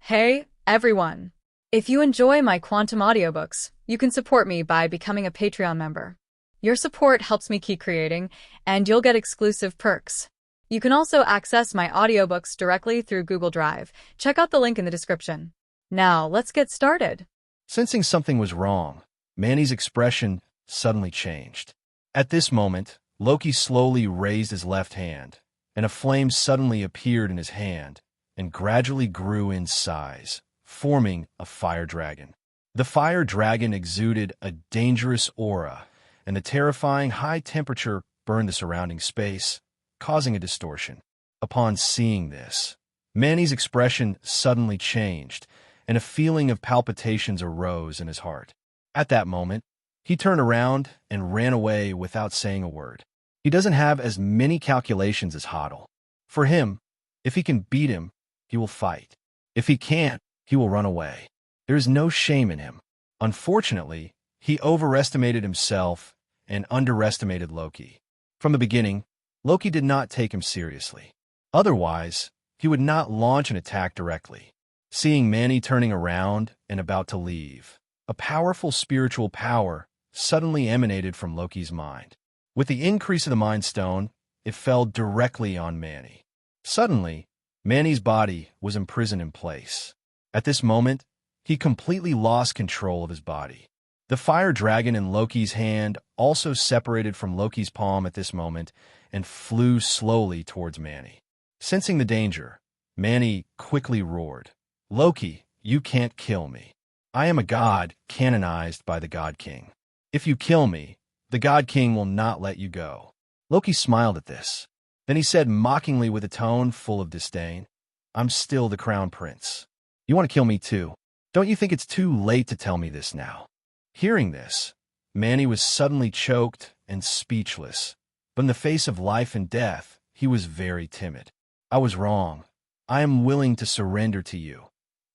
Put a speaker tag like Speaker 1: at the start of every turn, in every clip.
Speaker 1: Hey, everyone! If you enjoy my quantum audiobooks, you can support me by becoming a Patreon member. Your support helps me keep creating, and you'll get exclusive perks. You can also access my audiobooks directly through Google Drive. Check out the link in the description. Now, let's get started.
Speaker 2: Sensing something was wrong, Manny's expression suddenly changed. At this moment, Loki slowly raised his left hand, and a flame suddenly appeared in his hand and gradually grew in size, forming a fire dragon. The fire dragon exuded a dangerous aura, and the terrifying high temperature burned the surrounding space, causing a distortion. Upon seeing this, Manny's expression suddenly changed, and a feeling of palpitations arose in his heart. At that moment, he turned around and ran away without saying a word. He doesn't have as many calculations as Hoddle. For him, if he can beat him, he will fight. If he can't, he will run away. There is no shame in him. Unfortunately, he overestimated himself and underestimated Loki. From the beginning, Loki did not take him seriously. Otherwise, he would not launch an attack directly. Seeing Manny turning around and about to leave, a powerful spiritual power suddenly emanated from Loki's mind. With the increase of the Mind Stone, it fell directly on Manny. Suddenly, Manny's body was imprisoned in place. At this moment, he completely lost control of his body. The fire dragon in Loki's hand also separated from Loki's palm at this moment and flew slowly towards Manny. Sensing the danger, Manny quickly roared, "Loki, you can't kill me. I am a god canonized by the God King. If you kill me, the God King will not let you go." Loki smiled at this. Then he said mockingly with a tone full of disdain, "I'm still the crown prince. You want to kill me too? Don't you think it's too late to tell me this now?" Hearing this, Manny was suddenly choked and speechless, but in the face of life and death, he was very timid. "I was wrong. I am willing to surrender to you,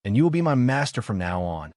Speaker 2: and you will be my master from now on."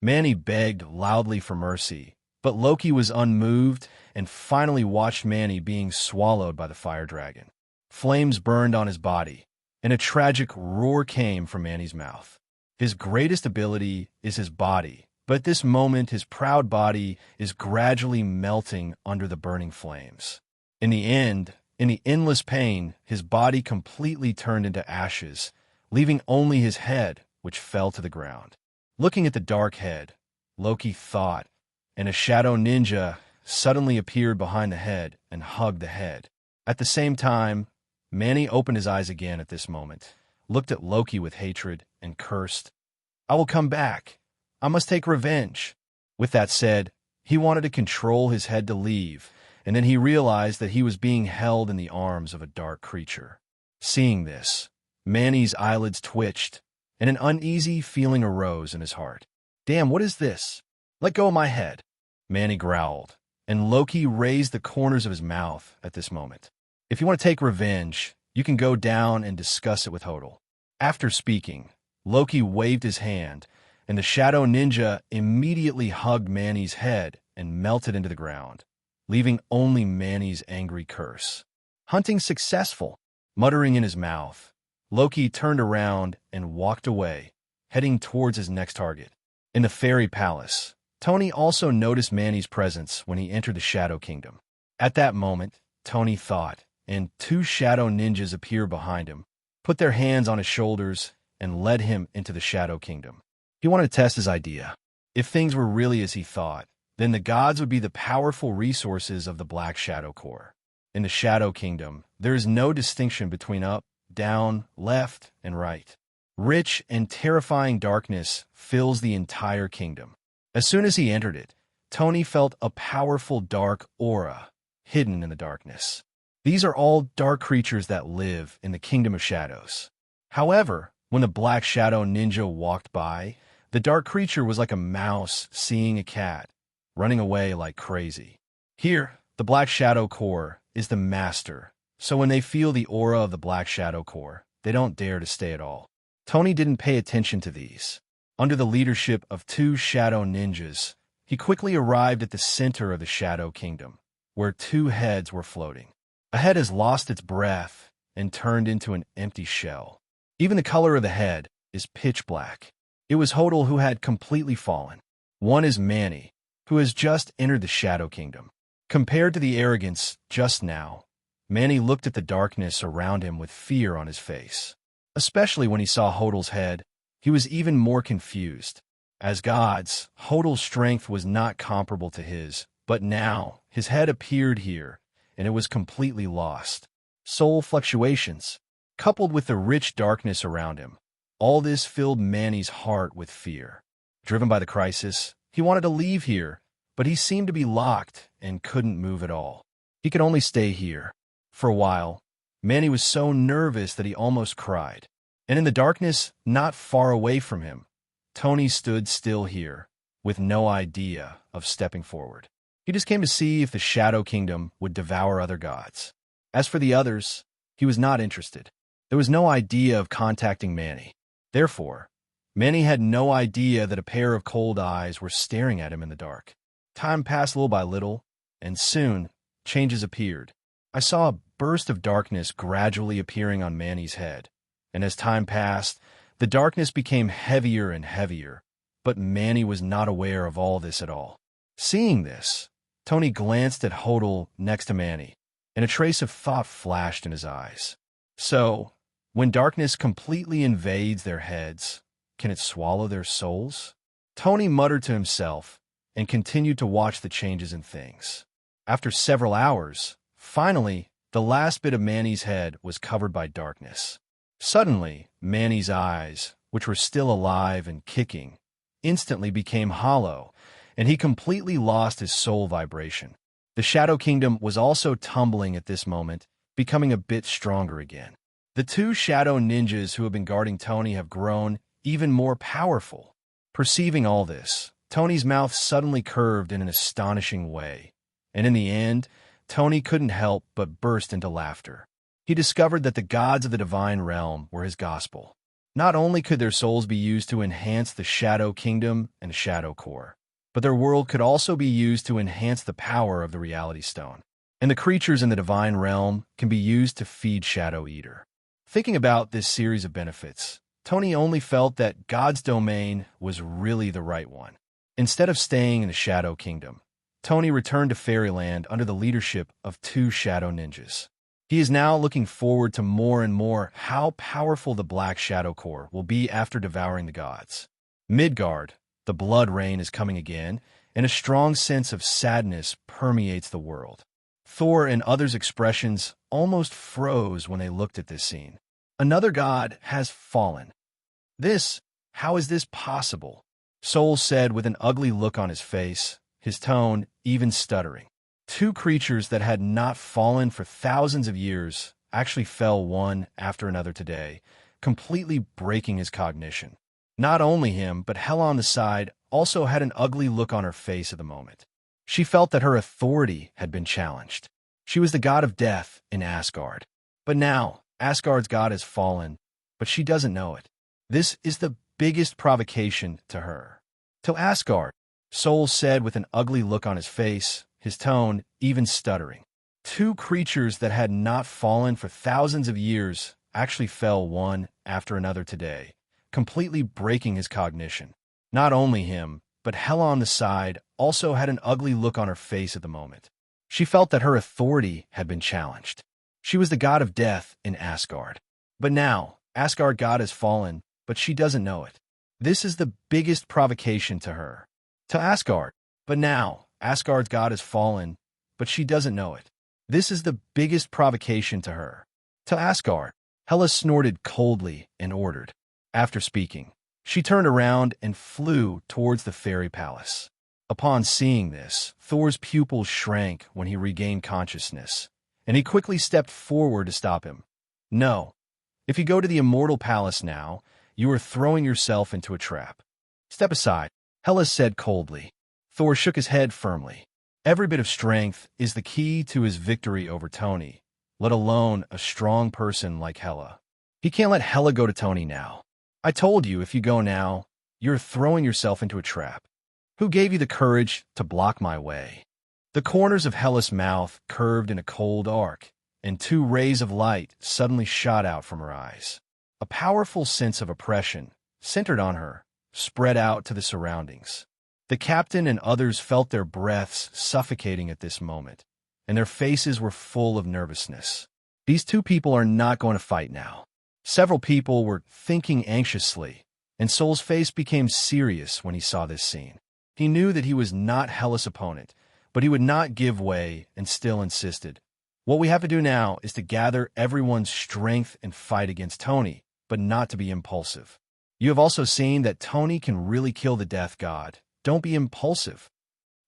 Speaker 2: Manny begged loudly for mercy, but Loki was unmoved and finally watched Manny being swallowed by the fire dragon. Flames burned on his body, and a tragic roar came from Manny's mouth. His greatest ability is his body, but at this moment his proud body is gradually melting under the burning flames. In the end, in the endless pain, his body completely turned into ashes, leaving only his head, which fell to the ground. Looking at the dark head, Loki thought, and a shadow ninja suddenly appeared behind the head and hugged the head. At the same time, Manny opened his eyes again at this moment, looked at Loki with hatred, and cursed, "I will come back. I must take revenge." With that said, he wanted to control his head to leave, and then he realized that he was being held in the arms of a dark creature. Seeing this, Manny's eyelids twitched, and an uneasy feeling arose in his heart. "Damn, what is this? Let go of my head," Manny growled, and Loki raised the corners of his mouth at this moment. "If you want to take revenge, you can go down and discuss it with Hodel." After speaking, Loki waved his hand, and the shadow ninja immediately hugged Manny's head and melted into the ground, leaving only Manny's angry curse. Hunting successful, muttering in his mouth, Loki turned around and walked away, heading towards his next target. In the fairy palace, Tony also noticed Manny's presence when he entered the Shadow Kingdom. At that moment, Tony thought, and two shadow ninjas appeared behind him, put their hands on his shoulders, and led him into the Shadow Kingdom. He wanted to test his idea. If things were really as he thought, then the gods would be the powerful resources of the Black Shadow Core. In the Shadow Kingdom, there is no distinction between up, down, left, and right. Rich and terrifying darkness fills the entire kingdom. As soon as he entered it, Tony felt a powerful dark aura hidden in the darkness. These are all dark creatures that live in the Kingdom of Shadows. However, when the Black Shadow Ninja walked by, the dark creature was like a mouse seeing a cat, running away like crazy. Here, the Black Shadow Core is the master, so when they feel the aura of the Black Shadow Core, they don't dare to stay at all. Tony didn't pay attention to these. Under the leadership of two shadow ninjas, he quickly arrived at the center of the Shadow Kingdom, where two heads were floating. A head has lost its breath and turned into an empty shell. Even the color of the head, is pitch black. It was Hodel who had completely fallen. One is Manny, who has just entered the Shadow Kingdom. Compared to the arrogance just now, Manny looked at the darkness around him with fear on his face. Especially when he saw Hodel's head, he was even more confused. As gods, Hodel's strength was not comparable to his, but now his head appeared here, and it was completely lost. Soul fluctuations, coupled with the rich darkness around him, all this filled Manny's heart with fear. Driven by the crisis, he wanted to leave here, but he seemed to be locked and couldn't move at all. He could only stay here. For a while, Manny was so nervous that he almost cried. And in the darkness, not far away from him, Tony stood still here, with no idea of stepping forward. He just came to see if the Shadow Kingdom would devour other gods. As for the others, he was not interested. There was no idea of contacting Manny. Therefore, Manny had no idea that a pair of cold eyes were staring at him in the dark. Time passed little by little, and soon, changes appeared. I saw a burst of darkness gradually appearing on Manny's head, and as time passed, the darkness became heavier and heavier, but Manny was not aware of all this at all. Seeing this, Tony glanced at Hodel next to Manny, and a trace of thought flashed in his eyes. So, when darkness completely invades their heads, can it swallow their souls? Tony muttered to himself and continued to watch the changes in things. After several hours, finally, the last bit of Manny's head was covered by darkness. Suddenly, Manny's eyes, which were still alive and kicking, instantly became hollow, and he completely lost his soul vibration. The Shadow Kingdom was also tumbling at this moment, becoming a bit stronger again. The two shadow ninjas who have been guarding Tony have grown even more powerful. Perceiving all this, Tony's mouth suddenly curved in an astonishing way, and in the end, Tony couldn't help but burst into laughter. He discovered that the gods of the divine realm were his gospel. Not only could their souls be used to enhance the Shadow Kingdom and Shadow Core, but their world could also be used to enhance the power of the Reality Stone. And the creatures in the divine realm can be used to feed Shadow Eater. Thinking about this series of benefits, Tony only felt that God's domain was really the right one. Instead of staying in the Shadow Kingdom, Tony returned to Fairyland under the leadership of two shadow ninjas. He is now looking forward to more and more how powerful the Black Shadow Core will be after devouring the gods. Midgard, the blood rain is coming again, and a strong sense of sadness permeates the world. Thor and others' expressions almost froze when they looked at this scene. Another god has fallen. How is this possible? Sol said with an ugly look on his face, his tone even stuttering. Two creatures that had not fallen for thousands of years actually fell one after another today, completely breaking his cognition. Not only him, but Hela on the side also had an ugly look on her face at the moment. She felt that her authority had been challenged. She was the god of death in Asgard. But now, Asgard's god has fallen, but she doesn't know it. This is the biggest provocation to her. To Asgard, Sol said with an ugly look on his face, his tone even stuttering. Two creatures that had not fallen for thousands of years actually fell one after another today, completely breaking his cognition. Not only him, but Hela on the side also had an ugly look on her face at the moment. She felt that her authority had been challenged. She was the god of death in Asgard. But now, Asgard god has fallen, but she doesn't know it. This is the biggest provocation to her. To Asgard. But now, Asgard's god has fallen, but she doesn't know it. This is the biggest provocation to her. To Asgard. Hela snorted coldly and ordered. After speaking, she turned around and flew towards the fairy palace. Upon seeing this, Thor's pupils shrank when he regained consciousness, and he quickly stepped forward to stop him. No. If you go to the immortal palace now, you are throwing yourself into a trap. Step aside, Hela said coldly. Thor shook his head firmly. Every bit of strength is the key to his victory over Tony, let alone a strong person like Hela. He can't let Hela go to Tony now. I told you if you go now, you're throwing yourself into a trap. Who gave you the courage to block my way? The corners of Hela's mouth curved in a cold arc, and two rays of light suddenly shot out from her eyes. A powerful sense of oppression centered on her, spread out to the surroundings. The captain and others felt their breaths suffocating at this moment, and their faces were full of nervousness. These two people are not going to fight now. Several people were thinking anxiously, and Sol's face became serious when he saw this scene. He knew that he was not Hela's opponent, but he would not give way and still insisted. What we have to do now is to gather everyone's strength and fight against Tony, but not to be impulsive. You have also seen that Tony can really kill the death god. Don't be impulsive.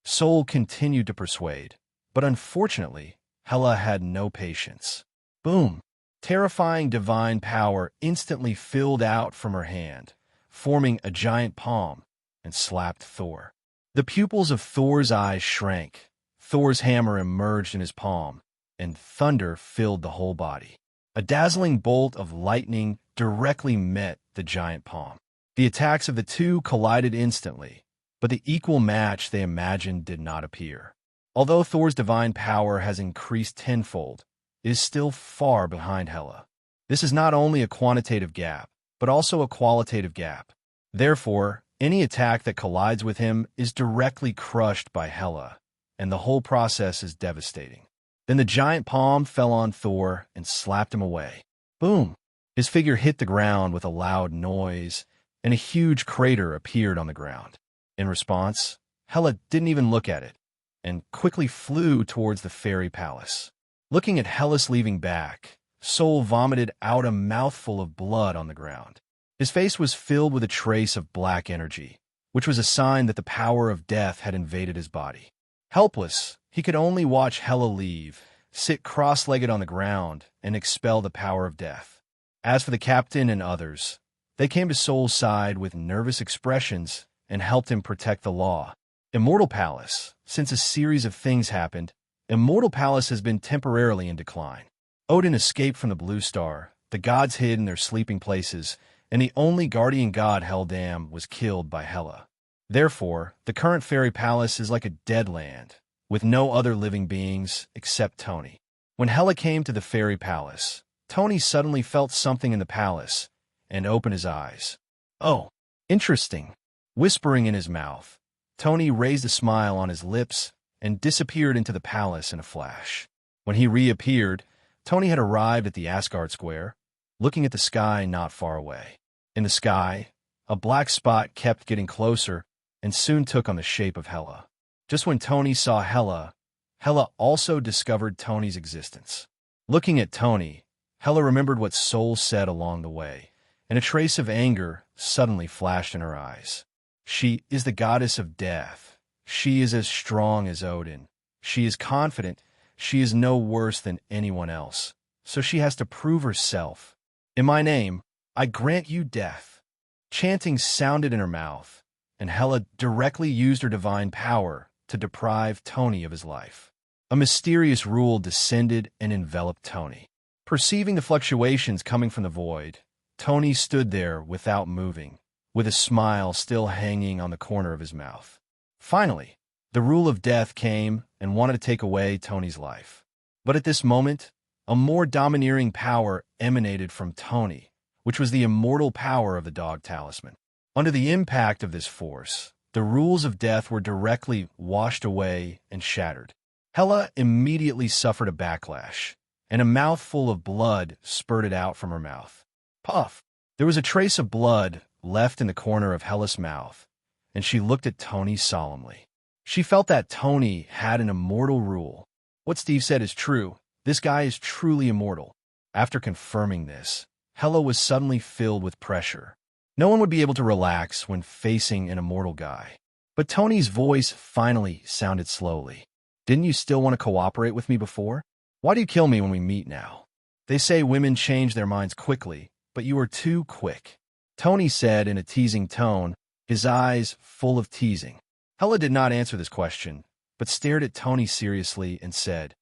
Speaker 2: Sol continued to persuade, but unfortunately, Hela had no patience. Boom! Terrifying divine power instantly filled out from her hand, forming a giant palm, and slapped Thor. The pupils of Thor's eyes shrank. Thor's hammer emerged in his palm, and thunder filled the whole body. A dazzling bolt of lightning directly met the giant palm. The attacks of the two collided instantly, but the equal match they imagined did not appear. Although Thor's divine power has increased tenfold, it is still far behind Hela. This is not only a quantitative gap, but also a qualitative gap. Therefore, any attack that collides with him is directly crushed by Hela, and the whole process is devastating. Then the giant palm fell on Thor and slapped him away. Boom! His figure hit the ground with a loud noise, and a huge crater appeared on the ground. In response, Hela didn't even look at it, and quickly flew towards the fairy palace. Looking at Hela's leaving back, Sol vomited out a mouthful of blood on the ground. His face was filled with a trace of black energy, which was a sign that the power of death had invaded his body. Helpless, he could only watch Hela leave, sit cross-legged on the ground, and expel the power of death. As for the captain and others, they came to Sol's side with nervous expressions and helped him protect the law. Immortal Palace, since a series of things happened, Immortal Palace has been temporarily in decline. Odin escaped from the Blue Star, the gods hid in their sleeping places, and the only guardian god Heldam was killed by Hela. Therefore, the current fairy palace is like a dead land, with no other living beings except Tony. When Hela came to the fairy palace, Tony suddenly felt something in the palace and opened his eyes. Oh, interesting. Whispering in his mouth, Tony raised a smile on his lips and disappeared into the palace in a flash. When he reappeared, Tony had arrived at the Asgard Square, looking at the sky not far away. In the sky, a black spot kept getting closer and soon took on the shape of Hela. Just when Tony saw Hela, Hela also discovered Tony's existence. Looking at Tony, Hela remembered what Sol said along the way, and a trace of anger suddenly flashed in her eyes. She is the goddess of death. She is as strong as Odin. She is confident. She is no worse than anyone else. So she has to prove herself. In my name, I grant you death. Chanting sounded in her mouth, and Hela directly used her divine power to deprive Tony of his life. A mysterious rule descended and enveloped Tony. Perceiving the fluctuations coming from the void, Tony stood there without moving, with a smile still hanging on the corner of his mouth. Finally, the rule of death came and wanted to take away Tony's life. But at this moment, a more domineering power emanated from Tony, which was the immortal power of the dog talisman. Under the impact of this force, the rules of death were directly washed away and shattered. Hela immediately suffered a backlash, and a mouthful of blood spurted out from her mouth. Puff! There was a trace of blood left in the corner of Hela's mouth, and she looked at Tony solemnly. She felt that Tony had an immortal rule. What Steve said is true. This guy is truly immortal. After confirming this, Hela was suddenly filled with pressure. No one would be able to relax when facing an immortal guy. But Tony's voice finally sounded slowly. Didn't you still want to cooperate with me before? Why do you kill me when we meet now? They say women change their minds quickly, but you are too quick. Tony said in a teasing tone, his eyes full of teasing. Hela did not answer this question, but stared at Tony seriously and said,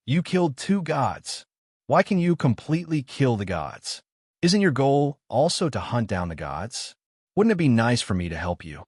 Speaker 2: You killed two gods. Why can you completely kill the gods? Isn't your goal also to hunt down the gods? Wouldn't it be nice for me to help you?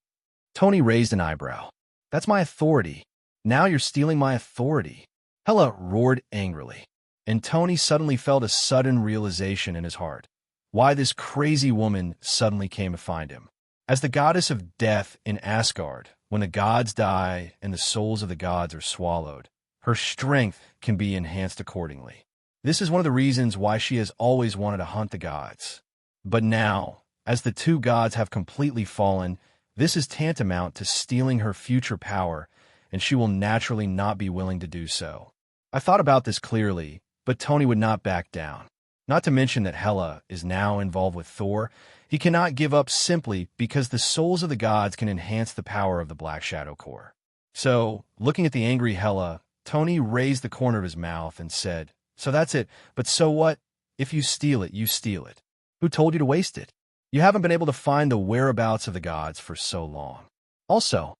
Speaker 2: Tony raised an eyebrow. That's my authority. Now you're stealing my authority. Hela roared angrily, and Tony suddenly felt a sudden realization in his heart. why this crazy woman suddenly came to find him. As the goddess of death in Asgard, when the gods die and the souls of the gods are swallowed, her strength can be enhanced accordingly. This is one of the reasons why she has always wanted to hunt the gods. But now, as the two gods have completely fallen, this is tantamount to stealing her future power, and she will naturally not be willing to do so. I thought about this clearly, but Tony would not back down. Not to mention that Hela is now involved with Thor. He cannot give up simply because the souls of the gods can enhance the power of the Black Shadow Core. So, looking at the angry Hela, Tony raised the corner of his mouth and said, "So that's it, but so what? If you steal it, you steal it. Who told you to waste it? You haven't been able to find the whereabouts of the gods for so long. Also,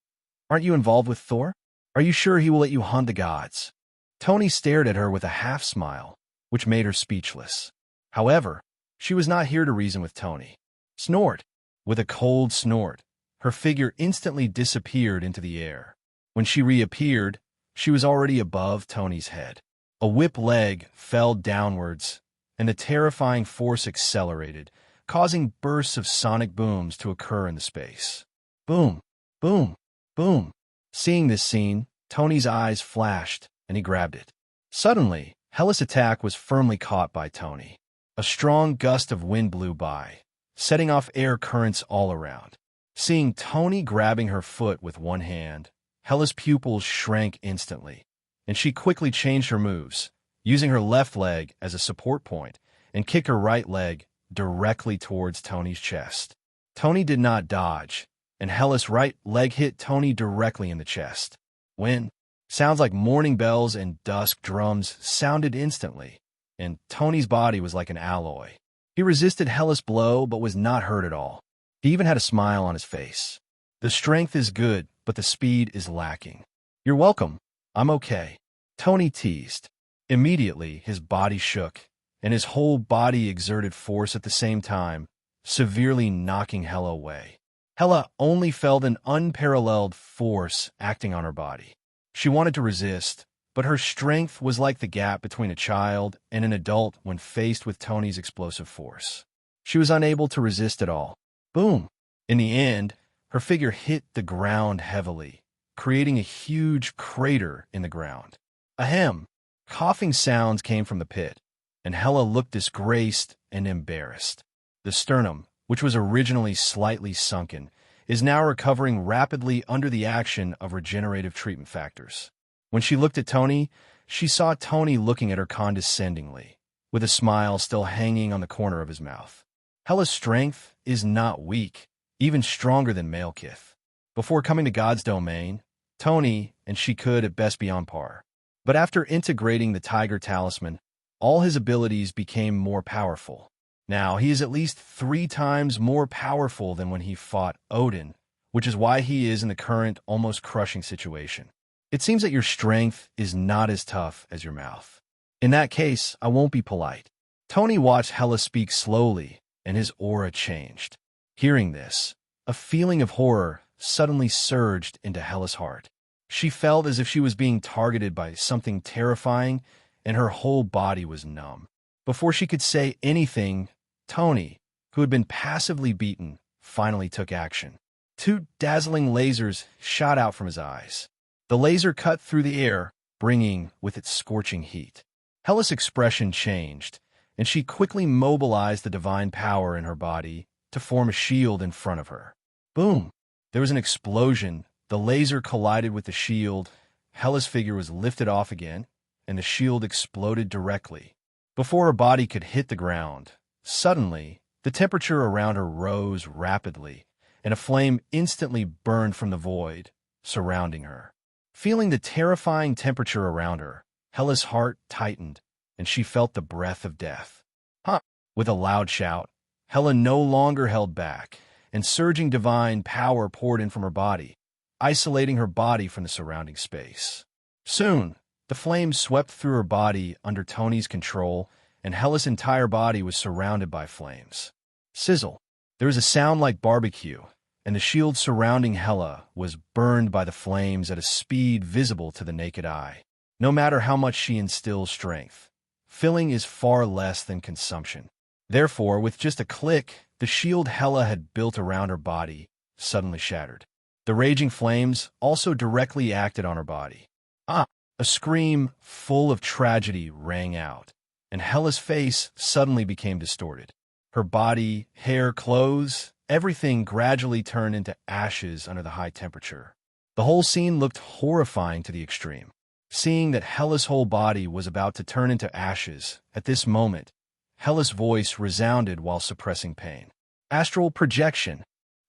Speaker 2: aren't you involved with Thor? Are you sure he will let you hunt the gods?" Tony stared at her with a half-smile, which made her speechless. However, she was not here to reason with Tony. Snort. With a cold snort, her figure instantly disappeared into the air. When she reappeared, she was already above Tony's head. A whip leg fell downwards, and the terrifying force accelerated, causing bursts of sonic booms to occur in the space. Boom, boom, boom. Seeing this scene, Tony's eyes flashed, and he grabbed it. Suddenly, Hela's attack was firmly caught by Tony. A strong gust of wind blew by, setting off air currents all around. Seeing Tony grabbing her foot with one hand, Hela's pupils shrank instantly, and she quickly changed her moves, using her left leg as a support point, and kicked her right leg directly towards Tony's chest. Tony did not dodge, and Hela's right leg hit Tony directly in the chest. When sounds like morning bells and dusk drums sounded instantly, and Tony's body was like an alloy. He resisted Hela's blow but was not hurt at all. He even had a smile on his face. The strength is good, but the speed is lacking. "You're welcome. I'm okay," Tony teased. Immediately, his body shook, and his whole body exerted force at the same time, severely knocking Hela away. Hela only felt an unparalleled force acting on her body. She wanted to resist, but her strength was like the gap between a child and an adult when faced with Tony's explosive force. She was unable to resist at all. Boom! In the end, her figure hit the ground heavily, creating a huge crater in the ground. Ahem! Coughing sounds came from the pit, and Hela looked disgraced and embarrassed. The sternum, which was originally slightly sunken, is now recovering rapidly under the action of regenerative treatment factors. When she looked at Tony, she saw Tony looking at her condescendingly, with a smile still hanging on the corner of his mouth. Hela's strength is not weak, even stronger than Malekith. Before coming to God's domain, Tony and she could at best be on par. But after integrating the Tiger Talisman, all his abilities became more powerful. Now, he is at least 3 times more powerful than when he fought Odin, which is why he is in the current almost crushing situation. It seems that your strength is not as tough as your mouth. In that case, I won't be polite. Tony watched Hela speak slowly, and his aura changed. Hearing this, a feeling of horror suddenly surged into Hela's heart. She felt as if she was being targeted by something terrifying, and her whole body was numb. Before she could say anything, Tony, who had been passively beaten, finally took action. 2 dazzling lasers shot out from his eyes. The laser cut through the air, bringing with it scorching heat. Hela's expression changed, and she quickly mobilized the divine power in her body to form a shield in front of her. Boom! There was an explosion. The laser collided with the shield. Hela's figure was lifted off again, and the shield exploded directly. Before her body could hit the ground, suddenly, the temperature around her rose rapidly, and a flame instantly burned from the void surrounding her. Feeling the terrifying temperature around her, Hela's heart tightened, and she felt the breath of death. Huh! With a loud shout, Hela no longer held back, and surging divine power poured in from her body, isolating her body from the surrounding space. Soon, the flames swept through her body under Tony's control, and Hela's entire body was surrounded by flames. Sizzle! There was a sound like barbecue, and the shield surrounding Hela was burned by the flames at a speed visible to the naked eye. No matter how much she instills strength, filling is far less than consumption. Therefore, with just a click, the shield Hela had built around her body suddenly shattered. The raging flames also directly acted on her body. Ah! A scream full of tragedy rang out, and Hela's face suddenly became distorted. Her body, hair, clothes, everything gradually turned into ashes under the high temperature. The whole scene looked horrifying to the extreme. Seeing that Hela's whole body was about to turn into ashes, at this moment, Hela's voice resounded while suppressing pain. Astral projection.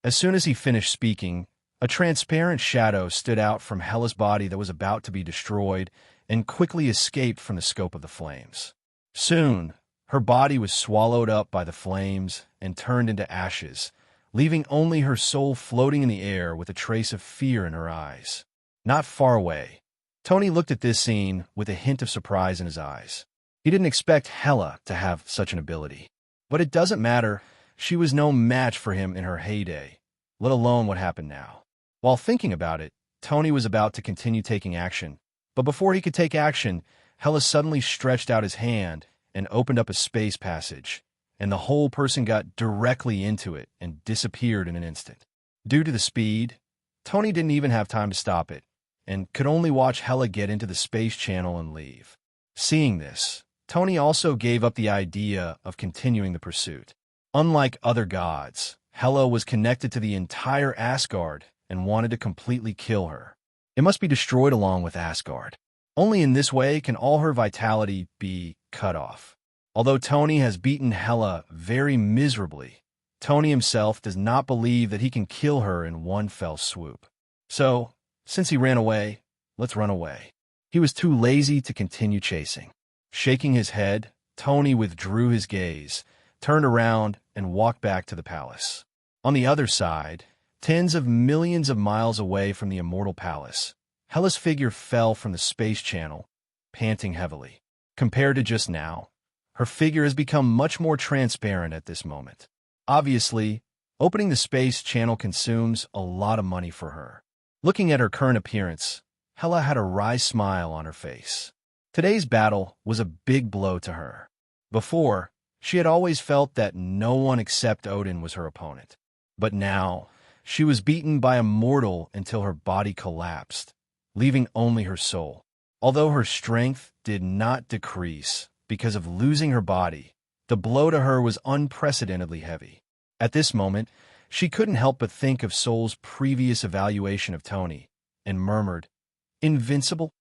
Speaker 2: As soon as he finished speaking, a transparent shadow stood out from Hela's body that was about to be destroyed and quickly escaped from the scope of the flames. Soon, her body was swallowed up by the flames and turned into ashes, leaving only her soul floating in the air with a trace of fear in her eyes. Not far away, Tony looked at this scene with a hint of surprise in his eyes. He didn't expect Hela to have such an ability. But it doesn't matter, she was no match for him in her heyday, let alone what happened now. While thinking about it, Tony was about to continue taking action, but before he could take action, Hela suddenly stretched out his hand and opened up a space passage, and the whole person got directly into it and disappeared in an instant. Due to the speed, Tony didn't even have time to stop it, and could only watch Hela get into the space channel and leave. Seeing this, Tony also gave up the idea of continuing the pursuit. Unlike other gods, Hela was connected to the entire Asgard and wanted to completely kill her. It must be destroyed along with Asgard. Only in this way can all her vitality be cut off. Although Tony has beaten Hela very miserably, Tony himself does not believe that he can kill her in one fell swoop. So, since he ran away, let's run away. He was too lazy to continue chasing. Shaking his head, Tony withdrew his gaze, turned around, and walked back to the palace. On the other side, tens of millions of miles away from the immortal palace, Hela's figure fell from the space channel, panting heavily. Compared to just now, her figure has become much more transparent at this moment. Obviously, opening the space channel consumes a lot of money for her. Looking at her current appearance, Hela had a wry smile on her face. Today's battle was a big blow to her. Before, she had always felt that no one except Odin was her opponent. But now, she was beaten by a mortal until her body collapsed, leaving only her soul. Although her strength did not decrease because of losing her body, the blow to her was unprecedentedly heavy. At this moment, she couldn't help but think of Soul's previous evaluation of Tony, and murmured, "Invincible?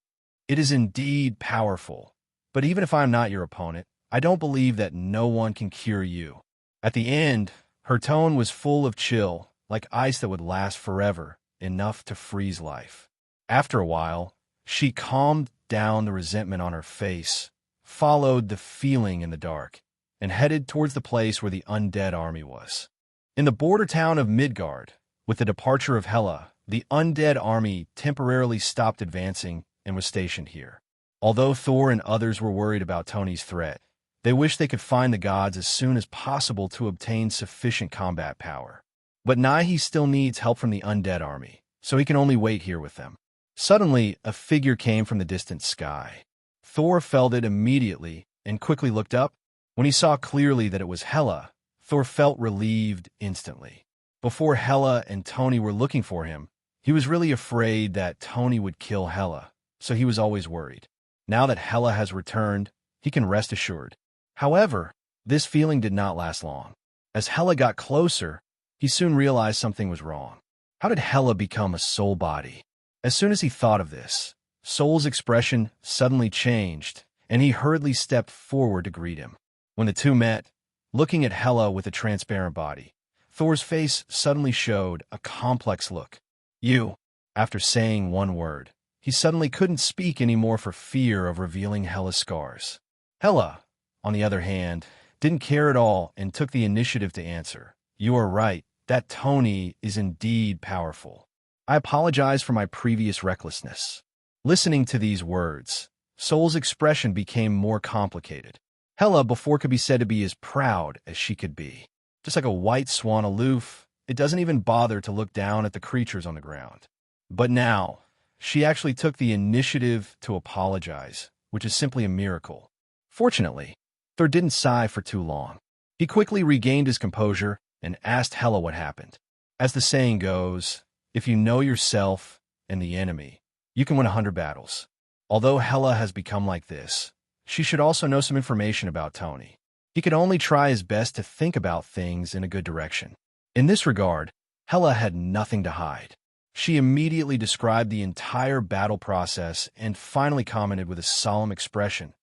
Speaker 2: It is indeed powerful. But even if I'm not your opponent, I don't believe that no one can cure you." At the end, her tone was full of chill, like ice that would last forever, enough to freeze life. After a while, she calmed down the resentment on her face, followed the feeling in the dark, and headed towards the place where the undead army was. In the border town of Midgard, with the departure of Hela, the undead army temporarily stopped advancing and was stationed here. Although Thor and others were worried about Tony's threat, they wished they could find the gods as soon as possible to obtain sufficient combat power. But He still needs help from the undead army, so he can only wait here with them. Suddenly, a figure came from the distant sky. Thor felt it immediately and quickly looked up. When he saw clearly that it was Hela, Thor felt relieved instantly. Before Hela and Tony were looking for him, he was really afraid that Tony would kill Hela, so he was always worried. Now that Hela has returned, he can rest assured. However, this feeling did not last long. As Hela got closer, he soon realized something was wrong. How did Hela become a soul body? As soon as he thought of this, Soul's expression suddenly changed, and he hurriedly stepped forward to greet him. When the two met, looking at Hela with a transparent body, Thor's face suddenly showed a complex look. "You." After saying one word, he suddenly couldn't speak anymore for fear of revealing Hela's scars. Hela, on the other hand, didn't care at all and took the initiative to answer. "You are right, that Tony is indeed powerful. I apologize for my previous recklessness." Listening to these words, Soul's expression became more complicated. Hela before could be said to be as proud as she could be. Just like a white swan aloof, it doesn't even bother to look down at the creatures on the ground. But now, she actually took the initiative to apologize, which is simply a miracle. Fortunately, Thor didn't sigh for too long. He quickly regained his composure and asked Hela what happened. As the saying goes, if you know yourself and the enemy, you can win 100 battles. Although Hela has become like this, she should also know some information about Tony. He could only try his best to think about things in a good direction. In this regard, Hela had nothing to hide. She immediately described the entire battle process and finally commented with a solemn expression,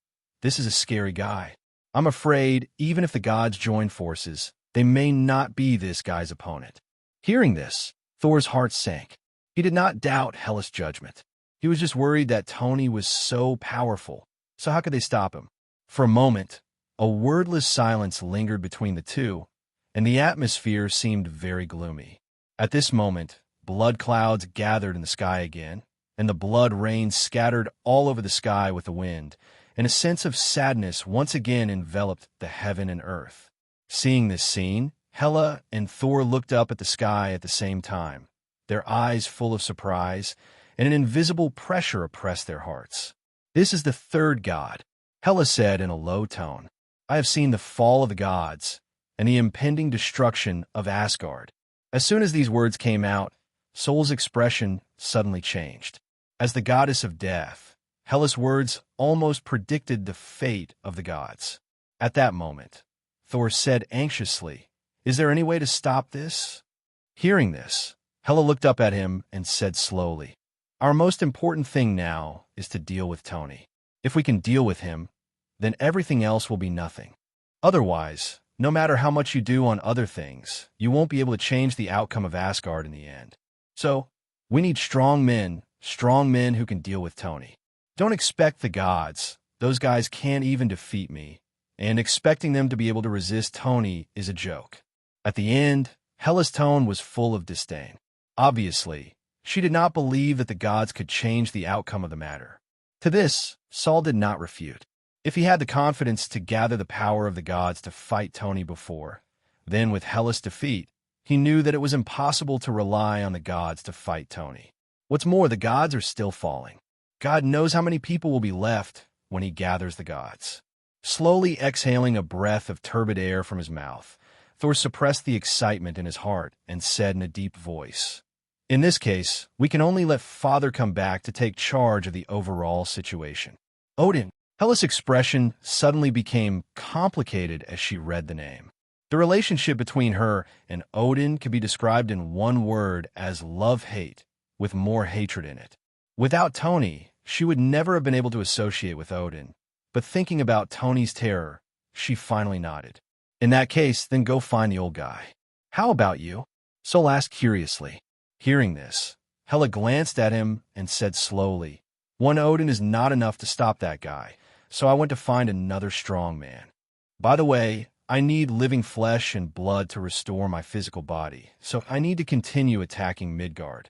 Speaker 2: "This is a scary guy. I'm afraid, even if the gods join forces, they may not be this guy's opponent." Hearing this, Thor's heart sank. He did not doubt Hela's judgment. He was just worried that Tony was so powerful, so how could they stop him? For a moment, a wordless silence lingered between the two, and the atmosphere seemed very gloomy. At this moment, blood clouds gathered in the sky again, and the blood rain scattered all over the sky with the wind, and a sense of sadness once again enveloped the heaven and earth. Seeing this scene, Hela and Thor looked up at the sky at the same time, their eyes full of surprise, and an invisible pressure oppressed their hearts. "This is the third god," Hela said in a low tone. "I have seen the fall of the gods and the impending destruction of Asgard." As soon as these words came out, Sol's expression suddenly changed. As the goddess of death, Hela's words almost predicted the fate of the gods. At that moment, Thor said anxiously, "Is there any way to stop this?" Hearing this, Hela looked up at him and said slowly, "Our most important thing now is to deal with Tony. If we can deal with him, then everything else will be nothing. Otherwise, no matter how much you do on other things, you won't be able to change the outcome of Asgard in the end. So, we need strong men who can deal with Tony. Don't expect the gods, those guys can't even defeat me, and expecting them to be able to resist Tony is a joke." At the end, Hela's tone was full of disdain. Obviously, she did not believe that the gods could change the outcome of the matter. To this, Sol did not refute. If he had the confidence to gather the power of the gods to fight Tony before, then with Hela's defeat, he knew that it was impossible to rely on the gods to fight Tony. What's more, the gods are still falling. God knows how many people will be left when he gathers the gods. Slowly exhaling a breath of turbid air from his mouth, Thor suppressed the excitement in his heart and said in a deep voice, "In this case, we can only let Father come back to take charge of the overall situation." Odin. Hela's expression suddenly became complicated as she read the name. The relationship between her and Odin could be described in one word as love-hate, with more hatred in it. Without Tony, she would never have been able to associate with Odin, but thinking about Tony's terror, she finally nodded. "In that case, then go find the old guy." "How about you?" Sol asked curiously. Hearing this, Hela glanced at him and said slowly, "One Odin is not enough to stop that guy, so I went to find another strong man. By the way, I need living flesh and blood to restore my physical body, so I need to continue attacking Midgard."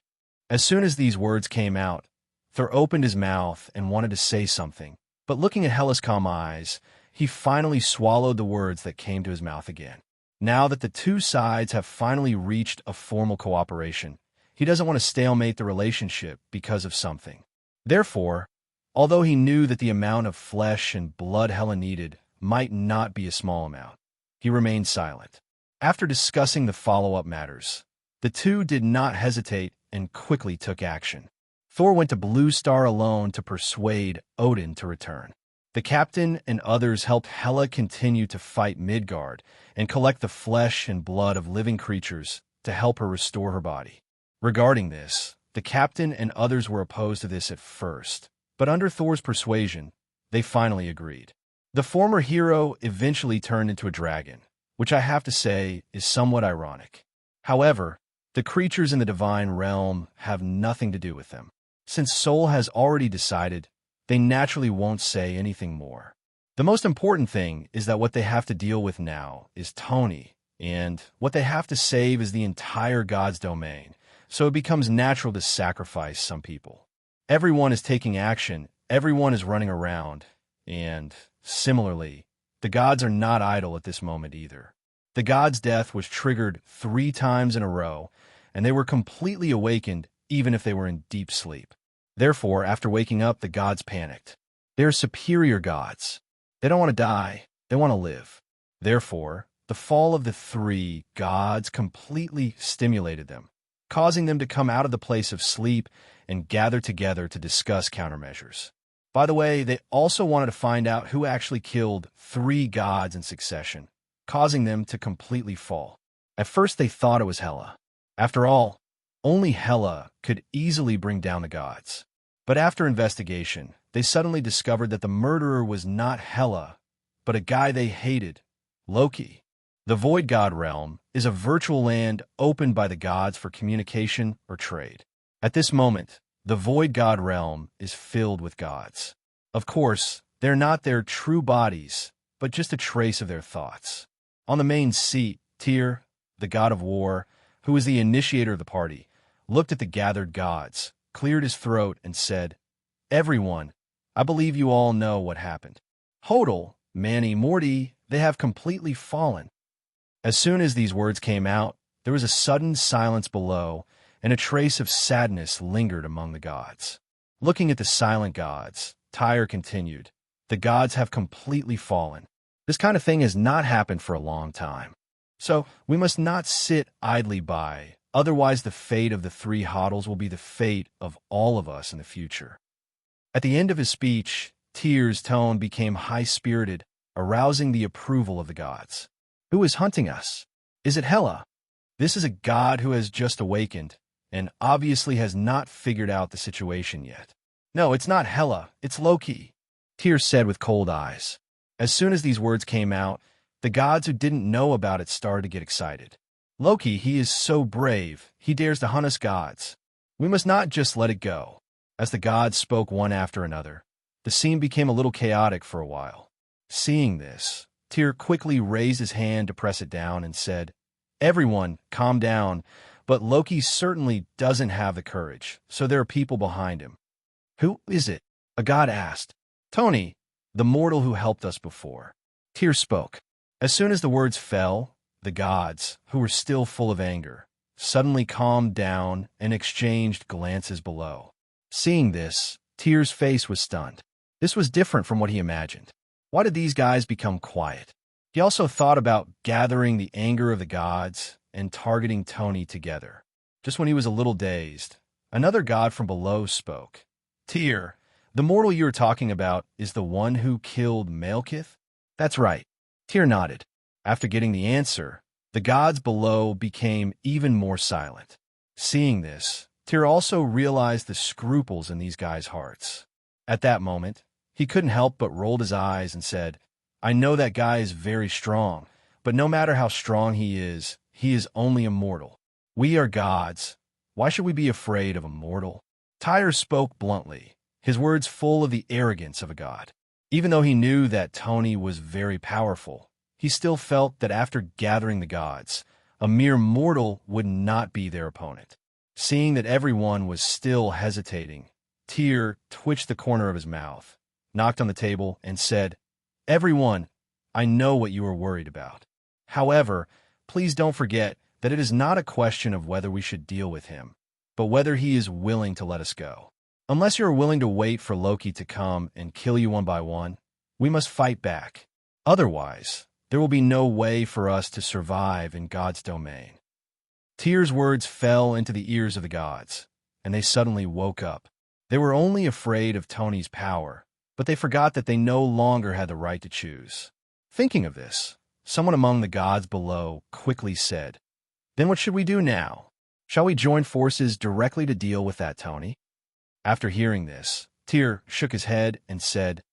Speaker 2: As soon as these words came out, Thor opened his mouth and wanted to say something, but looking at Hela's calm eyes, he finally swallowed the words that came to his mouth again. Now that the two sides have finally reached a formal cooperation, he doesn't want to stalemate the relationship because of something. Therefore, although he knew that the amount of flesh and blood Hela needed might not be a small amount, he remained silent. After discussing the follow-up matters, the two did not hesitate and quickly took action. Thor went to Blue Star alone to persuade Odin to return. The captain and others helped Hela continue to fight Midgard and collect the flesh and blood of living creatures to help her restore her body. Regarding this, the captain and others were opposed to this at first, but under Thor's persuasion, they finally agreed. The former hero eventually turned into a dragon, which I have to say is somewhat ironic. However, the creatures in the divine realm have nothing to do with them. Since Sol has already decided, they naturally won't say anything more. The most important thing is that what they have to deal with now is Tony, and what they have to save is the entire God's domain, so it becomes natural to sacrifice some people. Everyone is taking action, everyone is running around, and, similarly, the gods are not idle at this moment either. The god's death was triggered 3 times in a row, and they were completely awakened even if they were in deep sleep. Therefore, after waking up, the gods panicked. They are superior gods. They don't want to die, they want to live. Therefore, the The fall of the three gods completely stimulated them, causing them to come out of the place of sleep and gather together to discuss countermeasures. By the way, they also wanted to find out who actually killed three gods in succession, causing them to completely fall. At first they thought it was Hela. After all, only Hela could easily bring down the gods. But after investigation, they suddenly discovered that the murderer was not Hela, but a guy they hated, Loki. The Void God Realm is a virtual land opened by the gods for communication or trade. At this moment, the Void God Realm is filled with gods. Of course, they're not their true bodies, but just a trace of their thoughts. On the main seat, Tyr, the god of war, who is the initiator of the party, looked at the gathered gods, cleared his throat, and said, "Everyone, I believe you all know what happened. Hodel, Manny, Morty, they have completely fallen." As soon as these words came out, there was a sudden silence below, and a trace of sadness lingered among the gods. Looking at the silent gods, Tyr continued, "The gods have completely fallen. This kind of thing has not happened for a long time. So we must not sit idly by, otherwise the fate of the three Hodels will be the fate of all of us in the future." At the end of his speech, Tyr's tone became high-spirited, arousing the approval of the gods. "Who is hunting us? Is it Hela? This is a god who has just awakened, and obviously has not figured out the situation yet." "No, it's not Hela, it's Loki," Tyr said with cold eyes. As soon as these words came out, the gods who didn't know about it started to get excited. "Loki, he is so brave, he dares to hunt us gods. We must not just let it go." As the gods spoke one after another, the scene became a little chaotic for a while. Seeing this, Tyr quickly raised his hand to press it down and said, "Everyone, calm down, but Loki certainly doesn't have the courage, so there are people behind him." "Who is it?" a god asked. "Tony, the mortal who helped us before." Tyr spoke. As soon as the words fell, the gods, who were still full of anger, suddenly calmed down and exchanged glances below. Seeing this, Tyr's face was stunned. This was different from what he imagined. Why did these guys become quiet? He also thought about gathering the anger of the gods and targeting Tony together. Just when he was a little dazed, another god from below spoke. "Tyr, the mortal you are talking about is the one who killed Malekith?" "That's right." Tyr nodded. After getting the answer, the gods below became even more silent. Seeing this, Tyr also realized the scruples in these guys' hearts. At that moment, he couldn't help but rolled his eyes and said, "I know that guy is very strong, but no matter how strong he is only a mortal. We are gods. Why should we be afraid of a mortal?" Tyr spoke bluntly, his words full of the arrogance of a god. Even though he knew that Tony was very powerful, he still felt that after gathering the gods, a mere mortal would not be their opponent. Seeing that everyone was still hesitating, Tyr twitched the corner of his mouth, knocked on the table, and said, "Everyone, I know what you are worried about. However, please don't forget that it is not a question of whether we should deal with him, but whether he is willing to let us go. Unless you are willing to wait for Loki to come and kill you one by one, we must fight back. Otherwise, there will be no way for us to survive in God's domain." Tyr's words fell into the ears of the gods, and they suddenly woke up. They were only afraid of Tony's power, but they forgot that they no longer had the right to choose. Thinking of this, someone among the gods below quickly said, "Then what should we do now? Shall we join forces directly to deal with that Tony?" After hearing this, Tyr shook his head and said,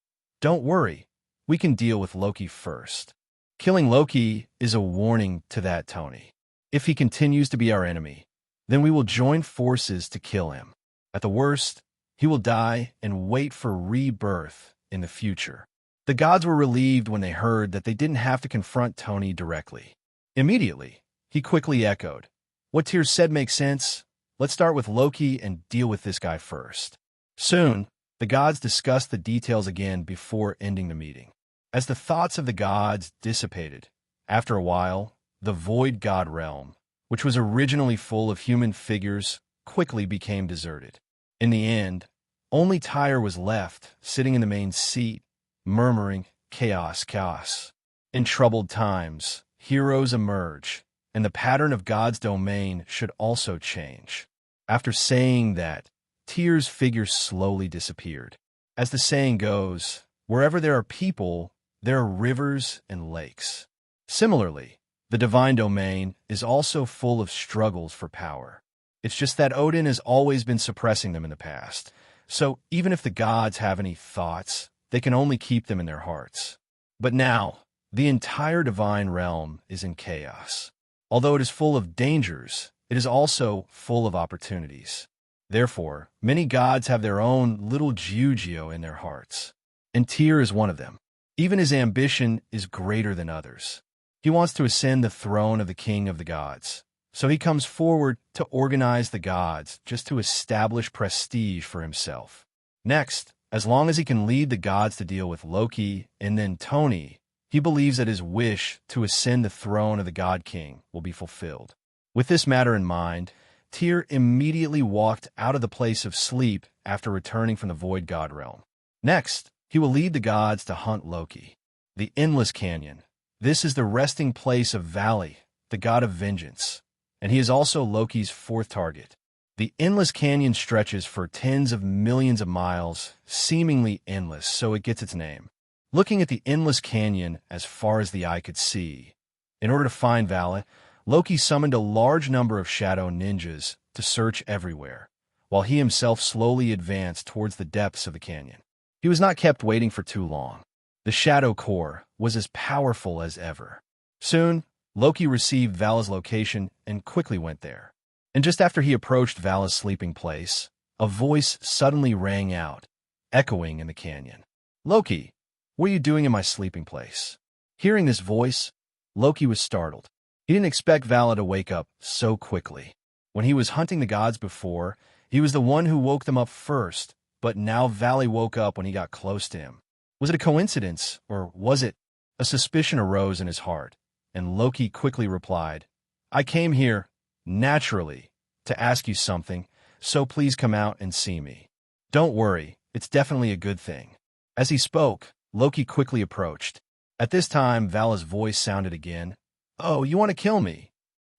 Speaker 2: "Don't worry, we can deal with Loki first. Killing Loki is a warning to that Tony. If he continues to be our enemy, then we will join forces to kill him. At the worst, he will die and wait for rebirth in the future." The gods were relieved when they heard that they didn't have to confront Tony directly. Immediately, he quickly echoed, "What Tyr said makes sense. Let's start with Loki and deal with this guy first." Soon, the gods discussed the details again before ending the meeting. As the thoughts of the gods dissipated, after a while, the Void God Realm, which was originally full of human figures, quickly became deserted. In the end, only Tyr was left, sitting in the main seat, murmuring, "Chaos, chaos." In troubled times, heroes emerge, and the pattern of God's domain should also change. After saying that, Tyr's figure slowly disappeared. As the saying goes, wherever there are people, there are rivers and lakes. Similarly, the divine domain is also full of struggles for power. It's just that Odin has always been suppressing them in the past. So even if the gods have any thoughts, they can only keep them in their hearts. But now, the entire divine realm is in chaos. Although it is full of dangers, it is also full of opportunities. Therefore, many gods have their own little Jiugio in their hearts. And Tyr is one of them. Even his ambition is greater than others. He wants to ascend the throne of the king of the gods. So he comes forward to organize the gods just to establish prestige for himself. Next, as long as he can lead the gods to deal with Loki and then Tony, he believes that his wish to ascend the throne of the God King will be fulfilled. With this matter in mind, Tyr immediately walked out of the place of sleep after returning from the Void God realm. Next, he will lead the gods to hunt Loki. The Endless Canyon. This is the resting place of Vali, the god of vengeance, and he is also Loki's fourth target. The Endless Canyon stretches for tens of millions of miles, seemingly endless, so it gets its name. Looking at the Endless Canyon as far as the eye could see, in order to find Vali, Loki summoned a large number of shadow ninjas to search everywhere, while he himself slowly advanced towards the depths of the canyon. He was not kept waiting for too long. The Shadow Core was as powerful as ever. Soon, Loki received Vala's location and quickly went there. And just after he approached Vala's sleeping place, a voice suddenly rang out, echoing in the canyon. "Loki, what are you doing in my sleeping place?" Hearing this voice, Loki was startled. He didn't expect Vala to wake up so quickly. When he was hunting the gods before, he was the one who woke them up first, but now Vali woke up when he got close to him. Was it a coincidence, or was it? A suspicion arose in his heart, and Loki quickly replied, "I came here, naturally, to ask you something, so please come out and see me. Don't worry, it's definitely a good thing." As he spoke, Loki quickly approached. At this time, Vala's voice sounded again, "Oh, you want to kill me?"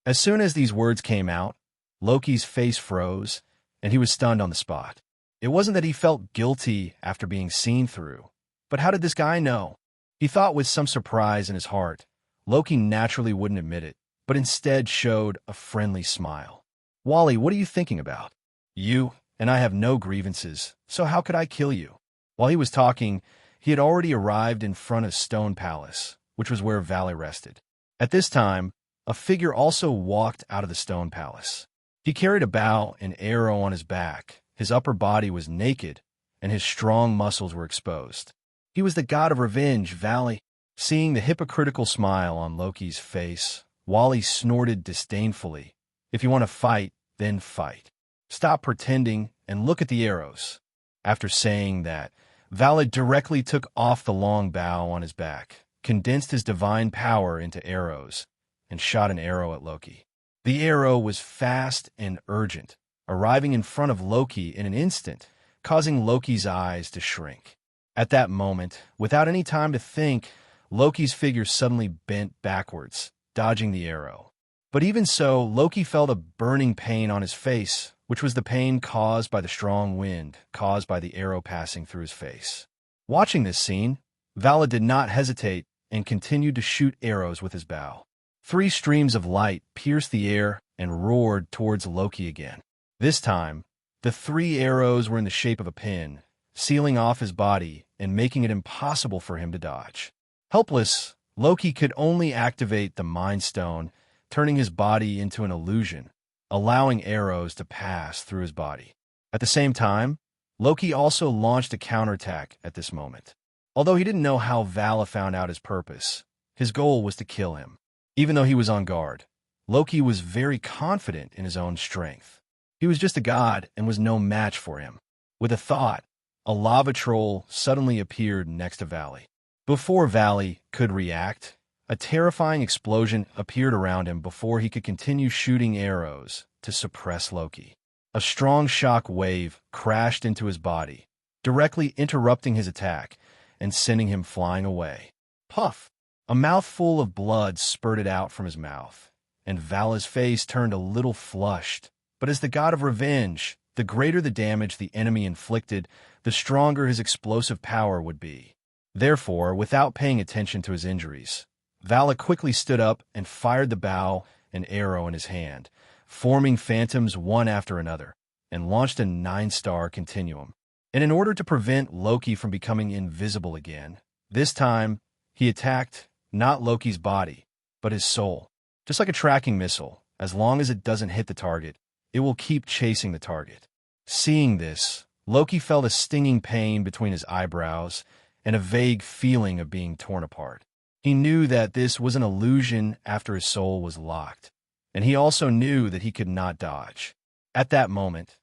Speaker 2: As soon as these words came out, Loki's face froze, and he was stunned on the spot. It wasn't that he felt guilty after being seen through, but how did this guy know? He thought with some surprise in his heart. Loki naturally wouldn't admit it, but instead showed a friendly smile. "Wally, what are you thinking about? You and I have no grievances, so how could I kill you?" While he was talking, he had already arrived in front of Stone Palace, which was where Vali rested. At this time, a figure also walked out of the Stone Palace. He carried a bow and arrow on his back. His upper body was naked, and his strong muscles were exposed. He was the god of revenge, Vali. Seeing the hypocritical smile on Loki's face, Wally snorted disdainfully. "If you want to fight, then fight. Stop pretending and look at the arrows." After saying that, Vali directly took off the long bow on his back, condensed his divine power into arrows, and shot an arrow at Loki. The arrow was fast and urgent, arriving in front of Loki in an instant, causing Loki's eyes to shrink. At that moment, without any time to think, Loki's figure suddenly bent backwards, dodging the arrow. But even so, Loki felt a burning pain on his face, which was the pain caused by the strong wind, caused by the arrow passing through his face. Watching this scene, Vala did not hesitate and continued to shoot arrows with his bow. 3 streams of light pierced the air and roared towards Loki again. This time, the 3 arrows were in the shape of a pin, sealing off his body and making it impossible for him to dodge. Helpless, Loki could only activate the Mind Stone, turning his body into an illusion, allowing arrows to pass through his body. At the same time, Loki also launched a counterattack at this moment. Although he didn't know how Vala found out his purpose, his goal was to kill him. Even though he was on guard, Loki was very confident in his own strength. He was just a god and was no match for him. With a thought, a lava troll suddenly appeared next to Vali. Before Vali could react, a terrifying explosion appeared around him before he could continue shooting arrows to suppress Loki. A strong shock wave crashed into his body, directly interrupting his attack and sending him flying away. Puff! A mouthful of blood spurted out from his mouth, and Vala's face turned a little flushed. But as the god of revenge, the greater the damage the enemy inflicted, the stronger his explosive power would be. Therefore, without paying attention to his injuries, Vala quickly stood up and fired the bow and arrow in his hand, forming phantoms one after another, and launched a 9-star continuum. And in order to prevent Loki from becoming invisible again, this time he attacked not Loki's body, but his soul. Just like a tracking missile, as long as it doesn't hit the target, it will keep chasing the target. Seeing this, Loki felt a stinging pain between his eyebrows and a vague feeling of being torn apart. He knew that this was an illusion after his soul was locked, and he also knew that he could not dodge. At that moment,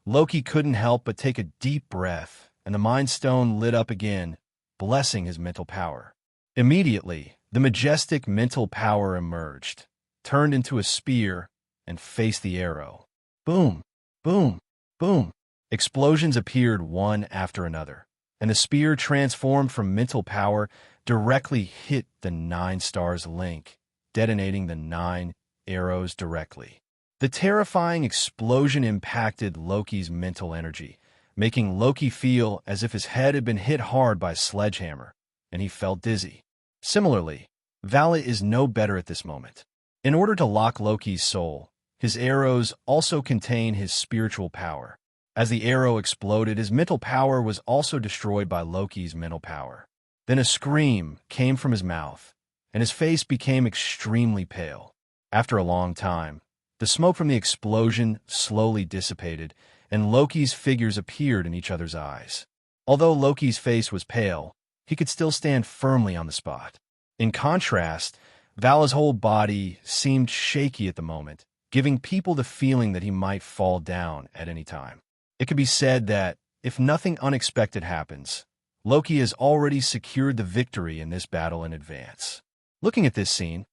Speaker 2: Loki couldn't help but take a deep breath, and the Mind Stone lit up again, blessing his mental power. Immediately, the majestic mental power emerged, turned into a spear, and faced the arrow. Boom! Boom! Boom! Explosions appeared one after another, and the spear, transformed from mental power, directly hit the 9 stars link, detonating the 9 arrows directly. The terrifying explosion impacted Loki's mental energy, making Loki feel as if his head had been hit hard by a sledgehammer, and he felt dizzy. Similarly, Vala is no better at this moment. In order to lock Loki's soul, his arrows also contain his spiritual power. As the arrow exploded, his mental power was also destroyed by Loki's mental power. Then a scream came from his mouth, and his face became extremely pale. After a long time, the smoke from the explosion slowly dissipated, and Loki's figures appeared in each other's eyes. Although Loki's face was pale, he could still stand firmly on the spot. In contrast, Vala's whole body seemed shaky at the moment, giving people the feeling that he might fall down at any time. It could be said that, if nothing unexpected happens, Loki has already secured the victory in this battle in advance. Looking at this scene,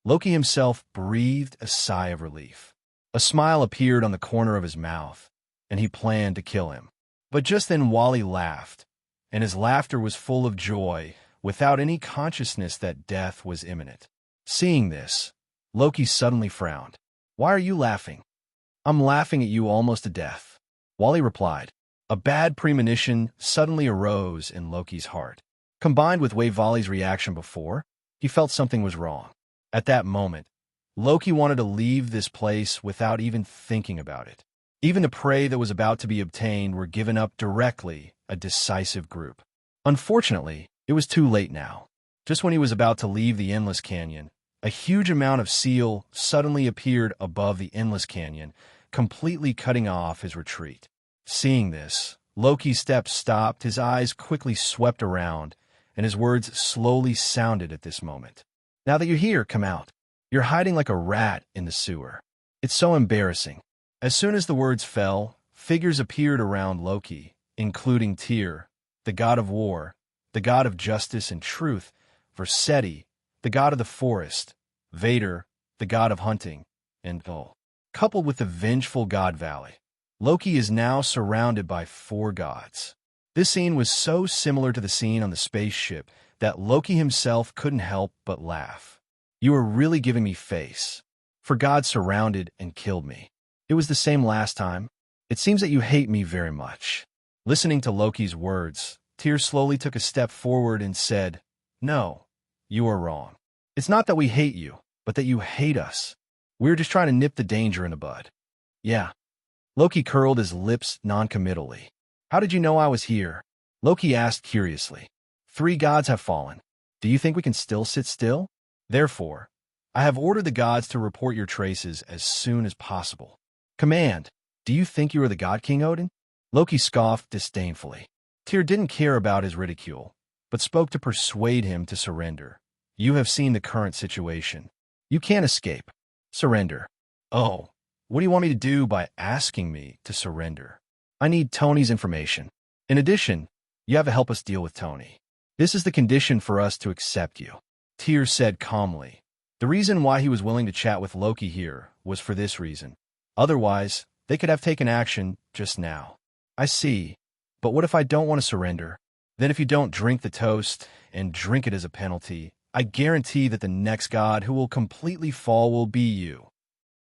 Speaker 2: Loki himself breathed a sigh of relief. A smile appeared on the corner of his mouth, and he planned to kill him. But just then Wally laughed, and his laughter was full of joy, without any consciousness that death was imminent. Seeing this, Loki suddenly frowned. "Why are you laughing?" "I'm laughing at you almost to death," Wally replied. A bad premonition suddenly arose in Loki's heart. Combined with Wally's reaction before, he felt something was wrong. At that moment, Loki wanted to leave this place without even thinking about it. Even the prey that was about to be obtained were given up directly, a decisive group. Unfortunately, it was too late now. Just when he was about to leave the Endless Canyon, a huge amount of seal suddenly appeared above the Endless Canyon, completely cutting off his retreat. Seeing this, Loki's steps stopped, his eyes quickly swept around, and his words slowly sounded at this moment. "Now that you're here, come out. You're hiding like a rat in the sewer. It's so embarrassing." As soon as the words fell, figures appeared around Loki, including Tyr, the god of war, the god of justice and truth, Versetti, the god of the forest, Vader, the god of hunting, and Thor. Coupled with the vengeful god Valley, Loki is now surrounded by 4 gods. This scene was so similar to the scene on the spaceship that Loki himself couldn't help but laugh. "You are really giving me face. For God surrounded and killed me. It was the same last time. It seems that you hate me very much." Listening to Loki's words, Tyr slowly took a step forward and said, "No, you are wrong. It's not that we hate you, but that you hate us. We're just trying to nip the danger in the bud." "Yeah." Loki curled his lips noncommittally. "How did you know I was here?" Loki asked curiously. 3 gods have fallen. Do you think we can still sit still? Therefore, I have ordered the gods to report your traces as soon as possible. Command, do you think you are the God King Odin? Loki scoffed disdainfully. Tyr didn't care about his ridicule, but spoke to persuade him to surrender. You have seen the current situation. You can't escape. Surrender. Oh, what do you want me to do by asking me to surrender? I need Tony's information. In addition, you have to help us deal with Tony. This is the condition for us to accept you. Tyr said calmly. The reason why he was willing to chat with Loki here was for this reason. Otherwise, they could have taken action just now. I see. But what if I don't want to surrender? Then if you don't drink the toast and drink it as a penalty, I guarantee that the next god who will completely fall will be you,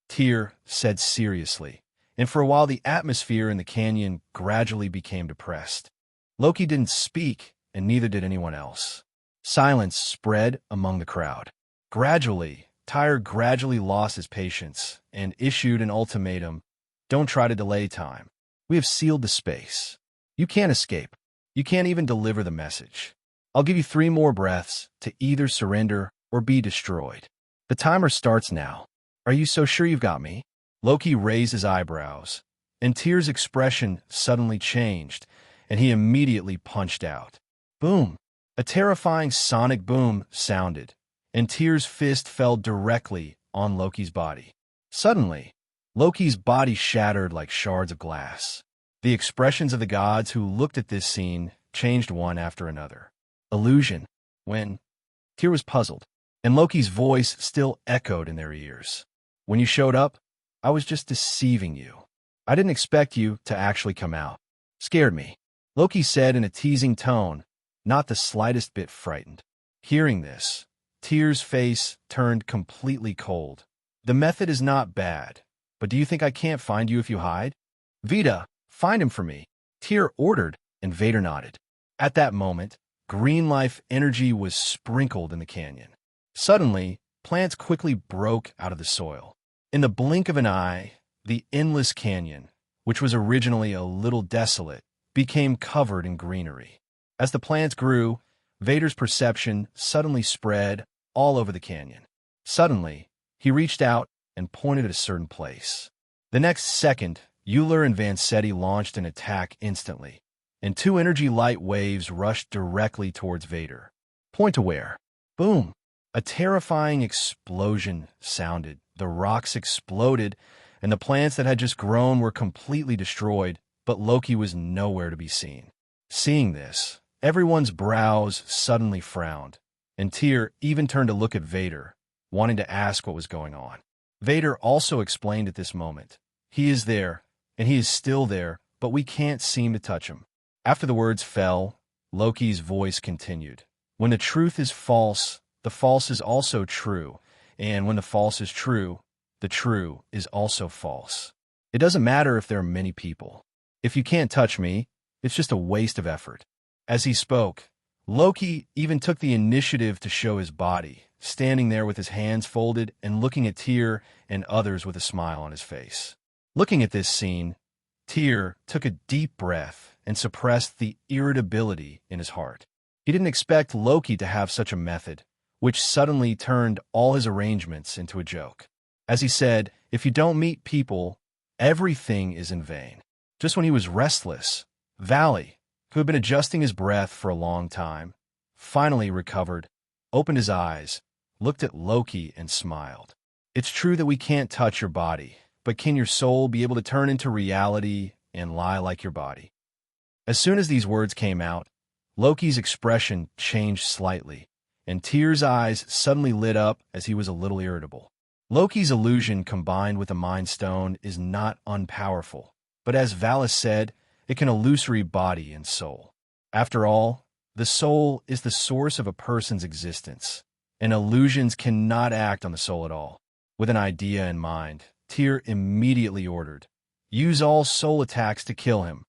Speaker 2: Tyr said seriously, and for a while the atmosphere in the canyon gradually became depressed. Loki didn't speak, and neither did anyone else. Silence spread among the crowd. Gradually, Tyr gradually lost his patience and issued an ultimatum. Don't try to delay time. We have sealed the space. You can't escape. You can't even deliver the message. I'll give you 3 more breaths to either surrender or be destroyed. The timer starts now. Are you so sure you've got me? Loki raised his eyebrows, and Tyr's expression suddenly changed, and he immediately punched out. Boom! A terrifying sonic boom sounded, and Tyr's fist fell directly on Loki's body. Suddenly, Loki's body shattered like shards of glass. The expressions of the gods who looked at this scene changed one after another. Illusion. When? Tyr was puzzled, and Loki's voice still echoed in their ears. When you showed up, I was just deceiving you. I didn't expect you to actually come out. Scared me, Loki said in a teasing tone, not the slightest bit frightened. Hearing this, Tyr's face turned completely cold. The method is not bad, but do you think I can't find you if you hide? Vita, find him for me, Tyr ordered, and Vader nodded. At that moment, green life energy was sprinkled in the canyon. Suddenly, plants quickly broke out of the soil. In the blink of an eye, the endless canyon, which was originally a little desolate, became covered in greenery. As the plants grew, Vader's perception suddenly spread all over the canyon. Suddenly, he reached out and pointed at a certain place. The next second, Euler and Vansetti launched an attack instantly, and 2 energy light waves rushed directly towards Vader. Point to where? Boom! A terrifying explosion sounded. The rocks exploded, and the plants that had just grown were completely destroyed, but Loki was nowhere to be seen. Seeing this, everyone's brows suddenly frowned, and Tyr even turned to look at Vader, wanting to ask what was going on. Vader also explained at this moment. He is there, and he is still there, but we can't seem to touch him. After the words fell, Loki's voice continued. When the truth is false, the false is also true, and when the false is true, the true is also false. It doesn't matter if there are many people. If you can't touch me, it's just a waste of effort. As he spoke, Loki even took the initiative to show his body, standing there with his hands folded and looking at Tyr and others with a smile on his face. Looking at this scene, Tyr took a deep breath and suppressed the irritability in his heart. He didn't expect Loki to have such a method, which suddenly turned all his arrangements into a joke. As he said, if you don't meet people, everything is in vain. Just when he was restless, Valley, who had been adjusting his breath for a long time, finally recovered, opened his eyes, looked at Loki, and smiled. It's true that we can't touch your body, but can your soul be able to turn into reality and lie like your body? As soon as these words came out, Loki's expression changed slightly, and Tyr's eyes suddenly lit up as he was a little irritable. Loki's illusion combined with the Mind Stone is not unpowerful, but as Valis said, it can illusory body and soul. After all, the soul is the source of a person's existence, and illusions cannot act on the soul at all. With an idea in mind, Tyr immediately ordered, use all soul attacks to kill him.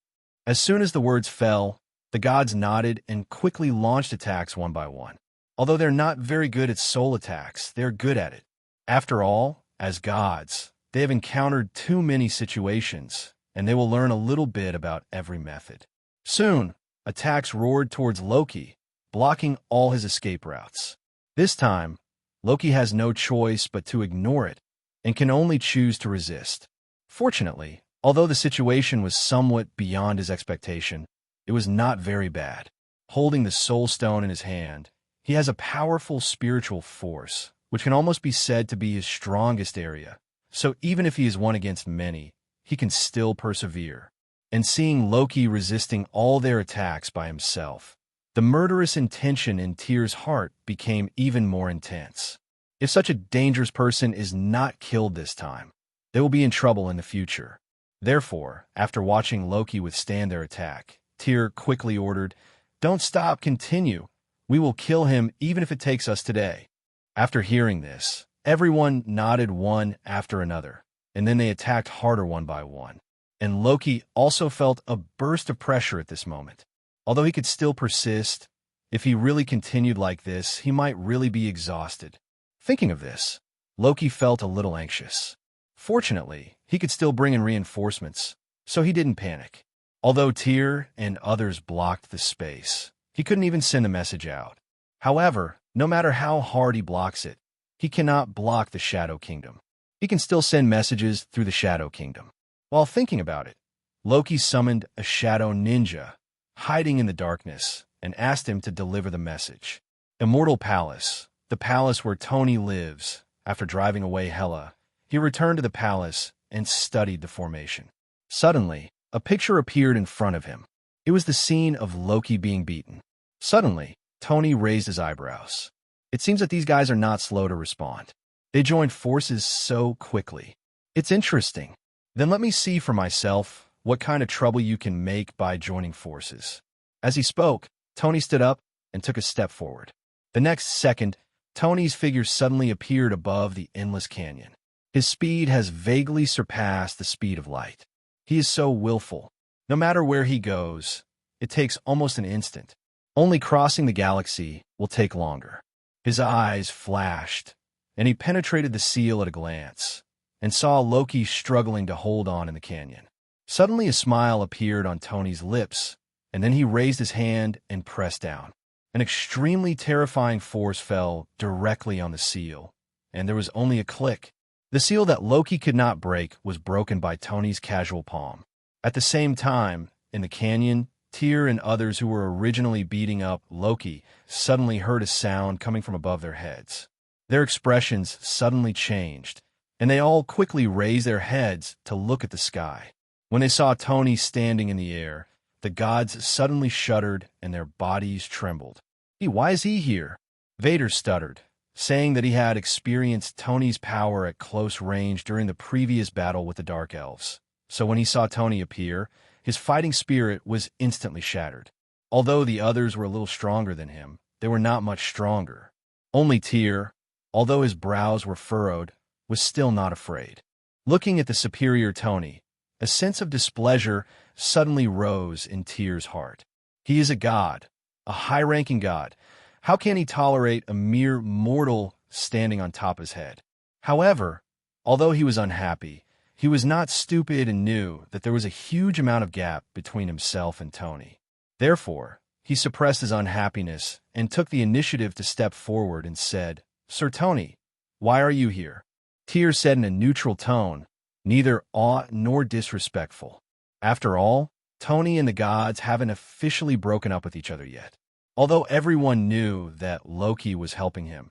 Speaker 2: As soon as the words fell, the gods nodded and quickly launched attacks one by one. Although they're not very good at soul attacks, they're good at it. After all, as gods, they have encountered too many situations, and they will learn a little bit about every method. Soon, attacks roared towards Loki, blocking all his escape routes. This time, Loki has no choice but to ignore it, and can only choose to resist. Fortunately, although the situation was somewhat beyond his expectation, it was not very bad. Holding the Soul Stone in his hand, he has a powerful spiritual force, which can almost be said to be his strongest area. So even if he is one against many, he can still persevere. And seeing Loki resisting all their attacks by himself, the murderous intention in Tyr's heart became even more intense. If such a dangerous person is not killed this time, they will be in trouble in the future. Therefore, after watching Loki withstand their attack, Tyr quickly ordered, "Don't stop, continue. We will kill him even if it takes us today." After hearing this, everyone nodded one after another, and then they attacked harder one by one. And Loki also felt a burst of pressure at this moment. Although he could still persist, if he really continued like this, he might really be exhausted. Thinking of this, Loki felt a little anxious. Fortunately, he could still bring in reinforcements, so he didn't panic. Although Tyr and others blocked the space, he couldn't even send a message out. However, no matter how hard he blocks it, he cannot block the Shadow Kingdom. He can still send messages through the Shadow Kingdom. While thinking about it, Loki summoned a shadow ninja, hiding in the darkness, and asked him to deliver the message. Immortal Palace, the palace where Tony lives. After driving away Hela, he returned to the palace and studied the formation. Suddenly, a picture appeared in front of him. It was the scene of Loki being beaten. Suddenly, Tony raised his eyebrows. It seems that these guys are not slow to respond. They joined forces so quickly. It's interesting. Then let me see for myself what kind of trouble you can make by joining forces. As he spoke, Tony stood up and took a step forward. The next second, Tony's figure suddenly appeared above the endless canyon. His speed has vaguely surpassed the speed of light. He is so willful. No matter where he goes, it takes almost an instant. Only crossing the galaxy will take longer. His eyes flashed, and he penetrated the seal at a glance, and saw Loki struggling to hold on in the canyon. Suddenly a smile appeared on Tony's lips, and then he raised his hand and pressed down. An extremely terrifying force fell directly on the seal, and there was only a click. The seal that Loki could not break was broken by Tony's casual palm. At the same time, in the canyon, Tyr and others who were originally beating up Loki suddenly heard a sound coming from above their heads. Their expressions suddenly changed, and they all quickly raised their heads to look at the sky. When they saw Tony standing in the air, the gods suddenly shuddered and their bodies trembled. "Why is he here?" Vader stuttered, saying that he had experienced Tony's power at close range during the previous battle with the Dark Elves. So when he saw Tony appear, his fighting spirit was instantly shattered. Although the others were a little stronger than him, they were not much stronger. Only Tyr, although his brows were furrowed, was still not afraid. Looking at the superior Tony, a sense of displeasure suddenly rose in Tyr's heart. He is a god, a high-ranking god. How can he tolerate a mere mortal standing on top of his head? However, although he was unhappy, he was not stupid and knew that there was a huge amount of gap between himself and Tony. Therefore, he suppressed his unhappiness and took the initiative to step forward and said, "Sir Tony, why are you here?" Tyr said in a neutral tone, neither awe nor disrespectful. After all, Tony and the gods haven't officially broken up with each other yet. Although everyone knew that Loki was helping him,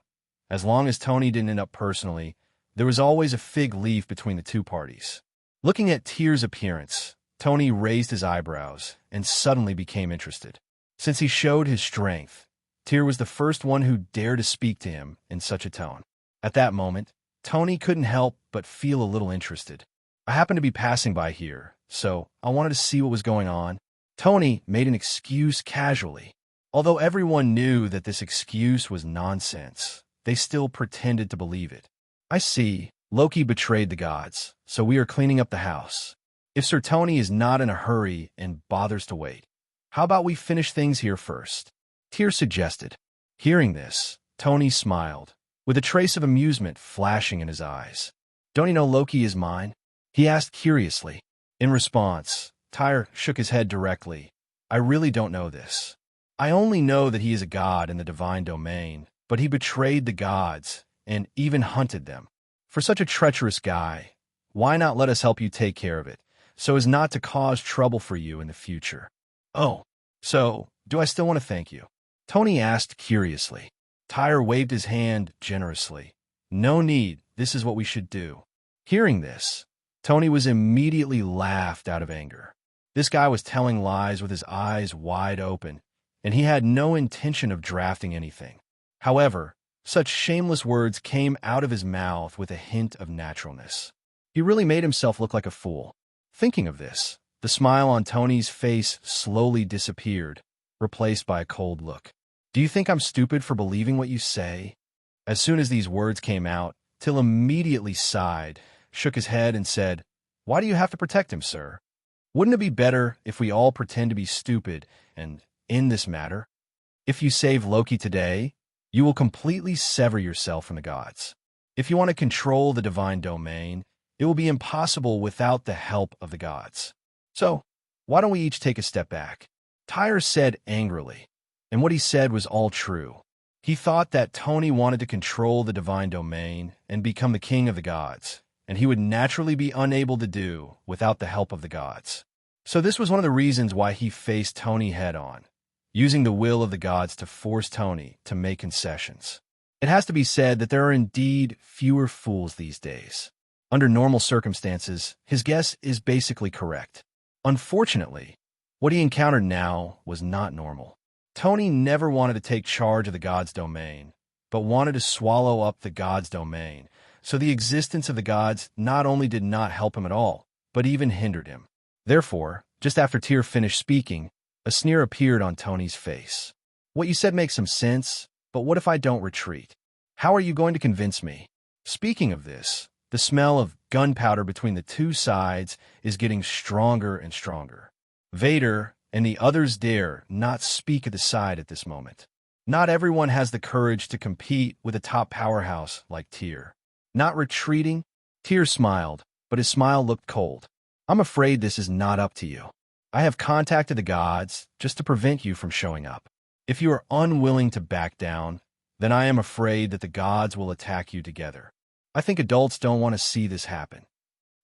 Speaker 2: as long as Tony didn't end up personally, there was always a fig leaf between the two parties. Looking at Tyr's appearance, Tony raised his eyebrows and suddenly became interested. Since he showed his strength, Tyr was the first one who dared to speak to him in such a tone. At that moment, Tony couldn't help but feel a little interested. "I happened to be passing by here, so I wanted to see what was going on." Tony made an excuse casually. Although everyone knew that this excuse was nonsense, they still pretended to believe it. "I see. Loki betrayed the gods, so we are cleaning up the house. If Sir Tony is not in a hurry and bothers to wait, how about we finish things here first?" Tyr suggested. Hearing this, Tony smiled, with a trace of amusement flashing in his eyes. "Don't you know Loki is mine?" he asked curiously. In response, Tyr shook his head directly. "I really don't know this. I only know that he is a god in the divine domain, but he betrayed the gods and even hunted them. For such a treacherous guy, why not let us help you take care of it, so as not to cause trouble for you in the future?" "Oh, so, do I still want to thank you?" Tony asked curiously. Tyr waved his hand generously. "No need, this is what we should do." Hearing this, Tony was immediately laughed out of anger. This guy was telling lies with his eyes wide open, and he had no intention of drafting anything. However, such shameless words came out of his mouth with a hint of naturalness. He really made himself look like a fool. Thinking of this, the smile on Tony's face slowly disappeared, replaced by a cold look. Do you think I'm stupid for believing what you say? As soon as these words came out, Till immediately sighed, shook his head, and said, "Why do you have to protect him, sir? Wouldn't it be better if we all pretend to be stupid and in this matter? If you save Loki today, you will completely sever yourself from the gods. If you want to control the divine domain, it will be impossible without the help of the gods. So, why don't we each take a step back?" Tyre said angrily, and what he said was all true. He thought that Tony wanted to control the divine domain and become the king of the gods, and he would naturally be unable to do without the help of the gods. So this was one of the reasons why he faced Tony head-on, using the will of the gods to force Tony to make concessions. It has to be said that there are indeed fewer fools these days. Under normal circumstances, his guess is basically correct. Unfortunately, what he encountered now was not normal. Tony never wanted to take charge of the gods' domain, but wanted to swallow up the gods' domain, so the existence of the gods not only did not help him at all, but even hindered him. Therefore, just after Tyr finished speaking, a sneer appeared on Tony's face. "What you said makes some sense, but what if I don't retreat? How are you going to convince me?" Speaking of this, the smell of gunpowder between the two sides is getting stronger and stronger. Vader and the others dare not speak at the side at this moment. Not everyone has the courage to compete with a top powerhouse like Tyr. Not retreating? Tyr smiled, but his smile looked cold. "I'm afraid this is not up to you. I have contacted the gods just to prevent you from showing up. If you are unwilling to back down, then I am afraid that the gods will attack you together. I think adults don't want to see this happen."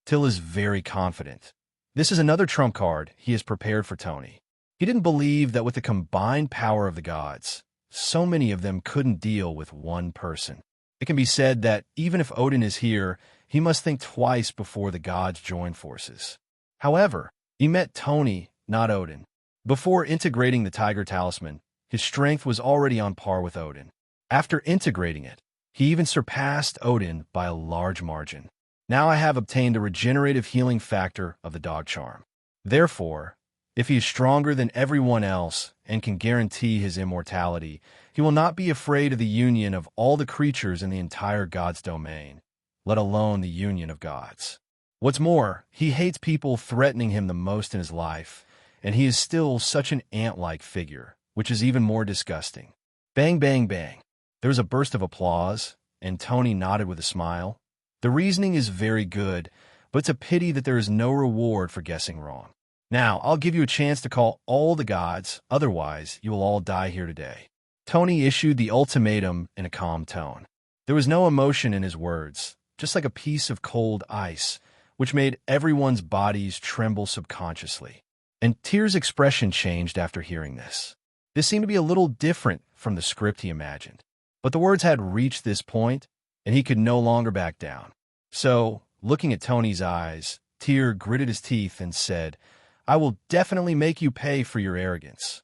Speaker 2: Till is very confident. This is another trump card he has prepared for Tony. He didn't believe that with the combined power of the gods, so many of them couldn't deal with one person. It can be said that even if Odin is here, he must think twice before the gods join forces. However, he met Tony, not Odin. Before integrating the Tiger Talisman, his strength was already on par with Odin. After integrating it, he even surpassed Odin by a large margin. Now I have obtained the regenerative healing factor of the dog charm. Therefore, if he is stronger than everyone else and can guarantee his immortality, he will not be afraid of the union of all the creatures in the entire God's domain, let alone the union of gods. What's more, he hates people threatening him the most in his life, and he is still such an ant-like figure, which is even more disgusting. Bang, bang, bang. There was a burst of applause, and Tony nodded with a smile. The reasoning is very good, but it's a pity that there is no reward for guessing wrong. Now, I'll give you a chance to call all the gods, otherwise you will all die here today. Tony issued the ultimatum in a calm tone. There was no emotion in his words, just like a piece of cold ice, which made everyone's bodies tremble subconsciously. And Tyr's expression changed after hearing this. This seemed to be a little different from the script he imagined. But the words had reached this point, and he could no longer back down. So, looking at Tony's eyes, Tyr gritted his teeth and said, "I will definitely make you pay for your arrogance."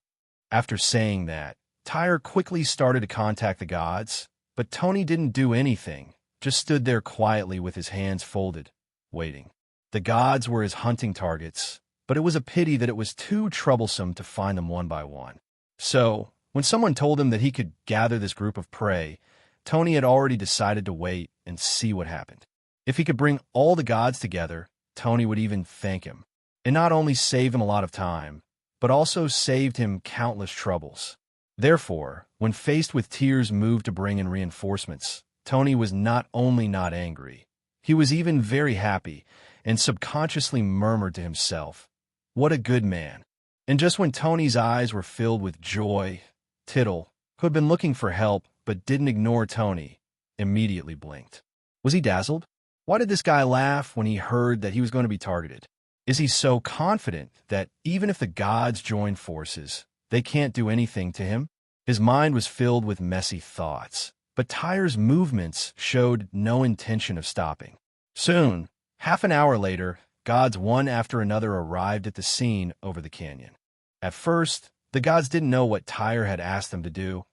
Speaker 2: After saying that, Tyr quickly started to contact the gods, but Tony didn't do anything, just stood there quietly with his hands folded, waiting. The gods were his hunting targets, but it was a pity that it was too troublesome to find them one by one. So, when someone told him that he could gather this group of prey, Tony had already decided to wait and see what happened. If he could bring all the gods together, Tony would even thank him. And not only save him a lot of time, but also saved him countless troubles. Therefore, when faced with Tyr's move to bring in reinforcements, Tony was not only not angry, he was even very happy and subconsciously murmured to himself, "What a good man." And just when Tony's eyes were filled with joy, Tittle, who had been looking for help but didn't ignore Tony, immediately blinked. Was he dazzled? Why did this guy laugh when he heard that he was going to be targeted? Is he so confident that even if the gods join forces, they can't do anything to him? His mind was filled with messy thoughts, but Tyr's movements showed no intention of stopping. Soon, half an hour later, gods one after another arrived at the scene over the canyon. At first, the gods didn't know what Tyr had asked them to do,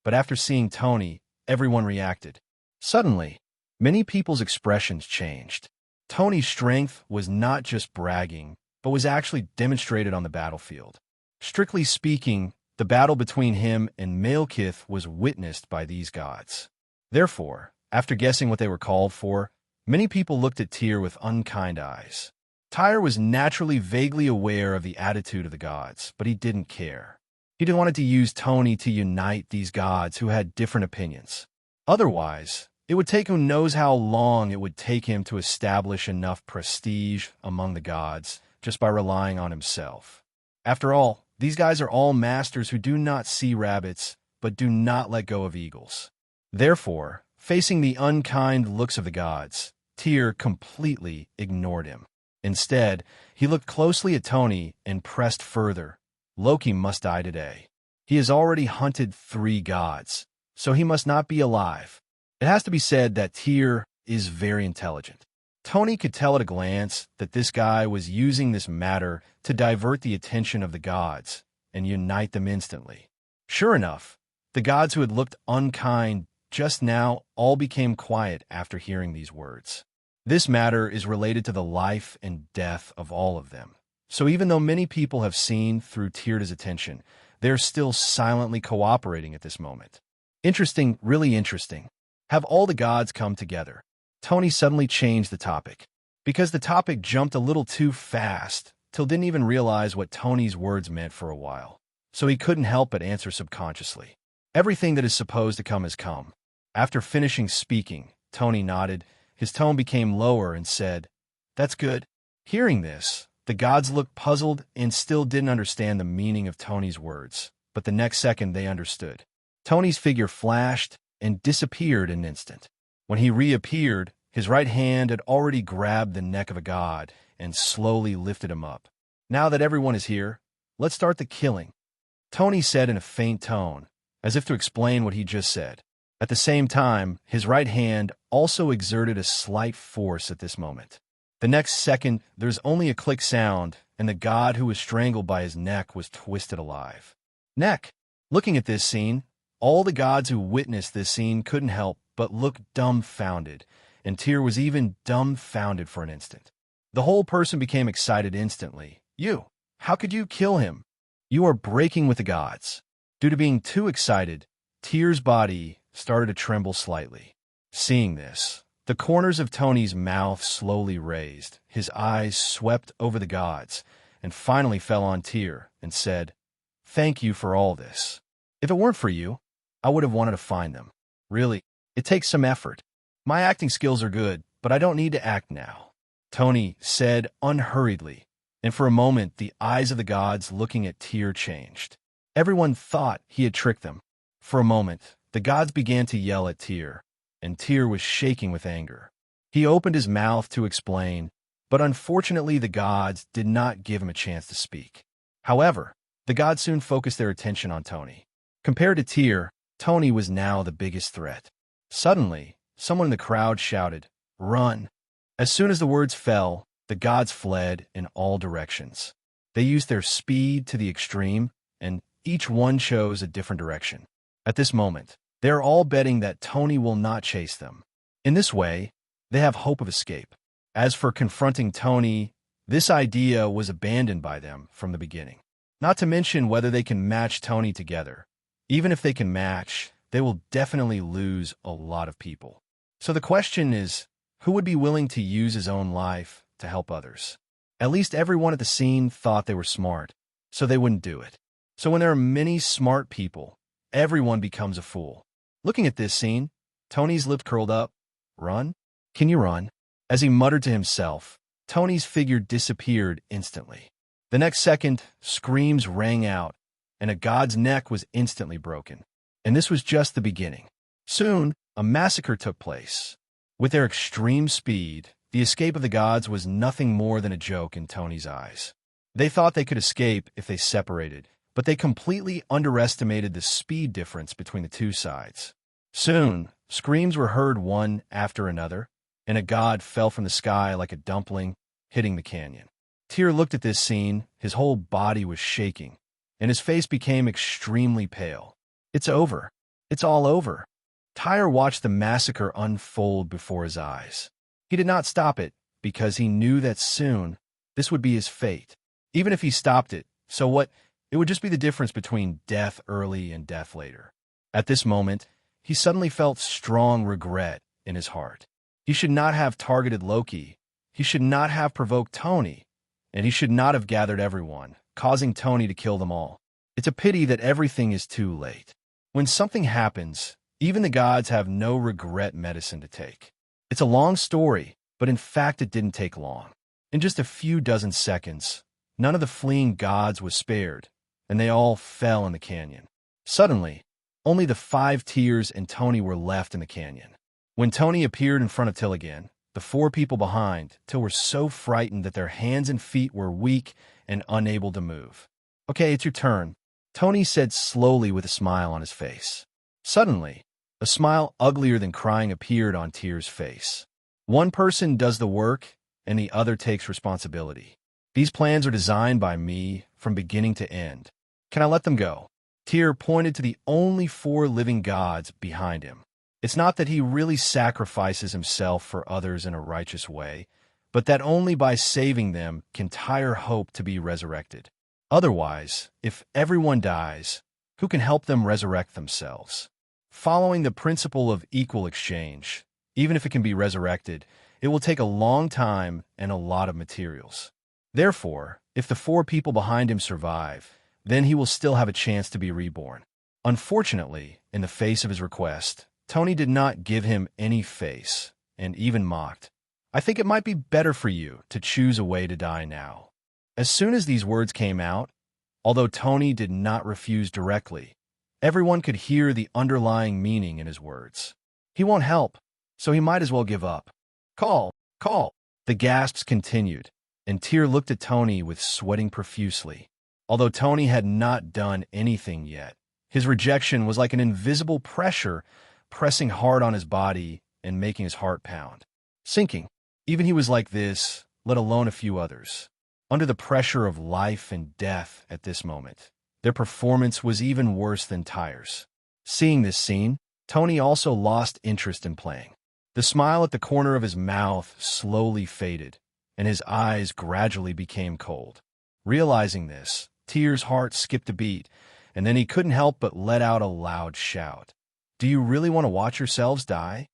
Speaker 2: but after seeing Tony, everyone reacted. Suddenly, many people's expressions changed. Tony's strength was not just bragging, but was actually demonstrated on the battlefield. Strictly speaking, The battle between him and Malekith was witnessed by these gods. Therefore, after guessing what they were called for, many people looked at Tyr with unkind eyes. Tyr was naturally vaguely aware of the attitude of the gods, but he didn't care. He didn't want to use Tony to unite these gods who had different opinions. Otherwise, it would take who knows how long it would take him to establish enough prestige among the gods just by relying on himself. After all, these guys are all masters who do not see rabbits, but do not let go of eagles. Therefore, facing the unkind looks of the gods, Tyr completely ignored him. Instead, he looked closely at Tony and pressed further. Loki must die today. He has already hunted 3 gods, so he must not be alive. It has to be said that Tyr is very intelligent. Tony could tell at a glance that this guy was using this matter to divert the attention of the gods and unite them instantly. Sure enough, the gods who had looked unkind just now all became quiet after hearing these words. This matter is related to the life and death of all of them. So even though many people have seen through Tyr's attention, they're still silently cooperating at this moment. Interesting, really interesting. Have all the gods come together? Tony suddenly changed the topic, because the topic jumped a little too fast, till didn't even realize what Tony's words meant for a while. So he couldn't help but answer subconsciously. Everything that is supposed to come has come. After finishing speaking, Tony nodded. His tone became lower and said, "That's good." Hearing this, the gods looked puzzled and still didn't understand the meaning of Tony's words, but the next second they understood. Tony's figure flashed and disappeared in an instant. When he reappeared, his right hand had already grabbed the neck of a god and slowly lifted him up. "Now that everyone is here, let's start the killing," Tony said in a faint tone, as if to explain what he just said. At the same time, his right hand also exerted a slight force at this moment. The next second, there's only a click sound, and the god who was strangled by his neck was twisted alive. Neck! Looking at this scene, all the gods who witnessed this scene couldn't help but look dumbfounded, and Tyr was even dumbfounded for an instant. The whole person became excited instantly. How could you kill him? You are breaking with the gods." Due to being too excited, Tyr's body started to tremble slightly. Seeing this, the corners of Tony's mouth slowly raised, his eyes swept over the gods, and finally fell on Tyr and said, "Thank you for all this. If it weren't for you, I would have wanted to find them. Really, it takes some effort. My acting skills are good, but I don't need to act now," Tony said unhurriedly, and for a moment the eyes of the gods looking at Tyr changed. Everyone thought he had tricked them. For a moment, the gods began to yell at Tyr, and Tyr was shaking with anger. He opened his mouth to explain, but unfortunately the gods did not give him a chance to speak. However, the gods soon focused their attention on Tony. Compared to Tyr, Tony was now the biggest threat. Suddenly, someone in the crowd shouted, "Run!" As soon as the words fell, the gods fled in all directions. They used their speed to the extreme, and each one chose a different direction. At this moment, they are all betting that Tony will not chase them. In this way, they have hope of escape. As for confronting Tony, this idea was abandoned by them from the beginning. Not to mention whether they can match Tony together. Even if they can match, they will definitely lose a lot of people. So the question is, who would be willing to use his own life to help others? At least everyone at the scene thought they were smart, so they wouldn't do it. So when there are many smart people, everyone becomes a fool. Looking at this scene, Tony's lip curled up. "Run? Can you run?" As he muttered to himself, Tony's figure disappeared instantly. The next second, screams rang out, and a god's neck was instantly broken. And this was just the beginning. Soon, a massacre took place. With their extreme speed, the escape of the gods was nothing more than a joke in Tony's eyes. They thought they could escape if they separated, but they completely underestimated the speed difference between the two sides. Soon, screams were heard one after another, and a god fell from the sky like a dumpling, hitting the canyon. Tyr looked at this scene, his whole body was shaking, and his face became extremely pale. "It's over. It's all over." Tyr watched the massacre unfold before his eyes. He did not stop it, because he knew that soon, this would be his fate. Even if he stopped it, so what? It would just be the difference between death early and death later. At this moment, he suddenly felt strong regret in his heart. He should not have targeted Loki. He should not have provoked Tony. And he should not have gathered everyone, causing Tony to kill them all. It's a pity that everything is too late. When something happens, even the gods have no regret medicine to take. It's a long story, but in fact it didn't take long. In just a few dozen seconds, none of the fleeing gods was spared, and they all fell in the canyon. Suddenly, only the 5 Tears and Tony were left in the canyon. When Tony appeared in front of Till again, the 4 people behind Till were so frightened that their hands and feet were weak and unable to move. "Okay, it's your turn," Tony said slowly with a smile on his face. Suddenly, a smile uglier than crying appeared on Tears' face. "One person does the work, and the other takes responsibility. These plans are designed by me from beginning to end. Can I let them go?" Tyr pointed to the only 4 living gods behind him. It's not that he really sacrifices himself for others in a righteous way, but that only by saving them can Tyr hope to be resurrected. Otherwise, if everyone dies, who can help them resurrect themselves? Following the principle of equal exchange, even if it can be resurrected, it will take a long time and a lot of materials. Therefore, if the 4 people behind him survive, then he will still have a chance to be reborn. Unfortunately, in the face of his request, Tony did not give him any face, and even mocked. "I think it might be better for you to choose a way to die now." As soon as these words came out, although Tony did not refuse directly, everyone could hear the underlying meaning in his words. He won't help, so he might as well give up. Call, call. The gasps continued, and Tyr looked at Tony with sweating profusely. Although Tony had not done anything yet, his rejection was like an invisible pressure pressing hard on his body and making his heart pound. Sinking. Even he was like this, let alone a few others. Under the pressure of life and death at this moment, their performance was even worse than Tyr's. Seeing this scene, Tony also lost interest in playing. The smile at the corner of his mouth slowly faded, and his eyes gradually became cold. Realizing this, Tyr's heart skipped a beat, and then he couldn't help but let out a loud shout. "Do you really want to watch yourselves die?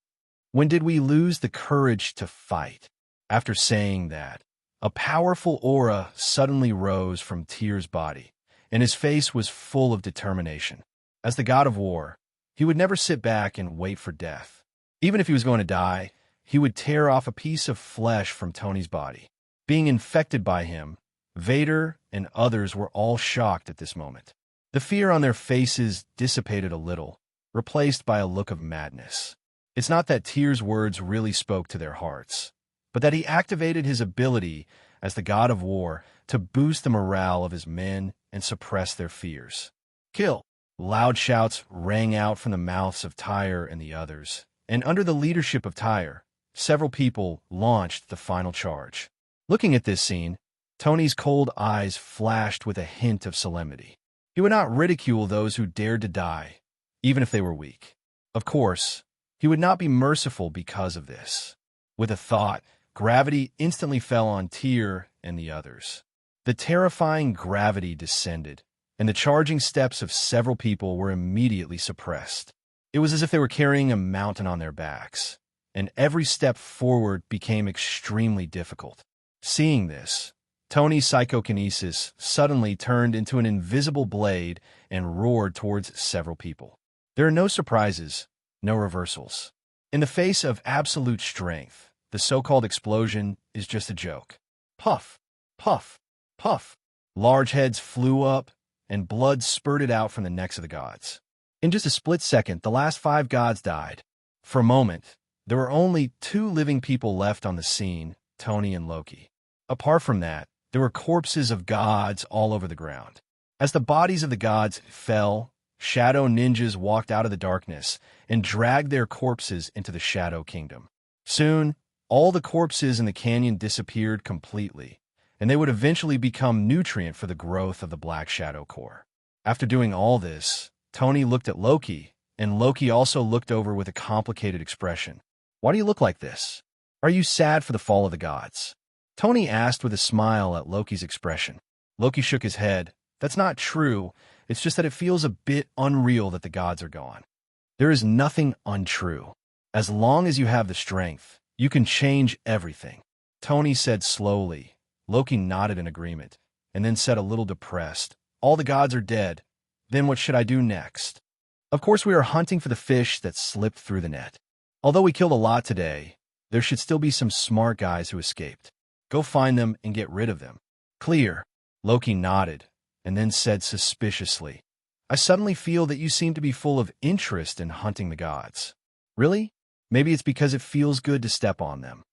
Speaker 2: When did we lose the courage to fight?" After saying that, a powerful aura suddenly rose from Tyr's body, and his face was full of determination. As the god of war, he would never sit back and wait for death. Even if he was going to die, he would tear off a piece of flesh from Tony's body. Being infected by him, Vader and others were all shocked at this moment. The fear on their faces dissipated a little, replaced by a look of madness. It's not that Tyr's words really spoke to their hearts, but that he activated his ability as the god of war to boost the morale of his men and suppress their fears. "Kill!" Loud shouts rang out from the mouths of Tyr and the others, and under the leadership of Tyr, several people launched the final charge. Looking at this scene, Tony's cold eyes flashed with a hint of solemnity. He would not ridicule those who dared to die, even if they were weak. Of course, he would not be merciful because of this. With a thought, gravity instantly fell on Tyr and the others. The terrifying gravity descended, and the charging steps of several people were immediately suppressed. It was as if they were carrying a mountain on their backs, and every step forward became extremely difficult. Seeing this, Tony's psychokinesis suddenly turned into an invisible blade and roared towards several people. There are no surprises, no reversals. In the face of absolute strength, the so-called explosion is just a joke. Puff, puff, puff. Large heads flew up, and blood spurted out from the necks of the gods. In just a split second, the last 5 gods died. For a moment, there were only 2 living people left on the scene, Tony and Loki. Apart from that, there were corpses of gods all over the ground. As the bodies of the gods fell, shadow ninjas walked out of the darkness and dragged their corpses into the Shadow Kingdom. Soon, all the corpses in the canyon disappeared completely, and they would eventually become nutrient for the growth of the Black Shadow Core. After doing all this, Tony looked at Loki, and Loki also looked over with a complicated expression. "Why do you look like this? Are you sad for the fall of the gods?" Tony asked with a smile at Loki's expression. Loki shook his head, That's not true. It's just that it feels a bit unreal that the gods are gone. There is nothing untrue. As long as you have the strength, you can change everything. Tony said slowly. Loki nodded in agreement, and then said a little depressed, all the gods are dead. Then what should I do next? Of course we are hunting for the fish that slipped through the net. Although we killed a lot today, there should still be some smart guys who escaped. Go find them and get rid of them. Clear. Loki nodded, and then said suspiciously, I suddenly feel that you seem to be full of interest in hunting the gods. Really? Maybe it's because it feels good to step on them.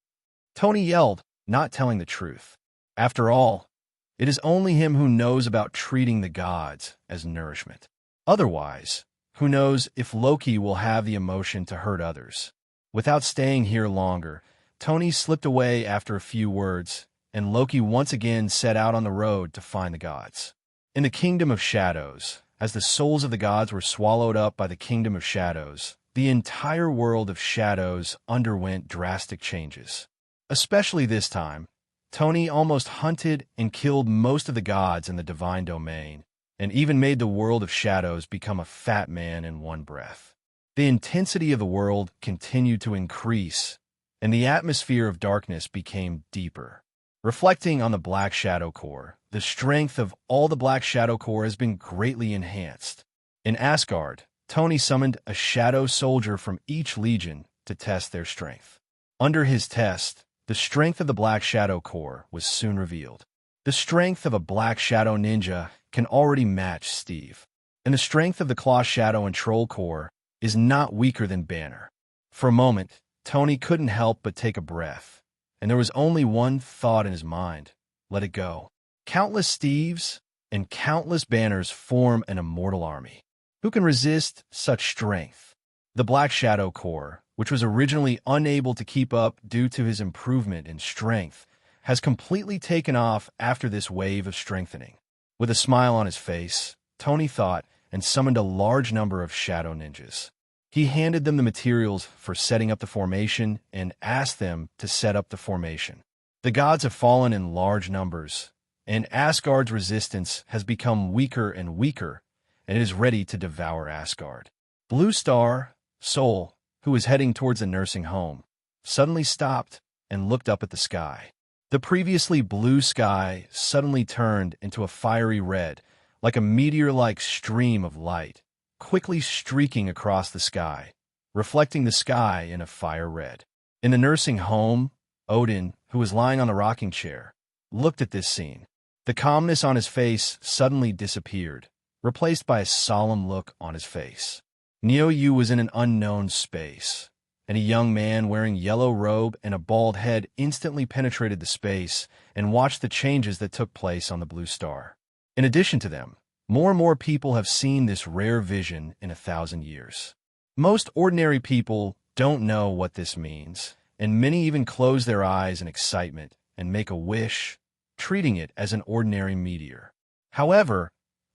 Speaker 2: Tony yelled, not telling the truth. After all, it is only him who knows about treating the gods as nourishment. Otherwise, who knows if Loki will have the emotion to hurt others. Without staying here longer, Tony slipped away after a few words, and Loki once again set out on the road to find the gods. In the Kingdom of Shadows, as the souls of the gods were swallowed up by the Kingdom of Shadows, the entire world of shadows underwent drastic changes. Especially this time, Tony almost hunted and killed most of the gods in the divine domain, and even made the world of shadows become a fat man in one breath. The intensity of the world continued to increase, and the atmosphere of darkness became deeper. Reflecting on the Black Shadow Core, the strength of all the Black Shadow Core has been greatly enhanced. In Asgard, Tony summoned a shadow soldier from each legion to test their strength. Under his test, the strength of the Black Shadow Core was soon revealed. The strength of a Black Shadow Ninja can already match Steve, and the strength of the Claw Shadow and Troll Core is not weaker than Banner. For a moment, Tony couldn't help but take a breath, and there was only one thought in his mind: let it go. Countless Steves and countless Banners form an immortal army. Who can resist such strength? The Black Shadow Core, which was originally unable to keep up due to his improvement in strength, has completely taken off after this wave of strengthening. With a smile on his face, Tony thought and summoned a large number of shadow ninjas. He handed them the materials for setting up the formation and asked them to set up the formation. The gods have fallen in large numbers, and Asgard's resistance has become weaker and weaker, and it is ready to devour Asgard. Blue Star, Soul, who was heading towards the nursing home, suddenly stopped and looked up at the sky. The previously blue sky suddenly turned into a fiery red, like a meteor-like stream of light, quickly streaking across the sky, reflecting the sky in a fire red. In the nursing home, Odin, who was lying on the rocking chair, looked at this scene. The calmness on his face suddenly disappeared, replaced by a solemn look on his face. Neo-Yu was in an unknown space, and a young man wearing yellow robe and a bald head instantly penetrated the space and watched the changes that took place on the blue star. In addition to them, more and more people have seen this rare vision in 1,000 years. Most ordinary people don't know what this means, and many even close their eyes in excitement and make a wish, treating it as an ordinary meteor. However,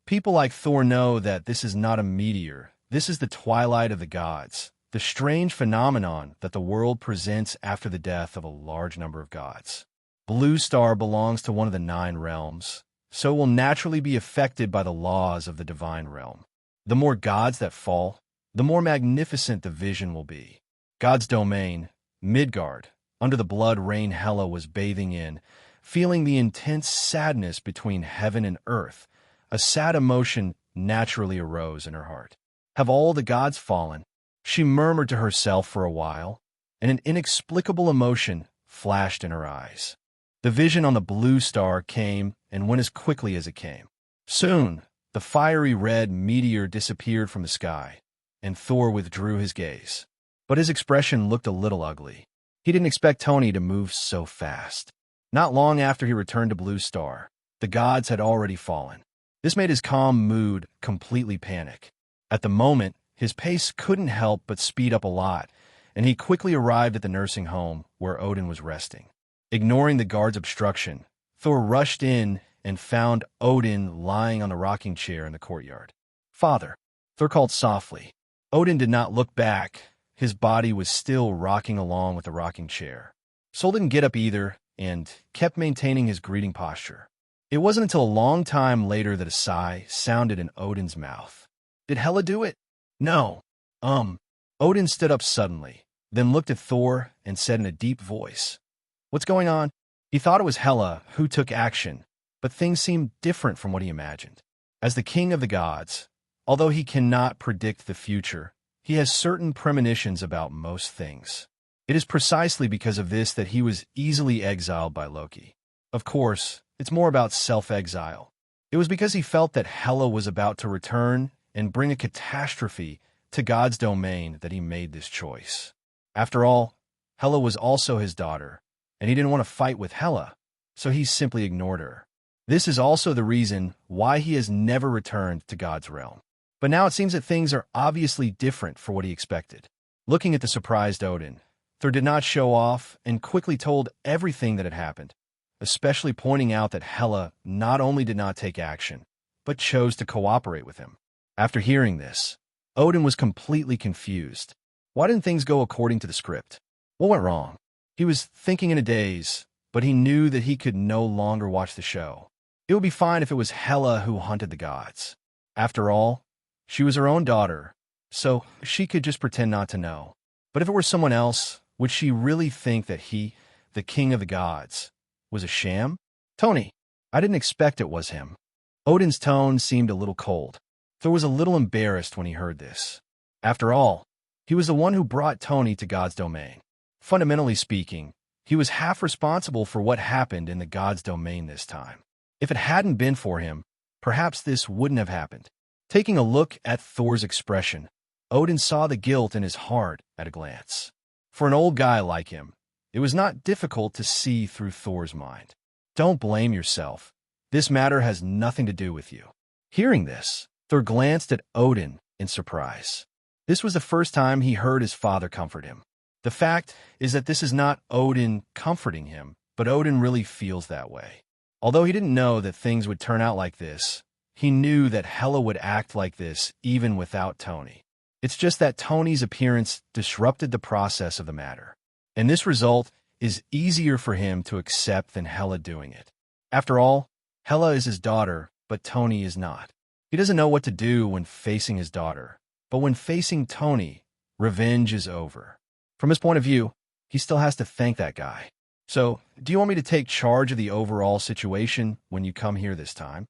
Speaker 2: people like Thor know that this is not a meteor. This is the twilight of the gods, the strange phenomenon that the world presents after the death of a large number of gods. Blue Star belongs to one of the 9 realms, so will naturally be affected by the laws of the divine realm. The more gods that fall, the more magnificent the vision will be. God's domain, Midgard, under the blood rain Hela was bathing in, feeling the intense sadness between heaven and earth. A sad emotion naturally arose in her heart. Have all the gods fallen? She murmured to herself for a while, and an inexplicable emotion flashed in her eyes. The vision on the blue star came and went as quickly as it came. Soon, the fiery red meteor disappeared from the sky, and Thor withdrew his gaze. But his expression looked a little ugly. He didn't expect Tony to move so fast. Not long after he returned to Blue Star, the gods had already fallen. This made his calm mood completely panic. At the moment, his pace couldn't help but speed up a lot, and he quickly arrived at the nursing home where Odin was resting. Ignoring the guard's obstruction, Thor rushed in and found Odin lying on the rocking chair in the courtyard. "Father," Thor called softly. Odin did not look back. His body was still rocking along with the rocking chair. Sol didn't get up either and kept maintaining his greeting posture. It wasn't until a long time later that a sigh sounded in Odin's mouth. Did Hela do it? No. Odin stood up suddenly, then looked at Thor and said in a deep voice, "What's going on?" He thought it was Hela who took action, but things seemed different from what he imagined. As the king of the gods, although he cannot predict the future, he has certain premonitions about most things. It is precisely because of this that he was easily exiled by Loki. Of course, it's more about self-exile. It was because he felt that Hela was about to return and bring a catastrophe to God's domain that he made this choice. After all, Hela was also his daughter, and he didn't want to fight with Hela, so he simply ignored her. This is also the reason why he has never returned to God's realm. But now it seems that things are obviously different for what he expected. Looking at the surprised Odin, Thor did not show off and quickly told everything that had happened, especially pointing out that Hela not only did not take action, but chose to cooperate with him. After hearing this, Odin was completely confused. Why didn't things go according to the script? What went wrong? He was thinking in a daze, but he knew that he could no longer watch the show. It would be fine if it was Hela who hunted the gods. After all, she was her own daughter, so she could just pretend not to know. But if it were someone else, would she really think that he, the king of the gods, was a sham? Tony, I didn't expect it was him. Odin's tone seemed a little cold. Thor was a little embarrassed when he heard this. After all, he was the one who brought Tony to God's domain. Fundamentally speaking, he was half responsible for what happened in the God's domain this time. If it hadn't been for him, perhaps this wouldn't have happened. Taking a look at Thor's expression, Odin saw the guilt in his heart at a glance. For an old guy like him, it was not difficult to see through Thor's mind. Don't blame yourself. This matter has nothing to do with you. Hearing this, Thor glanced at Odin in surprise. This was the first time he heard his father comfort him. The fact is that this is not Odin comforting him, but Odin really feels that way. Although he didn't know that things would turn out like this, he knew that Hela would act like this even without Tony. It's just that Tony's appearance disrupted the process of the matter, and this result is easier for him to accept than Hela doing it. After all, Hela is his daughter, but Tony is not. He doesn't know what to do when facing his daughter, but when facing Tony, revenge is over. From his point of view, he still has to thank that guy. So, do you want me to take charge of the overall situation when you come here this time?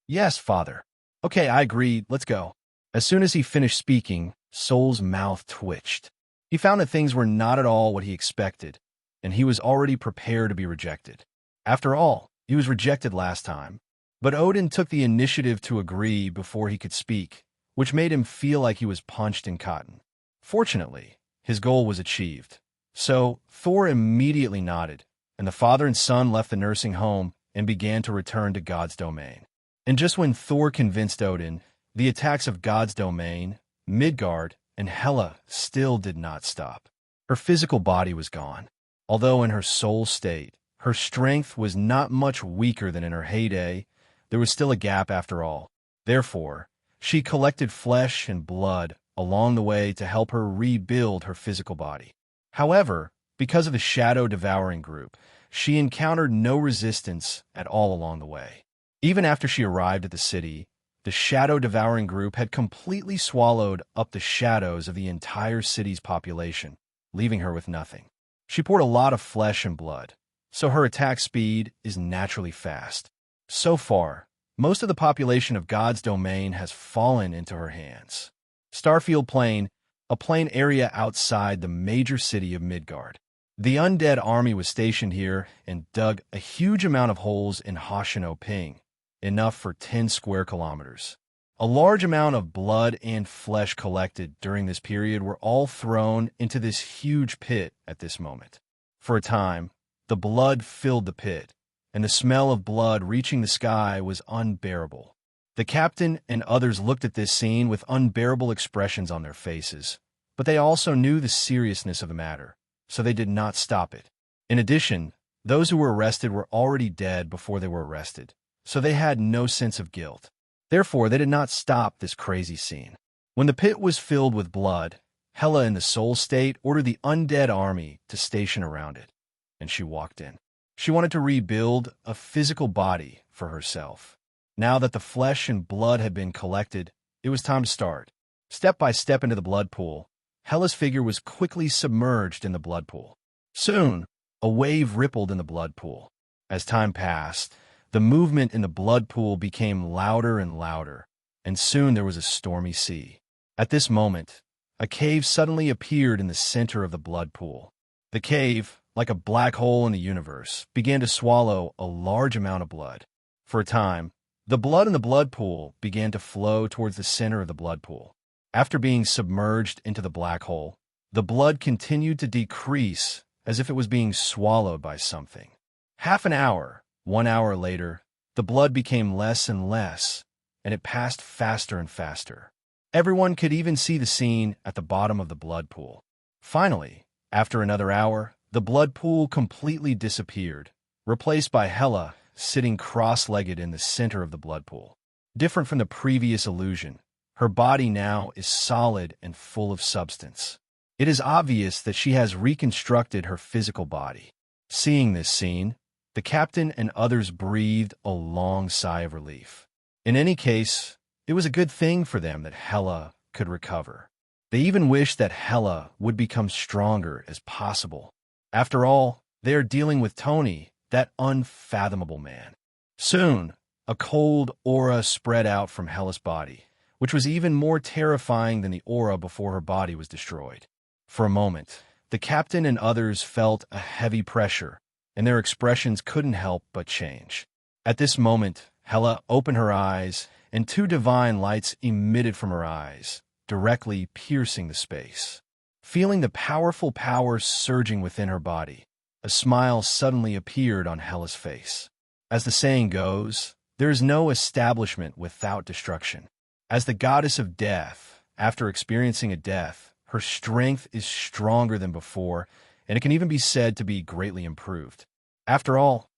Speaker 2: Yes, father. Okay, I agree. Let's go. As soon as he finished speaking, Sol's mouth twitched. He found that things were not at all what he expected, and he was already prepared to be rejected. After all, he was rejected last time. But Odin took the initiative to agree before he could speak, which made him feel like he was punched in cotton. Fortunately, his goal was achieved. So, Thor immediately nodded, and the father and son left the nursing home and began to return to God's domain. And just when Thor convinced Odin, the attacks of God's domain, Midgard, and Hela still did not stop. Her physical body was gone, although in her soul state, her strength was not much weaker than in her heyday. There was still a gap after all. Therefore, she collected flesh and blood along the way to help her rebuild her physical body. However, because of the shadow-devouring group, she encountered no resistance at all along the way. Even after she arrived at the city, the shadow-devouring group had completely swallowed up the shadows of the entire city's population, leaving her with nothing. She poured a lot of flesh and blood, so her attack speed is naturally fast. So far, most of the population of God's domain has fallen into her hands. Starfield Plain, a plain area outside the major city of Midgard. The undead army was stationed here and dug a huge amount of holes in Hoshino-Ping, enough for 10 square kilometers. A large amount of blood and flesh collected during this period were all thrown into this huge pit at this moment. For a time, the blood filled the pit, and the smell of blood reaching the sky was unbearable. The captain and others looked at this scene with unbearable expressions on their faces, but they also knew the seriousness of the matter, so they did not stop it. In addition, those who were arrested were already dead before they were arrested, so they had no sense of guilt. Therefore, they did not stop this crazy scene. When the pit was filled with blood, Hela in the soul state ordered the undead army to station around it, and she walked in. She wanted to rebuild a physical body for herself. Now that the flesh and blood had been collected, it was time to start. Step by step into the blood pool, Hela's figure was quickly submerged in the blood pool. Soon, a wave rippled in the blood pool. As time passed, the movement in the blood pool became louder and louder, and soon there was a stormy sea. At this moment, a cave suddenly appeared in the center of the blood pool. The cave, like a black hole in the universe, began to swallow a large amount of blood. For a time, the blood in the blood pool began to flow towards the center of the blood pool. After being submerged into the black hole, the blood continued to decrease as if it was being swallowed by something. Half an hour, 1 hour later, the blood became less and less, and it passed faster and faster. Everyone could even see the scene at the bottom of the blood pool. Finally, after another hour, the blood pool completely disappeared, replaced by Hela sitting cross-legged in the center of the blood pool. Different from the previous illusion, her body now is solid and full of substance. It is obvious that she has reconstructed her physical body. Seeing this scene, the captain and others breathed a long sigh of relief. In any case, it was a good thing for them that Hela could recover. They even wished that Hela would become stronger as possible. After all, they are dealing with Tony, that unfathomable man. Soon, a cold aura spread out from Hela's body, which was even more terrifying than the aura before her body was destroyed. For a moment, the captain and others felt a heavy pressure, and their expressions couldn't help but change. At this moment, Hela opened her eyes, and 2 divine lights emitted from her eyes, directly piercing the space. Feeling the powerful power surging within her body, a smile suddenly appeared on Hela's face. As the saying goes, there is no establishment without destruction. As the goddess of death, after experiencing a death, her strength is stronger than before, and it can even be said to be greatly improved. After all,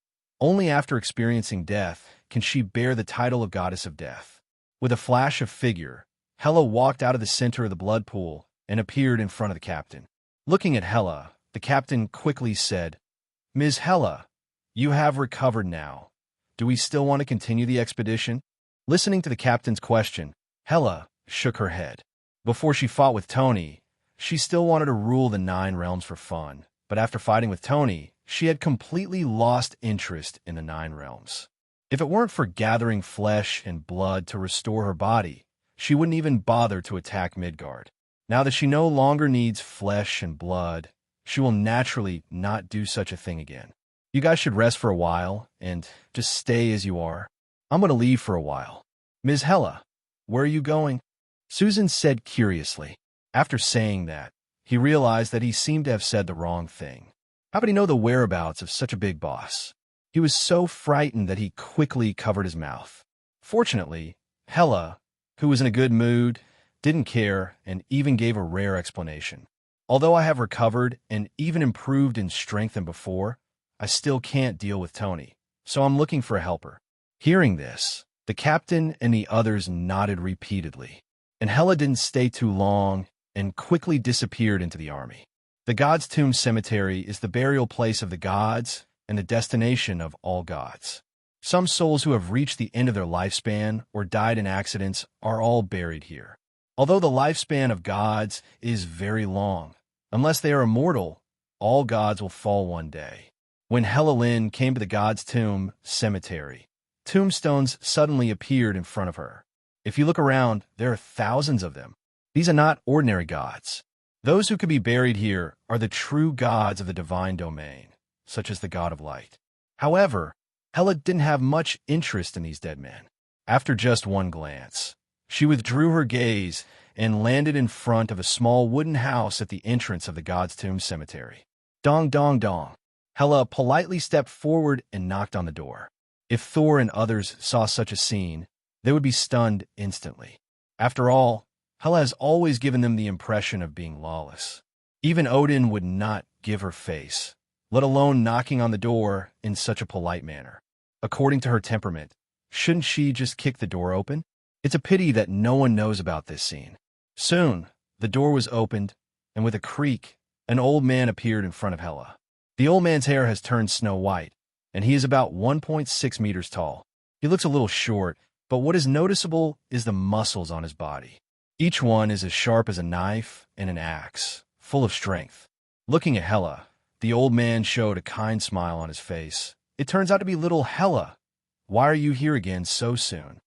Speaker 2: only after experiencing death can she bear the title of goddess of death. With a flash of figure, Hela walked out of the center of the blood pool and appeared in front of the captain. Looking at Hela, the captain quickly said, "Ms. Hela, you have recovered now. Do we still want to continue the expedition?" Listening to the captain's question, Hela shook her head. Before she fought with Tony, she still wanted to rule the 9 realms for fun, but after fighting with Tony, she had completely lost interest in the 9 realms. If it weren't for gathering flesh and blood to restore her body, she wouldn't even bother to attack Midgard. Now that she no longer needs flesh and blood, she will naturally not do such a thing again. You guys should rest for a while and just stay as you are. I'm going to leave for a while. Ms. Hela, where are you going? Susan said curiously. After saying that, he realized that he seemed to have said the wrong thing. How would he know the whereabouts of such a big boss? He was so frightened that he quickly covered his mouth. Fortunately, Hela, who was in a good mood, didn't care and even gave a rare explanation. Although I have recovered and even improved in strength than before, I still can't deal with Tony, so I'm looking for a helper. Hearing this, the captain and the others nodded repeatedly, and Hela didn't stay too long and quickly disappeared into the army. The God's Tomb Cemetery is the burial place of the gods and the destination of all gods. Some souls who have reached the end of their lifespan or died in accidents are all buried here. Although the lifespan of gods is very long, unless they are immortal, all gods will fall one day. When Hela Lynn came to the God's Tomb Cemetery, tombstones suddenly appeared in front of her. If you look around, there are thousands of them. These are not ordinary gods. Those who could be buried here are the true gods of the divine domain, such as the god of light. However, Hela didn't have much interest in these dead men. After just one glance, she withdrew her gaze and landed in front of a small wooden house at the entrance of the God's Tomb Cemetery. Dong, dong, dong. Hela politely stepped forward and knocked on the door. If Thor and others saw such a scene, they would be stunned instantly. After all, Hela has always given them the impression of being lawless. Even Odin would not give her face, let alone knocking on the door in such a polite manner. According to her temperament, shouldn't she just kick the door open? It's a pity that no one knows about this scene. Soon, the door was opened, and with a creak, an old man appeared in front of Hela. The old man's hair has turned snow white, and he is about 1.6 meters tall. He looks a little short, but what is noticeable is the muscles on his body. Each one is as sharp as a knife and an axe, full of strength. Looking at Hela, the old man showed a kind smile on his face. It turns out to be little Hela. Why are you here again so soon?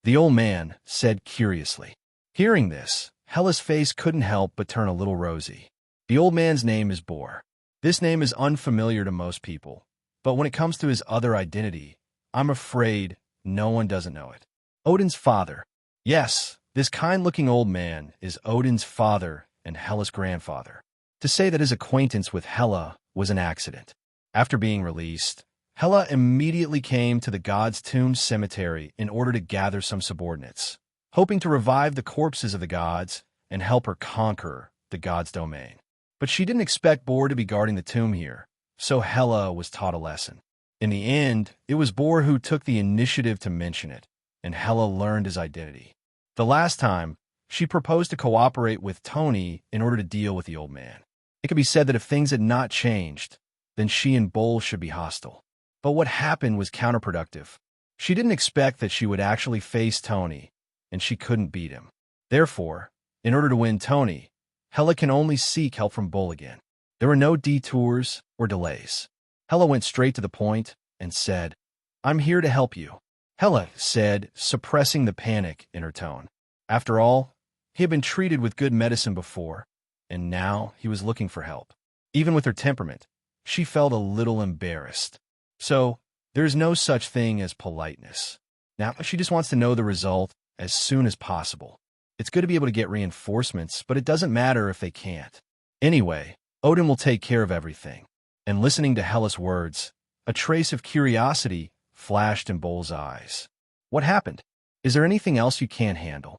Speaker 2: The old man said curiously. Hearing this, Hela's face couldn't help but turn a little rosy. The old man's name is Bor. This name is unfamiliar to most people, but when it comes to his other identity, I'm afraid no one doesn't know it. Odin's father. Yes, this kind-looking old man is Odin's father and Hela's grandfather. To say that his acquaintance with Hela was an accident. After being released, Hela immediately came to the god's tomb cemetery in order to gather some subordinates, hoping to revive the corpses of the gods and help her conquer the god's domain. But she didn't expect Bor to be guarding the tomb here, so Hela was taught a lesson. In the end, it was Bor who took the initiative to mention it, and Hela learned his identity. The last time, she proposed to cooperate with Tony in order to deal with the old man. It could be said that if things had not changed, then she and Bol should be hostile. But what happened was counterproductive. She didn't expect that she would actually face Tony, and she couldn't beat him. Therefore, in order to win Tony, Hela can only seek help from Bol again. There were no detours or delays. Hela went straight to the point and said, I'm here to help you. Hela said, suppressing the panic in her tone. After all, he had been treated with good medicine before, and now he was looking for help. Even with her temperament, she felt a little embarrassed. So, there's no such thing as politeness. Now, she just wants to know the result as soon as possible. It's good to be able to get reinforcements, but it doesn't matter if they can't. Anyway, Odin will take care of everything. And listening to Hela's words, a trace of curiosity flashed in Bol's eyes. What happened? Is there anything else you can't handle?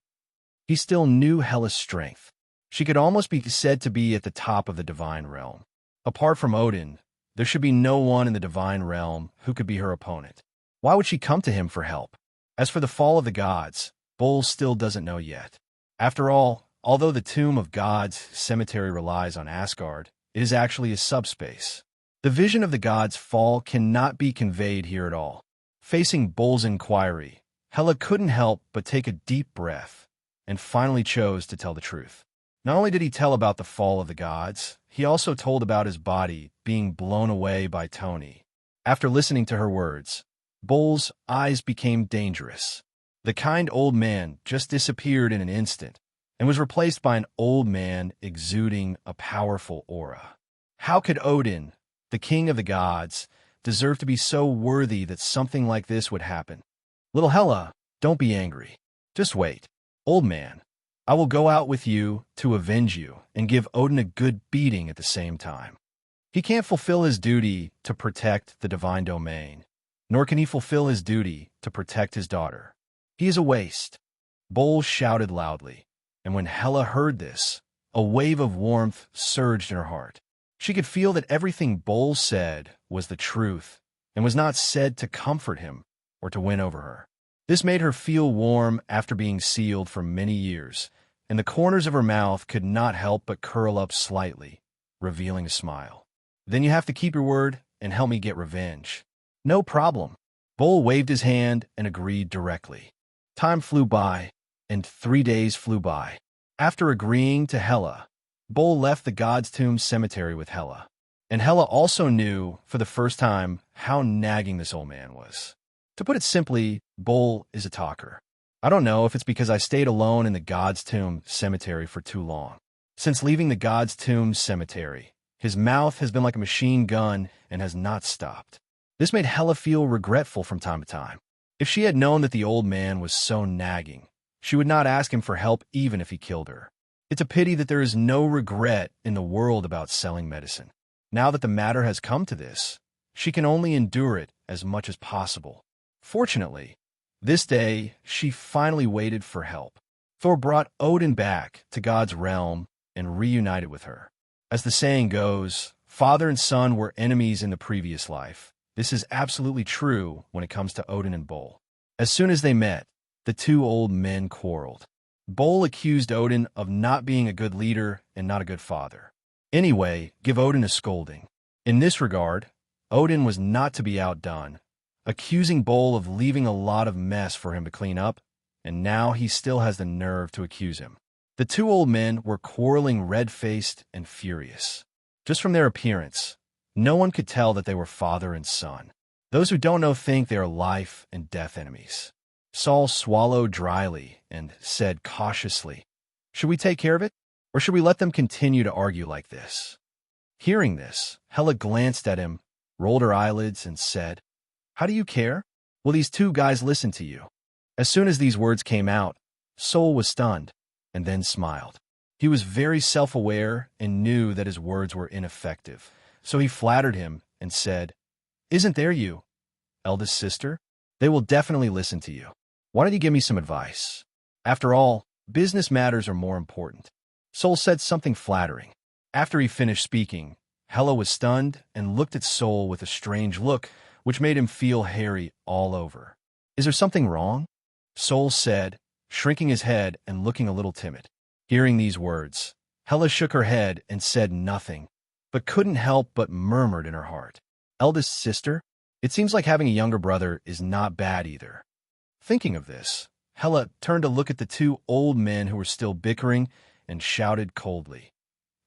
Speaker 2: He still knew Hela's strength. She could almost be said to be at the top of the divine realm. Apart from Odin, there should be no one in the divine realm who could be her opponent. Why would she come to him for help? As for the fall of the gods, Bol still doesn't know yet. After all, although the Tomb of Gods cemetery relies on Asgard, it is actually a subspace. The vision of the gods' fall cannot be conveyed here at all. Facing Bol's inquiry, Hela couldn't help but take a deep breath and finally chose to tell the truth. Not only did he tell about the fall of the gods, he also told about his body being blown away by Tony. After listening to her words, Bol's eyes became dangerous. The kind old man just disappeared in an instant and was replaced by an old man exuding a powerful aura. How could Odin, the king of the gods, deserve to be so worthy that something like this would happen? Little Hela, don't be angry. Just wait. Old man, I will go out with you to avenge you and give Odin a good beating at the same time. He can't fulfill his duty to protect the divine domain, nor can he fulfill his duty to protect his daughter. He is a waste. Bol shouted loudly, and when Hela heard this, a wave of warmth surged in her heart. She could feel that everything Bol said was the truth and was not said to comfort him or to win over her. This made her feel warm after being sealed for many years, and the corners of her mouth could not help but curl up slightly, revealing a smile. Then you have to keep your word and help me get revenge. No problem. Bol waved his hand and agreed directly. Time flew by, and 3 days flew by. After agreeing to Hela, Bol left the God's Tomb cemetery with Hela. And Hela also knew, for the first time, how nagging this old man was. To put it simply, Bol is a talker. I don't know if it's because I stayed alone in the God's Tomb cemetery for too long. Since leaving the God's Tomb cemetery, his mouth has been like a machine gun and has not stopped. This made Hela feel regretful from time to time. If she had known that the old man was so nagging, she would not ask him for help even if he killed her. It's a pity that there is no regret in the world about selling medicine. Now that the matter has come to this, she can only endure it as much as possible. Fortunately, this day she finally waited for help. Thor brought Odin back to God's realm and reunited with her. As the saying goes, father and son were enemies in the previous life. This is absolutely true when it comes to Odin and Bol. As soon as they met, the two old men quarreled. Bol accused Odin of not being a good leader and not a good father. Anyway, give Odin a scolding. In this regard, Odin was not to be outdone, accusing Bull of leaving a lot of mess for him to clean up, and now he still has the nerve to accuse him. The two old men were quarreling red-faced and furious. Just from their appearance, no one could tell that they were father and son. Those who don't know think they are life and death enemies. Saul swallowed dryly and said cautiously, "Should we take care of it, or should we let them continue to argue like this?" Hearing this, Hela glanced at him, rolled her eyelids, and said, "How do you care? Will these two guys listen to you?" As soon as these words came out, Saul was stunned, and then smiled. He was very self-aware and knew that his words were ineffective, so he flattered him and said, "Isn't there you, eldest sister? They will definitely listen to you. Why don't you give me some advice? After all, business matters are more important." Sol said something flattering. After he finished speaking, Hela was stunned and looked at Sol with a strange look, which made him feel hairy all over. "Is there something wrong?" Sol said, shrinking his head and looking a little timid. Hearing these words, Hela shook her head and said nothing, but couldn't help but murmured in her heart, "Eldest sister? It seems like having a younger brother is not bad either." Thinking of this, Hela turned to look at the two old men who were still bickering and shouted coldly,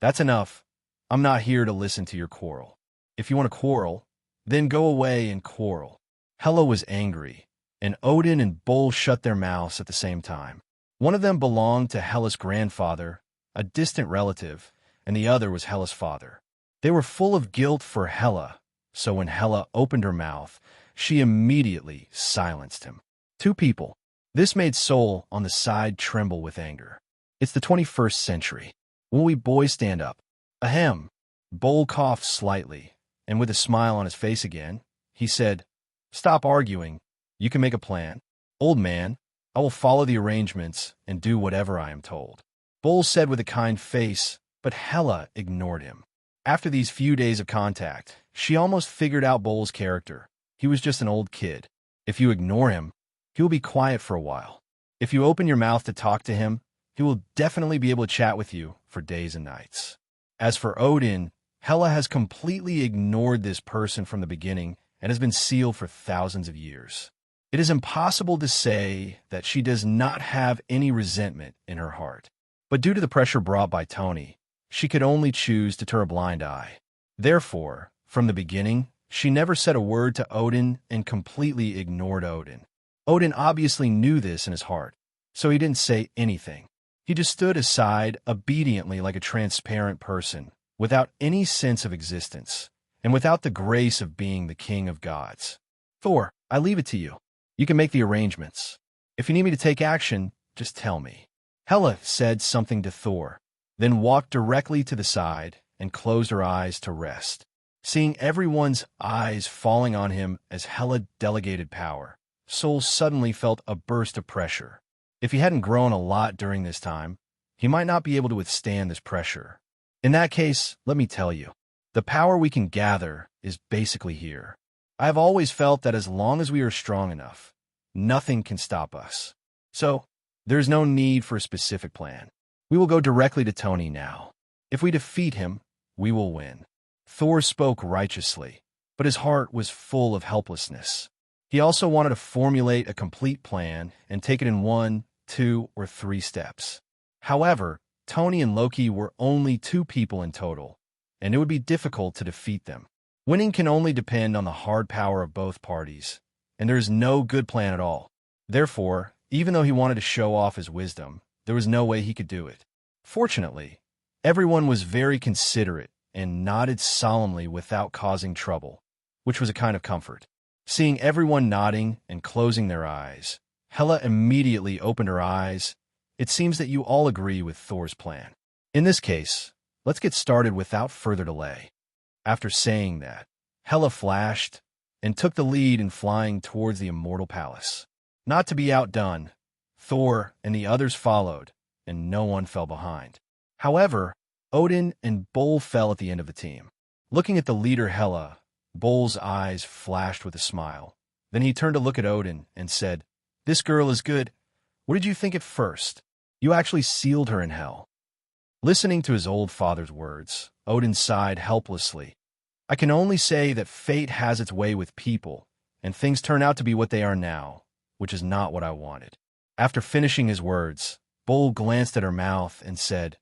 Speaker 2: "That's enough. I'm not here to listen to your quarrel. If you want to quarrel, then go away and quarrel." Hela was angry, and Odin and Bull shut their mouths at the same time. One of them belonged to Hela's grandfather, a distant relative, and the other was Hela's father. They were full of guilt for Hela, so when Hela opened her mouth, she immediately silenced him. Two people. This made Sol on the side tremble with anger. It's the 21st century. Will we boys stand up? Ahem. Bull coughed slightly, and with a smile on his face again, he said, "Stop arguing. You can make a plan. Old man, I will follow the arrangements and do whatever I am told." Bull said with a kind face, but Hela ignored him. After these few days of contact, she almost figured out Bull's character. He was just an old kid. If you ignore him, he will be quiet for a while. If you open your mouth to talk to him, he will definitely be able to chat with you for days and nights. As for Odin, Hela has completely ignored this person from the beginning and has been sealed for thousands of years. It is impossible to say that she does not have any resentment in her heart. But due to the pressure brought by Tony, she could only choose to turn a blind eye. Therefore, from the beginning, she never said a word to Odin and completely ignored Odin. Odin obviously knew this in his heart, so he didn't say anything. He just stood aside obediently like a transparent person, without any sense of existence, and without the grace of being the king of gods. "Thor, I leave it to you. You can make the arrangements. If you need me to take action, just tell me." Hela said something to Thor, then walked directly to the side and closed her eyes to rest. Seeing everyone's eyes falling on him as Hela delegated power, Sol suddenly felt a burst of pressure. If he hadn't grown a lot during this time, he might not be able to withstand this pressure. In that case, let me tell you, the power we can gather is basically here. I have always felt that as long as we are strong enough, nothing can stop us. So, there's no need for a specific plan. We will go directly to Tony now. If we defeat him, we will win. Thor spoke righteously, but his heart was full of helplessness. He also wanted to formulate a complete plan and take it in 1, 2, or 3 steps. However, Tony and Loki were only 2 people in total, and it would be difficult to defeat them. Winning can only depend on the hard power of both parties, and there is no good plan at all. Therefore, even though he wanted to show off his wisdom, there was no way he could do it. Fortunately, everyone was very considerate and nodded solemnly without causing trouble, which was a kind of comfort. Seeing everyone nodding and closing their eyes, Hela immediately opened her eyes. "It seems that you all agree with Thor's plan. In this case, let's get started without further delay." After saying that, Hela flashed and took the lead in flying towards the immortal palace. Not to be outdone, Thor and the others followed, and no one fell behind. However, Odin and Bull fell at the end of the team. Looking at the leader Hela, Bull's eyes flashed with a smile. Then he turned to look at Odin and said, "This girl is good. What did you think at first? You actually sealed her in hell." Listening to his old father's words, Odin sighed helplessly. I can only say that fate has its way with people, and things turn out to be what they are now, which is not what I wanted." After finishing his words, Bull glanced at her mouth and said,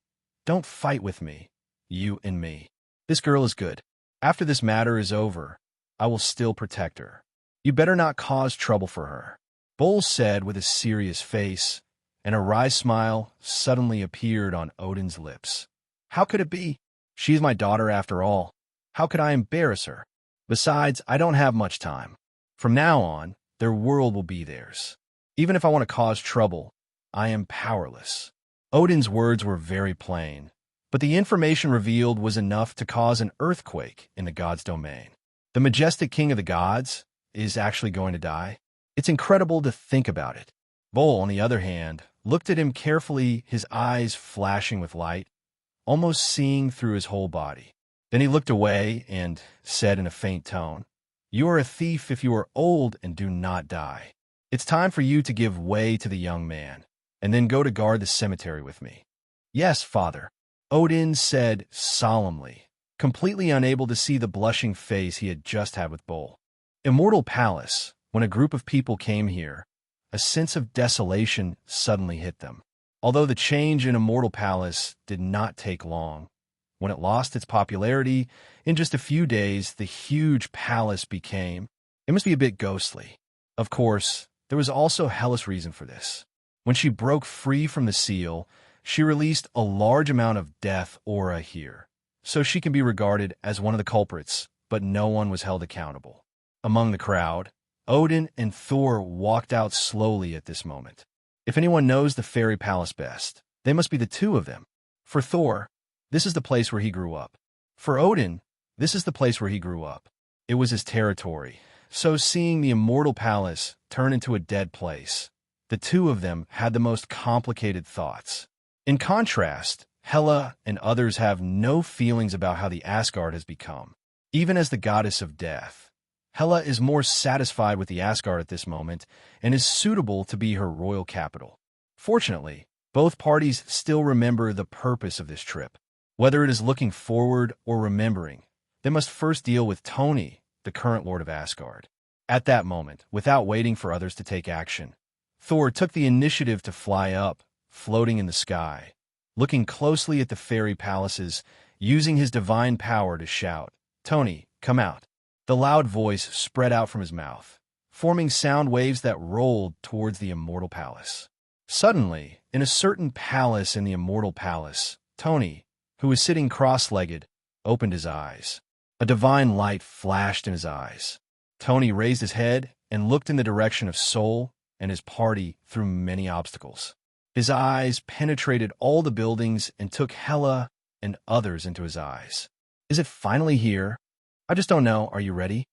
Speaker 2: "Don't fight with me, you and me. This girl is good. After this matter is over, I will still protect her. You better not cause trouble for her," Bull said with a serious face, and a wry smile suddenly appeared on Odin's lips. "How could it be? She is my daughter after all. How could I embarrass her? Besides, I don't have much time. From now on, their world will be theirs. Even if I want to cause trouble, I am powerless." Odin's words were very plain, but the information revealed was enough to cause an earthquake in the gods' domain. The majestic king of the gods is actually going to die? It's incredible to think about it. Bull, on the other hand, looked at him carefully, his eyes flashing with light, almost seeing through his whole body. Then he looked away and said in a faint tone, "You are a thief if you are old and do not die. It's time for you to give way to the young man, and then go to guard the cemetery with me." "Yes, father," Odin said solemnly, completely unable to see the blushing face he had just had with Bull. Immortal Palace, when a group of people came here, a sense of desolation suddenly hit them. Although the change in Immortal Palace did not take long, when it lost its popularity, in just a few days the huge palace became, it must be a bit ghostly. Of course, there was also Hela's reason for this. When she broke free from the seal, she released a large amount of death aura here, so she can be regarded as one of the culprits, but no one was held accountable. Among the crowd, Odin and Thor walked out slowly at this moment. If anyone knows the fairy palace best, they must be the two of them. For Thor, this is the place where he grew up. For Odin, this is the place where he grew up. It was his territory. So seeing the immortal palace turn into a dead place, the two of them had the most complicated thoughts. In contrast, Hela and others have no feelings about how the Asgard has become. Even as the goddess of death, Hela is more satisfied with the Asgard at this moment and is suitable to be her royal capital. Fortunately, both parties still remember the purpose of this trip. Whether it is looking forward or remembering, they must first deal with Tony, the current Lord of Asgard. At that moment, without waiting for others to take action, Thor took the initiative to fly up, floating in the sky, looking closely at the fairy palaces, using his divine power to shout, "Tony, come out." The loud voice spread out from his mouth, forming sound waves that rolled towards the immortal palace. Suddenly, in a certain palace in the immortal palace, Tony, who was sitting cross-legged, opened his eyes. A divine light flashed in his eyes. Tony raised his head and looked in the direction of Sol and his party through many obstacles. His eyes penetrated all the buildings and took Hela and others into his eyes. "Is it finally here? I just don't know. Are you ready?"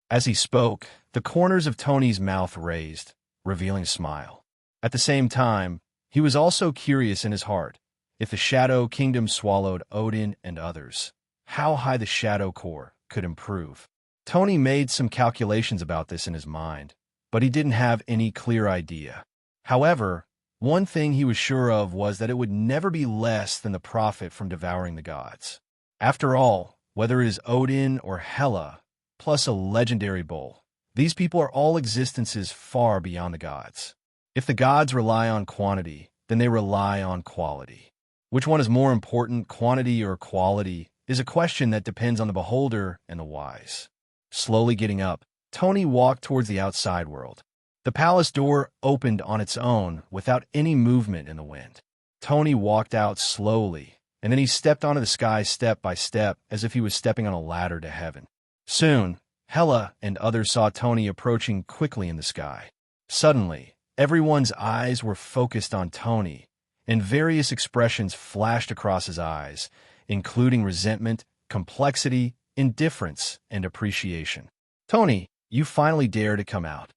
Speaker 2: As he spoke, the corners of Tony's mouth raised, revealing a smile. At the same time, he was also curious in his heart. If the Shadow Kingdom swallowed Odin and others, how high the Shadow Core could improve. Tony made some calculations about this in his mind, but he didn't have any clear idea. However, one thing he was sure of was that it would never be less than the profit from devouring the gods. After all, whether it is Odin or Hela, plus a legendary bull, these people are all existences far beyond the gods. If the gods rely on quantity, then they rely on quality. Which one is more important, quantity or quality, is a question that depends on the beholder and the wise. Slowly getting up, Tony walked towards the outside world. The palace door opened on its own without any movement in the wind. Tony walked out slowly, and then he stepped onto the sky step by step as if he was stepping on a ladder to heaven. Soon, Hela and others saw Tony approaching quickly in the sky. Suddenly, everyone's eyes were focused on Tony, and various expressions flashed across his eyes, including resentment, complexity, indifference, and appreciation. "Tony, you finally dare to come out."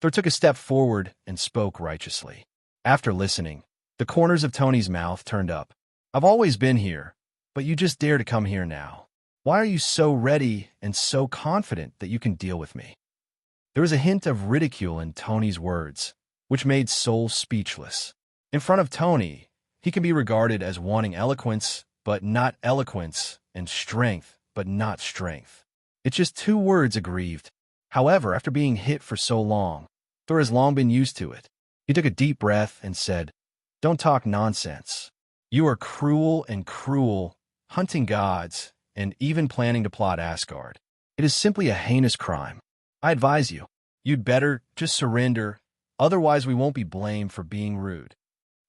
Speaker 2: Thor took a step forward and spoke righteously. After listening, the corners of Tony's mouth turned up. "I've always been here, but you just dare to come here now. Why are you so ready and so confident that you can deal with me?" There was a hint of ridicule in Tony's words, which made Sol speechless. In front of Tony, he can be regarded as wanting eloquence, but not eloquence, and strength, but not strength. It's just 2 words, aggrieved. However, after being hit for so long, Thor has long been used to it. He took a deep breath and said, "Don't talk nonsense. You are cruel and cruel, hunting gods, and even planning to plot Asgard. It is simply a heinous crime. I advise you, you'd better just surrender, otherwise we won't be blamed for being rude."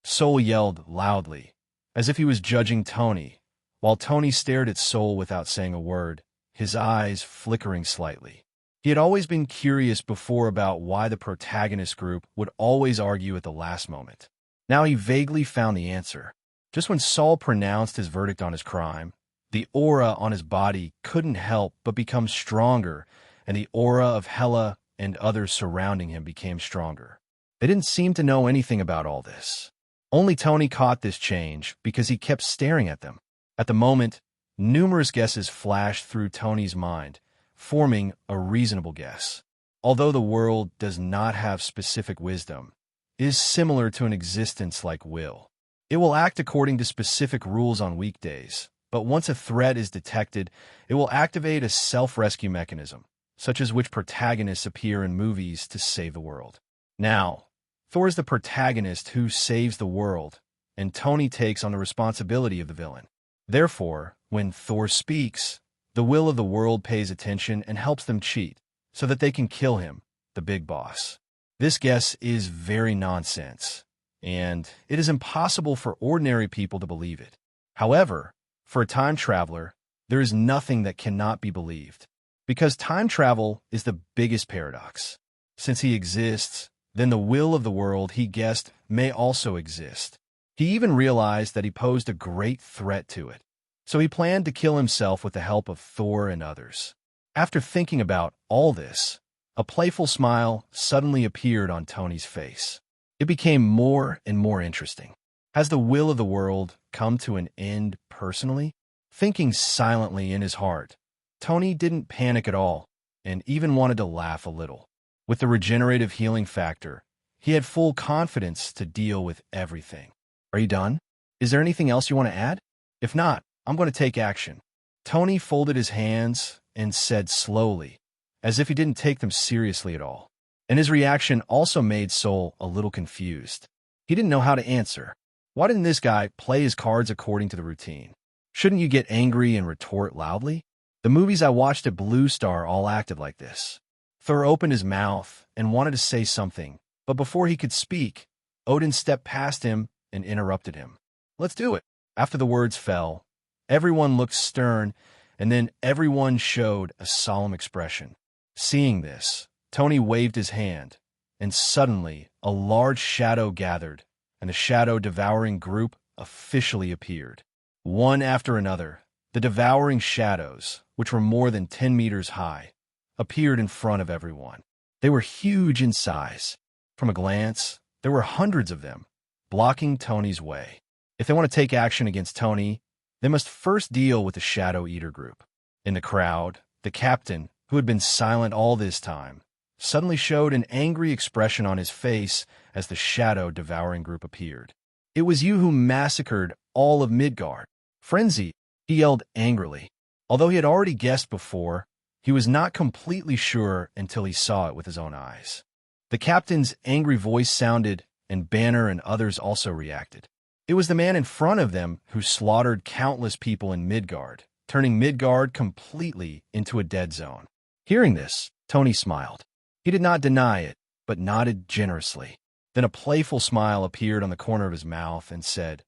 Speaker 2: Sol yelled loudly, as if he was judging Tony, while Tony stared at Sol without saying a word, his eyes flickering slightly. He had always been curious before about why the protagonist group would always argue at the last moment. Now he vaguely found the answer. Just when Saul pronounced his verdict on his crime, the aura on his body couldn't help but become stronger, and the aura of Hela and others surrounding him became stronger. They didn't seem to know anything about all this. Only Tony caught this change because he kept staring at them. At the moment, numerous guesses flashed through Tony's mind, forming a reasonable guess. Although the world does not have specific wisdom, it is similar to an existence like will. It will act according to specific rules on weekdays, but once a threat is detected, it will activate a self-rescue mechanism, such as which protagonists appear in movies to save the world. Now, Thor is the protagonist who saves the world, and Tony takes on the responsibility of the villain. Therefore, when Thor speaks, the will of the world pays attention and helps them cheat, so that they can kill him, the big boss. This guess is very nonsense, and it is impossible for ordinary people to believe it. However, for a time traveler, there is nothing that cannot be believed, because time travel is the biggest paradox. Since he exists, then the will of the world he guessed may also exist. He even realized that he posed a great threat to it, so he planned to kill himself with the help of Thor and others. After thinking about all this, a playful smile suddenly appeared on Tony's face. It became more and more interesting. Has the will of the world come to an end personally? Thinking silently in his heart, Tony didn't panic at all and even wanted to laugh a little. With the regenerative healing factor, he had full confidence to deal with everything. Are you done? Is there anything else you want to add? If not, I'm going to take action. Tony folded his hands and said slowly, as if he didn't take them seriously at all. And his reaction also made Sol a little confused. He didn't know how to answer. Why didn't this guy play his cards according to the routine? Shouldn't you get angry and retort loudly? The movies I watched at Blue Star all acted like this. Thor opened his mouth and wanted to say something, but before he could speak, Odin stepped past him and interrupted him. "Let's do it." After the words fell, everyone looked stern, and then everyone showed a solemn expression. Seeing this, Tony waved his hand, and suddenly a large shadow gathered, and the shadow-devouring group officially appeared. One after another, the devouring shadows, which were more than 10 meters high, appeared in front of everyone. They were huge in size. From a glance, there were hundreds of them, blocking Tony's way. If they want to take action against Tony, they must first deal with the Shadow Eater group. In the crowd, the captain, who had been silent all this time, suddenly showed an angry expression on his face as the shadow-devouring group appeared. "It was you who massacred all of Midgard." "Frenzy," he yelled angrily. Although he had already guessed before, he was not completely sure until he saw it with his own eyes. The captain's angry voice sounded, and Banner and others also reacted. It was the man in front of them who slaughtered countless people in Midgard, turning Midgard completely into a dead zone. Hearing this, Tony smiled. He did not deny it, but nodded generously. Then a playful smile appeared on the corner of his mouth and said,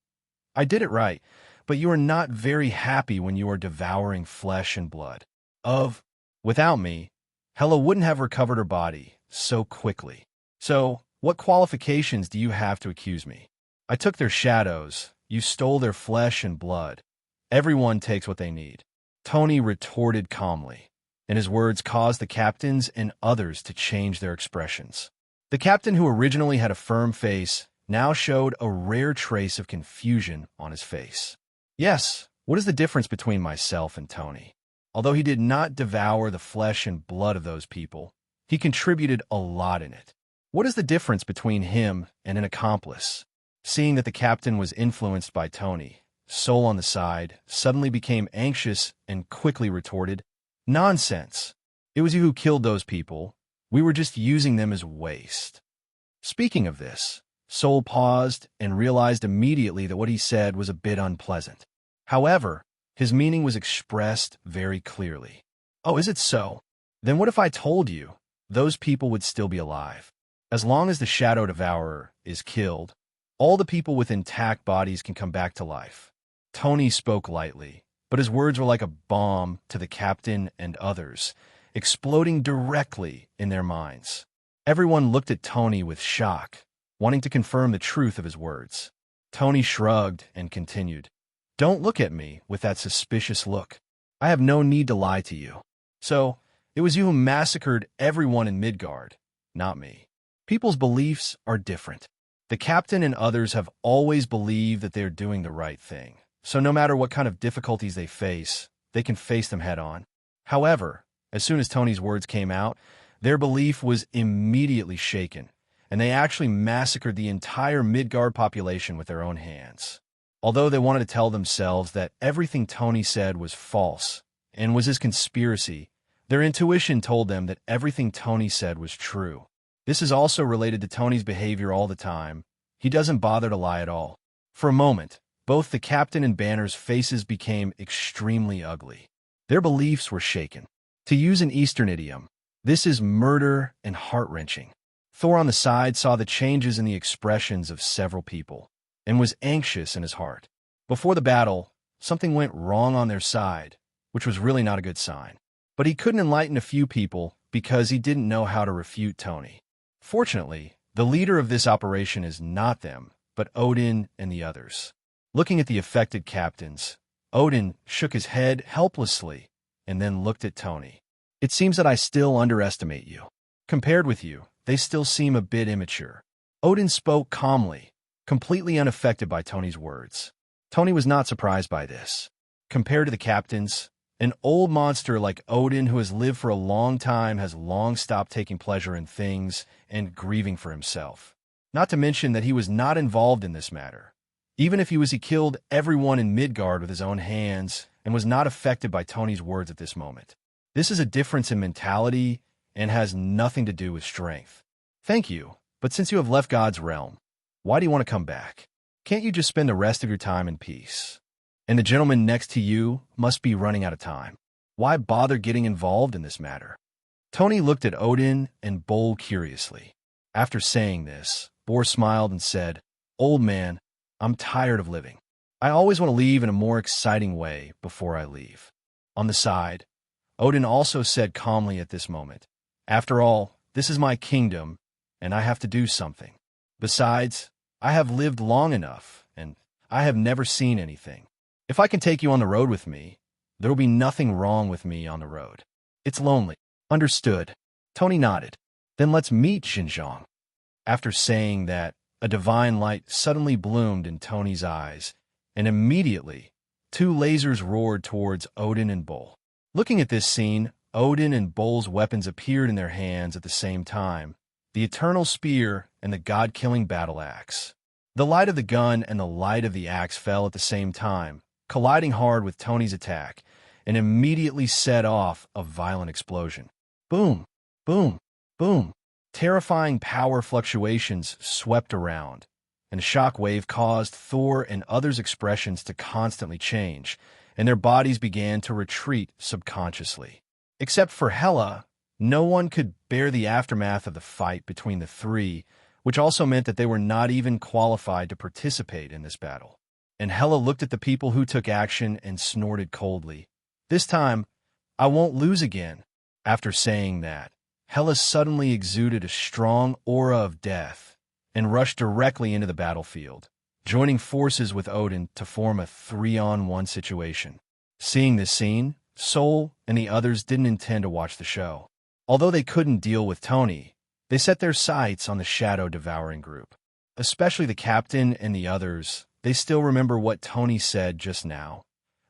Speaker 2: "I did it right, but you are not very happy when you are devouring flesh and blood. Without me, Hela wouldn't have recovered her body so quickly. So, what qualifications do you have to accuse me? I took their shadows, you stole their flesh and blood. Everyone takes what they need." Tony retorted calmly, and his words caused the captains and others to change their expressions. The captain, who originally had a firm face, now showed a rare trace of confusion on his face. "Yes, what is the difference between myself and Tony? Although he did not devour the flesh and blood of those people, he contributed a lot in it. What is the difference between him and an accomplice?" Seeing that the captain was influenced by Tony, Sol on the side suddenly became anxious and quickly retorted, Nonsense. It was you who killed those people. We were just using them as waste. Speaking of this, Soul paused and realized immediately that what he said was a bit unpleasant. However, his meaning was expressed very clearly. Oh, is it so? Then what if I told you those people would still be alive? As long as the Shadow Devourer is killed, all the people with intact bodies can come back to life. Tony spoke lightly, but his words were like a bomb to the captain and others, exploding directly in their minds. Everyone looked at Tony with shock, wanting to confirm the truth of his words. Tony shrugged and continued, "Don't look at me with that suspicious look. I have no need to lie to you. So, it was you who massacred everyone in Midgard, not me. People's beliefs are different. The captain and others have always believed that they are doing the right thing. So no matter what kind of difficulties they can face them head on. However, as soon as Tony's words came out, their belief was immediately shaken, and they actually massacred the entire Midgard population with their own hands. Although they wanted to tell themselves that everything Tony said was false and was his conspiracy, their intuition told them that everything Tony said was true. This is also related to Tony's behavior all the time. He doesn't bother to lie at all. For a moment, both the captain and Banner's faces became extremely ugly. Their beliefs were shaken. To use an Eastern idiom, this is murder and heart-wrenching. Thor on the side saw the changes in the expressions of several people and was anxious in his heart. Before the battle, something went wrong on their side, which was really not a good sign. But he couldn't enlighten a few people because he didn't know how to refute Tony. Fortunately, the leader of this operation is not them, but Odin and the others. Looking at the affected captains, Odin shook his head helplessly and then looked at Tony. "It seems that I still underestimate you. Compared with you, they still seem a bit immature." Odin spoke calmly, completely unaffected by Tony's words. Tony was not surprised by this. Compared to the captains, an old monster like Odin who has lived for a long time has long stopped taking pleasure in things and grieving for himself. Not to mention that he was not involved in this matter. Even if he killed everyone in Midgard with his own hands and was not affected by Tony's words at this moment. This is a difference in mentality and has nothing to do with strength. "Thank you, but since you have left God's realm, why do you want to come back? Can't you just spend the rest of your time in peace? And the gentleman next to you must be running out of time. Why bother getting involved in this matter?" Tony looked at Odin and Bol curiously. After saying this, Bor smiled and said, "Old man, I'm tired of living. I always want to leave in a more exciting way before I leave." On the side, Odin also said calmly at this moment, "After all, this is my kingdom, and I have to do something. Besides, I have lived long enough, and I have never seen anything. If I can take you on the road with me, there will be nothing wrong with me on the road. It's lonely." "Understood." Tony nodded. "Then let's meet, Xinjiang." After saying that, a divine light suddenly bloomed in Tony's eyes, and immediately, two lasers roared towards Odin and Bol. Looking at this scene, Odin and Bol's weapons appeared in their hands at the same time, the eternal spear and the god-killing battle axe. The light of the gun and the light of the axe fell at the same time, colliding hard with Tony's attack, and immediately set off a violent explosion. Boom, boom, boom. Terrifying power fluctuations swept around, and a shock wave caused Thor and others' expressions to constantly change, and their bodies began to retreat subconsciously. Except for Hela, no one could bear the aftermath of the fight between the three, which also meant that they were not even qualified to participate in this battle. And Hela looked at the people who took action and snorted coldly. "This time, I won't lose again." After saying that, Hela suddenly exuded a strong aura of death and rushed directly into the battlefield, joining forces with Odin to form a 3-on-1 situation. Seeing this scene, Sol and the others didn't intend to watch the show. Although they couldn't deal with Tony, they set their sights on the Shadow Devouring group. Especially the captain and the others, they still remember what Tony said just now,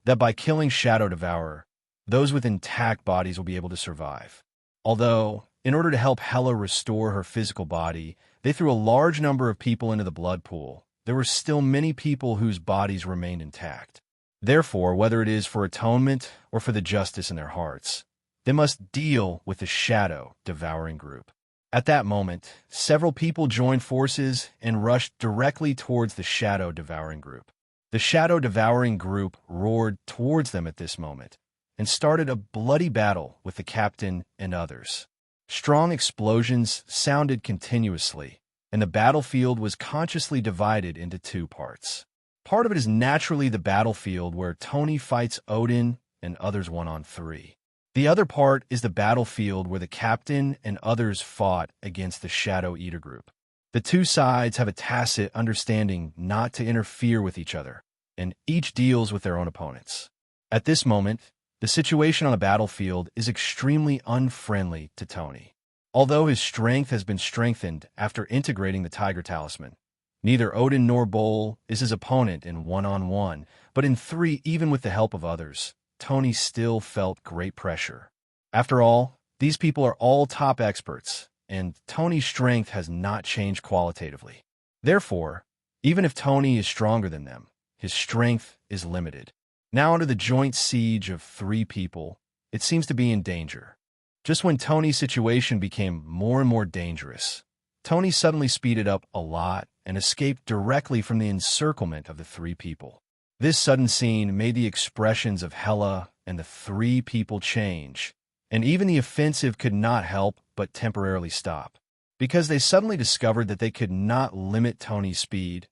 Speaker 2: that by killing Shadow Devourer, those with intact bodies will be able to survive. Although, in order to help Hela restore her physical body, they threw a large number of people into the blood pool, there were still many people whose bodies remained intact. Therefore, whether it is for atonement or for the justice in their hearts, they must deal with the shadow devouring group. At that moment, several people joined forces and rushed directly towards the shadow devouring group. The shadow devouring group roared towards them at this moment and started a bloody battle with the captain and others. Strong explosions sounded continuously, and the battlefield was consciously divided into two parts. Part of it is naturally the battlefield where Tony fights Odin and others 1-on-3. The other part is the battlefield where the captain and others fought against the Shadow Eater group. The two sides have a tacit understanding not to interfere with each other, and each deals with their own opponents. At this moment, the situation on the battlefield is extremely unfriendly to Tony. Although his strength has been strengthened after integrating the Tiger Talisman, neither Odin nor Bull is his opponent in 1-on-1, but in 3, even with the help of others, Tony still felt great pressure. After all, these people are all top experts, and Tony's strength has not changed qualitatively. Therefore, even if Tony is stronger than them, his strength is limited. Now under the joint siege of 3 people, it seems to be in danger. Just when Tony's situation became more and more dangerous, Tony suddenly speeded up a lot and escaped directly from the encirclement of the 3 people. This sudden scene made the expressions of Hela and the 3 people change, and even the offensive could not help but temporarily stop, because they suddenly discovered that they could not limit Tony's speed,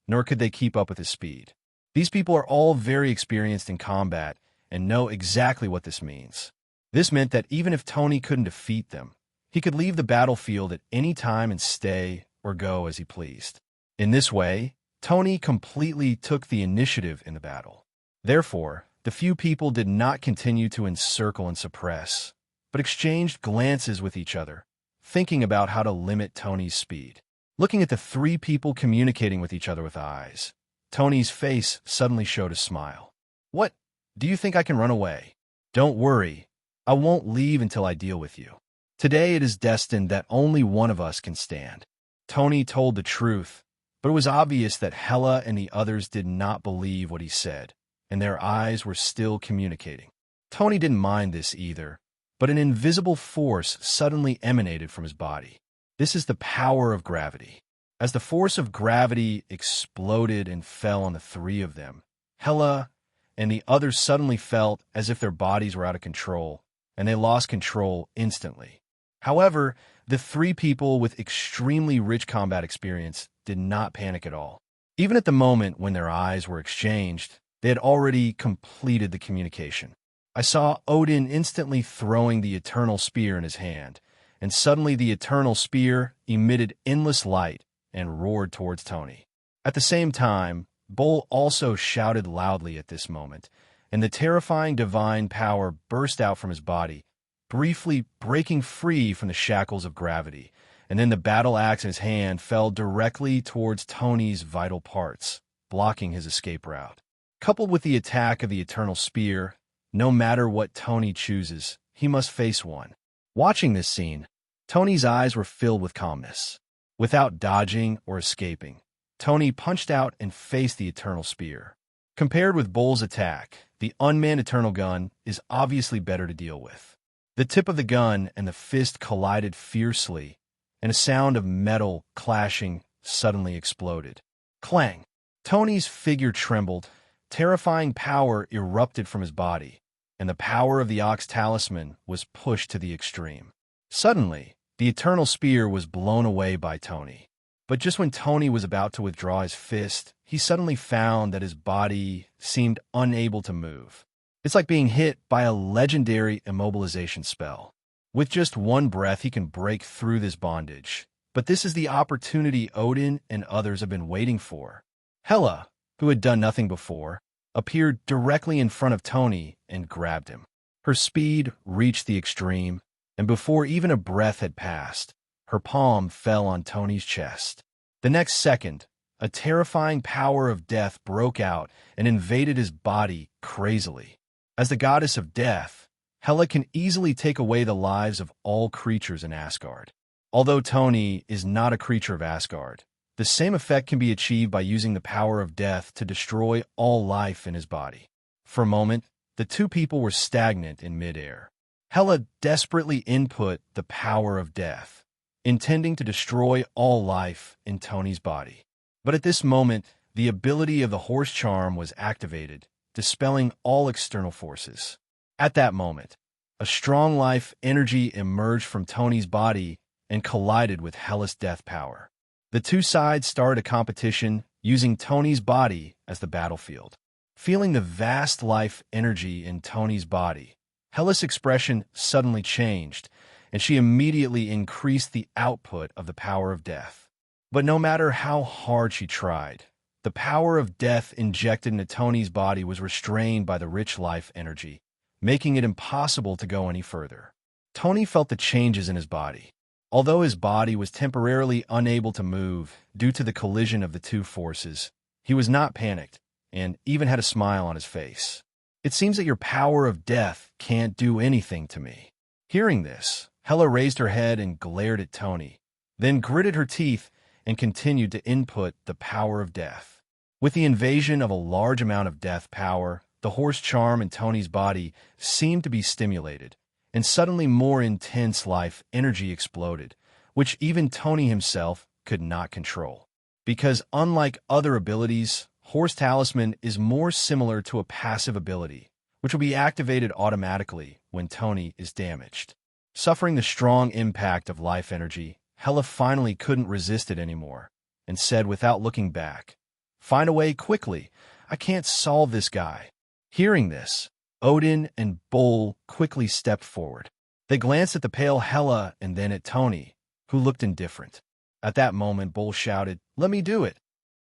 Speaker 2: nor could they keep up with his speed. These people are all very experienced in combat and know exactly what this means. This meant that even if Tony couldn't defeat them, he could leave the battlefield at any time and stay or go as he pleased. In this way, Tony completely took the initiative in the battle. Therefore, the few people did not continue to encircle and suppress, but exchanged glances with each other, thinking about how to limit Tony's speed. Looking at the 3 people communicating with each other with eyes, Tony's face suddenly showed a smile. "What? Do you think I can run away? Don't worry, I won't leave until I deal with you. Today it is destined that only one of us can stand." Tony told the truth, but it was obvious that Hela and the others did not believe what he said, and their eyes were still communicating. Tony didn't mind this either, but an invisible force suddenly emanated from his body. This is the power of gravity. As the force of gravity exploded and fell on the 3 of them, Hela and the others suddenly felt as if their bodies were out of control, and they lost control instantly. However, the 3 people with extremely rich combat experience did not panic at all. Even at the moment when their eyes were exchanged, they had already completed the communication. I saw Odin instantly throwing the eternal spear in his hand, and suddenly the eternal spear emitted endless light and roared towards Tony. At the same time, Bull also shouted loudly at this moment, and the terrifying divine power burst out from his body, briefly breaking free from the shackles of gravity, and then the battle axe in his hand fell directly towards Tony's vital parts, blocking his escape route. Coupled with the attack of the eternal spear, no matter what Tony chooses, he must face one. Watching this scene, Tony's eyes were filled with calmness. Without dodging or escaping, Tony punched out and faced the eternal spear. Compared with Bull's attack, the unmanned eternal gun is obviously better to deal with. The tip of the gun and the fist collided fiercely, and a sound of metal clashing suddenly exploded. Clang! Tony's figure trembled, terrifying power erupted from his body, and the power of the Ox Talisman was pushed to the extreme. Suddenly, the eternal spear was blown away by Tony. But just when Tony was about to withdraw his fist, he suddenly found that his body seemed unable to move. It's like being hit by a legendary immobilization spell. With just one breath, he can break through this bondage. But this is the opportunity Odin and others have been waiting for. Hela, who had done nothing before, appeared directly in front of Tony and grabbed him. Her speed reached the extreme, and before even a breath had passed, her palm fell on Tony's chest. The next second, a terrifying power of death broke out and invaded his body crazily. As the goddess of death, Hela can easily take away the lives of all creatures in Asgard. Although Tony is not a creature of Asgard, the same effect can be achieved by using the power of death to destroy all life in his body. For a moment, the 2 people were stagnant in midair. Hela desperately input the power of death, intending to destroy all life in Tony's body. But at this moment, the ability of the horse charm was activated, dispelling all external forces. At that moment, a strong life energy emerged from Tony's body and collided with Hela's death power. The two sides started a competition, using Tony's body as the battlefield. Feeling the vast life energy in Tony's body, Hela's expression suddenly changed, and she immediately increased the output of the power of death. But no matter how hard she tried, the power of death injected into Tony's body was restrained by the rich life energy, making it impossible to go any further. Tony felt the changes in his body. Although his body was temporarily unable to move due to the collision of the two forces, he was not panicked and even had a smile on his face. "It seems that your power of death can't do anything to me." Hearing this, Hela raised her head and glared at Tony, then gritted her teeth and continued to input the power of death. With the invasion of a large amount of death power, the horse charm in Tony's body seemed to be stimulated, and suddenly more intense life energy exploded, which even Tony himself could not control. Because unlike other abilities, Horse Talisman is more similar to a passive ability, which will be activated automatically when Tony is damaged. Suffering the strong impact of life energy, Hela finally couldn't resist it anymore, and said without looking back, "Find a way quickly. I can't solve this guy." Hearing this, Odin and Bull quickly stepped forward. They glanced at the pale Hela and then at Tony, who looked indifferent. At that moment, Bull shouted, "Let me do it."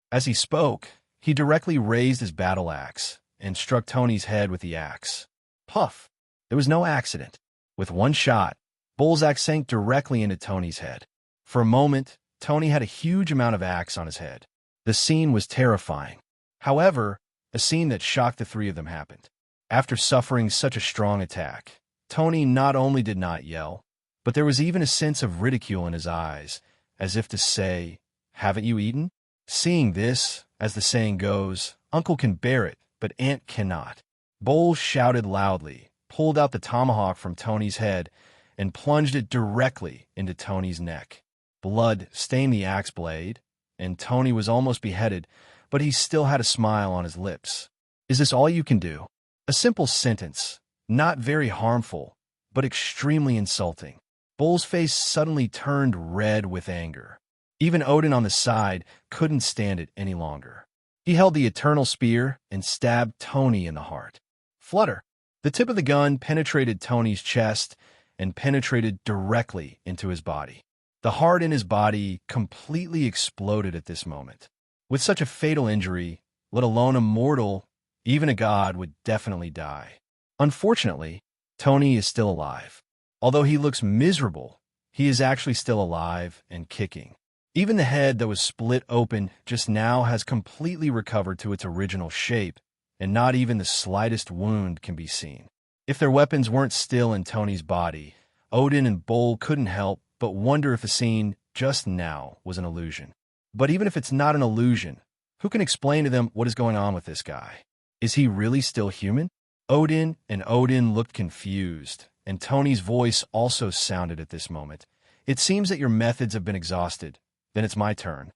Speaker 2: As he spoke, he directly raised his battle axe and struck Tony's head with the axe. Puff! There was no accident. With one shot, Bull's axe sank directly into Tony's head. For a moment, Tony had a huge amount of axe on his head. The scene was terrifying. However, a scene that shocked the three of them happened. After suffering such a strong attack, Tony not only did not yell, but there was even a sense of ridicule in his eyes, as if to say, "Haven't you eaten?" Seeing this, as the saying goes, Uncle can bear it, but Aunt cannot. Bull shouted loudly, pulled out the tomahawk from Tony's head, and plunged it directly into Tony's neck. Blood stained the axe blade, and Tony was almost beheaded, but he still had a smile on his lips. "Is this all you can do?" A simple sentence, not very harmful, but extremely insulting. Bull's face suddenly turned red with anger. Even Odin on the side couldn't stand it any longer. He held the eternal spear and stabbed Tony in the heart. Flutter! The tip of the gun penetrated Tony's chest and penetrated directly into his body. The heart in his body completely exploded at this moment. With such a fatal injury, let alone a mortal, even a god would definitely die. Unfortunately, Tony is still alive. Although he looks miserable, he is actually still alive and kicking. Even the head that was split open just now has completely recovered to its original shape, and not even the slightest wound can be seen. If their weapons weren't still in Tony's body, Odin and Bull couldn't help but wonder if the scene just now was an illusion. But even if it's not an illusion, who can explain to them what is going on with this guy? Is he really still human? Odin looked confused, and Tony's voice also sounded at this moment. "It seems that your methods have been exhausted. Then it's my turn."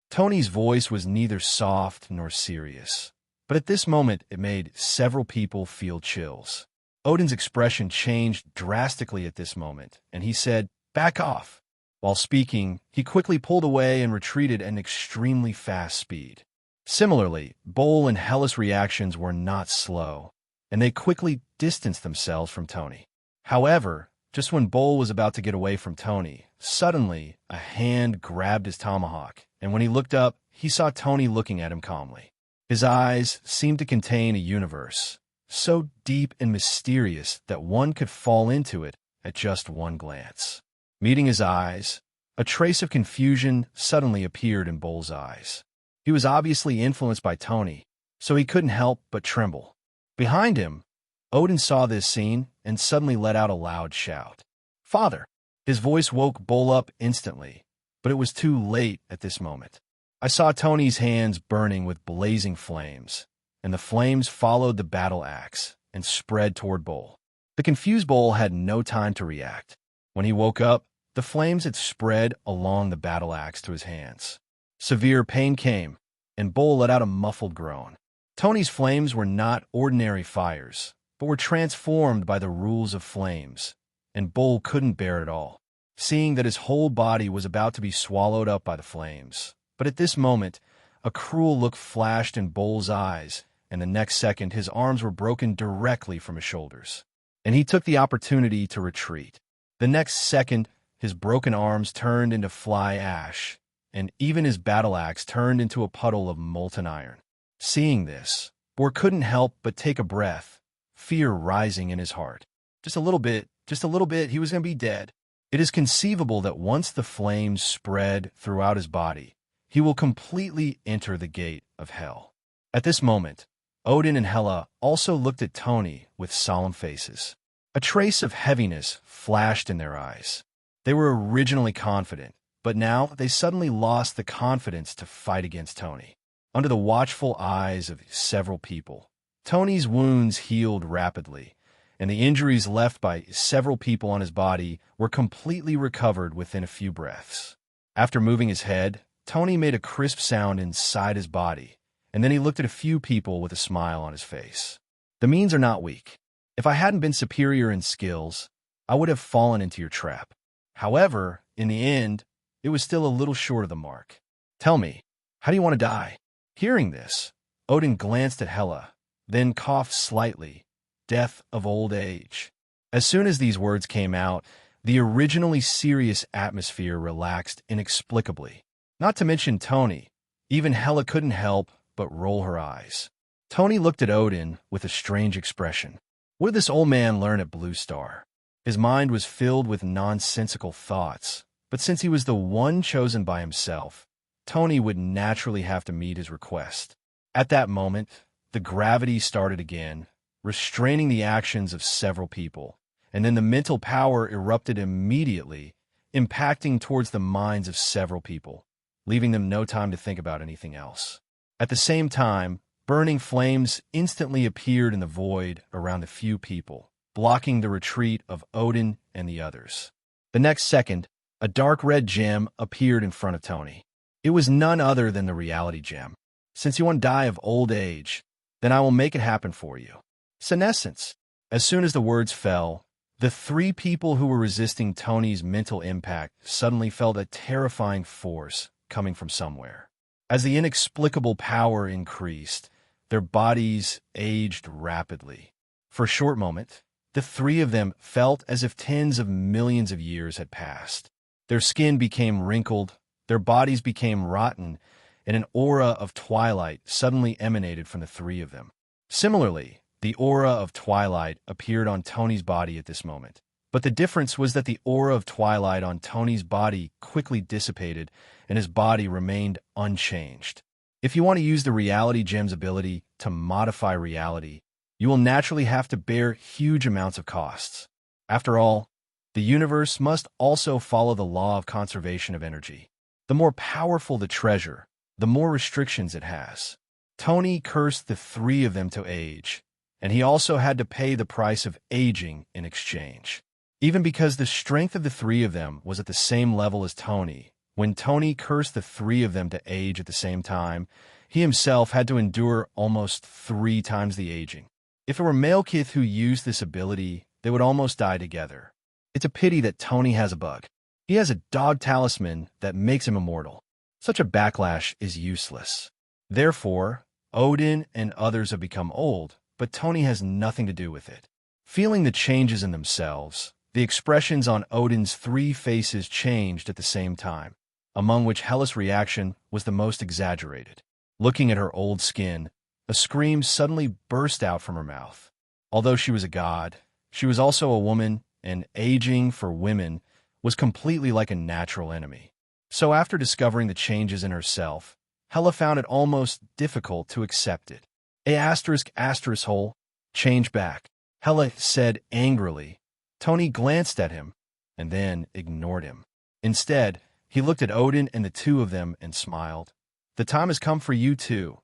Speaker 2: Tony's voice was neither soft nor serious, but at this moment it made several people feel chills. Odin's expression changed drastically at this moment, and he said, "Back off." While speaking, he quickly pulled away and retreated at an extremely fast speed. Similarly, Bull and Hela's reactions were not slow, and they quickly distanced themselves from Tony. However, just when Bull was about to get away from Tony, suddenly a hand grabbed his tomahawk, and when he looked up, he saw Tony looking at him calmly. His eyes seemed to contain a universe, so deep and mysterious that one could fall into it at just one glance. Meeting his eyes, a trace of confusion suddenly appeared in Bull's eyes. He was obviously influenced by Tony, so he couldn't help but tremble. Behind him, Odin saw this scene and suddenly let out a loud shout. "Father!" His voice woke Bull up instantly, but it was too late at this moment. I saw Tony's hands burning with blazing flames, and the flames followed the battle axe and spread toward Bull. The confused Bull had no time to react. When he woke up, the flames had spread along the battle axe to his hands. Severe pain came, and Bull let out a muffled groan. Tony's flames were not ordinary fires, but were transformed by the rules of flames, and Bull couldn't bear it all, seeing that his whole body was about to be swallowed up by the flames. But at this moment, a cruel look flashed in Bull's eyes, and the next second his arms were broken directly from his shoulders, and he took the opportunity to retreat. The next second, his broken arms turned into fly ash, and even his battle axe turned into a puddle of molten iron. Seeing this, Bor couldn't help but take a breath, fear rising in his heart. Just a little bit, he was going to be dead. It is conceivable that once the flames spread throughout his body, he will completely enter the gate of hell. At this moment, Odin and Hela also looked at Tony with solemn faces. A trace of heaviness flashed in their eyes. They were originally confident, but now they suddenly lost the confidence to fight against Tony. Under the watchful eyes of several people, Tony's wounds healed rapidly, and the injuries left by several people on his body were completely recovered within a few breaths. After moving his head, Tony made a crisp sound inside his body, and then he looked at a few people with a smile on his face. The means are not weak. If I hadn't been superior in skills, I would have fallen into your trap. However, in the end, it was still a little short of the mark. Tell me, how do you want to die? Hearing this, Odin glanced at Hela, then coughed slightly. Death of old age. As soon as these words came out, the originally serious atmosphere relaxed inexplicably. Not to mention Tony. Even Hela couldn't help but roll her eyes. Tony looked at Odin with a strange expression. What did this old man learn at Blue Star? His mind was filled with nonsensical thoughts, but since he was the one chosen by himself, Tony would naturally have to meet his request. At that moment, the gravity started again, restraining the actions of several people, and then the mental power erupted immediately, impacting towards the minds of several people, leaving them no time to think about anything else. At the same time, burning flames instantly appeared in the void around the few people, blocking the retreat of Odin and the others. The next second, a dark red gem appeared in front of Tony. It was none other than the reality gem. Since you want to die of old age, then I will make it happen for you. Senescence. As soon as the words fell, the three people who were resisting Tony's mental impact suddenly felt a terrifying force coming from somewhere. As the inexplicable power increased, their bodies aged rapidly. For a short moment, the three of them felt as if tens of millions of years had passed. Their skin became wrinkled, their bodies became rotten, and an aura of twilight suddenly emanated from the three of them. Similarly, the aura of twilight appeared on Tony's body at this moment. But the difference was that the aura of twilight on Tony's body quickly dissipated, and his body remained unchanged. If you want to use the reality gem's ability to modify reality, you will naturally have to bear huge amounts of costs. After all, the universe must also follow the law of conservation of energy. The more powerful the treasure, the more restrictions it has. Tony cursed the three of them to age, and he also had to pay the price of aging in exchange. Even because the strength of the three of them was at the same level as Tony, when Tony cursed the three of them to age at the same time, he himself had to endure almost 3 times the aging. If it were Malekith who used this ability, they would almost die together. It's a pity that Tony has a bug. He has a dog talisman that makes him immortal. Such a backlash is useless. Therefore, Odin and others have become old, but Tony has nothing to do with it. Feeling the changes in themselves, the expressions on Odin's 3 faces changed at the same time, among which Hela's reaction was the most exaggerated. Looking at her old skin, a scream suddenly burst out from her mouth. Although she was a god, she was also a woman, and aging for women was completely like a natural enemy. So after discovering the changes in herself, Hela found it almost difficult to accept it. ****, change back, Hela said angrily. Tony glanced at him, and then ignored him. Instead, he looked at Odin and the 2 of them and smiled. The time has come for you too.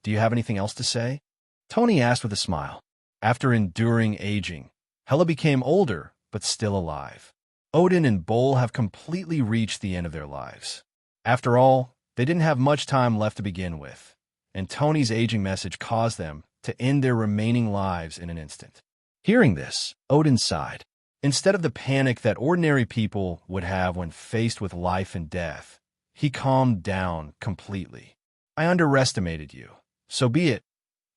Speaker 2: Do you have anything else to say? Tony asked with a smile. After enduring aging, Hela became older, but still alive. Odin and Bol have completely reached the end of their lives. After all, they didn't have much time left to begin with, and Tony's aging message caused them to end their remaining lives in an instant. Hearing this, Odin sighed. Instead of the panic that ordinary people would have when faced with life and death, he calmed down completely. I underestimated you. So be it.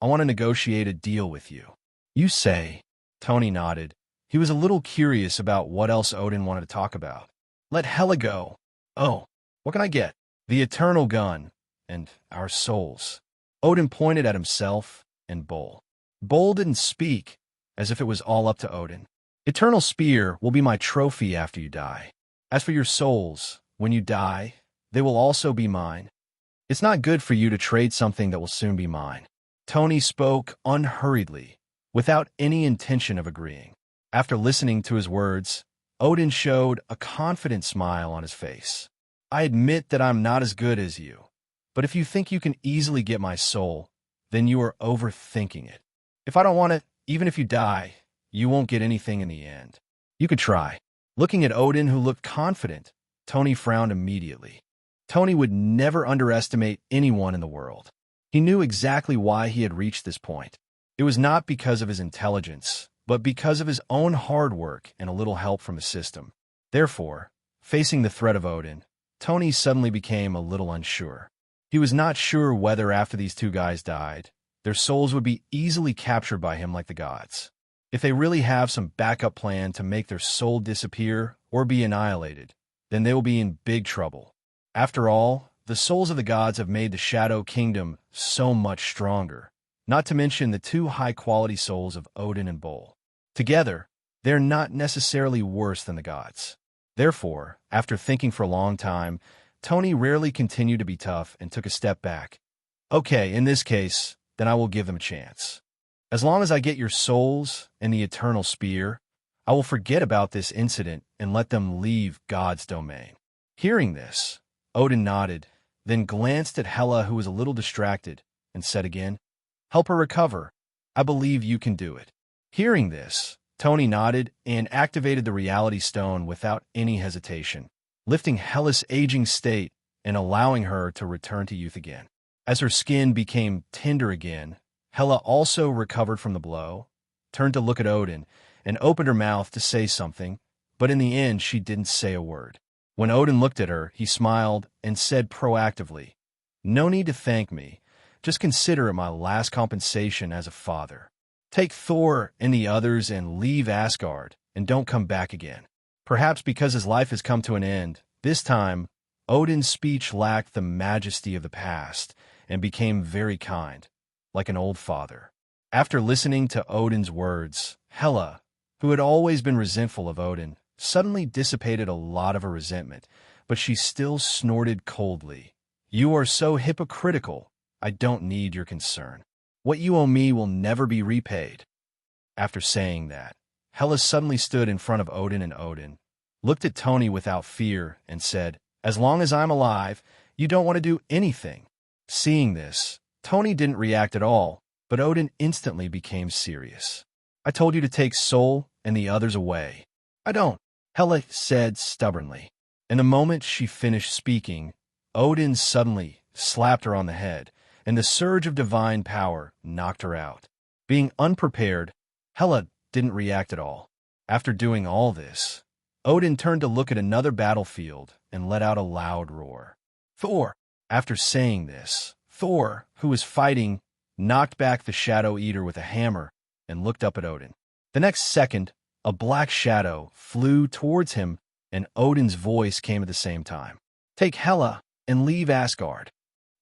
Speaker 2: I want to negotiate a deal with you. You say. Tony nodded. He was a little curious about what else Odin wanted to talk about. Let Hela go. Oh, what can I get? The eternal gun and our souls. Odin pointed at himself and Bol. Bol didn't speak, as if it was all up to Odin. Eternal spear will be my trophy after you die. As for your souls, when you die, they will also be mine. It's not good for you to trade something that will soon be mine. Tony spoke unhurriedly, without any intention of agreeing. After listening to his words, Odin showed a confident smile on his face. I admit that I'm not as good as you, but if you think you can easily get my soul, then you are overthinking it. If I don't want it, even if you die, you won't get anything in the end. You could try. Looking at Odin, who looked confident, Tony frowned immediately. Tony would never underestimate anyone in the world. He knew exactly why he had reached this point. It was not because of his intelligence, but because of his own hard work and a little help from his system. Therefore, facing the threat of Odin, Tony suddenly became a little unsure. He was not sure whether after these two guys died, their souls would be easily captured by him like the gods. If they really have some backup plan to make their soul disappear or be annihilated, then they will be in big trouble. After all, the souls of the gods have made the Shadow Kingdom so much stronger, not to mention the two high-quality souls of Odin and Bol. Together, they're not necessarily worse than the gods. Therefore, after thinking for a long time, Tony rarely continued to be tough and took a step back. Okay, in this case, then I will give them a chance. As long as I get your souls and the eternal spear, I will forget about this incident and let them leave God's domain. Hearing this, Odin nodded, then glanced at Hela, who was a little distracted, and said again, Help her recover. I believe you can do it. Hearing this, Tony nodded and activated the reality stone without any hesitation, lifting Hela's aging state and allowing her to return to youth again. As her skin became tender again, Hela also recovered from the blow, turned to look at Odin, and opened her mouth to say something, but in the end she didn't say a word. When Odin looked at her, he smiled and said proactively, No need to thank me. Just consider it my last compensation as a father. Take Thor and the others and leave Asgard, and don't come back again. Perhaps because his life has come to an end, this time, Odin's speech lacked the majesty of the past and became very kind, like an old father. After listening to Odin's words, Hela, who had always been resentful of Odin, suddenly dissipated a lot of her resentment, but she still snorted coldly. You are so hypocritical. I don't need your concern. What you owe me will never be repaid. After saying that, Hela suddenly stood in front of Odin, and Odin looked at Tony without fear and said, As long as I'm alive, you don't want to do anything. Seeing this, Tony didn't react at all, but Odin instantly became serious. I told you to take Sol and the others away. I don't, Hela said stubbornly. In the moment she finished speaking, Odin suddenly slapped her on the head, and the surge of divine power knocked her out. Being unprepared, Hela didn't react at all. After doing all this, Odin turned to look at another battlefield and let out a loud roar. Thor! After saying this, Thor, who was fighting, knocked back the Shadow Eater with a hammer and looked up at Odin. The next second, a black shadow flew towards him, and Odin's voice came at the same time. Take Hela and leave Asgard.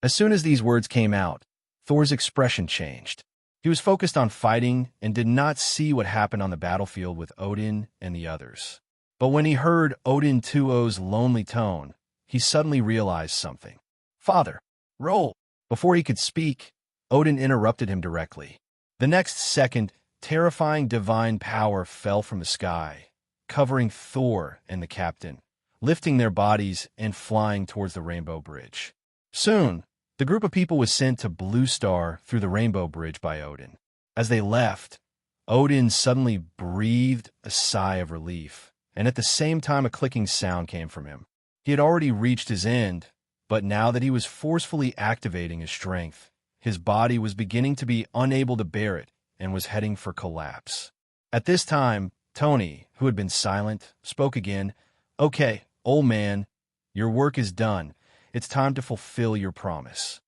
Speaker 2: As soon as these words came out, Thor's expression changed. He was focused on fighting and did not see what happened on the battlefield with Odin and the others. But when he heard Odin 2O's lonely tone, he suddenly realized something. Father, roll! Before he could speak, Odin interrupted him directly. The next second, terrifying divine power fell from the sky, covering Thor and the captain, lifting their bodies and flying towards the Rainbow Bridge. Soon, the group of people was sent to Blue Star through the Rainbow Bridge by Odin. As they left, Odin suddenly breathed a sigh of relief, and at the same time a clicking sound came from him. He had already reached his end, but now that he was forcefully activating his strength, his body was beginning to be unable to bear it and was heading for collapse. At this time, Tony, who had been silent, spoke again. "Okay, old man, your work is done. It's time to fulfill your promise."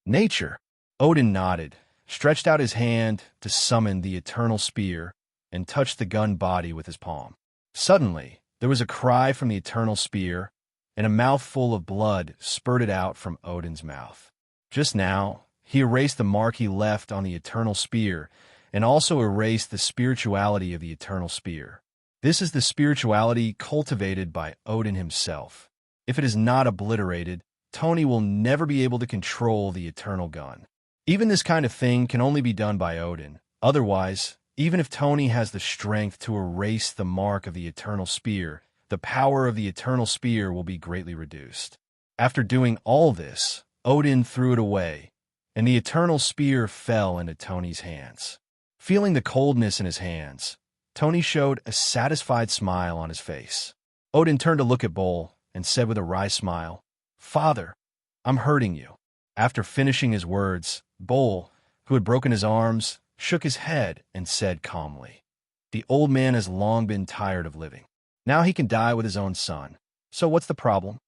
Speaker 2: "Nature." Odin nodded, stretched out his hand to summon the eternal spear, and touched the gun body with his palm. Suddenly, there was a cry from the eternal spear, and a mouthful of blood spurted out from Odin's mouth. Just now, he erased the mark he left on the eternal spear, and also erased the spirituality of the eternal spear. This is the spirituality cultivated by Odin himself. If it is not obliterated, Tony will never be able to control the eternal gun. Even this kind of thing can only be done by Odin. Otherwise, even if Tony has the strength to erase the mark of the eternal spear, the power of the eternal spear will be greatly reduced. After doing all this, Odin threw it away, and the eternal spear fell into Tony's hands. Feeling the coldness in his hands, Tony showed a satisfied smile on his face. Odin turned to look at Bull and said with a wry smile, "Father, I'm hurting you." After finishing his words, Bull, who had broken his arms, shook his head and said calmly, "The old man has long been tired of living. Now he can die with his own son. So what's the problem?"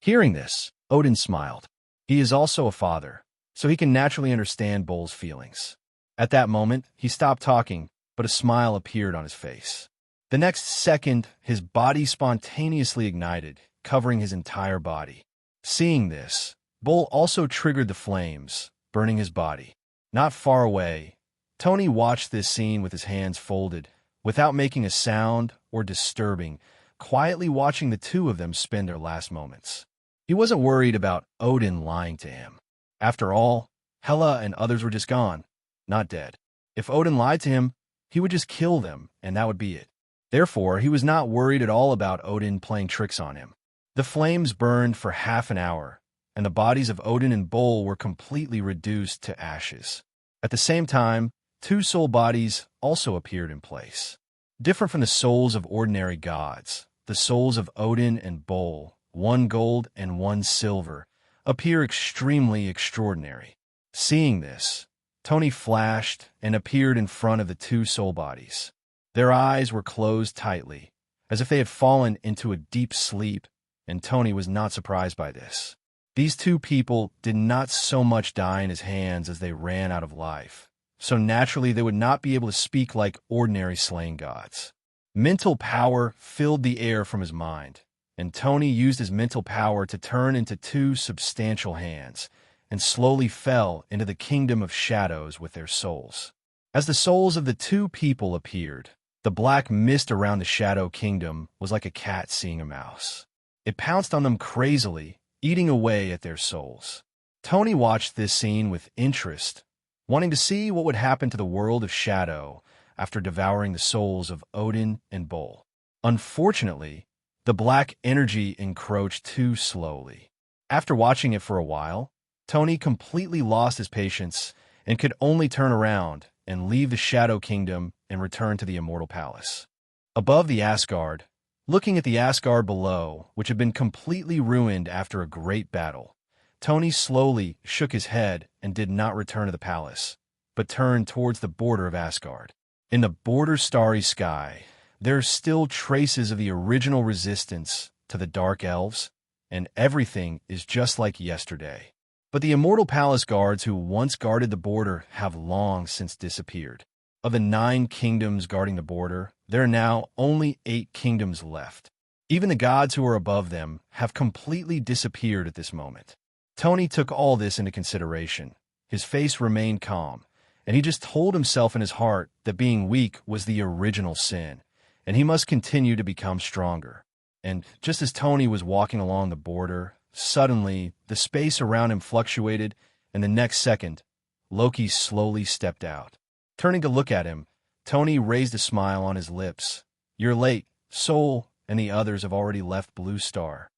Speaker 2: Hearing this, Odin smiled. He is also a father, so he can naturally understand Bull's feelings. At that moment, he stopped talking, but a smile appeared on his face. The next second, his body spontaneously ignited, covering his entire body. Seeing this, Bull also triggered the flames, burning his body. Not far away, Tony watched this scene with his hands folded, without making a sound or disturbing, quietly watching the two of them spend their last moments. He wasn't worried about Odin lying to him. After all, Hela and others were just gone, not dead. If Odin lied to him, he would just kill them, and that would be it. Therefore, he was not worried at all about Odin playing tricks on him. The flames burned for half an hour, and the bodies of Odin and Bull were completely reduced to ashes. At the same time, two soul bodies also appeared in place. Different from the souls of ordinary gods, the souls of Odin and Bull, one gold and one silver, appear extremely extraordinary. Seeing this, Tony flashed and appeared in front of the two soul bodies. Their eyes were closed tightly, as if they had fallen into a deep sleep, and Tony was not surprised by this. These two people did not so much die in his hands as they ran out of life, so naturally they would not be able to speak like ordinary slain gods. Mental power filled the air from his mind, and Tony used his mental power to turn into two substantial hands, and slowly fell into the kingdom of shadows with their souls. As the souls of the two people appeared, the black mist around the shadow kingdom was like a cat seeing a mouse. It pounced on them crazily, eating away at their souls. Tony watched this scene with interest, wanting to see what would happen to the world of shadow after devouring the souls of Odin and Bull. Unfortunately, the black energy encroached too slowly. After watching it for a while, Tony completely lost his patience and could only turn around and leave the Shadow Kingdom and return to the Immortal Palace. Above the Asgard, looking at the Asgard below, which had been completely ruined after a great battle, Tony slowly shook his head and did not return to the palace, but turned towards the border of Asgard. In the border's starry sky, there are still traces of the original resistance to the Dark Elves, and everything is just like yesterday. But the Immortal Palace guards who once guarded the border have long since disappeared. Of the 9 kingdoms guarding the border, there are now only 8 kingdoms left. Even the gods who are above them have completely disappeared at this moment. Tony took all this into consideration. His face remained calm, and he just told himself in his heart that being weak was the original sin, and he must continue to become stronger. And just as Tony was walking along the border, suddenly the space around him fluctuated, and the next second, Loki slowly stepped out. Turning to look at him, Tony raised a smile on his lips. "You're late. Soul and the others have already left Blue Star."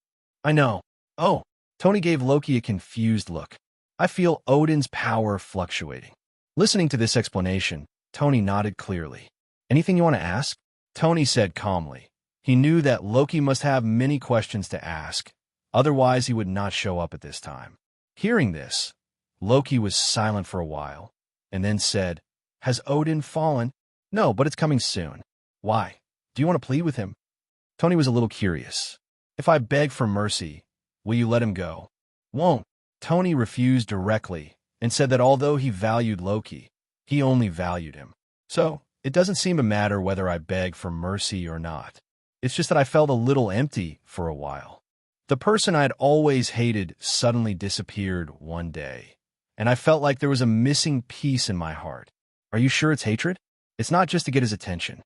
Speaker 2: "I know." "Oh." Tony gave Loki a confused look. "I feel Odin's power fluctuating." Listening to this explanation, Tony nodded clearly. Anything you want to ask? Tony said calmly. He knew that Loki must have many questions to ask, otherwise he would not show up at this time. Hearing this, Loki was silent for a while, and then said, "Has Odin fallen?" "No, but it's coming soon." "Why? Do you want to plead with him?" Tony was a little curious. "If I beg for mercy, will you let him go?" "Won't." Tony refused directly and said that although he valued Loki, he only valued him. "So, it doesn't seem to matter whether I beg for mercy or not. It's just that I felt a little empty for a while. The person I'd always hated suddenly disappeared one day, and I felt like there was a missing piece in my heart." "Are you sure it's hatred? It's not just to get his attention."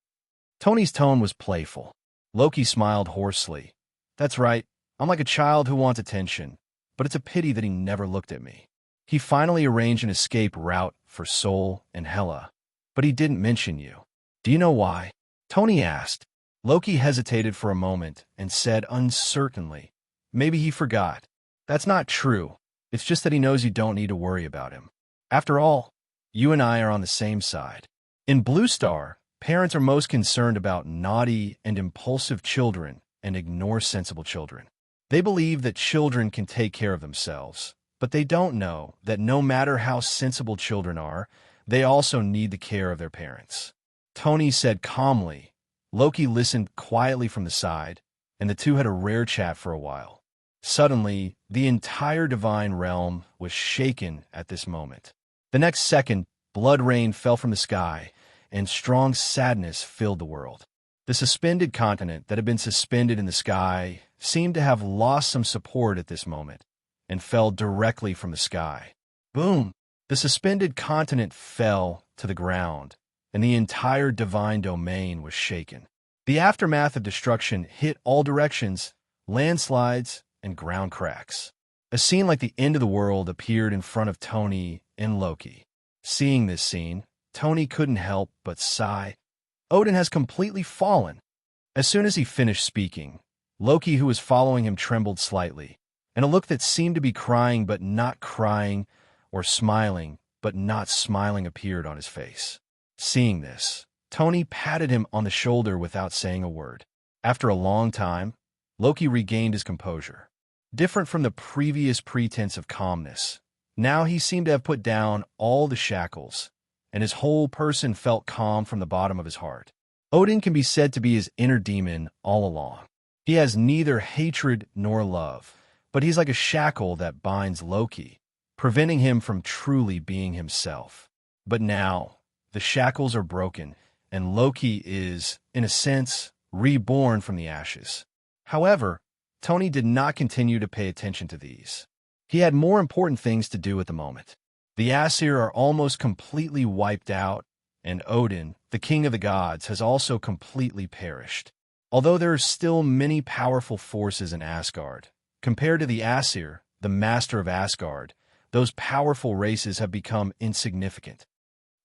Speaker 2: Tony's tone was playful. Loki smiled hoarsely. "That's right. I'm like a child who wants attention, but it's a pity that he never looked at me." He finally arranged an escape route for Sol and Hela, but he didn't mention you. "Do you know why?" Tony asked. Loki hesitated for a moment and said uncertainly, "Maybe he forgot." "That's not true. It's just that he knows you don't need to worry about him. After all, you and I are on the same side. In Blue Star, parents are most concerned about naughty and impulsive children and ignore sensible children. They believe that children can take care of themselves, but they don't know that no matter how sensible children are, they also need the care of their parents." Tony said calmly. Loki listened quietly from the side, and the two had a rare chat for a while. Suddenly, the entire divine realm was shaken at this moment. The next second, blood rain fell from the sky, and strong sadness filled the world. The suspended continent that had been suspended in the sky seemed to have lost some support at this moment, and fell directly from the sky. Boom! The suspended continent fell to the ground, and the entire divine domain was shaken. The aftermath of destruction hit all directions, landslides, and ground cracks. A scene like the end of the world appeared in front of Tony and Loki. Seeing this scene, Tony couldn't help but sigh. Odin has completely fallen. As soon as he finished speaking, Loki, who was following him, trembled slightly, and a look that seemed to be crying but not crying, or smiling but not smiling, appeared on his face. Seeing this, Tony patted him on the shoulder without saying a word. After a long time, Loki regained his composure. Different from the previous pretense of calmness, now he seemed to have put down all the shackles, and his whole person felt calm from the bottom of his heart. Odin can be said to be his inner demon all along. He has neither hatred nor love, but he's like a shackle that binds Loki, preventing him from truly being himself. But now, the shackles are broken, and Loki is, in a sense, reborn from the ashes. However, Tony did not continue to pay attention to these. He had more important things to do at the moment. The Aesir are almost completely wiped out, and Odin, the king of the gods, has also completely perished. Although there are still many powerful forces in Asgard, compared to the Aesir, the master of Asgard, those powerful races have become insignificant.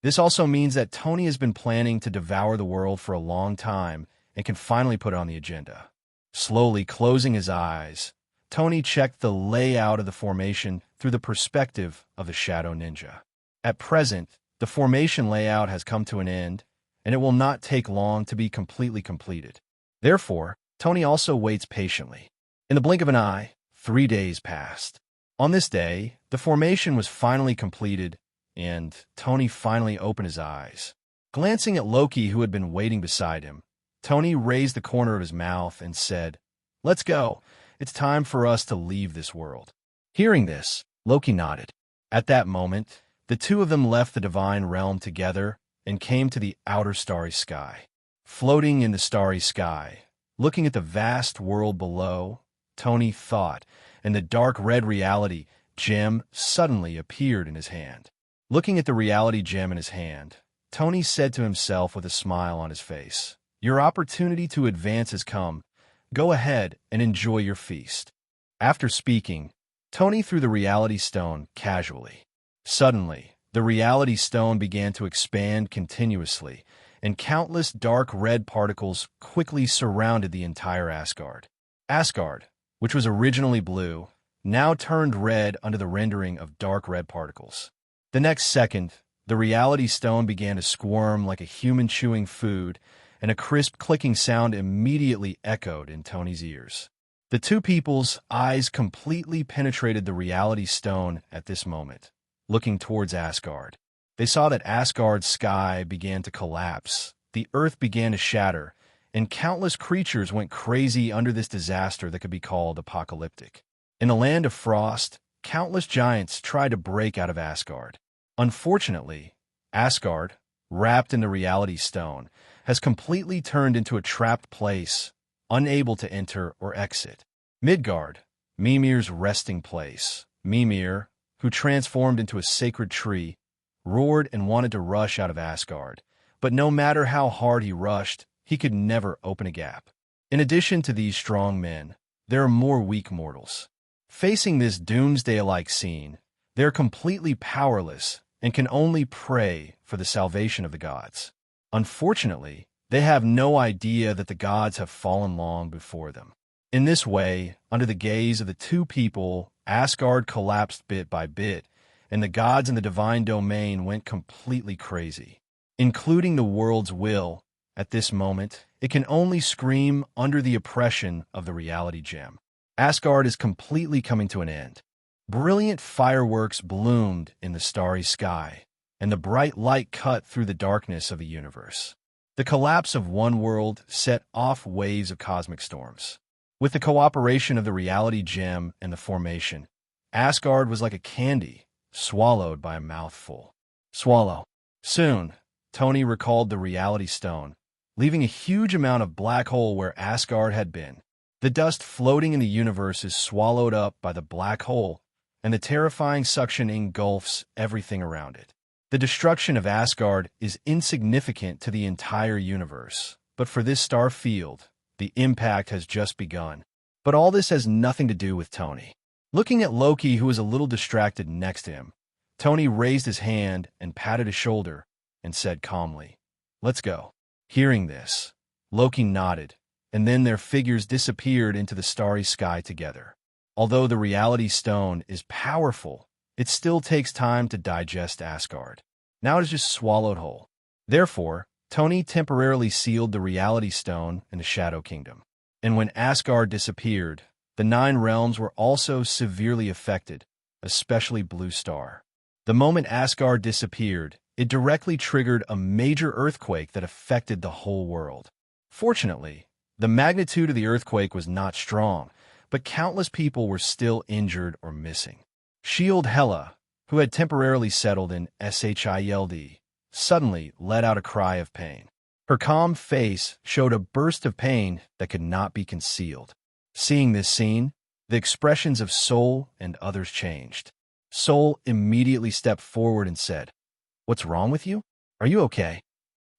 Speaker 2: This also means that Tony has been planning to devour the world for a long time and can finally put it on the agenda. Slowly closing his eyes, Tony checked the layout of the formation through the perspective of the Shadow Ninja. At present, the formation layout has come to an end, and it will not take long to be completely completed. Therefore, Tony also waits patiently. In the blink of an eye, 3 days passed. On this day, the formation was finally completed, and Tony finally opened his eyes. Glancing at Loki, who had been waiting beside him, Tony raised the corner of his mouth and said, "Let's go. It's time for us to leave this world." Hearing this, Loki nodded. At that moment, the two of them left the divine realm together and came to the outer starry sky. Floating in the starry sky, looking at the vast world below, Tony thought, and the dark red reality gem suddenly appeared in his hand. Looking at the reality gem in his hand, Tony said to himself with a smile on his face, "Your opportunity to advance has come. Go ahead and enjoy your feast." After speaking, Tony threw the reality stone casually. Suddenly, the reality stone began to expand continuously, and countless dark red particles quickly surrounded the entire Asgard. Asgard, which was originally blue, now turned red under the rendering of dark red particles. The next second, The reality stone began to squirm like a human chewing food, and a crisp clicking sound immediately echoed in Tony's ears. The two people's eyes completely penetrated the reality stone at this moment, looking towards Asgard. They saw that Asgard's sky began to collapse, the earth began to shatter, and countless creatures went crazy under this disaster that could be called apocalyptic. In the land of frost, countless giants tried to break out of Asgard. Unfortunately, Asgard, wrapped in the reality stone, has completely turned into a trapped place, unable to enter or exit. Midgard, Mimir's resting place. Mimir, who transformed into a sacred tree, roared and wanted to rush out of Asgard, but no matter how hard he rushed, he could never open a gap. In addition to these strong men, there are more weak mortals. Facing this doomsday-like scene, they are completely powerless and can only pray for the salvation of the gods. Unfortunately, they have no idea that the gods have fallen long before them. In this way, under the gaze of the two people, Asgard collapsed bit by bit, and the gods in the divine domain went completely crazy. Including the world's will, at this moment, it can only scream under the oppression of the reality gem. Asgard is completely coming to an end. Brilliant fireworks bloomed in the starry sky, and the bright light cut through the darkness of the universe. The collapse of one world set off waves of cosmic storms. With the cooperation of the reality gem and the formation, Asgard was like a candy swallowed by a mouthful. Swallow. Soon, Tony recalled the reality stone, leaving a huge amount of black hole where Asgard had been. The dust floating in the universe is swallowed up by the black hole, and the terrifying suction engulfs everything around it. The destruction of Asgard is insignificant to the entire universe, but for this star field, the impact has just begun. But all this has nothing to do with Tony. Looking at Loki, who was a little distracted next to him, Tony raised his hand and patted his shoulder and said calmly, "Let's go." Hearing this, Loki nodded, and then their figures disappeared into the starry sky together. Although the reality stone is powerful, it still takes time to digest Asgard. Now it is just swallowed whole. Therefore, Tony temporarily sealed the reality stone in the Shadow Kingdom. And when Asgard disappeared, the 9 realms were also severely affected, especially Blue Star. The moment Asgard disappeared, it directly triggered a major earthquake that affected the whole world. Fortunately, the magnitude of the earthquake was not strong, but countless people were still injured or missing. Shield Hela, who had temporarily settled in Shield, suddenly let out a cry of pain. Her calm face showed a burst of pain that could not be concealed. Seeing this scene, the expressions of Sol and others changed. Sol immediately stepped forward and said, "What's wrong with you? Are you okay?"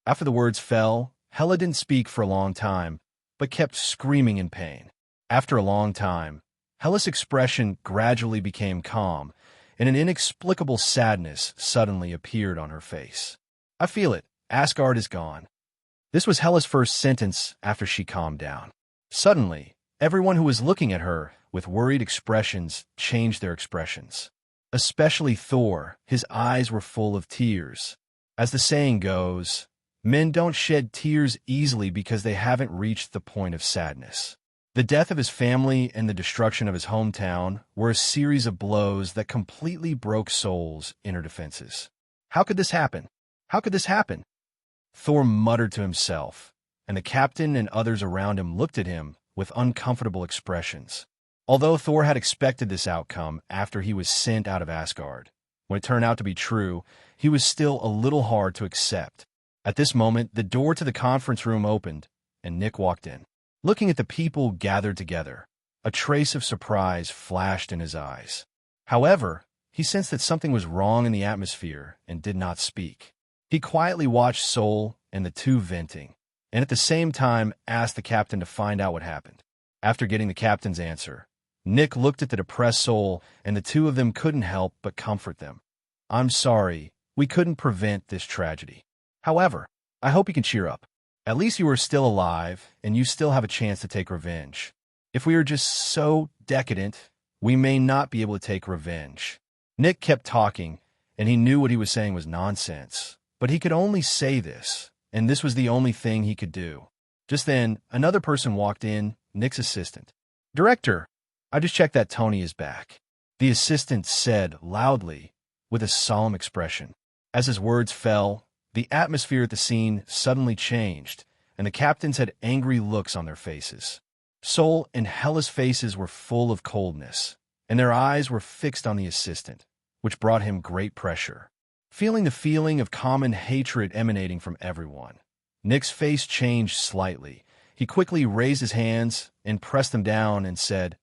Speaker 2: After the words fell, Hela didn't speak for a long time, but kept screaming in pain. After a long time, Hela's expression gradually became calm, and an inexplicable sadness suddenly appeared on her face. "I feel it. Asgard is gone." This was Hela's first sentence after she calmed down. Suddenly, everyone who was looking at her with worried expressions changed their expressions. Especially Thor, his eyes were full of tears. As the saying goes, men don't shed tears easily because they haven't reached the point of sadness. The death of his family and the destruction of his hometown were a series of blows that completely broke Sol's inner defenses. How could this happen? How could this happen? Thor muttered to himself, and the captain and others around him looked at him with uncomfortable expressions. Although Thor had expected this outcome after he was sent out of Asgard, when it turned out to be true, he was still a little hard to accept. At this moment, the door to the conference room opened, and Nick walked in. Looking at the people gathered together, a trace of surprise flashed in his eyes. However, he sensed that something was wrong in the atmosphere and did not speak. He quietly watched Sol and the two venting, and at the same time asked the captain to find out what happened. After getting the captain's answer, Nick looked at the depressed Sol, and the two of them couldn't help but comfort them. "I'm sorry, we couldn't prevent this tragedy. However, I hope you can cheer up. At least you are still alive, and you still have a chance to take revenge. If we are just so decadent, we may not be able to take revenge." Nick kept talking, and he knew what he was saying was nonsense. But he could only say this, and this was the only thing he could do. Just then, another person walked in, Nick's assistant. "Director, I just checked that Tony is back," the assistant said loudly, with a solemn expression. As his words fell, the atmosphere at the scene suddenly changed, and the captains had angry looks on their faces. Sol and Hella's faces were full of coldness, and their eyes were fixed on the assistant, which brought him great pressure. Feeling the feeling of common hatred emanating from everyone, Nick's face changed slightly. He quickly raised his hands and pressed them down and said,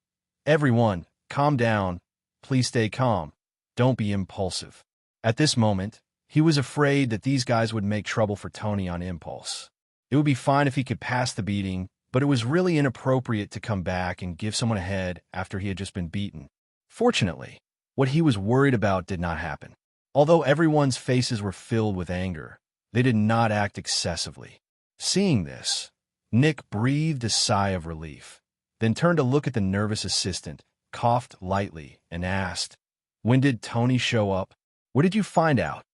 Speaker 2: "Everyone, calm down. Please stay calm. Don't be impulsive." At this moment, he was afraid that these guys would make trouble for Tony on impulse. It would be fine if he could pass the beating, but it was really inappropriate to come back and give someone a head after he had just been beaten. Fortunately, what he was worried about did not happen. Although everyone's faces were filled with anger, they did not act excessively. Seeing this, Nick breathed a sigh of relief, then turned to look at the nervous assistant, coughed lightly, and asked, "When did Tony show up? What did you find out?"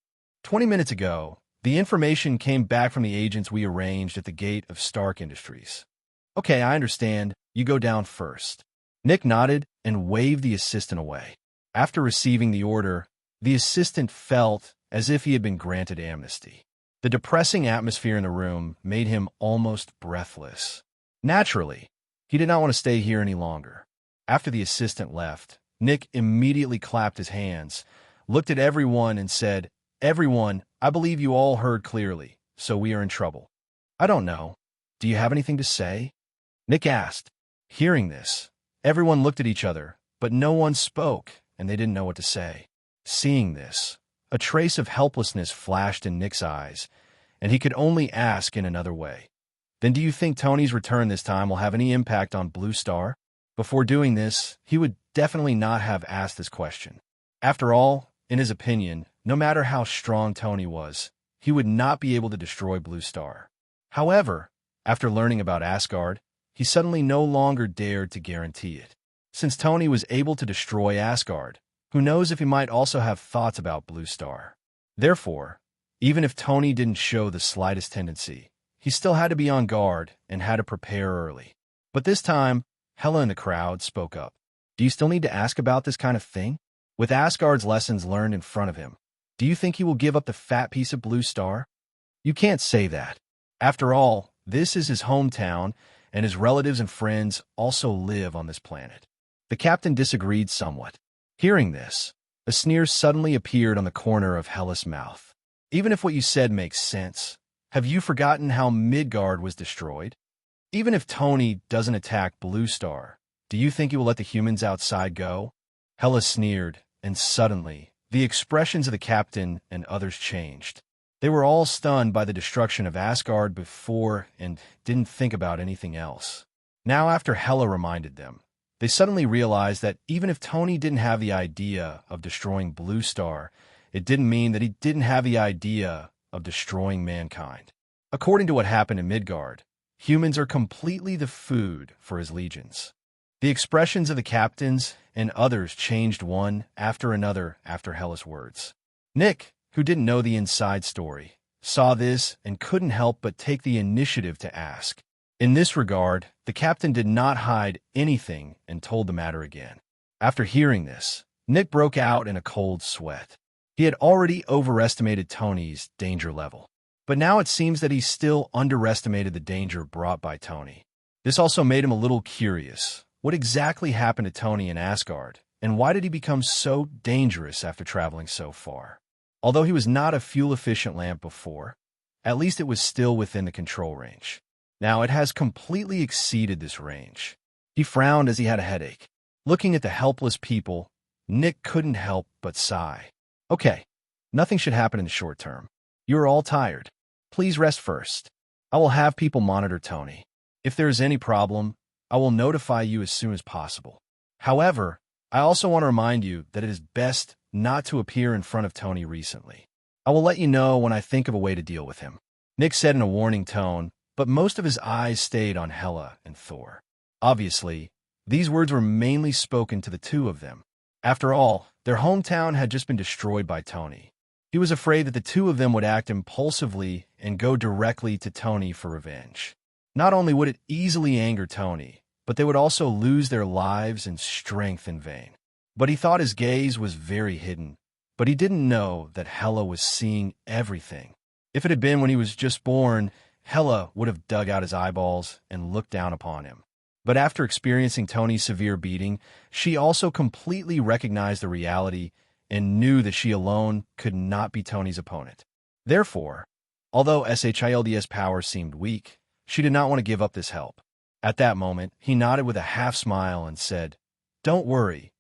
Speaker 2: 20 minutes ago, the information came back from the agents we arranged at the gate of Stark Industries. "Okay, I understand. You go down first." Nick nodded and waved the assistant away. After receiving the order, the assistant felt as if he had been granted amnesty. The depressing atmosphere in the room made him almost breathless. Naturally, he did not want to stay here any longer. After the assistant left, Nick immediately clapped his hands, looked at everyone and said, "Everyone, I believe you all heard clearly, so we are in trouble." "I don't know. Do you have anything to say?" Nick asked. Hearing this, everyone looked at each other, but no one spoke, and they didn't know what to say. Seeing this, a trace of helplessness flashed in Nick's eyes, and he could only ask in another way. "Then do you think Tony's return this time will have any impact on Blue Star?" Before doing this, he would definitely not have asked this question. After all, in his opinion, no matter how strong Tony was, he would not be able to destroy Blue Star. However, after learning about Asgard, he suddenly no longer dared to guarantee it. Since Tony was able to destroy Asgard, who knows if he might also have thoughts about Blue Star. Therefore, even if Tony didn't show the slightest tendency, he still had to be on guard and had to prepare early. But this time, Hela in the crowd spoke up. "Do you still need to ask about this kind of thing? With Asgard's lessons learned in front of him, do you think he will give up the fat piece of Blue Star?" "You can't say that. After all, this is his hometown, and his relatives and friends also live on this planet." The captain disagreed somewhat. Hearing this, a sneer suddenly appeared on the corner of Hela's mouth. "Even if what you said makes sense, have you forgotten how Midgard was destroyed? Even if Tony doesn't attack Blue Star, do you think he will let the humans outside go?" Hela sneered, and suddenly, the expressions of the captain and others changed. They were all stunned by the destruction of Asgard before and didn't think about anything else. Now, after Hela reminded them, they suddenly realized that even if Tony didn't have the idea of destroying Blue Star, it didn't mean that he didn't have the idea of destroying mankind. According to what happened in Midgard, humans are completely the food for his legions. The expressions of the captains and others changed one after another after Hela's words. Nick, who didn't know the inside story, saw this and couldn't help but take the initiative to ask. In this regard, the captain did not hide anything and told the matter again. After hearing this, Nick broke out in a cold sweat. He had already overestimated Tony's danger level, but now it seems that he still underestimated the danger brought by Tony. This also made him a little curious. What exactly happened to Tony in Asgard, and why did he become so dangerous after traveling so far? Although he was not a fuel-efficient lamp before, at least it was still within the control range. Now it has completely exceeded this range. He frowned as he had a headache. Looking at the helpless people, Nick couldn't help but sigh. "Okay, nothing should happen in the short term. You are all tired. Please rest first. I will have people monitor Tony. If there is any problem, I will notify you as soon as possible. However, I also want to remind you that it is best not to appear in front of Tony recently. I will let you know when I think of a way to deal with him." Nick said in a warning tone, but most of his eyes stayed on Hela and Thor. Obviously, these words were mainly spoken to the two of them. After all, their hometown had just been destroyed by Tony, He was afraid that the two of them would act impulsively and go directly to Tony for revenge. Not only would it easily anger Tony, but they would also lose their lives and strength in vain. But he thought his gaze was very hidden, but he didn't know that Hela was seeing everything. If it had been when he was just born, Hela would have dug out his eyeballs and looked down upon him. But after experiencing Tony's severe beating, she also completely recognized the reality and knew that she alone could not be Tony's opponent. Therefore, although Shild's power seemed weak, she did not want to give up this help. At that moment, he nodded with a half-smile and said, "Don't worry,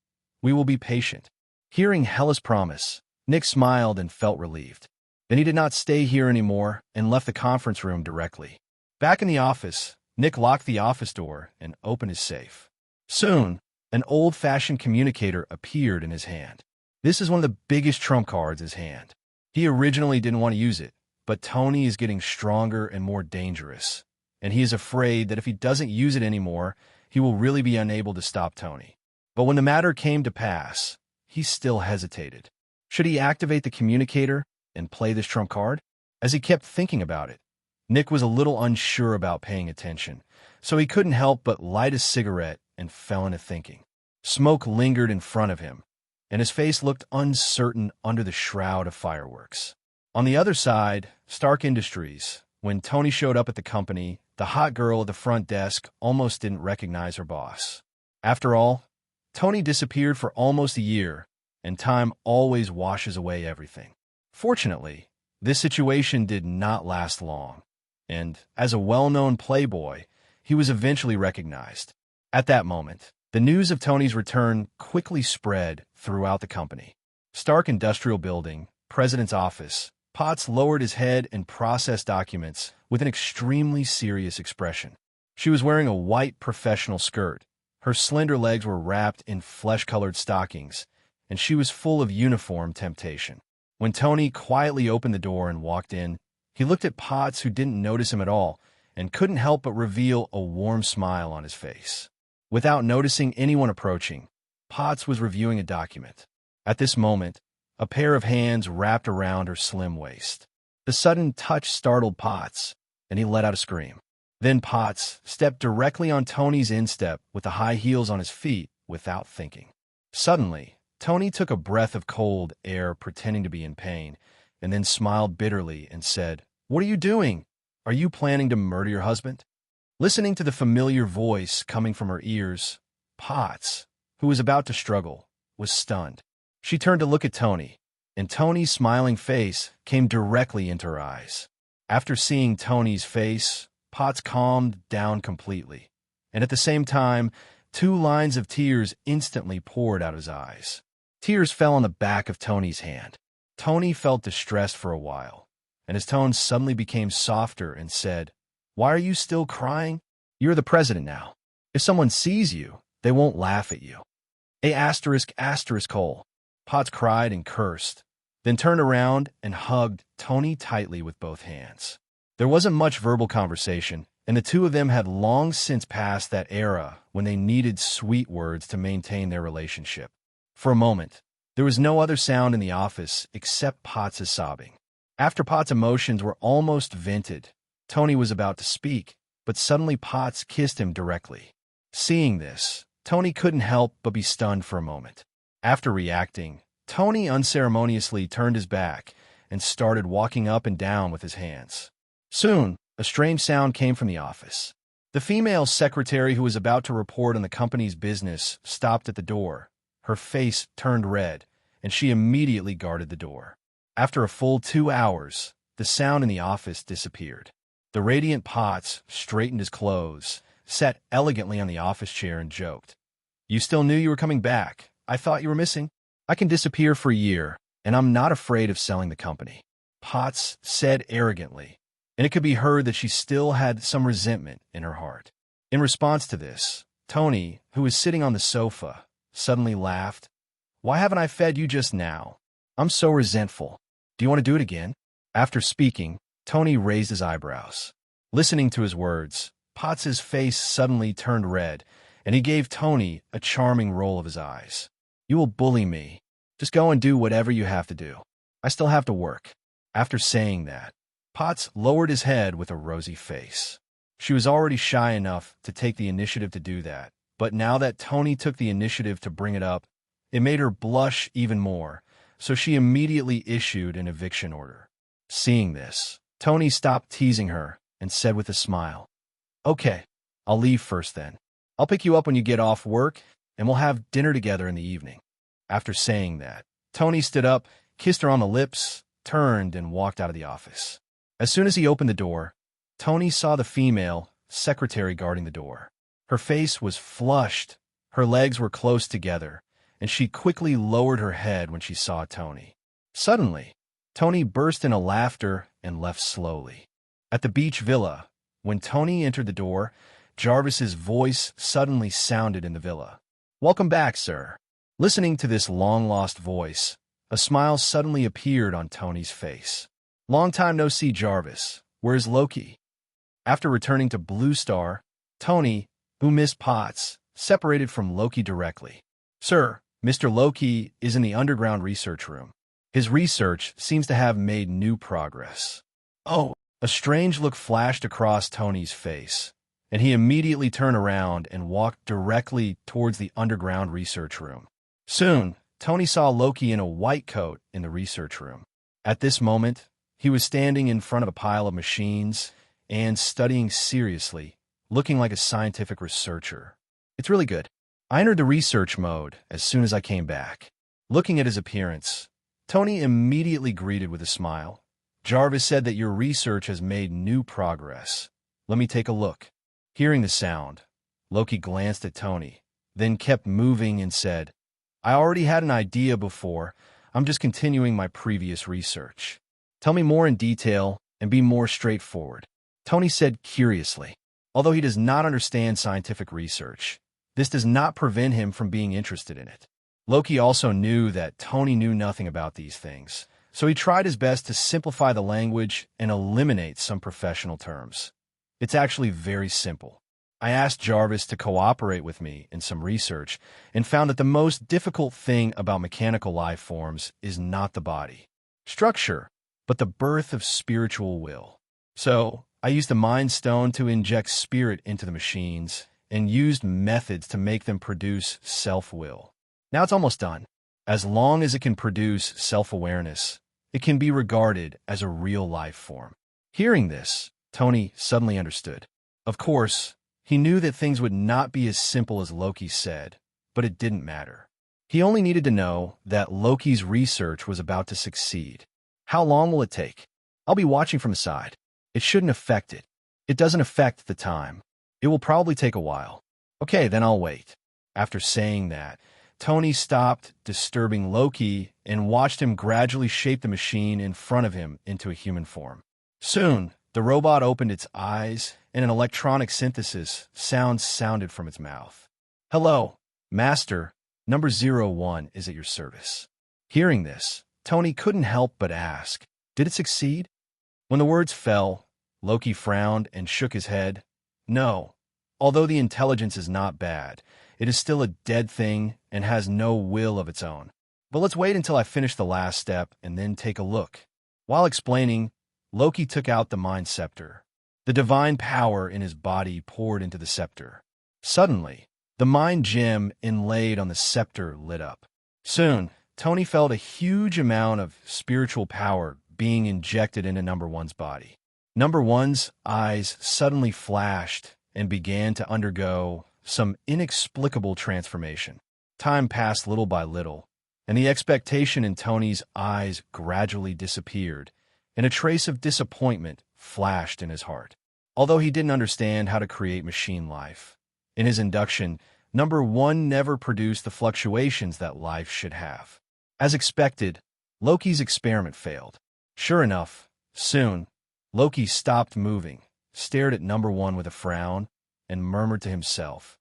Speaker 2: we will be patient." Hearing Hela's promise, Nick smiled and felt relieved. Then he did not stay here anymore and left the conference room directly. Back in the office, Nick locked the office door and opened his safe. Soon, an old-fashioned communicator appeared in his hand. This is one of the biggest trump cards in his hand. He originally didn't want to use it, but Tony is getting stronger and more dangerous, and he is afraid that if he doesn't use it anymore, he will really be unable to stop Tony. But when the matter came to pass, he still hesitated. Should he activate the communicator and play this trump card? As he kept thinking about it, Nick was a little unsure about paying attention, so he couldn't help but light a cigarette and fell into thinking. Smoke lingered in front of him, and his face looked uncertain under the shroud of fireworks. On the other side, Stark Industries, when Tony showed up at the company, the hot girl at the front desk almost didn't recognize her boss. After all, Tony disappeared for almost a year, and time always washes away everything. Fortunately, this situation did not last long, and as a well-known playboy, he was eventually recognized. At that moment, the news of Tony's return quickly spread throughout the company. Stark Industrial Building, President's office, Potts lowered his head and processed documents with an extremely serious expression. She was wearing a white professional skirt. Her slender legs were wrapped in flesh-colored stockings, and she was full of uniform temptation. When Tony quietly opened the door and walked in, he looked at Potts, who didn't notice him at all, and couldn't help but reveal a warm smile on his face. Without noticing anyone approaching, Potts was reviewing a document. At this moment, a pair of hands wrapped around her slim waist. The sudden touch startled Potts, and he let out a scream. Then Potts stepped directly on Tony's instep with the high heels on his feet without thinking. Suddenly, Tony took a breath of cold air, pretending to be in pain, and then smiled bitterly and said, "What are you doing? Are you planning to murder your husband?" Listening to the familiar voice coming from her ears, Potts, who was about to struggle, was stunned. She turned to look at Tony, and Tony's smiling face came directly into her eyes. After seeing Tony's face, Potts calmed down completely, and at the same time, 2 lines of tears instantly poured out of his eyes. Tears fell on the back of Tony's hand. Tony felt distressed for a while, and his tone suddenly became softer and said, "Why are you still crying? You're the president now. If someone sees you, they won't laugh at you." Cole. Potts cried and cursed, then turned around and hugged Tony tightly with both hands. There wasn't much verbal conversation, and the two of them had long since passed that era when they needed sweet words to maintain their relationship. For a moment, there was no other sound in the office except Potts' sobbing. After Potts' emotions were almost vented, Tony was about to speak, but suddenly Potts kissed him directly. Seeing this, Tony couldn't help but be stunned for a moment. After reacting, Tony unceremoniously turned his back and started walking up and down with his hands. Soon, a strange sound came from the office. The female secretary who was about to report on the company's business stopped at the door. Her face turned red, and she immediately guarded the door. After a full 2 hours, the sound in the office disappeared. The radiant Potts straightened his clothes, sat elegantly on the office chair, and joked, "You still knew you were coming back. I thought you were missing. I can disappear for a year, and I'm not afraid of selling the company," Potts said arrogantly, and it could be heard that she still had some resentment in her heart. In response to this, Tony, who was sitting on the sofa, suddenly laughed. "Why haven't I fed you just now? I'm so resentful. Do you want to do it again?" After speaking, Tony raised his eyebrows. Listening to his words, Potts's face suddenly turned red, and he gave Tony a charming roll of his eyes. "You will bully me. Just go and do whatever you have to do." I still have to work. After saying that, Potts lowered his head with a rosy face. She was already shy enough to take the initiative to do that, but now that Tony took the initiative to bring it up, it made her blush even more, so she immediately issued an eviction order. Seeing this, Tony stopped teasing her and said with a smile, "Okay, I'll leave first then. I'll pick you up when you get off work, and we'll have dinner together in the evening." After saying that, Tony stood up, kissed her on the lips, turned, and walked out of the office. As soon as he opened the door, Tony saw the female secretary guarding the door. Her face was flushed, her legs were close together, and she quickly lowered her head when she saw Tony. Suddenly, Tony burst into laughter and left slowly. At the beach villa, when Tony entered the door, Jarvis's voice suddenly sounded in the villa. "Welcome back, sir." Listening to this long-lost voice, a smile suddenly appeared on Tony's face. "Long time no see, Jarvis. Where's Loki?" After returning to Blue Star, Tony, who missed Potts, separated from Loki directly. "Sir, Mr. Loki is in the underground research room. His research seems to have made new progress." "Oh!" A strange look flashed across Tony's face, and he immediately turned around and walked directly towards the underground research room. Soon, Tony saw Loki in a white coat in the research room. At this moment, he was standing in front of a pile of machines and studying seriously, looking like a scientific researcher. "It's really good. I entered the research mode as soon as I came back." Looking at his appearance, Tony immediately greeted with a smile. "Jarvis said that your research has made new progress. Let me take a look." Hearing the sound, Loki glanced at Tony, then kept moving and said, "I already had an idea before. I'm just continuing my previous research. Tell me more in detail and be more straightforward." Tony said curiously. Although he does not understand scientific research, this does not prevent him from being interested in it. Loki also knew that Tony knew nothing about these things, so he tried his best to simplify the language and eliminate some professional terms. "It's actually very simple. I asked Jarvis to cooperate with me in some research and found that the most difficult thing about mechanical life forms is not the body structure, but the birth of spiritual will. So I used the Mind Stone to inject spirit into the machines and used methods to make them produce self-will. Now it's almost done. As long as it can produce self-awareness, it can be regarded as a real life form." Hearing this, Tony suddenly understood. Of course, he knew that things would not be as simple as Loki said, but it didn't matter. He only needed to know that Loki's research was about to succeed. "How long will it take?" "I'll be watching from the side. It shouldn't affect it. It doesn't affect the time. It will probably take a while." "Okay, then I'll wait." After saying that, Tony stopped disturbing Loki and watched him gradually shape the machine in front of him into a human form. Soon, the robot opened its eyes, and an electronic synthesis sound sounded from its mouth. "Hello, Master. Number 01 is at your service." Hearing this, Tony couldn't help but ask, "Did it succeed?" When the words fell, Loki frowned and shook his head. "No. Although the intelligence is not bad, it is still a dead thing and has no will of its own. But let's wait until I finish the last step and then take a look." While explaining, Loki took out the Mind Scepter. The divine power in his body poured into the scepter. Suddenly, the mind gem inlaid on the scepter lit up. Soon, Tony felt a huge amount of spiritual power being injected into Number One's body. Number One's eyes suddenly flashed and began to undergo some inexplicable transformation. Time passed little by little, and the expectation in Tony's eyes gradually disappeared, and a trace of disappointment flashed in his heart. Although he didn't understand how to create machine life, in his induction, Number One never produced the fluctuations that life should have. As expected, Loki's experiment failed. Sure enough, soon, Loki stopped moving, stared at Number One with a frown, and murmured to himself,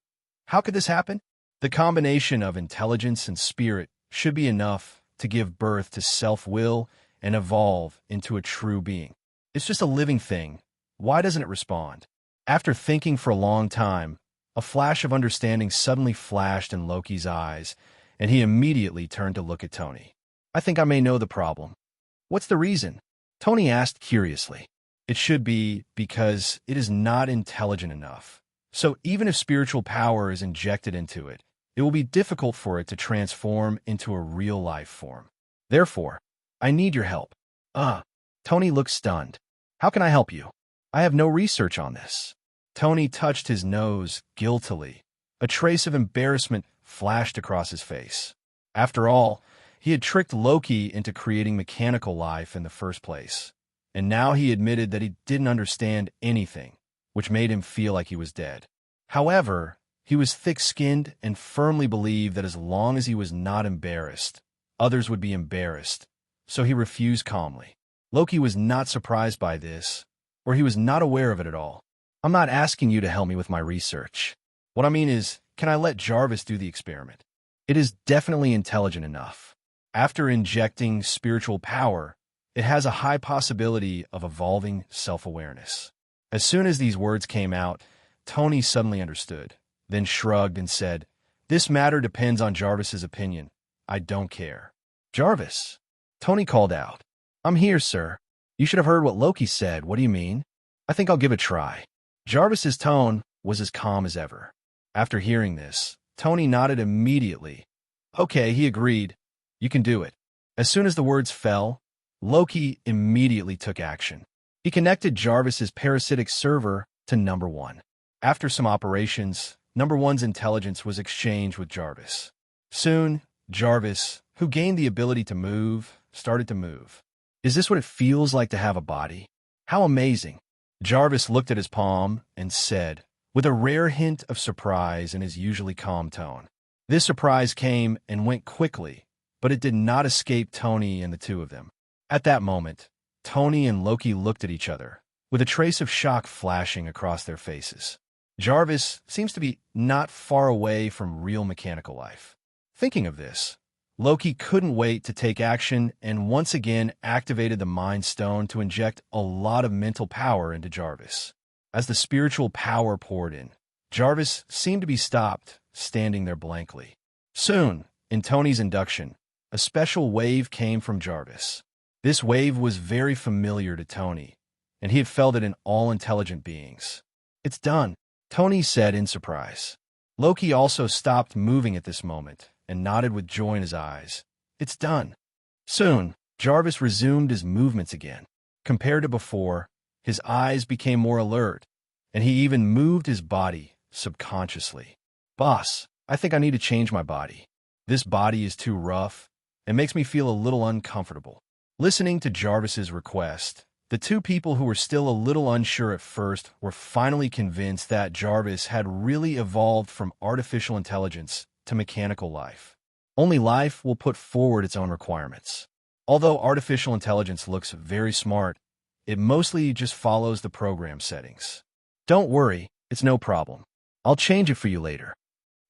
Speaker 2: "How could this happen? The combination of intelligence and spirit should be enough to give birth to self-will and evolve into a true being. It's just a living thing. Why doesn't it respond?" After thinking for a long time, a flash of understanding suddenly flashed in Loki's eyes, and he immediately turned to look at Tony. "I think I may know the problem. What's the reason? Tony asked curiously. It should be because it is not intelligent enough. So even if spiritual power is injected into it, it will be difficult for it to transform into a real-life form. Therefore, I need your help. Tony looked stunned. How can I help you? I have no research on this. Tony touched his nose guiltily. A trace of embarrassment flashed across his face. After all, he had tricked Loki into creating mechanical life in the first place. And now he admitted that he didn't understand anything, which made him feel like he was dead. However, he was thick-skinned and firmly believed that as long as he was not embarrassed, others would be embarrassed, so he refused calmly. Loki was not surprised by this, or he was not aware of it at all. I'm not asking you to help me with my research. What I mean is, can I let Jarvis do the experiment? It is definitely intelligent enough. After injecting spiritual power, it has a high possibility of evolving self-awareness. As soon as these words came out, Tony suddenly understood, then shrugged and said, "This matter depends on Jarvis's opinion. I don't care." "Jarvis!" Tony called out. "I'm here, sir. You should have heard what Loki said. What do you mean?" "I think I'll give it a try." Jarvis's tone was as calm as ever. After hearing this, Tony nodded immediately. "Okay," he agreed. "You can do it." As soon as the words fell, Loki immediately took action. He connected Jarvis's parasitic server to Number One. After some operations, Number One's intelligence was exchanged with Jarvis. Soon, Jarvis, who gained the ability to move, started to move. "Is this what it feels like to have a body? How amazing." Jarvis looked at his palm and said, with a rare hint of surprise in his usually calm tone. This surprise came and went quickly, but it did not escape Tony and the two of them. At that moment, Tony and Loki looked at each other, with a trace of shock flashing across their faces. Jarvis seems to be not far away from real mechanical life. Thinking of this, Loki couldn't wait to take action and once again activated the Mind Stone to inject a lot of mental power into Jarvis. As the spiritual power poured in, Jarvis seemed to be stopped, standing there blankly. Soon, in Tony's induction, a special wave came from Jarvis. This wave was very familiar to Tony, and he had felt it in all intelligent beings. "It's done," Tony said in surprise. Loki also stopped moving at this moment and nodded with joy in his eyes. "It's done." Soon, Jarvis resumed his movements again. Compared to before, his eyes became more alert, and he even moved his body subconsciously. "Boss, I think I need to change my body. This body is too rough and makes me feel a little uncomfortable." Listening to Jarvis's request, the two people who were still a little unsure at first were finally convinced that Jarvis had really evolved from artificial intelligence to mechanical life. Only life will put forward its own requirements. Although artificial intelligence looks very smart, it mostly just follows the program settings. "Don't worry, it's no problem. I'll change it for you later."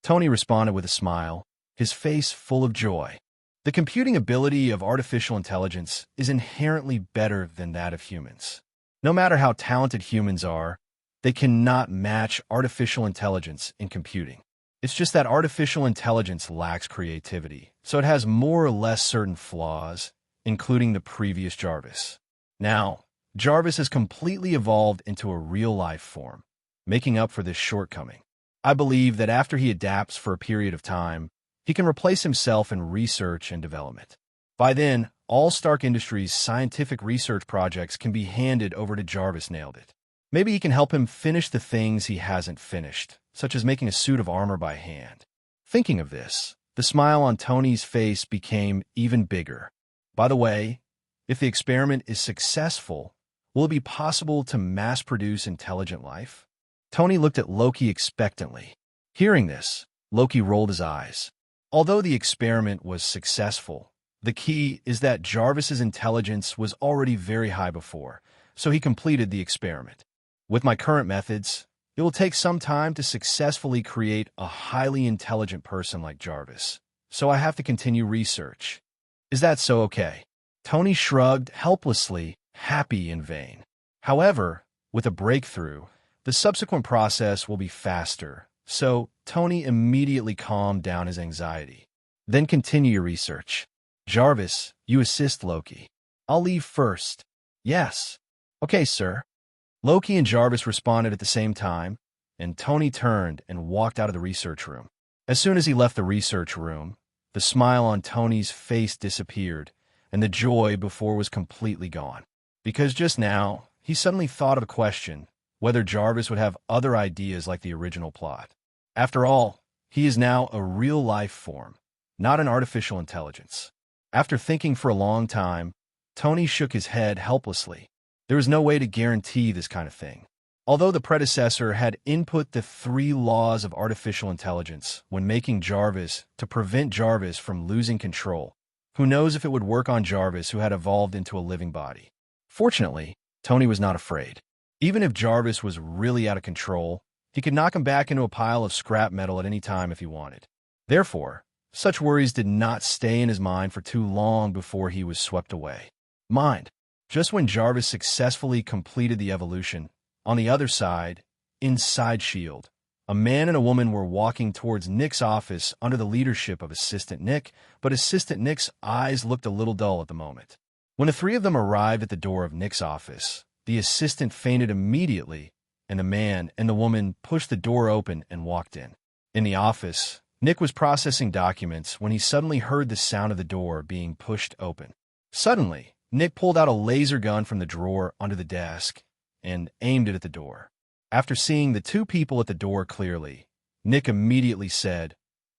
Speaker 2: Tony responded with a smile, his face full of joy. The computing ability of artificial intelligence is inherently better than that of humans. No matter how talented humans are, they cannot match artificial intelligence in computing. It's just that artificial intelligence lacks creativity, so it has more or less certain flaws, including the previous Jarvis. Now, Jarvis has completely evolved into a real-life form, making up for this shortcoming. I believe that after he adapts for a period of time, he can replace himself in research and development. By then, all Stark Industries' scientific research projects can be handed over to Jarvis. Nailed it. Maybe he can help him finish the things he hasn't finished, such as making a suit of armor by hand. Thinking of this, the smile on Tony's face became even bigger. By the way, if the experiment is successful, will it be possible to mass-produce intelligent life? Tony looked at Loki expectantly. Hearing this, Loki rolled his eyes. Although the experiment was successful, the key is that Jarvis's intelligence was already very high before, so he completed the experiment. With my current methods, it will take some time to successfully create a highly intelligent person like Jarvis, so I have to continue research. Is that so okay? Tony shrugged helplessly, happy in vain. However, with a breakthrough, the subsequent process will be faster, so Tony immediately calmed down his anxiety. Then continue your research. Jarvis, you assist Loki. I'll leave first. Yes. Okay, sir. Loki and Jarvis responded at the same time, and Tony turned and walked out of the research room. As soon as he left the research room, the smile on Tony's face disappeared, and the joy before was completely gone. Because just now, he suddenly thought of a question, whether Jarvis would have other ideas like the original plot. After all, he is now a real life form, not an artificial intelligence. After thinking for a long time, Tony shook his head helplessly. There was no way to guarantee this kind of thing. Although the predecessor had input the 3 laws of artificial intelligence when making Jarvis to prevent Jarvis from losing control, who knows if it would work on Jarvis who had evolved into a living body. Fortunately, Tony was not afraid. Even if Jarvis was really out of control, he could knock him back into a pile of scrap metal at any time if he wanted. Therefore, such worries did not stay in his mind for too long before he was swept away. Just when Jarvis successfully completed the evolution, on the other side, inside S.H.I.E.L.D., a man and a woman were walking towards Nick's office under the leadership of Assistant Nick, but Assistant Nick's eyes looked a little dull at the moment. When the 3 of them arrived at the door of Nick's office, the assistant fainted immediately, and the man and the woman pushed the door open and walked in. In the office, Nick was processing documents when he suddenly heard the sound of the door being pushed open. Suddenly, Nick pulled out a laser gun from the drawer under the desk and aimed it at the door. After seeing the 2 people at the door clearly, Nick immediately said,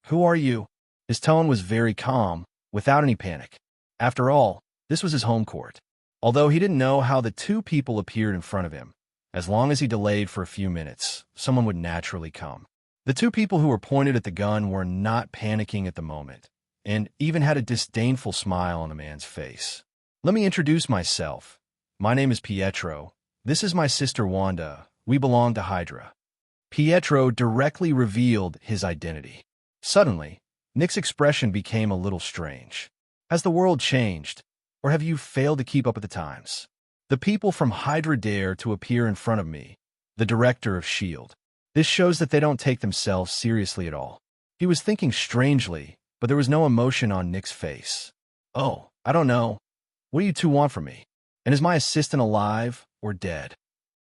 Speaker 2: "Who are you?" His tone was very calm, without any panic. After all, this was his home court. Although he didn't know how the 2 people appeared in front of him, as long as he delayed for a few minutes, someone would naturally come. The 2 people who were pointed at the gun were not panicking at the moment, and even had a disdainful smile on the man's face. "Let me introduce myself. My name is Pietro. This is my sister Wanda. We belong to Hydra." Pietro directly revealed his identity. Suddenly, Nick's expression became a little strange. Has the world changed, or have you failed to keep up with the times? The people from Hydra dare to appear in front of me, the director of S.H.I.E.L.D. This shows that they don't take themselves seriously at all. He was thinking strangely, but there was no emotion on Nick's face. "Oh, I don't know. What do you 2 want from me? And is my assistant alive or dead?"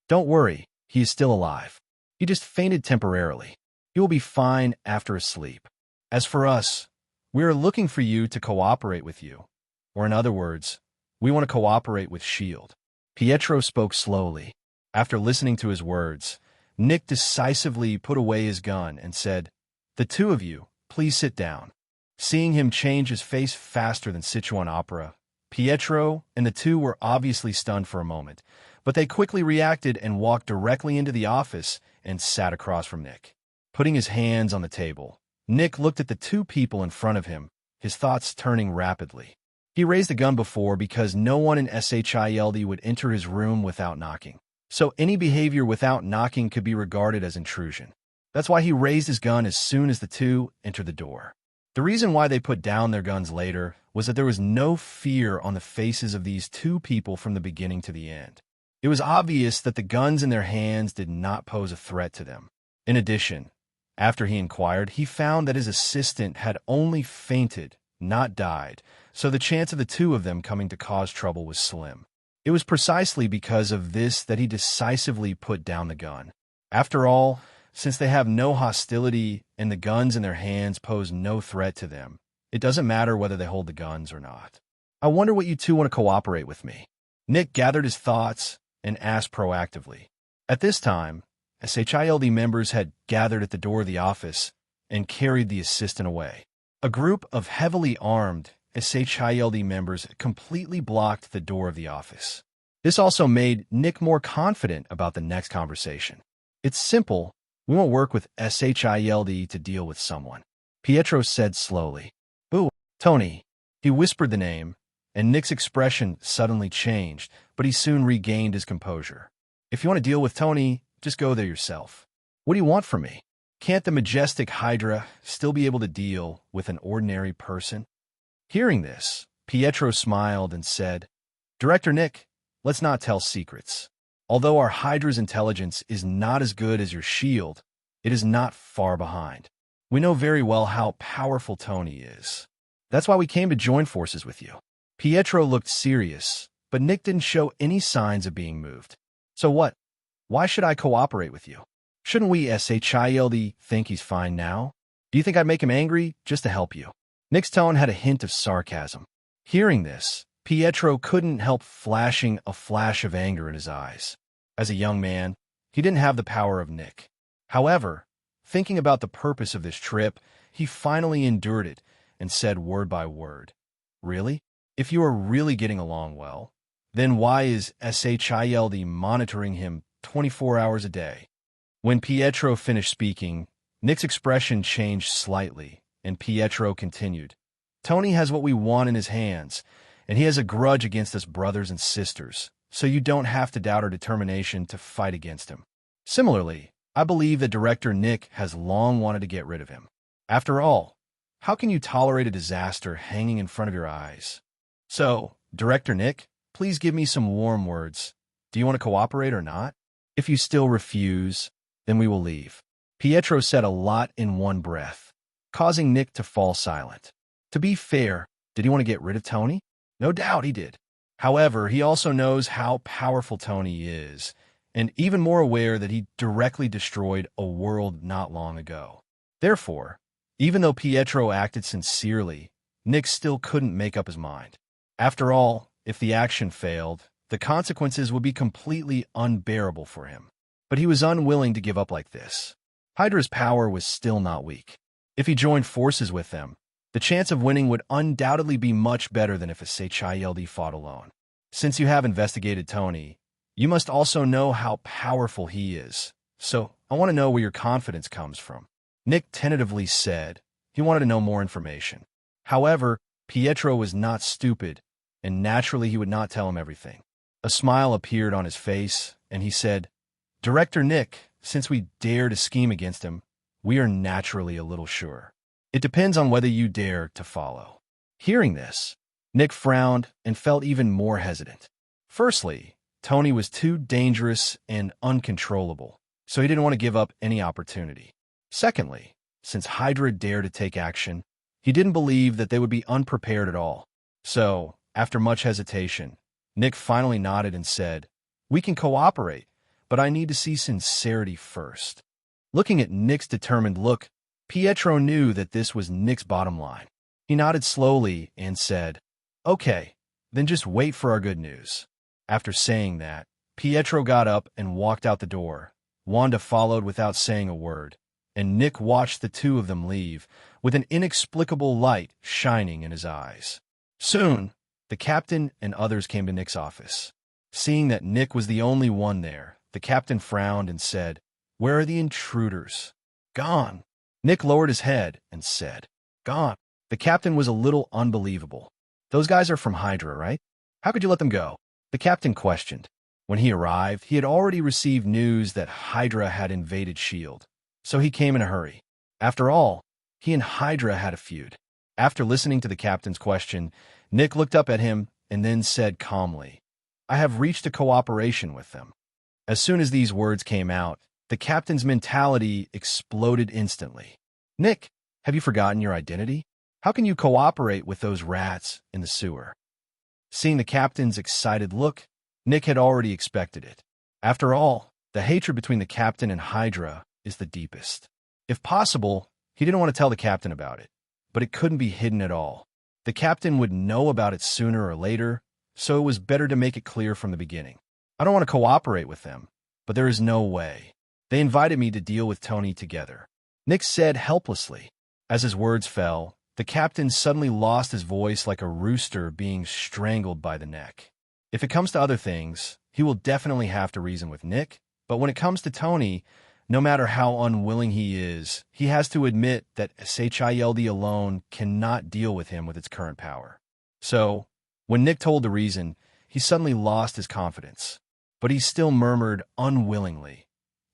Speaker 2: "Don't worry, he is still alive. He just fainted temporarily. He will be fine after a sleep. As for us, we are looking for you to cooperate with you. Or in other words, we want to cooperate with S.H.I.E.L.D. Pietro spoke slowly. After listening to his words, Nick decisively put away his gun and said, "The 2 of you, please sit down." Seeing him change his face faster than Sichuan opera, Pietro and the 2 were obviously stunned for a moment, but they quickly reacted and walked directly into the office and sat across from Nick. Putting his hands on the table, Nick looked at the 2 people in front of him, his thoughts turning rapidly. He raised the gun before because no one in S.H.I.E.L.D. would enter his room without knocking. So any behavior without knocking could be regarded as intrusion. That's why he raised his gun as soon as the 2 entered the door. The reason why they put down their guns later was that there was no fear on the faces of these 2 people from the beginning to the end. It was obvious that the guns in their hands did not pose a threat to them. In addition, after he inquired, he found that his assistant had only fainted, not died, so the chance of the 2 of them coming to cause trouble was slim. It was precisely because of this that he decisively put down the gun. After all, since they have no hostility and the guns in their hands pose no threat to them, it doesn't matter whether they hold the guns or not. "I wonder what you 2 want to cooperate with me." Nick gathered his thoughts and asked proactively. At this time, SHILD members had gathered at the door of the office and carried the assistant away. A group of heavily armed SHILD members completely blocked the door of the office. This also made Nick more confident about the next conversation. "It's simple. We won't work with SHILD to deal with someone," Pietro said slowly. "Ooh, Tony." He whispered the name, and Nick's expression suddenly changed, but he soon regained his composure. "If you want to deal with Tony, just go there yourself. What do you want from me? Can't the majestic Hydra still be able to deal with an ordinary person?" Hearing this, Pietro smiled and said, "Director Nick, let's not tell secrets. Although our Hydra's intelligence is not as good as your shield, it is not far behind. We know very well how powerful Tony is. That's why we came to join forces with you. Pietro looked serious, but Nick didn't show any signs of being moved. So what? Why should I cooperate with you? Shouldn't we SHILD think he's fine now? Do you think I'd make him angry just to help you? Nick's tone had a hint of sarcasm. Hearing this, Pietro couldn't help flashing a flash of anger in his eyes. As a young man, he didn't have the power of Nick. However, thinking about the purpose of this trip, he finally endured it and said word by word, "Really? If you are really getting along well, then why is SHILD monitoring him 24 hours a day?" When Pietro finished speaking, Nick's expression changed slightly, and Pietro continued, "Tony has what we want in his hands, and he has a grudge against us brothers and sisters, so you don't have to doubt our determination to fight against him. Similarly, I believe that Director Nick has long wanted to get rid of him. After all, how can you tolerate a disaster hanging in front of your eyes? So, Director Nick, please give me some warm words. Do you want to cooperate or not? If you still refuse, then we will leave." Pietro said a lot in one breath, causing Nick to fall silent. To be fair, did he want to get rid of Tony? No doubt he did. However, he also knows how powerful Tony is, and even more aware that he directly destroyed a world not long ago. Therefore, even though Pietro acted sincerely, Nick still couldn't make up his mind. After all, if the action failed, the consequences would be completely unbearable for him. But he was unwilling to give up like this. Hydra's power was still not weak. If he joined forces with them, the chance of winning would undoubtedly be much better than if SHILD fought alone. Since you have investigated Tony, you must also know how powerful he is. So, I want to know where your confidence comes from. Nick tentatively said he wanted to know more information. However, Pietro was not stupid, and naturally he would not tell him everything. A smile appeared on his face, and he said, "Director Nick, since we dare to scheme against him, we are naturally a little sure. It depends on whether you dare to follow." Hearing this, Nick frowned and felt even more hesitant. Firstly, Tony was too dangerous and uncontrollable, so he didn't want to give up any opportunity. Secondly, since Hydra dared to take action, he didn't believe that they would be unprepared at all. So, after much hesitation, Nick finally nodded and said, "We can cooperate, but I need to see sincerity first." Looking at Nick's determined look, Pietro knew that this was Nick's bottom line. He nodded slowly and said, "Okay, then just wait for our good news." After saying that, Pietro got up and walked out the door. Wanda followed without saying a word, and Nick watched the two of them leave, with an inexplicable light shining in his eyes. Soon, the captain and others came to Nick's office. Seeing that Nick was the only one there, the captain frowned and said, "Where are the intruders?" "Gone." Nick lowered his head and said, "Gone." The captain was a little unbelievable. "Those guys are from Hydra, right? How could you let them go?" The captain questioned. When he arrived, he had already received news that Hydra had invaded S.H.I.E.L.D., so he came in a hurry. After all, he and Hydra had a feud. After listening to the captain's question, Nick looked up at him and then said calmly, "I have reached a cooperation with them." As soon as these words came out, the captain's mentality exploded instantly. "Nick, have you forgotten your identity? How can you cooperate with those rats in the sewer?" Seeing the captain's excited look, Nick had already expected it. After all, the hatred between the captain and Hydra is the deepest. If possible, he didn't want to tell the captain about it, but it couldn't be hidden at all. The captain would know about it sooner or later, so it was better to make it clear from the beginning. "I don't want to cooperate with them, but there is no way. They invited me to deal with Tony together," Nick said helplessly. As his words fell, the captain suddenly lost his voice like a rooster being strangled by the neck. If it comes to other things, he will definitely have to reason with Nick, but when it comes to Tony, no matter how unwilling he is, he has to admit that SHIELD alone cannot deal with him with its current power. So, when Nick told the reason, he suddenly lost his confidence. But he still murmured unwillingly,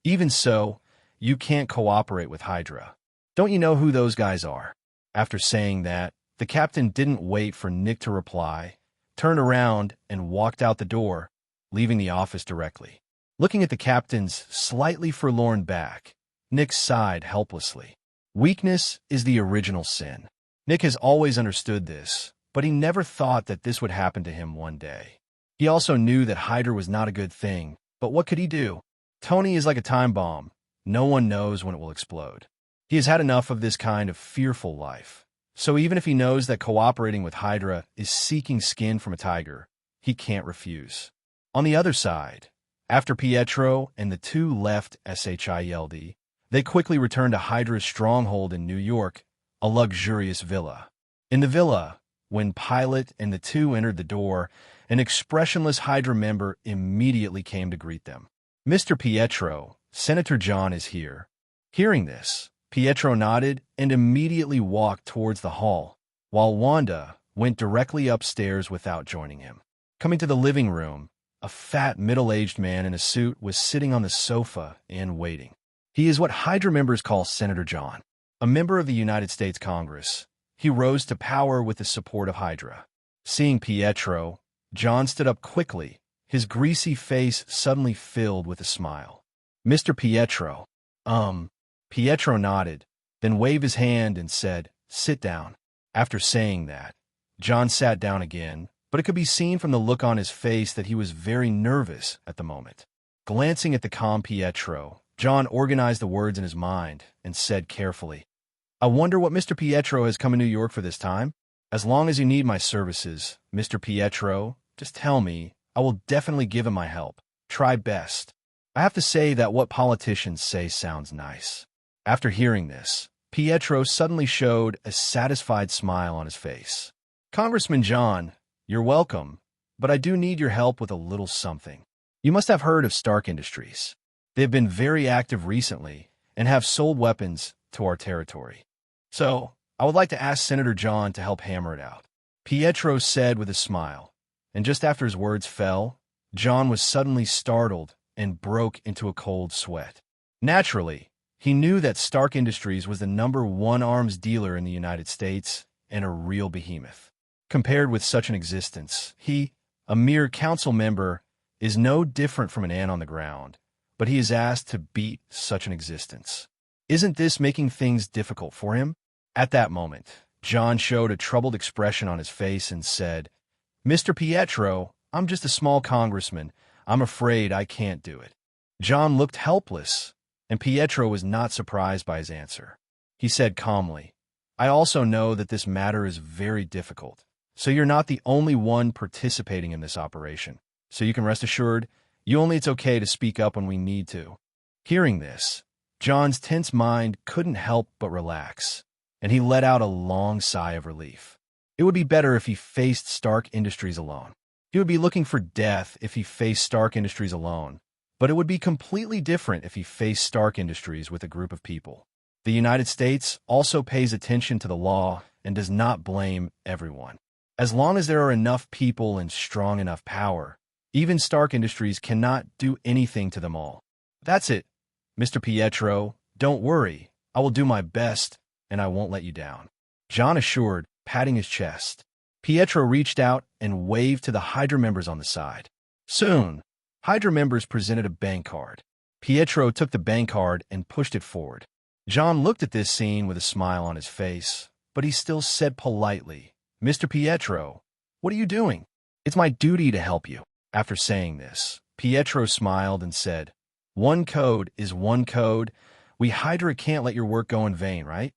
Speaker 2: "Even so, you can't cooperate with Hydra. Don't you know who those guys are?" After saying that, the captain didn't wait for Nick to reply, turned around and walked out the door, leaving the office directly. Looking at the captain's slightly forlorn back, Nick sighed helplessly. Weakness is the original sin. Nick has always understood this, but he never thought that this would happen to him one day. He also knew that Hydra was not a good thing, but what could he do? Tony is like a time bomb. No one knows when it will explode. He has had enough of this kind of fearful life. So even if he knows that cooperating with Hydra is seeking skin from a tiger, he can't refuse. On the other side, after Pietro and the two left SHIELD, they quickly returned to Hydra's stronghold in New York, a luxurious villa. In the villa, when Pilot and the two entered the door, an expressionless Hydra member immediately came to greet them. "Mr. Pietro, Senator John is here." Hearing this, Pietro nodded and immediately walked towards the hall, while Wanda went directly upstairs without joining him. Coming to the living room, a fat, middle-aged man in a suit was sitting on the sofa and waiting. He is what Hydra members call Senator John. A member of the United States Congress, he rose to power with the support of Hydra. Seeing Pietro, John stood up quickly, his greasy face suddenly filled with a smile. "Mr. Pietro." Pietro nodded, then waved his hand and said, "Sit down." After saying that, John sat down again, but it could be seen from the look on his face that he was very nervous at the moment. Glancing at the calm Pietro, John organized the words in his mind and said carefully, "I wonder what Mr. Pietro has come to New York for this time? As long as you need my services, Mr. Pietro, just tell me. I will definitely give him my help. Try best." I have to say that what politicians say sounds nice. After hearing this, Pietro suddenly showed a satisfied smile on his face. "Congressman John, you're welcome, but I do need your help with a little something. You must have heard of Stark Industries. They've been very active recently and have sold weapons to our territory. So, I would like to ask Senator John to help hammer it out," Pietro said with a smile. And just after his words fell, John was suddenly startled and broke into a cold sweat. Naturally, he knew that Stark Industries was the #1 arms dealer in the United States and a real behemoth. Compared with such an existence, he, a mere council member, is no different from an ant on the ground, but he is asked to beat such an existence. Isn't this making things difficult for him? At that moment, John showed a troubled expression on his face and said, "Mr. Pietro, I'm just a small congressman. I'm afraid I can't do it." John looked helpless, and Pietro was not surprised by his answer. He said calmly, "I also know that this matter is very difficult, so you're not the only one participating in this operation. So you can rest assured, it's okay to speak up when we need to." Hearing this, John's tense mind couldn't help but relax, and he let out a long sigh of relief. It would be better if he faced Stark Industries alone. He would be looking for death if he faced Stark Industries alone, but it would be completely different if he faced Stark Industries with a group of people. The United States also pays attention to the law and does not blame everyone. As long as there are enough people and strong enough power, even Stark Industries cannot do anything to them all. "That's it, Mr. Pietro. Don't worry. I will do my best, and I won't let you down," John assured, patting his chest. Pietro reached out and waved to the Hydra members on the side. Soon, Hydra members presented a bank card. Pietro took the bank card and pushed it forward. John looked at this scene with a smile on his face, but he still said politely, "Mr. Pietro, what are you doing? It's my duty to help you." After saying this, Pietro smiled and said, "One code is one code. We Hydra can't let your work go in vain, right?"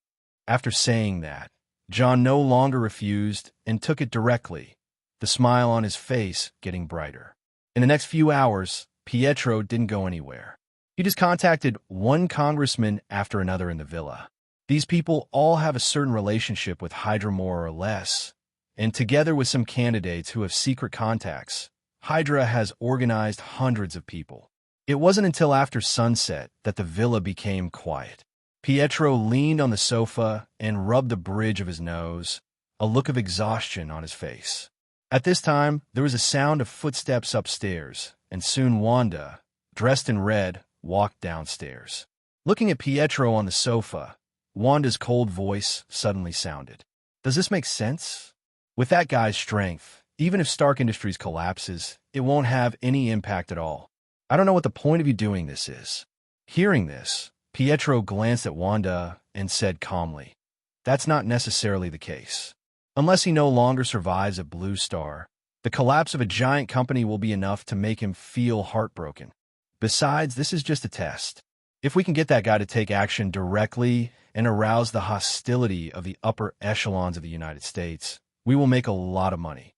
Speaker 2: After saying that, John no longer refused and took it directly, the smile on his face getting brighter. In the next few hours, Pietro didn't go anywhere. He just contacted one congressman after another in the villa. These people all have a certain relationship with Hydra more or less, and together with some candidates who have secret contacts, Hydra has organized hundreds of people. It wasn't until after sunset that the villa became quiet. Pietro leaned on the sofa and rubbed the bridge of his nose, a look of exhaustion on his face. At this time, there was a sound of footsteps upstairs, and soon Wanda, dressed in red, walked downstairs. Looking at Pietro on the sofa, Wanda's cold voice suddenly sounded. "Does this make sense? With that guy's strength, even if Stark Industries collapses, it won't have any impact at all. I don't know what the point of you doing this is." Hearing this, Pietro glanced at Wanda and said calmly, "That's not necessarily the case. Unless he no longer survives at Blue Star, the collapse of a giant company will be enough to make him feel heartbroken. Besides, this is just a test. If we can get that guy to take action directly and arouse the hostility of the upper echelons of the United States, we will make a lot of money.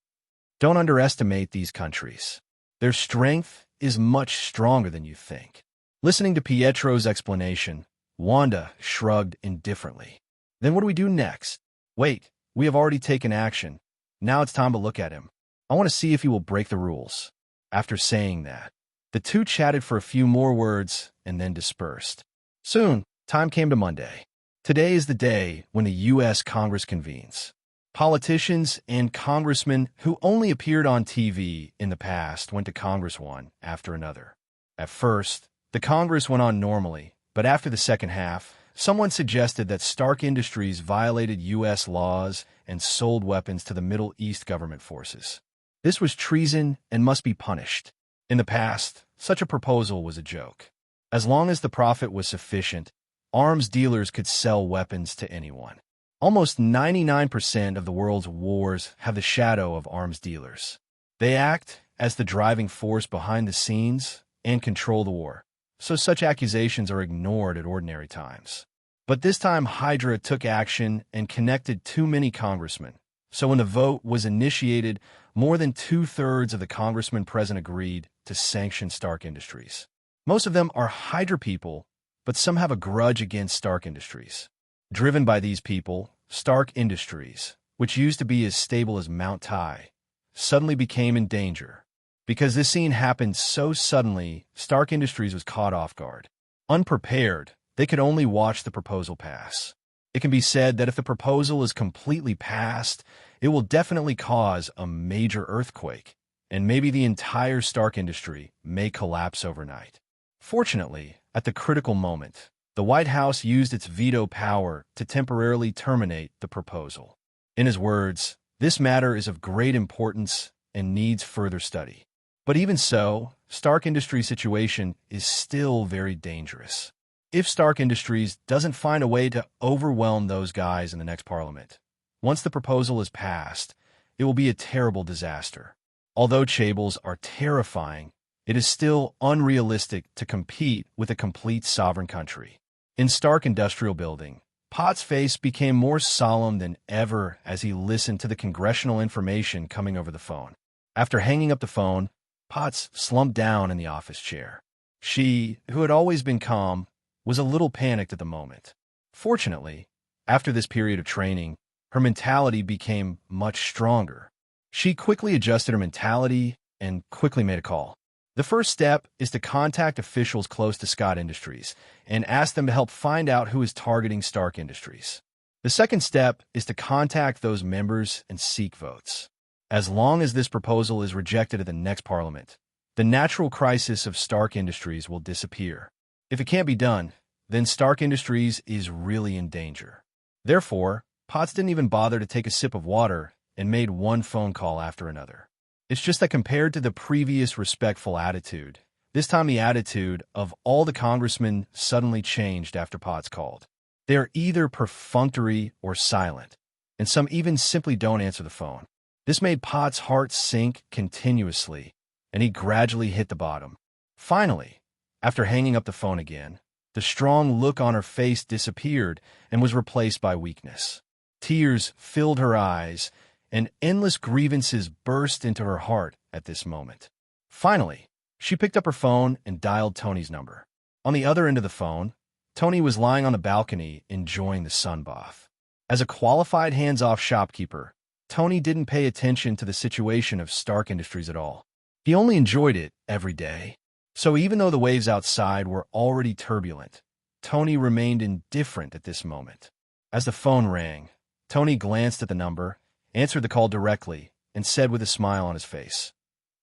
Speaker 2: Don't underestimate these countries. Their strength is much stronger than you think. Listening to Pietro's explanation, Wanda shrugged indifferently. Then what do we do next? Wait, we have already taken action. Now it's time to look at him. I want to see if he will break the rules. After saying that, the two chatted for a few more words and then dispersed. Soon, time came to Monday. Today is the day when the U.S. Congress convenes. Politicians and congressmen who only appeared on TV in the past went to Congress one after another. At first, the Congress went on normally, but after the second half, someone suggested that Stark Industries violated U.S. laws and sold weapons to the Middle East government forces. This was treason and must be punished. In the past, such a proposal was a joke. As long as the profit was sufficient, arms dealers could sell weapons to anyone. Almost 99% of the world's wars have the shadow of arms dealers. They act as the driving force behind the scenes and control the war, so such accusations are ignored at ordinary times. But this time Hydra took action and connected too many congressmen. So when the vote was initiated, more than 2/3 of the congressmen present agreed to sanction Stark Industries. Most of them are Hydra people, but some have a grudge against Stark Industries. Driven by these people, Stark Industries, which used to be as stable as Mount Tai, suddenly became in danger. Because this scene happened so suddenly, Stark Industries was caught off guard. Unprepared, they could only watch the proposal pass. It can be said that if the proposal is completely passed, it will definitely cause a major earthquake, and maybe the entire Stark industry may collapse overnight. Fortunately, at the critical moment, the White House used its veto power to temporarily terminate the proposal. In his words, "This matter is of great importance and needs further study." But even so, Stark Industries' situation is still very dangerous. If Stark Industries doesn't find a way to overwhelm those guys in the next parliament, once the proposal is passed, it will be a terrible disaster. Although chaebol are terrifying, it is still unrealistic to compete with a complete sovereign country. In Stark Industrial Building, Potts' face became more solemn than ever as he listened to the congressional information coming over the phone. After hanging up the phone, Potts slumped down in the office chair. She, who had always been calm, was a little panicked at the moment. Fortunately, after this period of training, her mentality became much stronger. She quickly adjusted her mentality and quickly made a call. The first step is to contact officials close to Scott Industries and ask them to help find out who is targeting Stark Industries. The second step is to contact those members and seek votes. As long as this proposal is rejected at the next parliament, the natural crisis of Stark Industries will disappear. If it can't be done, then Stark Industries is really in danger. Therefore, Potts didn't even bother to take a sip of water and made one phone call after another. It's just that compared to the previous respectful attitude, this time the attitude of all the congressmen suddenly changed after Potts called. They are either perfunctory or silent, and some even simply don't answer the phone. This made Potts' heart sink continuously, and he gradually hit the bottom. Finally, after hanging up the phone again, the strong look on her face disappeared and was replaced by weakness. Tears filled her eyes, and endless grievances burst into her heart at this moment. Finally, she picked up her phone and dialed Tony's number. On the other end of the phone, Tony was lying on the balcony enjoying the sun bath. As a qualified hands-off shopkeeper, Tony didn't pay attention to the situation of Stark Industries at all. He only enjoyed it every day. So even though the waves outside were already turbulent, Tony remained indifferent at this moment. As the phone rang, Tony glanced at the number, answered the call directly, and said with a smile on his face,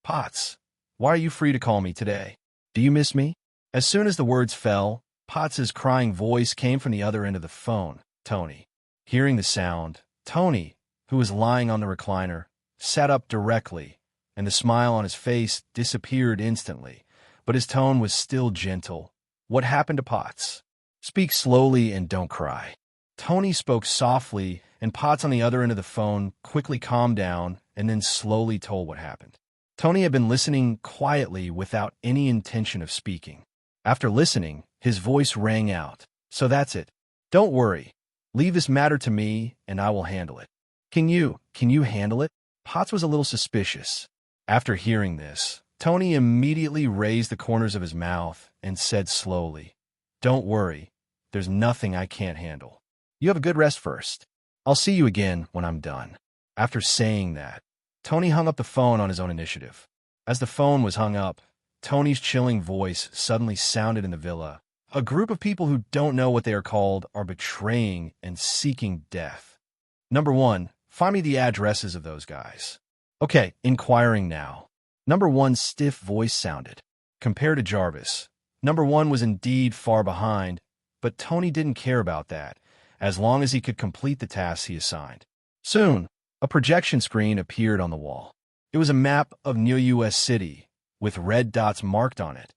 Speaker 2: "Potts, why are you free to call me today? Do you miss me?" As soon as the words fell, Potts's crying voice came from the other end of the phone, "Tony." Hearing the sound, Tony, who was lying on the recliner, sat up directly, and the smile on his face disappeared instantly, but his tone was still gentle. "What happened to Potts? Speak slowly and don't cry." Tony spoke softly and Potts on the other end of the phone quickly calmed down and then slowly told what happened. Tony had been listening quietly without any intention of speaking. After listening, his voice rang out. "So that's it. Don't worry. Leave this matter to me, and I will handle it." Can you handle it?" Potts was a little suspicious. After hearing this, Tony immediately raised the corners of his mouth and said slowly, "Don't worry. There's nothing I can't handle. You have a good rest first. I'll see you again when I'm done." After saying that, Tony hung up the phone on his own initiative. As the phone was hung up, Tony's chilling voice suddenly sounded in the villa. "A group of people who don't know what they are called are betraying and seeking death. Number 1, find me the addresses of those guys." "Okay, inquiring now." Number 1's stiff voice sounded. Compared to Jarvis, Number 1 was indeed far behind, but Tony didn't care about that, as long as he could complete the tasks he assigned. Soon, a projection screen appeared on the wall. It was a map of New U.S. City, with red dots marked on it,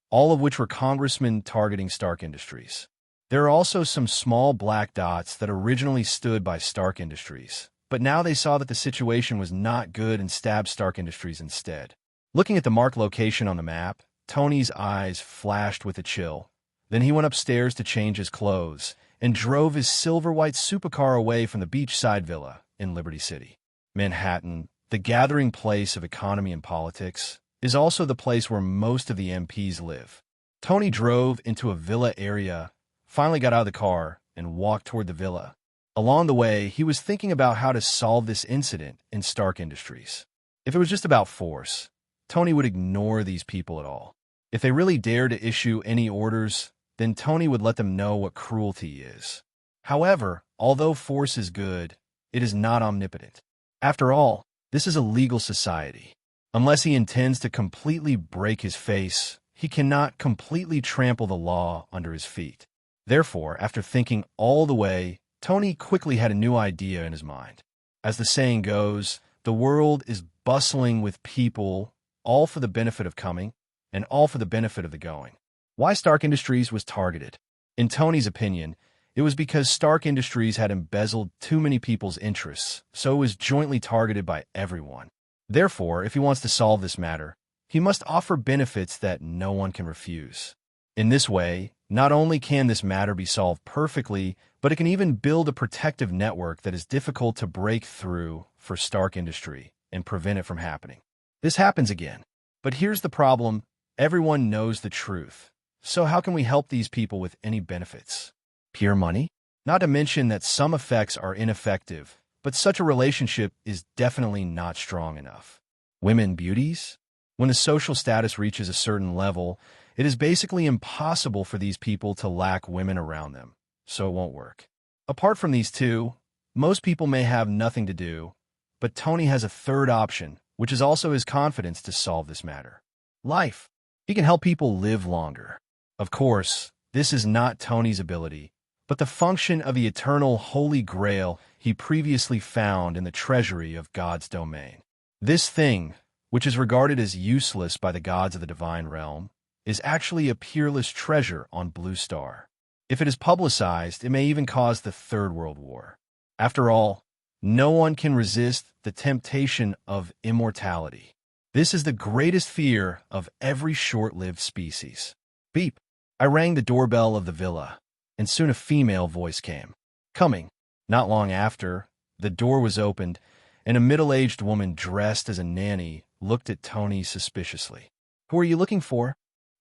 Speaker 2: all of which were congressmen targeting Stark Industries. There are also some small black dots that originally stood by Stark Industries, but now they saw that the situation was not good and stabbed Stark Industries instead. Looking at the marked location on the map, Tony's eyes flashed with a chill. Then he went upstairs to change his clothes and drove his silver-white supercar away from the beachside villa in Liberty City. Manhattan, the gathering place of economy and politics, is also the place where most of the MPs live. Tony drove into a villa area, finally got out of the car, and walked toward the villa. Along the way, he was thinking about how to solve this incident in Stark Industries. If it was just about force, Tony would ignore these people at all. If they really dared to issue any orders, then Tony would let them know what cruelty is. However, although force is good, it is not omnipotent. After all, this is a legal society. Unless he intends to completely break his face, he cannot completely trample the law under his feet. Therefore, after thinking all the way, Tony quickly had a new idea in his mind. As the saying goes, the world is bustling with people, all for the benefit of coming, and all for the benefit of the going. Why Stark Industries was targeted? In Tony's opinion, it was because Stark Industries had embezzled too many people's interests, so it was jointly targeted by everyone. Therefore, if he wants to solve this matter, he must offer benefits that no one can refuse. In this way, not only can this matter be solved perfectly, but it can even build a protective network that is difficult to break through for Stark Industry and prevent it from happening. This happens again. But here's the problem. Everyone knows the truth. So how can we help these people with any benefits? Pure money? Not to mention that some effects are ineffective, but such a relationship is definitely not strong enough. Women beauties? When the social status reaches a certain level, it is basically impossible for these people to lack women around them, so it won't work. Apart from these two, most people may have nothing to do, but Tony has a third option, which is also his confidence to solve this matter. Life. He can help people live longer. Of course, this is not Tony's ability, but the function of the eternal Holy Grail he previously found in the treasury of God's domain. This thing, which is regarded as useless by the gods of the divine realm, is actually a peerless treasure on Blue Star. If it is publicized, it may even cause the Third World War. After all, no one can resist the temptation of immortality. This is the greatest fear of every short-lived species. Beep. I rang the doorbell of the villa, and soon a female voice came. Coming. Not long after, the door was opened, and a middle-aged woman dressed as a nanny looked at Tony suspiciously. "Who are you looking for?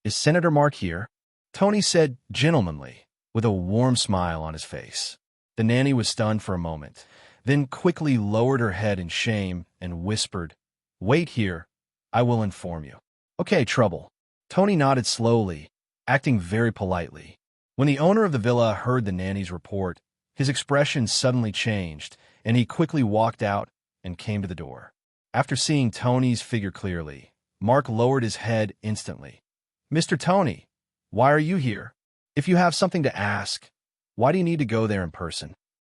Speaker 2: Is Senator Mark here?" Tony said gentlemanly, with a warm smile on his face. The nanny was stunned for a moment, then quickly lowered her head in shame and whispered, "Wait here. I will inform you." "Okay, trouble." Tony nodded slowly, acting very politely. When the owner of the villa heard the nanny's report, his expression suddenly changed, and he quickly walked out and came to the door. After seeing Tony's figure clearly, Mark lowered his head instantly. "Mr. Tony, why are you here? If you have something to ask, why do you need to go there in person?"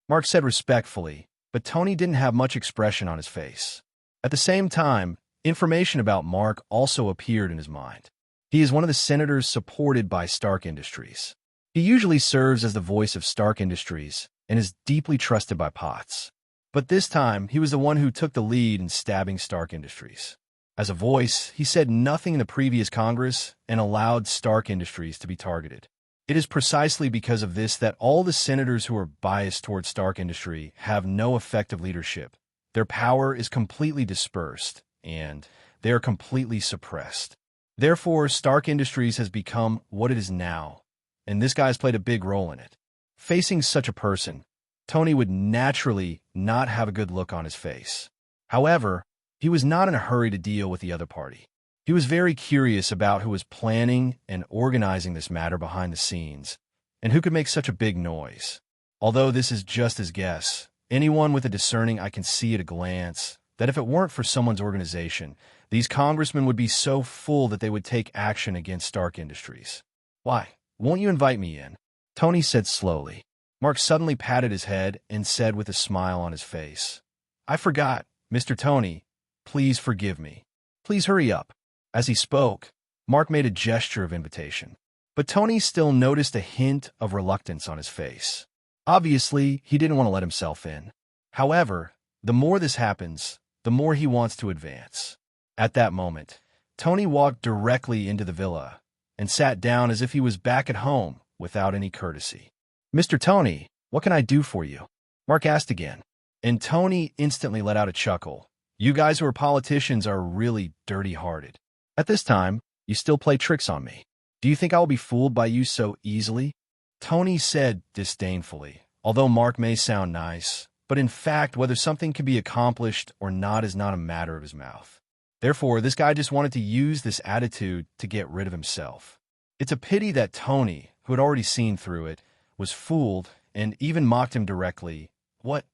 Speaker 2: Mark said respectfully, but Tony didn't have much expression on his face. At the same time, information about Mark also appeared in his mind. He is one of the senators supported by Stark Industries. He usually serves as the voice of Stark Industries, and is deeply trusted by Potts. But this time, he was the one who took the lead in stabbing Stark Industries. As a voice, he said nothing in the previous Congress and allowed Stark Industries to be targeted. It is precisely because of this that all the senators who are biased towards Stark Industry have no effective leadership. Their power is completely dispersed, and they are completely suppressed. Therefore, Stark Industries has become what it is now, and this guy's played a big role in it. Facing such a person, Tony would naturally not have a good look on his face. However, he was not in a hurry to deal with the other party. He was very curious about who was planning and organizing this matter behind the scenes, and who could make such a big noise. Although this is just his guess, anyone with a discerning eye can see at a glance that if it weren't for someone's organization, these congressmen would be so full that they would take action against Stark Industries. "Why, won't you invite me in?" Tony said slowly. Mark suddenly patted his head and said with a smile on his face, "I forgot, Mr. Tony. Please forgive me. Please hurry up." As he spoke, Mark made a gesture of invitation. But Tony still noticed a hint of reluctance on his face. Obviously, he didn't want to let himself in. However, the more this happens, the more he wants to advance. At that moment, Tony walked directly into the villa and sat down as if he was back at home without any courtesy. "Mr. Tony, what can I do for you?" Mark asked again, and Tony instantly let out a chuckle. "You guys who are politicians are really dirty-hearted. At this time, you still play tricks on me. Do you think I will be fooled by you so easily?" Tony said disdainfully, although Mark may sound nice, but in fact, whether something can be accomplished or not is not a matter of his mouth. Therefore, this guy just wanted to use this attitude to get rid of himself. It's a pity that Tony, who had already seen through it, was fooled and even mocked him directly. "What?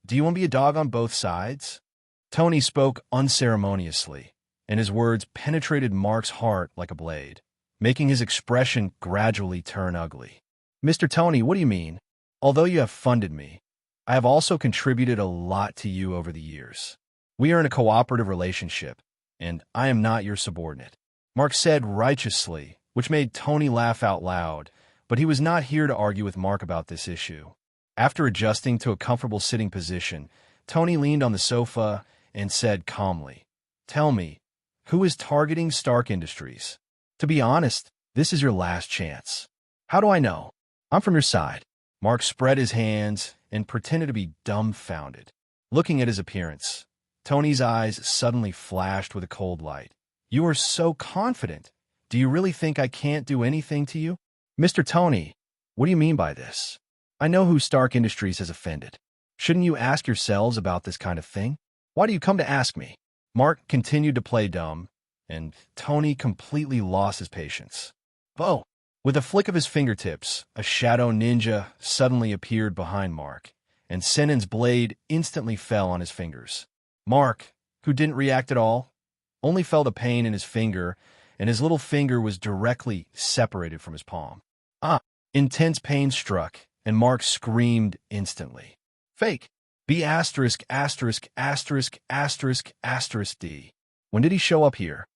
Speaker 2: Do you want to be a dog on both sides?" Tony spoke unceremoniously, and his words penetrated Mark's heart like a blade, making his expression gradually turn ugly. "Mr. Tony, what do you mean? Although you have funded me, I have also contributed a lot to you over the years. We are in a cooperative relationship, and I am not your subordinate," Mark said righteously, which made Tony laugh out loud, but he was not here to argue with Mark about this issue. After adjusting to a comfortable sitting position, Tony leaned on the sofa and said calmly, "Tell me, who is targeting Stark Industries? To be honest, this is your last chance." "How do I know? I'm from your side." Mark spread his hands and pretended to be dumbfounded. Looking at his appearance, Tony's eyes suddenly flashed with a cold light. "You are so confident. Do you really think I can't do anything to you?" "Mr. Tony, what do you mean by this? I know who Stark Industries has offended. Shouldn't you ask yourselves about this kind of thing? Why do you come to ask me?" Mark continued to play dumb, and Tony completely lost his patience. "Oh!" With a flick of his fingertips, a shadow ninja suddenly appeared behind Mark, and Sennin's blade instantly fell on his fingers. Mark, who didn't react at all, only felt a pain in his finger, and his little finger was directly separated from his palm. "Ah!" Intense pain struck, and Mark screamed instantly. "Fake! B asterisk asterisk asterisk asterisk asterisk D. When did he show up here?"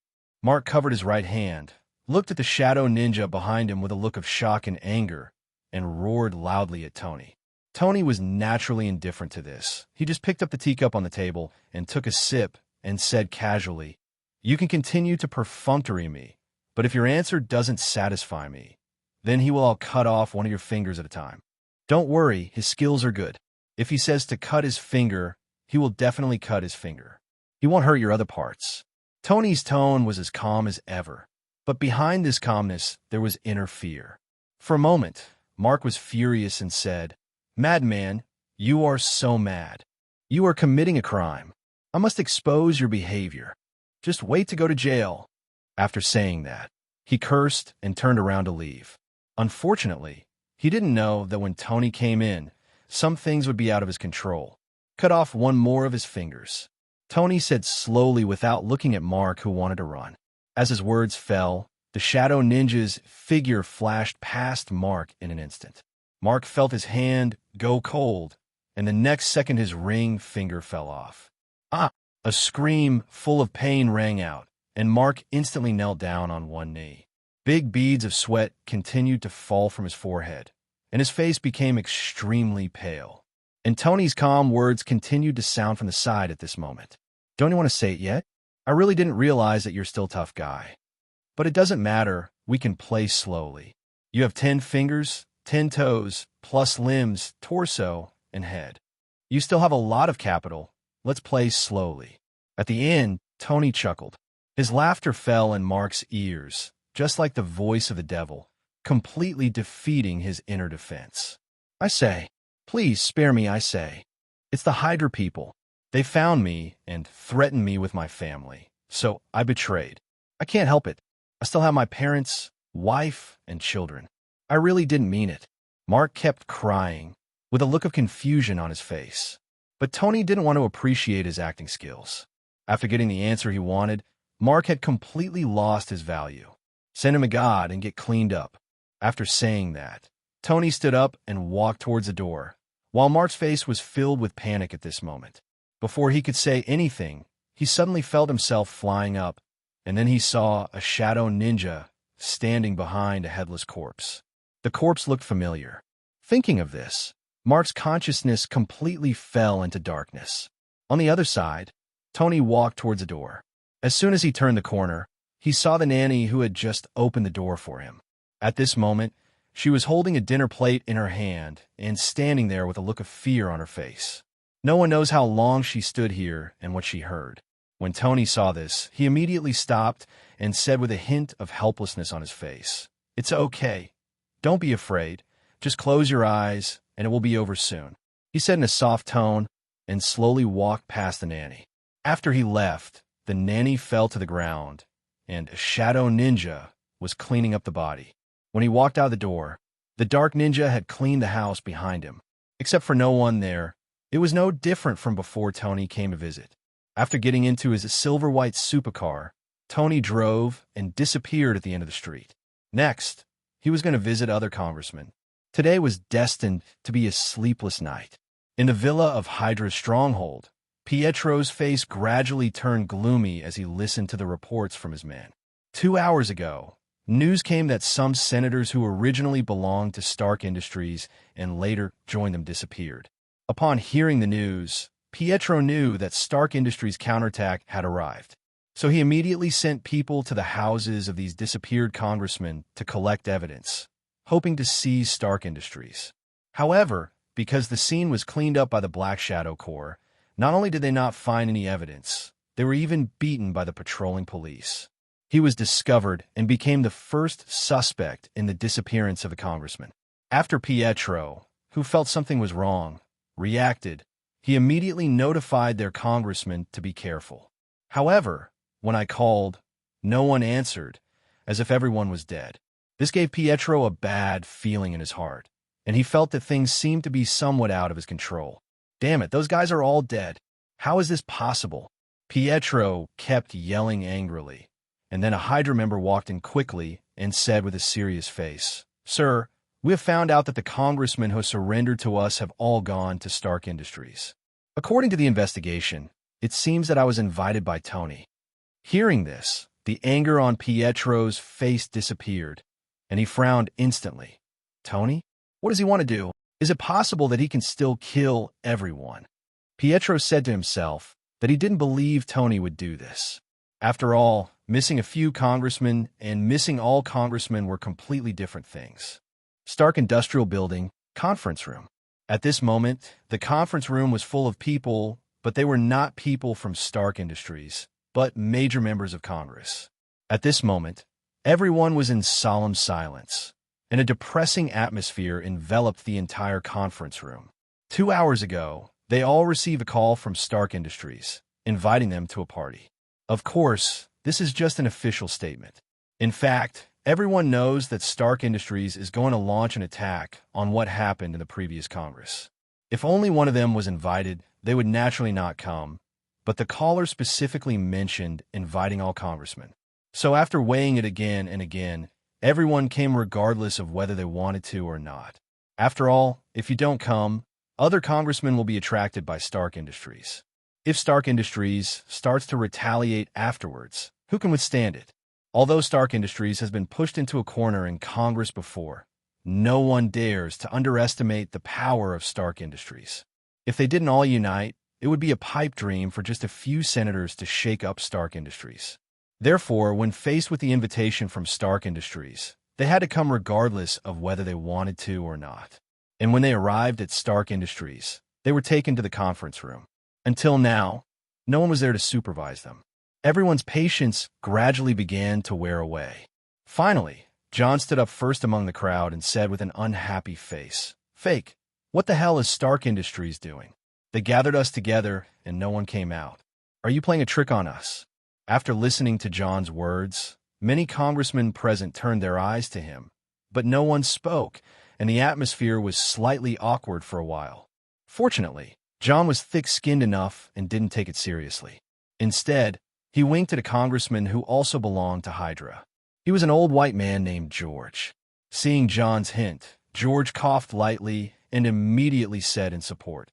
Speaker 2: Mark covered his right hand, looked at the shadow ninja behind him with a look of shock and anger, and roared loudly at Tony. Tony was naturally indifferent to this. He just picked up the teacup on the table and took a sip and said casually, "You can continue to perfunctory me, but if your answer doesn't satisfy me, then he will all cut off one of your fingers at a time. Don't worry, his skills are good. If he says to cut his finger, he will definitely cut his finger. He won't hurt your other parts." Tony's tone was as calm as ever, but behind this calmness there was inner fear. For a moment, Mark was furious and said, "Madman, you are so mad. You are committing a crime. I must expose your behavior. Just wait to go to jail." After saying that, he cursed and turned around to leave. Unfortunately, he didn't know that when Tony came in, some things would be out of his control. "Cut off one more of his fingers," Tony said slowly without looking at Mark, who wanted to run. As his words fell, the shadow ninja's figure flashed past Mark in an instant. Mark felt his hand go cold, and the next second his ring finger fell off. "Ah!" A scream full of pain rang out, and Mark instantly knelt down on one knee. Big beads of sweat continued to fall from his forehead, and his face became extremely pale. And Tony's calm words continued to sound from the side at this moment. Don't you want to say it yet? I really didn't realize that you're still a tough guy. But it doesn't matter, we can play slowly. You have 10 fingers, 10 toes, plus limbs, torso, and head. You still have a lot of capital. Let's play slowly. At the end, Tony chuckled. His laughter fell in Mark's ears, just like the voice of the devil, completely defeating his inner defense. I say, please spare me, I say. It's the Hydra people. They found me and threatened me with my family, so I betrayed. I can't help it. I still have my parents, wife, and children. I really didn't mean it. Mark kept crying, with a look of confusion on his face. But Tony didn't want to appreciate his acting skills. After getting the answer he wanted, Mark had completely lost his value. Send him a god and get cleaned up. After saying that, Tony stood up and walked towards the door, while Mark's face was filled with panic at this moment. Before he could say anything, he suddenly felt himself flying up, and then he saw a shadow ninja standing behind a headless corpse. The corpse looked familiar. Thinking of this, Mark's consciousness completely fell into darkness. On the other side, Tony walked towards the door. As soon as he turned the corner, he saw the nanny who had just opened the door for him. At this moment, she was holding a dinner plate in her hand and standing there with a look of fear on her face. No one knows how long she stood here and what she heard. When Tony saw this, he immediately stopped and said with a hint of helplessness on his face, "It's okay. Don't be afraid. Just close your eyes, and it will be over soon," he said in a soft tone, and slowly walked past the nanny. After he left, the nanny fell to the ground, and a shadow ninja was cleaning up the body. When he walked out the door, the dark ninja had cleaned the house behind him. Except for no one there, it was no different from before Tony came to visit. After getting into his silver-white supercar, Tony drove and disappeared at the end of the street. Next, he was going to visit other congressmen. Today was destined to be a sleepless night. In the villa of Hydra's stronghold, Pietro's face gradually turned gloomy as he listened to the reports from his men. 2 hours ago, news came that some senators who originally belonged to Stark Industries and later joined them disappeared. Upon hearing the news, Pietro knew that Stark Industries' counterattack had arrived. So he immediately sent people to the houses of these disappeared congressmen to collect evidence, hoping to seize Stark Industries. However, because the scene was cleaned up by the Black Shadow Corps, not only did they not find any evidence, they were even beaten by the patrolling police. He was discovered and became the first suspect in the disappearance of the congressman. After Pietro, who felt something was wrong, reacted, he immediately notified their congressman to be careful. However, when I called, no one answered, as if everyone was dead. This gave Pietro a bad feeling in his heart, and he felt that things seemed to be somewhat out of his control. Damn it, those guys are all dead. How is this possible? Pietro kept yelling angrily, and then a Hydra member walked in quickly and said with a serious face, "Sir, we have found out that the congressmen who surrendered to us have all gone to Stark Industries. According to the investigation, it seems that I was invited by Tony." Hearing this, the anger on Pietro's face disappeared, and he frowned instantly. Tony? What does he want to do? Is it possible that he can still kill everyone? Pietro said to himself that he didn't believe Tony would do this. After all, missing a few congressmen and missing all congressmen were completely different things. Stark Industrial Building, conference room. At this moment, the conference room was full of people, but they were not people from Stark Industries, but major members of Congress. At this moment, everyone was in solemn silence, and a depressing atmosphere enveloped the entire conference room. 2 hours ago, they all received a call from Stark Industries, inviting them to a party. Of course, this is just an official statement. In fact, everyone knows that Stark Industries is going to launch an attack on what happened in the previous Congress. If only one of them was invited, they would naturally not come, but the caller specifically mentioned inviting all congressmen. So after weighing it again and again, everyone came regardless of whether they wanted to or not. After all, if you don't come, other congressmen will be attracted by Stark Industries. If Stark Industries starts to retaliate afterwards, who can withstand it? Although Stark Industries has been pushed into a corner in Congress before, no one dares to underestimate the power of Stark Industries. If they didn't all unite, it would be a pipe dream for just a few senators to shake up Stark Industries. Therefore, when faced with the invitation from Stark Industries, they had to come regardless of whether they wanted to or not. And when they arrived at Stark Industries, they were taken to the conference room. Until now, no one was there to supervise them. Everyone's patience gradually began to wear away. Finally, John stood up first among the crowd and said with an unhappy face, "Fake, what the hell is Stark Industries doing? They gathered us together and no one came out. Are you playing a trick on us?" After listening to John's words, many congressmen present turned their eyes to him, but no one spoke, and the atmosphere was slightly awkward for a while. Fortunately, John was thick-skinned enough and didn't take it seriously. Instead, he winked at a congressman who also belonged to Hydra. He was an old white man named George. Seeing John's hint, George coughed lightly and immediately said in support,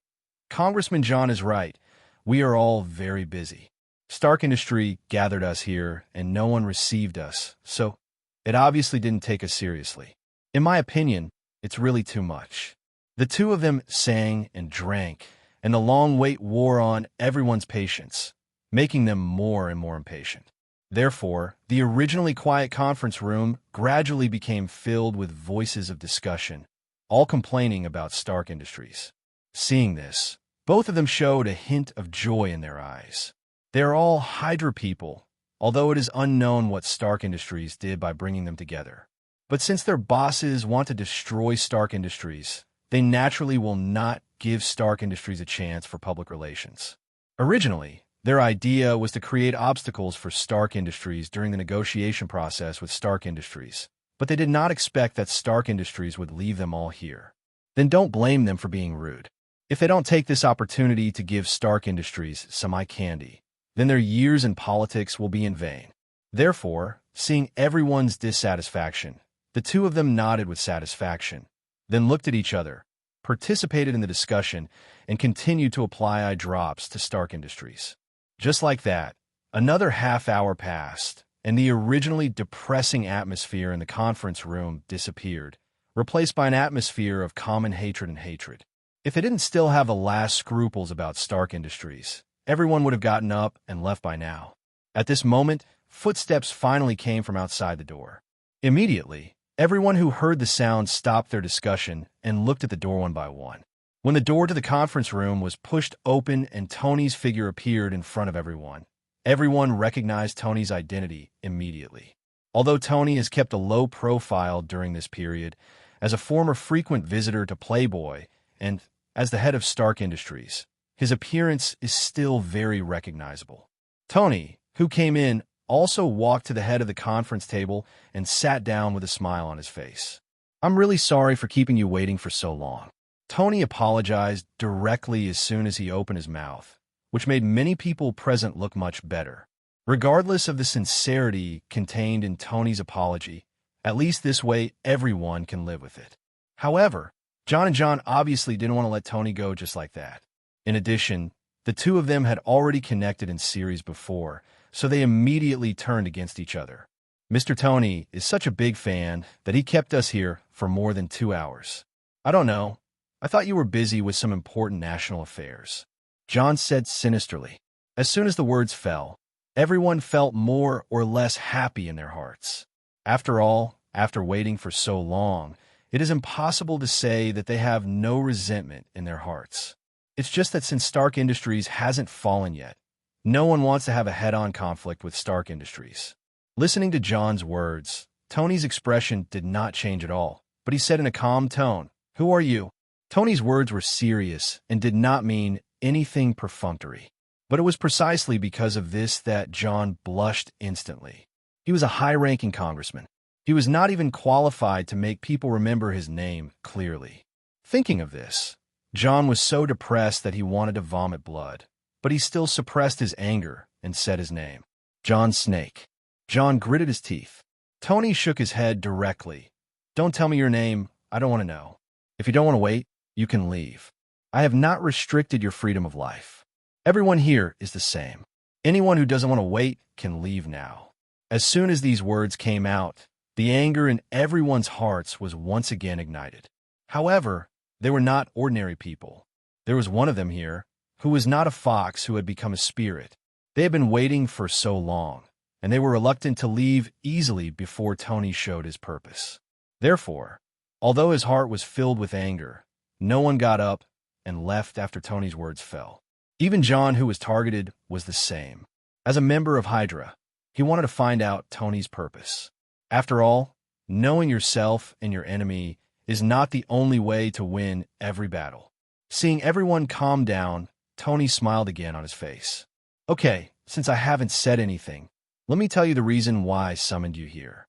Speaker 2: "Congressman John is right. We are all very busy. Stark Industry gathered us here, and no one received us, so it obviously didn't take us seriously. In my opinion, it's really too much." The two of them sang and drank, and the long wait wore on everyone's patience, making them more and more impatient. Therefore, the originally quiet conference room gradually became filled with voices of discussion, all complaining about Stark Industries. Seeing this, both of them showed a hint of joy in their eyes. They are all Hydra people, although it is unknown what Stark Industries did by bringing them together. But since their bosses want to destroy Stark Industries, they naturally will not give Stark Industries a chance for public relations. Originally, their idea was to create obstacles for Stark Industries during the negotiation process with Stark Industries, but they did not expect that Stark Industries would leave them all here. Then don't blame them for being rude. If they don't take this opportunity to give Stark Industries some eye candy, then their years in politics will be in vain. Therefore, seeing everyone's dissatisfaction, the two of them nodded with satisfaction, then looked at each other, participated in the discussion, and continued to apply eye drops to Stark Industries. Just like that, another half hour passed, and the originally depressing atmosphere in the conference room disappeared, replaced by an atmosphere of common hatred and hatred. If they didn't still have the last scruples about Stark Industries, everyone would have gotten up and left by now. At this moment, footsteps finally came from outside the door. Immediately, everyone who heard the sound stopped their discussion and looked at the door one by one. When the door to the conference room was pushed open and Tony's figure appeared in front of everyone, everyone recognized Tony's identity immediately. Although Tony has kept a low profile during this period, as a former frequent visitor to Playboy and as the head of Stark Industries, his appearance is still very recognizable. Tony, who came in, also walked to the head of the conference table and sat down with a smile on his face. "I'm really sorry for keeping you waiting for so long." Tony apologized directly as soon as he opened his mouth, which made many people present look much better. Regardless of the sincerity contained in Tony's apology, at least this way everyone can live with it. However, John and John obviously didn't want to let Tony go just like that. In addition, the two of them had already connected in series before, so they immediately turned against each other. "Mr. Tony is such a big fan that he kept us here for more than 2 hours. I don't know. I thought you were busy with some important national affairs," John said sinisterly. As soon as the words fell, everyone felt more or less happy in their hearts. After all, after waiting for so long, it is impossible to say that they have no resentment in their hearts. It's just that since Stark Industries hasn't fallen yet, no one wants to have a head-on conflict with Stark Industries. Listening to John's words, Tony's expression did not change at all, but he said in a calm tone, "Who are you?" Tony's words were serious and did not mean anything perfunctory. But it was precisely because of this that John blushed instantly. He was a high-ranking congressman. He was not even qualified to make people remember his name clearly. Thinking of this, John was so depressed that he wanted to vomit blood, but he still suppressed his anger and said his name. "John Snake." John gritted his teeth. Tony shook his head directly. "Don't tell me your name. I don't want to know. If you don't want to wait, you can leave. I have not restricted your freedom of life. Everyone here is the same. Anyone who doesn't want to wait can leave now." As soon as these words came out, The anger in everyone's hearts was once again ignited. However, they were not ordinary people. There was one of them here who was not a fox who had become a spirit. They had been waiting for so long, and they were reluctant to leave easily before Tony showed his purpose. Therefore, although his heart was filled with anger, no one got up and left after Tony's words fell. Even John, who was targeted, was the same. As a member of Hydra, he wanted to find out Tony's purpose. After all, knowing yourself and your enemy is not the only way to win every battle. Seeing everyone calm down, Tony smiled again on his face. Okay, since I haven't said anything, let me tell you the reason why I summoned you here.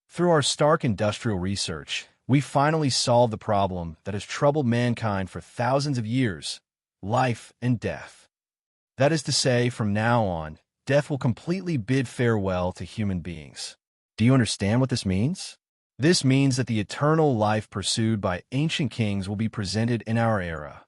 Speaker 2: Through our Stark industrial research, we finally solved the problem that has troubled mankind for thousands of years: life and death. That is to say, from now on, death will completely bid farewell to human beings. Do you understand what this means? This means that the eternal life pursued by ancient kings will be presented in our era.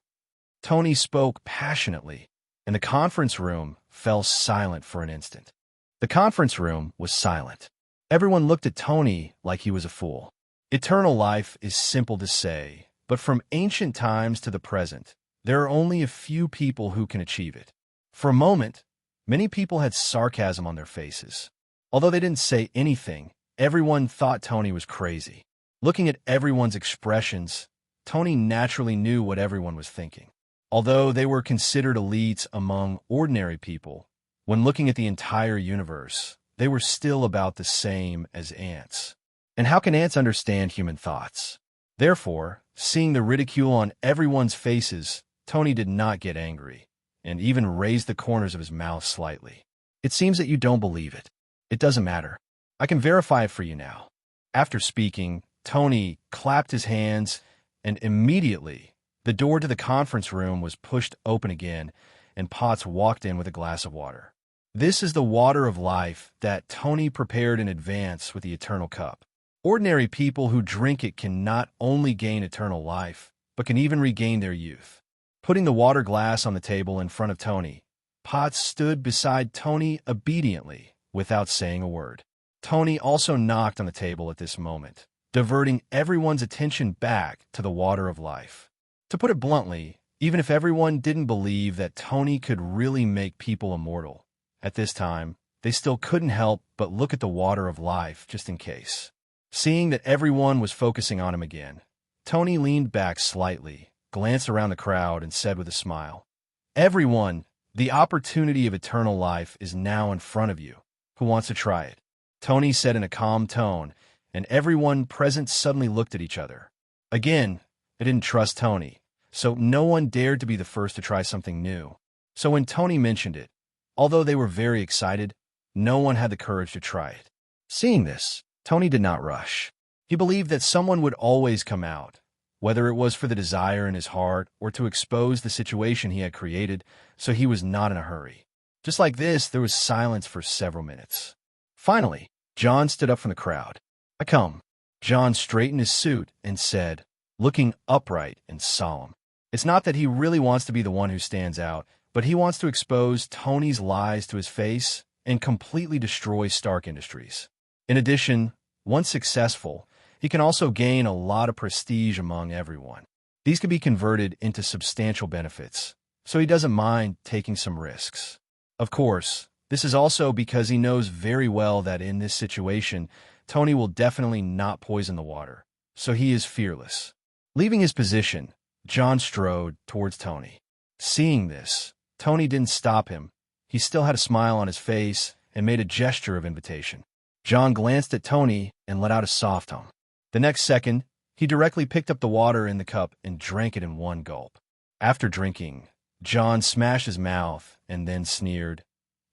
Speaker 2: Tony spoke passionately, and the conference room fell silent for an instant. The conference room was silent. Everyone looked at Tony like he was a fool. Eternal life is simple to say, but from ancient times to the present, there are only a few people who can achieve it. For a moment, many people had sarcasm on their faces. Although they didn't say anything, everyone thought Tony was crazy. Looking at everyone's expressions, Tony naturally knew what everyone was thinking. Although they were considered elites among ordinary people, when looking at the entire universe, they were still about the same as ants. And how can ants understand human thoughts? Therefore, seeing the ridicule on everyone's faces, Tony did not get angry, and even raised the corners of his mouth slightly. It seems that you don't believe it. It doesn't matter. I can verify it for you now. After speaking, Tony clapped his hands, and immediately, the door to the conference room was pushed open again, and Potts walked in with a glass of water. This is the water of life that Tony prepared in advance with the eternal cup. Ordinary people who drink it can not only gain eternal life, but can even regain their youth. Putting the water glass on the table in front of Tony, Potts stood beside Tony obediently, without saying a word. Tony also knocked on the table at this moment, diverting everyone's attention back to the water of life. To put it bluntly, even if everyone didn't believe that Tony could really make people immortal, at this time, they still couldn't help but look at the water of life just in case. Seeing that everyone was focusing on him again, Tony leaned back slightly, glanced around the crowd, and said with a smile, "Everyone, the opportunity of eternal life is now in front of you. Who wants to try it?" Tony said in a calm tone, and everyone present suddenly looked at each other. Again, they didn't trust Tony, so no one dared to be the first to try something new. So when Tony mentioned it, although they were very excited, no one had the courage to try it. Seeing this, Tony did not rush. He believed that someone would always come out, whether it was for the desire in his heart or to expose the situation he had created, so he was not in a hurry. Just like this, there was silence for several minutes. Finally, John stood up from the crowd. "I come." John straightened his suit and said, looking upright and solemn, "It's not that he really wants to be the one who stands out, but he wants to expose Tony's lies to his face and completely destroy Stark Industries. In addition, once successful, he can also gain a lot of prestige among everyone. These could be converted into substantial benefits, so he doesn't mind taking some risks. Of course, this is also because he knows very well that in this situation, Tony will definitely not poison the water, so he is fearless." Leaving his position, John strode towards Tony. Seeing this, Tony didn't stop him. He still had a smile on his face and made a gesture of invitation. John glanced at Tony and let out a soft hum. The next second, he directly picked up the water in the cup and drank it in one gulp. After drinking, John smashed his mouth and then sneered,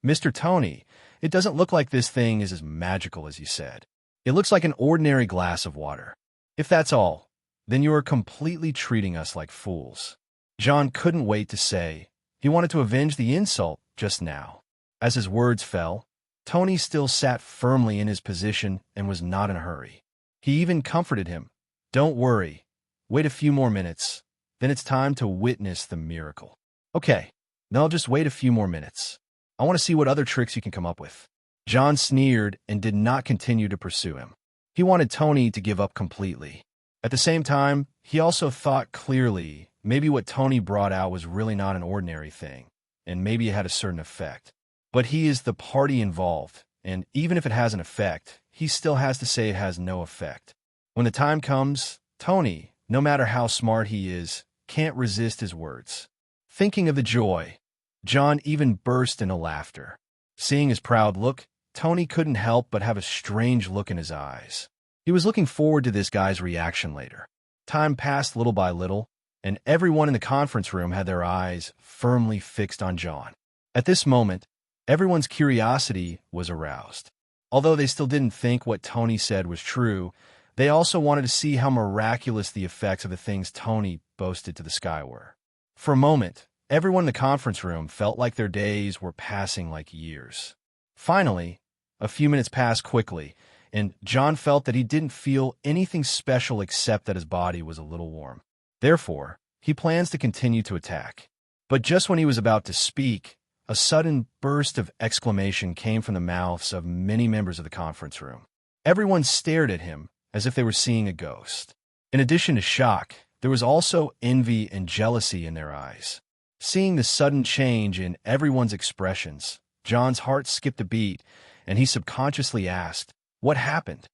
Speaker 2: "Mr. Tony, it doesn't look like this thing is as magical as you said. It looks like an ordinary glass of water. If that's all, then you are completely treating us like fools." John couldn't wait to say he wanted to avenge the insult just now. As his words fell, Tony still sat firmly in his position and was not in a hurry. He even comforted him. "Don't worry. Wait a few more minutes. Then it's time to witness the miracle." "Okay, then I'll just wait a few more minutes. I want to see what other tricks you can come up with." John sneered and did not continue to pursue him. He wanted Tony to give up completely. At the same time, he also thought clearly maybe what Tony brought out was really not an ordinary thing, and maybe it had a certain effect. But he is the party involved, and even if it has an effect, he still has to say it has no effect. When the time comes, Tony, no matter how smart he is, can't resist his words. Thinking of the joy, John even burst into laughter. Seeing his proud look, Tony couldn't help but have a strange look in his eyes. He was looking forward to this guy's reaction later. Time passed little by little, and everyone in the conference room had their eyes firmly fixed on John. At this moment, everyone's curiosity was aroused. Although they still didn't think what Tony said was true, they also wanted to see how miraculous the effects of the things Tony boasted to the sky were. For a moment, everyone in the conference room felt like their days were passing like years. Finally, a few minutes passed quickly, and John felt that he didn't feel anything special except that his body was a little warm. Therefore, he plans to continue to attack. But just when he was about to speak, a sudden burst of exclamation came from the mouths of many members of the conference room. Everyone stared at him as if they were seeing a ghost. In addition to shock, there was also envy and jealousy in their eyes. Seeing the sudden change in everyone's expressions, John's heart skipped a beat, and he subconsciously asked, "What happened?"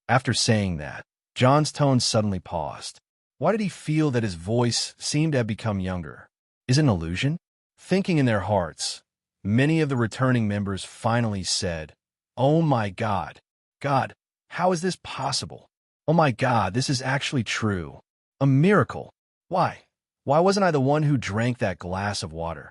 Speaker 2: After saying that, John's tone suddenly paused. Why did he feel that his voice seemed to have become younger? Is it an illusion? Thinking in their hearts, many of the returning members finally said, "Oh my God! God, how is this possible? Oh my God, this is actually true. A miracle. Why? Why wasn't I the one who drank that glass of water?"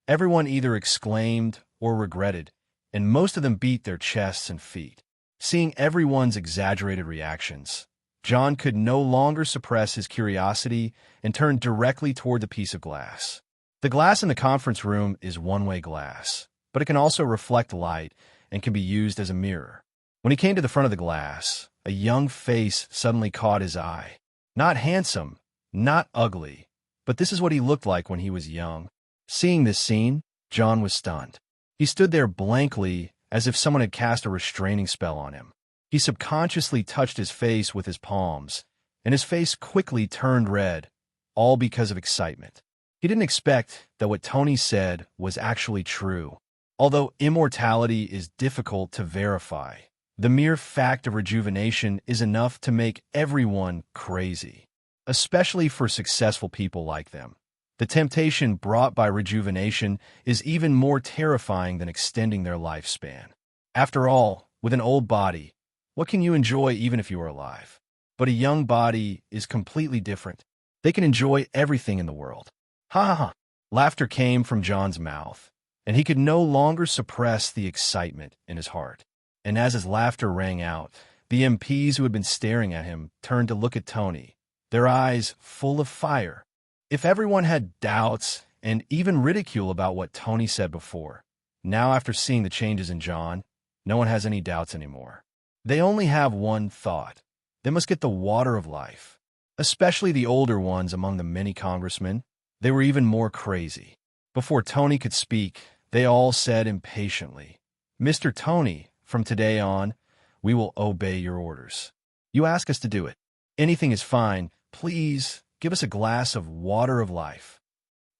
Speaker 2: Everyone either exclaimed or regretted, and most of them beat their chests and feet. Seeing everyone's exaggerated reactions, John could no longer suppress his curiosity and turned directly toward the piece of glass. The glass in the conference room is one-way glass, but it can also reflect light and can be used as a mirror. When he came to the front of the glass, a young face suddenly caught his eye. Not handsome, not ugly, but this is what he looked like when he was young. Seeing this scene, John was stunned. He stood there blankly, as if someone had cast a restraining spell on him. He subconsciously touched his face with his palms, and his face quickly turned red, all because of excitement. He didn't expect that what Tony said was actually true. Although immortality is difficult to verify, the mere fact of rejuvenation is enough to make everyone crazy, especially for successful people like them. The temptation brought by rejuvenation is even more terrifying than extending their lifespan. After all, with an old body, what can you enjoy even if you are alive? But a young body is completely different. They can enjoy everything in the world. Ha ha ha! Laughter came from John's mouth, and he could no longer suppress the excitement in his heart. And as his laughter rang out, the MPs who had been staring at him turned to look at Tony, their eyes full of fire. If everyone had doubts and even ridicule about what Tony said before, now after seeing the changes in John, no one has any doubts anymore. They only have one thought. They must get the water of life. Especially the older ones among the many congressmen, they were even more crazy. Before Tony could speak, they all said impatiently, "Mr. Tony, from today on, we will obey your orders. You ask us to do it. Anything is fine. Please give us a glass of water of life."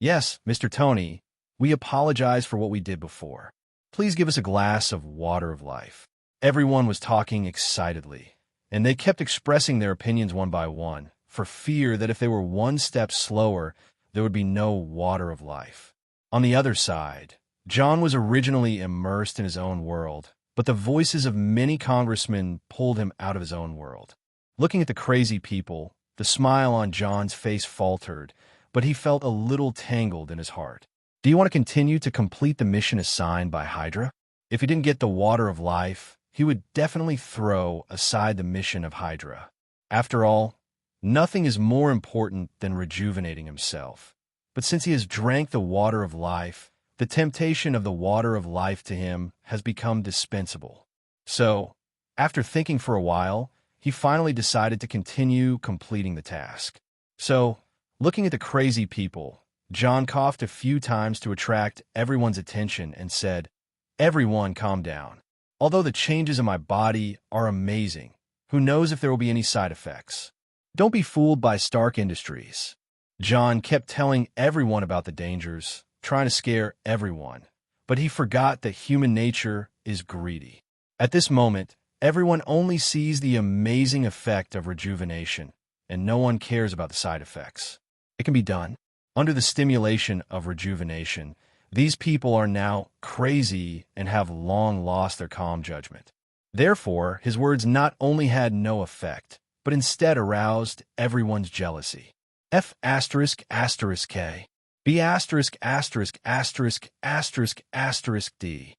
Speaker 2: "Yes, Mr. Tony, we apologize for what we did before. Please give us a glass of water of life." Everyone was talking excitedly, and they kept expressing their opinions one by one, for fear that if they were one step slower, there would be no water of life. On the other side, John was originally immersed in his own world, but the voices of many congressmen pulled him out of his own world. Looking at the crazy people, the smile on John's face faltered, but he felt a little tangled in his heart. Do you want to continue to complete the mission assigned by Hydra? If he didn't get the water of life, he would definitely throw aside the mission of Hydra. After all, nothing is more important than rejuvenating himself. But since he has drank the water of life, the temptation of the water of life to him has become dispensable. So, after thinking for a while, he finally decided to continue completing the task. So, looking at the crazy people, John coughed a few times to attract everyone's attention and said, "Everyone calm down. Although the changes in my body are amazing, Who knows if there will be any side effects? Don't be fooled by Stark Industries. John kept telling everyone about the dangers, trying to scare everyone. But he forgot that human nature is greedy. At this moment, everyone only sees the amazing effect of rejuvenation, and no one cares about the side effects. It can be done. Under the stimulation of rejuvenation, these people are now crazy and have long lost their calm judgment. Therefore, his words not only had no effect, but instead aroused everyone's jealousy. F asterisk asterisk K. B asterisk asterisk asterisk asterisk asterisk D.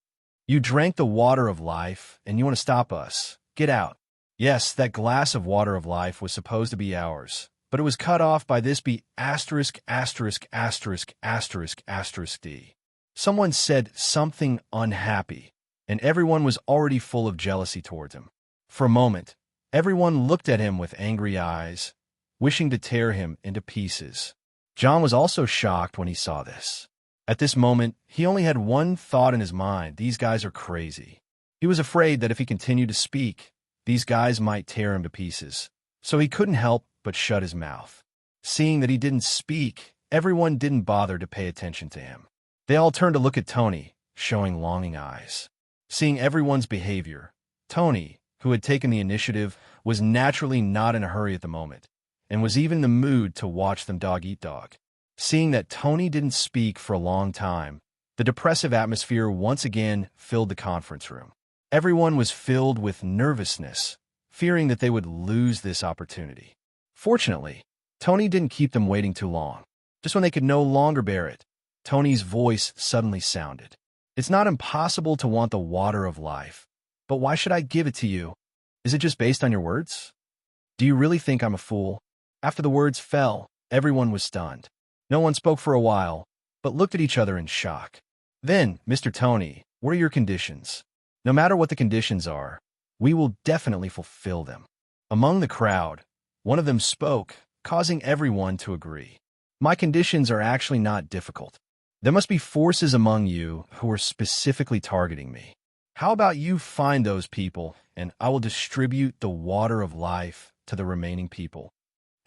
Speaker 2: You drank the water of life, and you want to stop us. Get out. Yes, that glass of water of life was supposed to be ours, but it was cut off by this B asterisk asterisk asterisk asterisk asterisk D. Someone said something unhappy, and everyone was already full of jealousy towards him. For a moment, everyone looked at him with angry eyes, wishing to tear him into pieces. John was also shocked when he saw this. At this moment, he only had one thought in his mind: these guys are crazy. He was afraid that if he continued to speak, these guys might tear him to pieces. So he couldn't help but shut his mouth. Seeing that he didn't speak, everyone didn't bother to pay attention to him. They all turned to look at Tony, showing longing eyes. Seeing everyone's behavior, Tony, who had taken the initiative, was naturally not in a hurry at the moment, and was even in the mood to watch them dog eat dog. Seeing that Tony didn't speak for a long time, the depressive atmosphere once again filled the conference room. Everyone was filled with nervousness, fearing that they would lose this opportunity. Fortunately, Tony didn't keep them waiting too long. Just when they could no longer bear it, Tony's voice suddenly sounded. It's not impossible to want the water of life, but why should I give it to you? Is it just based on your words? Do you really think I'm a fool? After the words fell, everyone was stunned. No one spoke for a while, but looked at each other in shock. Then, Mr. Tony, what are your conditions? No matter what the conditions are, we will definitely fulfill them. Among the crowd, one of them spoke, causing everyone to agree. My conditions are actually not difficult. There must be forces among you who are specifically targeting me. How about you find those people, and I will distribute the water of life to the remaining people.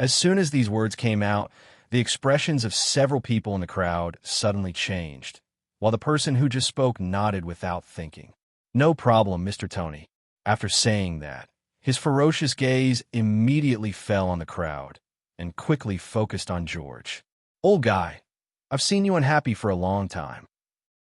Speaker 2: As soon as these words came out, the expressions of several people in the crowd suddenly changed, while the person who just spoke nodded without thinking. No problem, Mr. Tony. After saying that, his ferocious gaze immediately fell on the crowd and quickly focused on George. Old guy, I've seen you unhappy for a long time.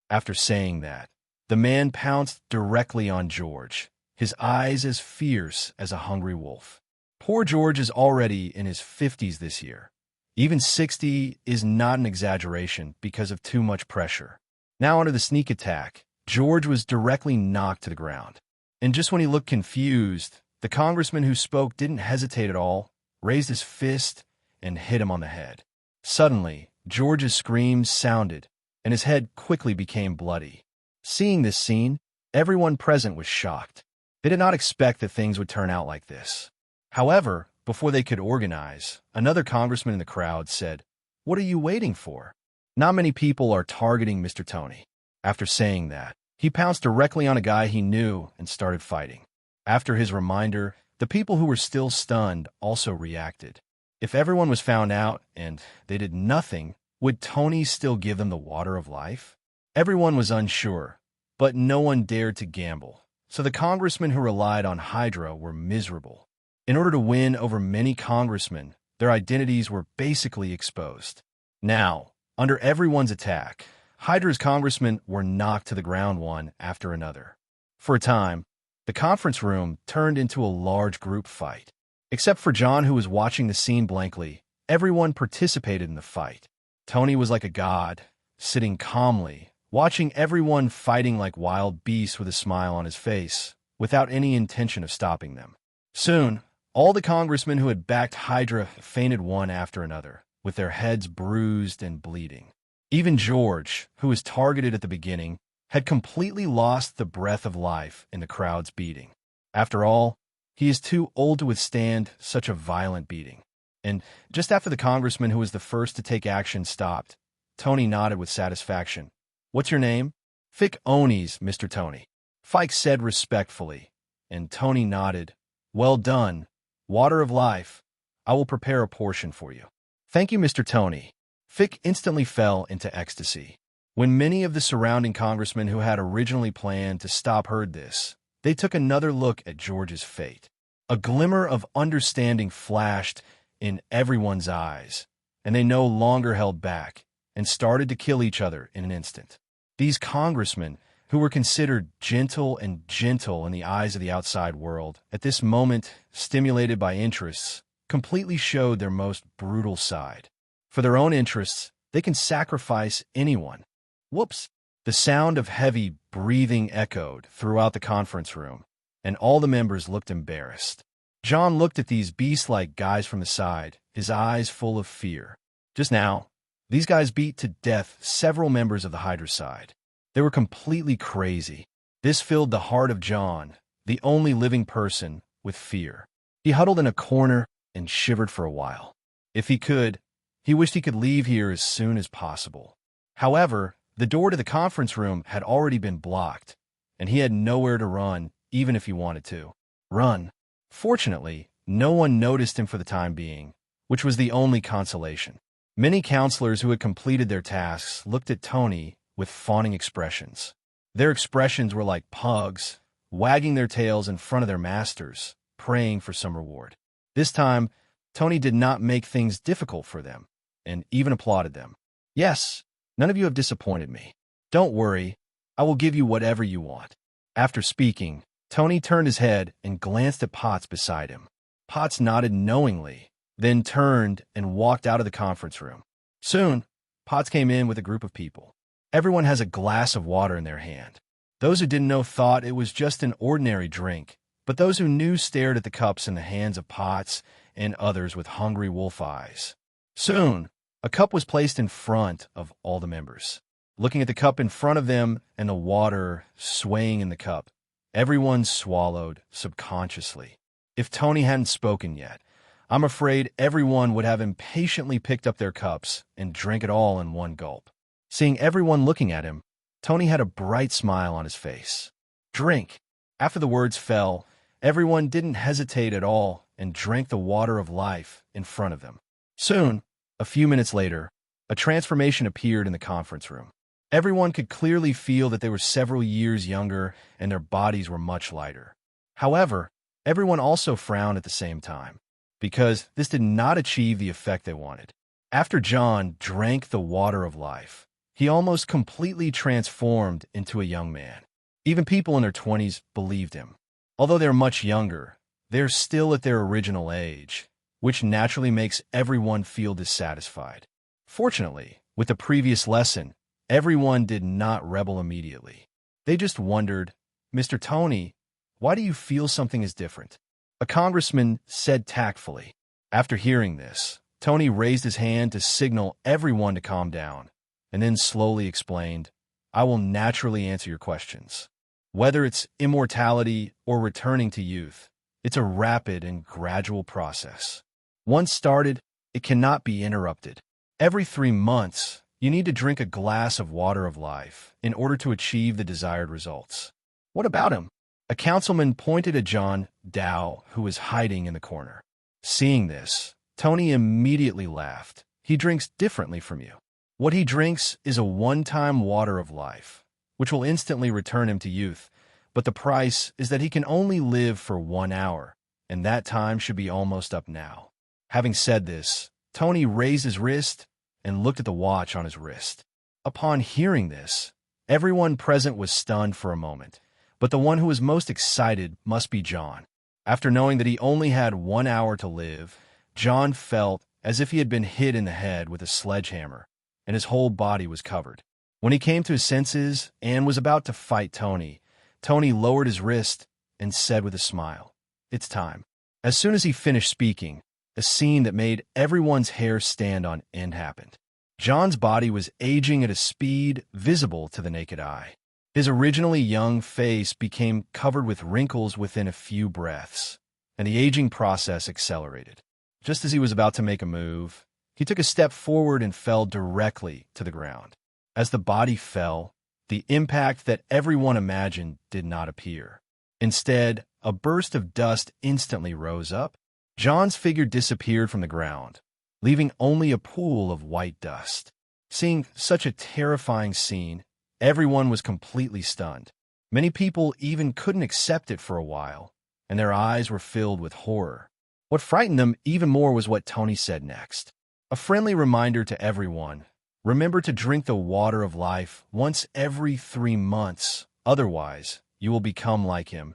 Speaker 2: After saying that, the man pounced directly on George, his eyes as fierce as a hungry wolf. Poor George is already in his 50s this year. Even 60 is not an exaggeration because of too much pressure. Now under the sneak attack, George was directly knocked to the ground. And just when he looked confused, the congressman who spoke didn't hesitate at all, raised his fist, and hit him on the head. Suddenly, George's screams sounded, and his head quickly became bloody. Seeing this scene, everyone present was shocked. They did not expect that things would turn out like this. However, before they could organize, another congressman in the crowd said, "What are you waiting for? Not many people are targeting Mr. Tony." After saying that, he pounced directly on a guy he knew and started fighting. After his reminder, the people who were still stunned also reacted. If everyone was found out and they did nothing, would Tony still give them the water of life? Everyone was unsure, but no one dared to gamble. So the congressmen who relied on Hydra were miserable. In order to win over many congressmen, their identities were basically exposed. Now, under everyone's attack, Hydra's congressmen were knocked to the ground one after another. For a time, the conference room turned into a large group fight. Except for John, who was watching the scene blankly, everyone participated in the fight. Tony was like a god, sitting calmly, watching everyone fighting like wild beasts with a smile on his face, without any intention of stopping them. Soon, all the congressmen who had backed Hydra fainted one after another, with their heads bruised and bleeding. Even George, who was targeted at the beginning, had completely lost the breath of life in the crowd's beating. After all, he is too old to withstand such a violent beating. And just after the congressman who was the first to take action stopped, Tony nodded with satisfaction. "What's your name?" "Fick Onies, Mr. Tony," Fike said respectfully, and Tony nodded, Well done, water of life. I will prepare a portion for you. Thank you, Mr. Tony. Fick instantly fell into ecstasy. When many of the surrounding congressmen who had originally planned to stop heard this, they took another look at George's fate. A glimmer of understanding flashed in everyone's eyes, and they no longer held back and started to kill each other in an instant. These congressmen, who were considered gentle in the eyes of the outside world, at this moment, stimulated by interests, completely showed their most brutal side. For their own interests, they can sacrifice anyone. Whoops! The sound of heavy breathing echoed throughout the conference room, and all the members looked embarrassed. John looked at these beast-like guys from the side, his eyes full of fear. Just now, these guys beat to death several members of the Hydra side. They were completely crazy. This filled the heart of John, the only living person, with fear. He huddled in a corner and shivered for a while. If he could, he wished he could leave here as soon as possible. However, the door to the conference room had already been blocked, and he had nowhere to run, even if he wanted to. Run. Fortunately, no one noticed him for the time being, which was the only consolation. Many counselors who had completed their tasks looked at Tony with fawning expressions. Their expressions were like pugs, wagging their tails in front of their masters, praying for some reward. This time, Tony did not make things difficult for them, and even applauded them. Yes, none of you have disappointed me. Don't worry, I will give you whatever you want. After speaking, Tony turned his head and glanced at Potts beside him. Potts nodded knowingly, then turned and walked out of the conference room. Soon, Potts came in with a group of people. Everyone has a glass of water in their hand. Those who didn't know thought it was just an ordinary drink, but those who knew stared at the cups in the hands of Potts and others with hungry wolf eyes. Soon, a cup was placed in front of all the members. Looking at the cup in front of them and the water swaying in the cup, everyone swallowed subconsciously. If Tony hadn't spoken yet, I'm afraid everyone would have impatiently picked up their cups and drank it all in one gulp. Seeing everyone looking at him, Tony had a bright smile on his face. Drink! After the words fell, everyone didn't hesitate at all and drank the water of life in front of them. Soon, a few minutes later, a transformation appeared in the conference room. Everyone could clearly feel that they were several years younger and their bodies were much lighter. However, everyone also frowned at the same time, because this did not achieve the effect they wanted. After John drank the water of life, he almost completely transformed into a young man. Even people in their 20s believed him. Although they're much younger, they're still at their original age, which naturally makes everyone feel dissatisfied. Fortunately, with the previous lesson, everyone did not rebel immediately. They just wondered, Mr. Tony, why do you feel something is different? A congressman said tactfully. After hearing this, Tony raised his hand to signal everyone to calm down, and then slowly explained, I will naturally answer your questions. Whether it's immortality or returning to youth, it's a rapid and gradual process. Once started, it cannot be interrupted. Every 3 months, you need to drink a glass of water of life in order to achieve the desired results. What about him? A councilman pointed at John Dow, who was hiding in the corner. Seeing this, Tony immediately laughed. He drinks differently from you. What he drinks is a one-time water of life, which will instantly return him to youth, but the price is that he can only live for 1 hour, and that time should be almost up now. Having said this, Tony raised his wrist and looked at the watch on his wrist. Upon hearing this, everyone present was stunned for a moment, but the one who was most excited must be John. After knowing that he only had 1 hour to live, John felt as if he had been hit in the head with a sledgehammer, and his whole body was covered. When he came to his senses and was about to fight Tony, Tony lowered his wrist and said with a smile, It's time. As soon as he finished speaking, a scene that made everyone's hair stand on end happened. John's body was aging at a speed visible to the naked eye. His originally young face became covered with wrinkles within a few breaths, and the aging process accelerated. Just as he was about to make a move, he took a step forward and fell directly to the ground. As the body fell, the impact that everyone imagined did not appear. Instead, a burst of dust instantly rose up. John's figure disappeared from the ground, leaving only a pool of white dust. Seeing such a terrifying scene, everyone was completely stunned. Many people even couldn't accept it for a while, and their eyes were filled with horror. What frightened them even more was what Tony said next. A friendly reminder to everyone: remember to drink the water of life once every 3 months, otherwise you will become like him,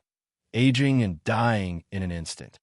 Speaker 2: aging and dying in an instant.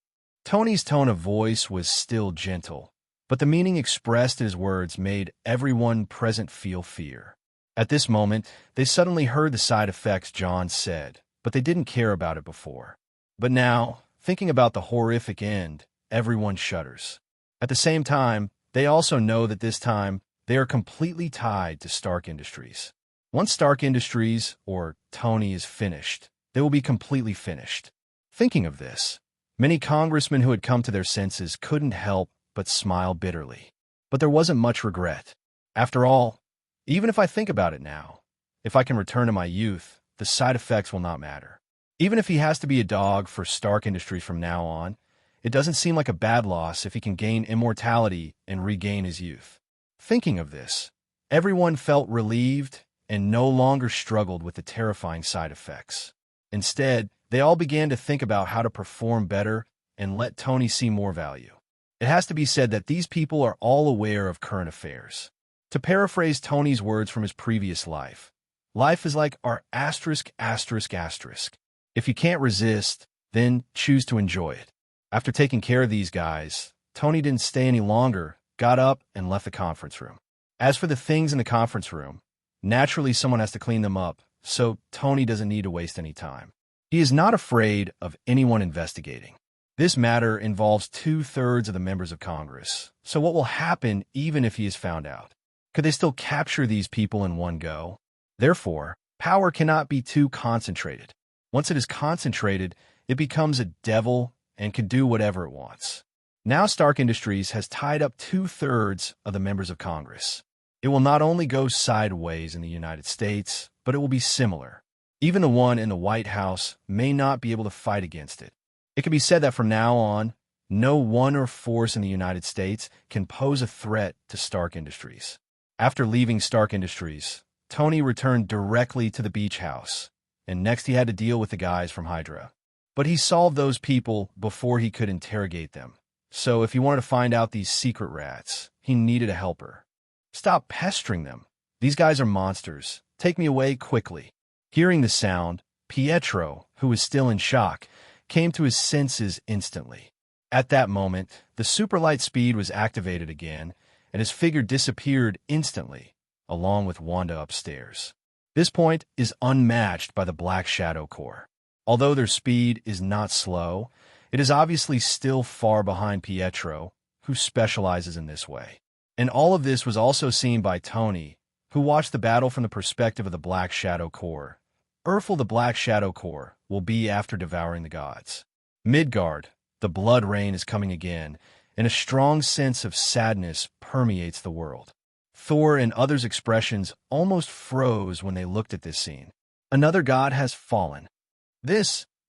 Speaker 2: Tony's tone of voice was still gentle, but the meaning expressed in his words made everyone present feel fear. At this moment, they suddenly heard the side effects John said, but they didn't care about it before. But now, thinking about the horrific end, everyone shudders. At the same time, they also know that this time, they are completely tied to Stark Industries. Once Stark Industries, or Tony, is finished, they will be completely finished. Thinking of this, many congressmen who had come to their senses couldn't help but smile bitterly. But there wasn't much regret. After all, even if I think about it now, if I can return to my youth, the side effects will not matter. Even if he has to be a dog for Stark Industries from now on, it doesn't seem like a bad loss if he can gain immortality and regain his youth. Thinking of this, everyone felt relieved and no longer struggled with the terrifying side effects. Instead, they all began to think about how to perform better and let Tony see more value. It has to be said that these people are all aware of current affairs. To paraphrase Tony's words from his previous life, life is like our asterisk, asterisk, asterisk. If you can't resist, then choose to enjoy it. After taking care of these guys, Tony didn't stay any longer, got up, and left the conference room. As for the things in the conference room, naturally someone has to clean them up, so Tony doesn't need to waste any time. He is not afraid of anyone investigating. This matter involves 2/3 of the members of Congress, so what will happen even if he is found out? Could they still capture these people in one go? Therefore, power cannot be too concentrated. Once it is concentrated, it becomes a devil and can do whatever it wants. Now Stark Industries has tied up 2/3 of the members of Congress. It will not only go sideways in the United States, but it will be similar. Even the one in the White House may not be able to fight against it. It can be said that from now on, no one or force in the United States can pose a threat to Stark Industries. After leaving Stark Industries, Tony returned directly to the beach house, and next he had to deal with the guys from Hydra. But he solved those people before he could interrogate them. So if he wanted to find out these secret rats, he needed a helper. Stop pestering them. These guys are monsters. Take me away quickly. Hearing the sound, Pietro, who was still in shock, came to his senses instantly. At that moment, the superlight speed was activated again, and his figure disappeared instantly, along with Wanda upstairs. This point is unmatched by the Black Shadow Corps. Although their speed is not slow, it is obviously still far behind Pietro, who specializes in this way. And all of this was also seen by Tony, who watched the battle from the perspective of the Black Shadow Corps. Urfel the Black Shadow Corps will be after devouring the gods. Midgard, the blood rain is coming again, and a strong sense of sadness permeates the world. Thor and others' expressions almost froze when they looked at this scene. Another god has fallen.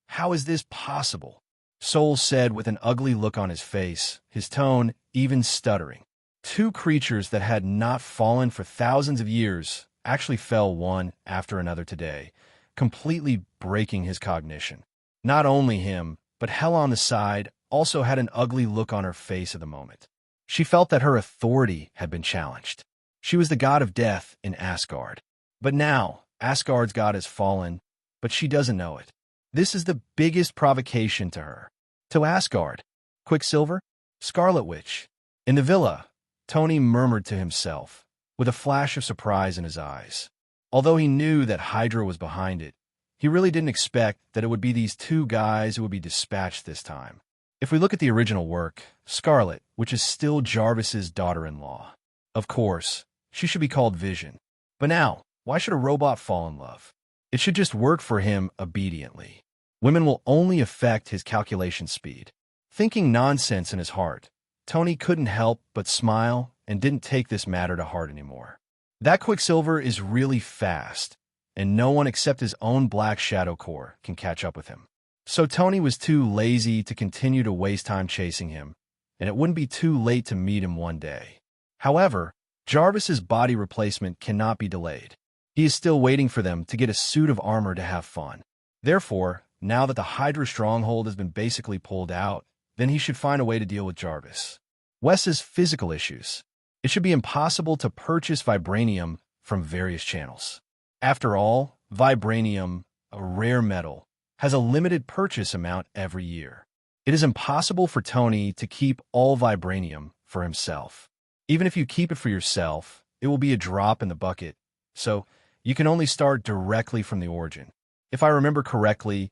Speaker 2: How is this possible? Sol said with an ugly look on his face, his tone even stuttering. 2 creatures that had not fallen for thousands of years actually fell one after another today, completely breaking his cognition. Not only him, but Hel on the side also had an ugly look on her face at the moment. She felt that her authority had been challenged. She was the god of death in Asgard. But now, Asgard's god has fallen, but she doesn't know it. This is the biggest provocation to her. To Asgard, Quicksilver, Scarlet Witch. In the villa, Tony murmured to himself, with a flash of surprise in his eyes. Although he knew that Hydra was behind it, he really didn't expect that it would be these 2 guys who would be dispatched this time. If we look at the original work, Scarlet, which is still Jarvis's daughter-in-law. Of course, she should be called Vision. But now, why should a robot fall in love? It should just work for him obediently. Women will only affect his calculation speed. Thinking nonsense in his heart, Tony couldn't help but smile and didn't take this matter to heart anymore. That Quicksilver is really fast, and no one except his own Black Shadow Corps can catch up with him. So Tony was too lazy to continue to waste time chasing him, and it wouldn't be too late to meet him one day. However, Jarvis's body replacement cannot be delayed. He is still waiting for them to get a suit of armor to have fun. Therefore, now that the Hydra stronghold has been basically pulled out, then he should find a way to deal with Jarvis. Wes's physical issues. It should be impossible to purchase vibranium from various channels. After all, vibranium, a rare metal, has a limited purchase amount every year. It is impossible for Tony to keep all vibranium for himself. Even if you keep it for yourself, it will be a drop in the bucket, so you can only start directly from the origin. If I remember correctly,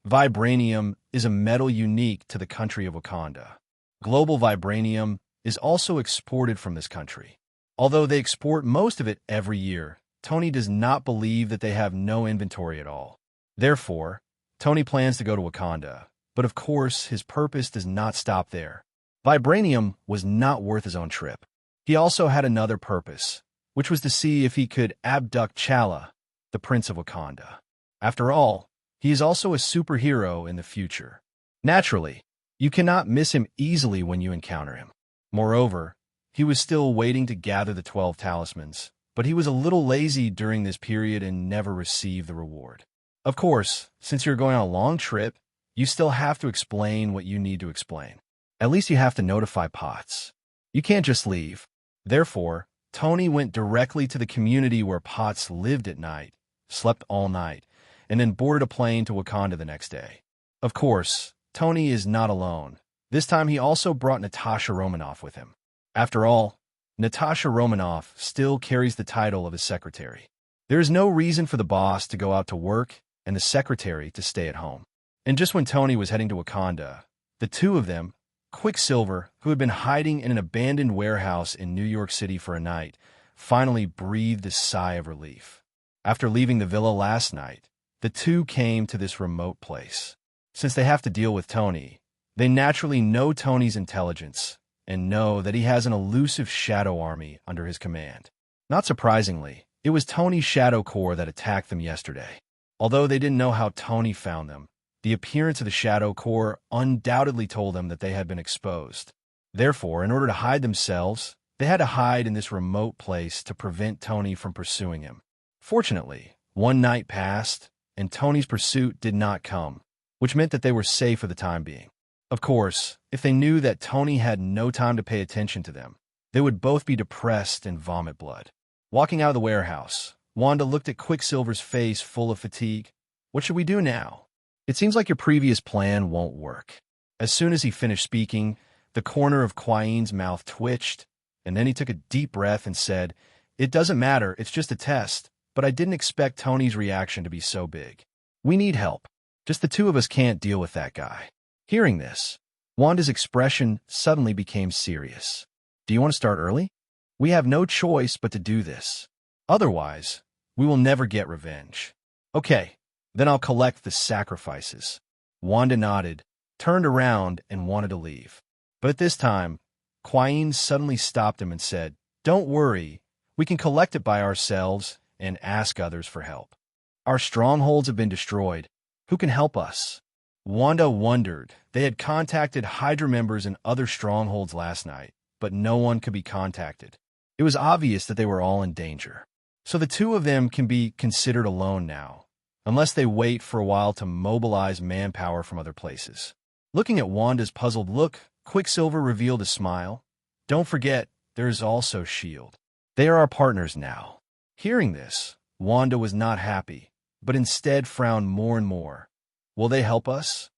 Speaker 2: vibranium is a metal unique to the country of Wakanda. Global vibranium is also exported from this country. Although they export most of it every year, Tony does not believe that they have no inventory at all. Therefore, Tony plans to go to Wakanda, but of course his purpose does not stop there. Vibranium was not worth his own trip. He also had another purpose, which was to see if he could abduct T'Challa, the Prince of Wakanda. After all, he is also a superhero in the future. Naturally, you cannot miss him easily when you encounter him. Moreover, he was still waiting to gather the 12 Talismans, but he was a little lazy during this period and never received the reward. Of course, since you're going on a long trip, you still have to explain what you need to explain. At least you have to notify Potts. You can't just leave. Therefore, Tony went directly to the community where Potts lived at night, slept all night, and then boarded a plane to Wakanda the next day. Of course, Tony is not alone. This time he also brought Natasha Romanoff with him. After all, Natasha Romanoff still carries the title of his secretary. There is no reason for the boss to go out to work and the secretary to stay at home. And just when Tony was heading to Wakanda, the two of them, Quicksilver, who had been hiding in an abandoned warehouse in New York City for a night, finally breathed a sigh of relief. After leaving the villa last night, the two came to this remote place. Since they have to deal with Tony, they naturally know Tony's intelligence and know that he has an elusive shadow army under his command. Not surprisingly, it was Tony's Shadow Corps that attacked them yesterday. Although they didn't know how Tony found them, the appearance of the Shadow Corps undoubtedly told them that they had been exposed. Therefore, in order to hide themselves, they had to hide in this remote place to prevent Tony from pursuing him. Fortunately, one night passed, and Tony's pursuit did not come, which meant that they were safe for the time being. Of course, if they knew that Tony had no time to pay attention to them, they would both be depressed and vomit blood. Walking out of the warehouse, Wanda looked at Quicksilver's face full of fatigue. What should we do now? It seems like your previous plan won't work. As soon as he finished speaking, the corner of Quain's mouth twitched, and then he took a deep breath and said, "It doesn't matter, it's just a test, but I didn't expect Tony's reaction to be so big. We need help. Just the two of us can't deal with that guy." Hearing this, Wanda's expression suddenly became serious. "Do you want to start early? We have no choice but to do this. Otherwise, we will never get revenge." "Okay, then I'll collect the sacrifices." Wanda nodded, turned around, and wanted to leave. But at this time, Quain suddenly stopped him and said, "Don't worry, we can collect it by ourselves and ask others for help. Our strongholds have been destroyed. Who can help us?" Wanda wondered. They had contacted Hydra members in other strongholds last night, but no one could be contacted. It was obvious that they were all in danger. So the two of them can be considered alone now, unless they wait for a while to mobilize manpower from other places. Looking at Wanda's puzzled look, Quicksilver revealed a smile. "Don't forget, there is also S.H.I.E.L.D. They are our partners now." Hearing this, Wanda was not happy, but instead frowned more and more. "Will they help us?"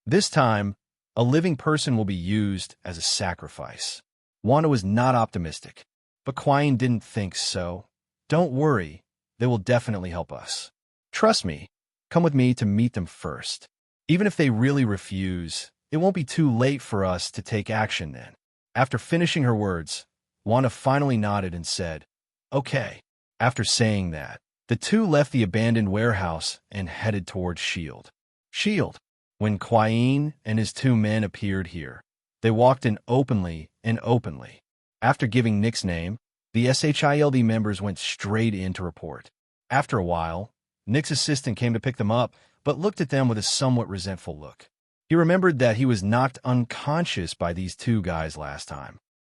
Speaker 2: This time, a living person will be used as a sacrifice. Wanda was not optimistic, but Quain didn't think so. "Don't worry, they will definitely help us. Trust me, come with me to meet them first. Even if they really refuse, it won't be too late for us to take action then." After finishing her words, Wanda finally nodded and said, "Okay." After saying that, the two left the abandoned warehouse and headed towards S.H.I.E.L.D. S.H.I.E.L.D. When Quain and his two men appeared here, they walked in openly and openly. After giving Nick's name, the SHIELD members went straight in to report. After a while, Nick's assistant came to pick them up, but looked at them with a somewhat resentful look. He remembered that he was knocked unconscious by these two guys last time.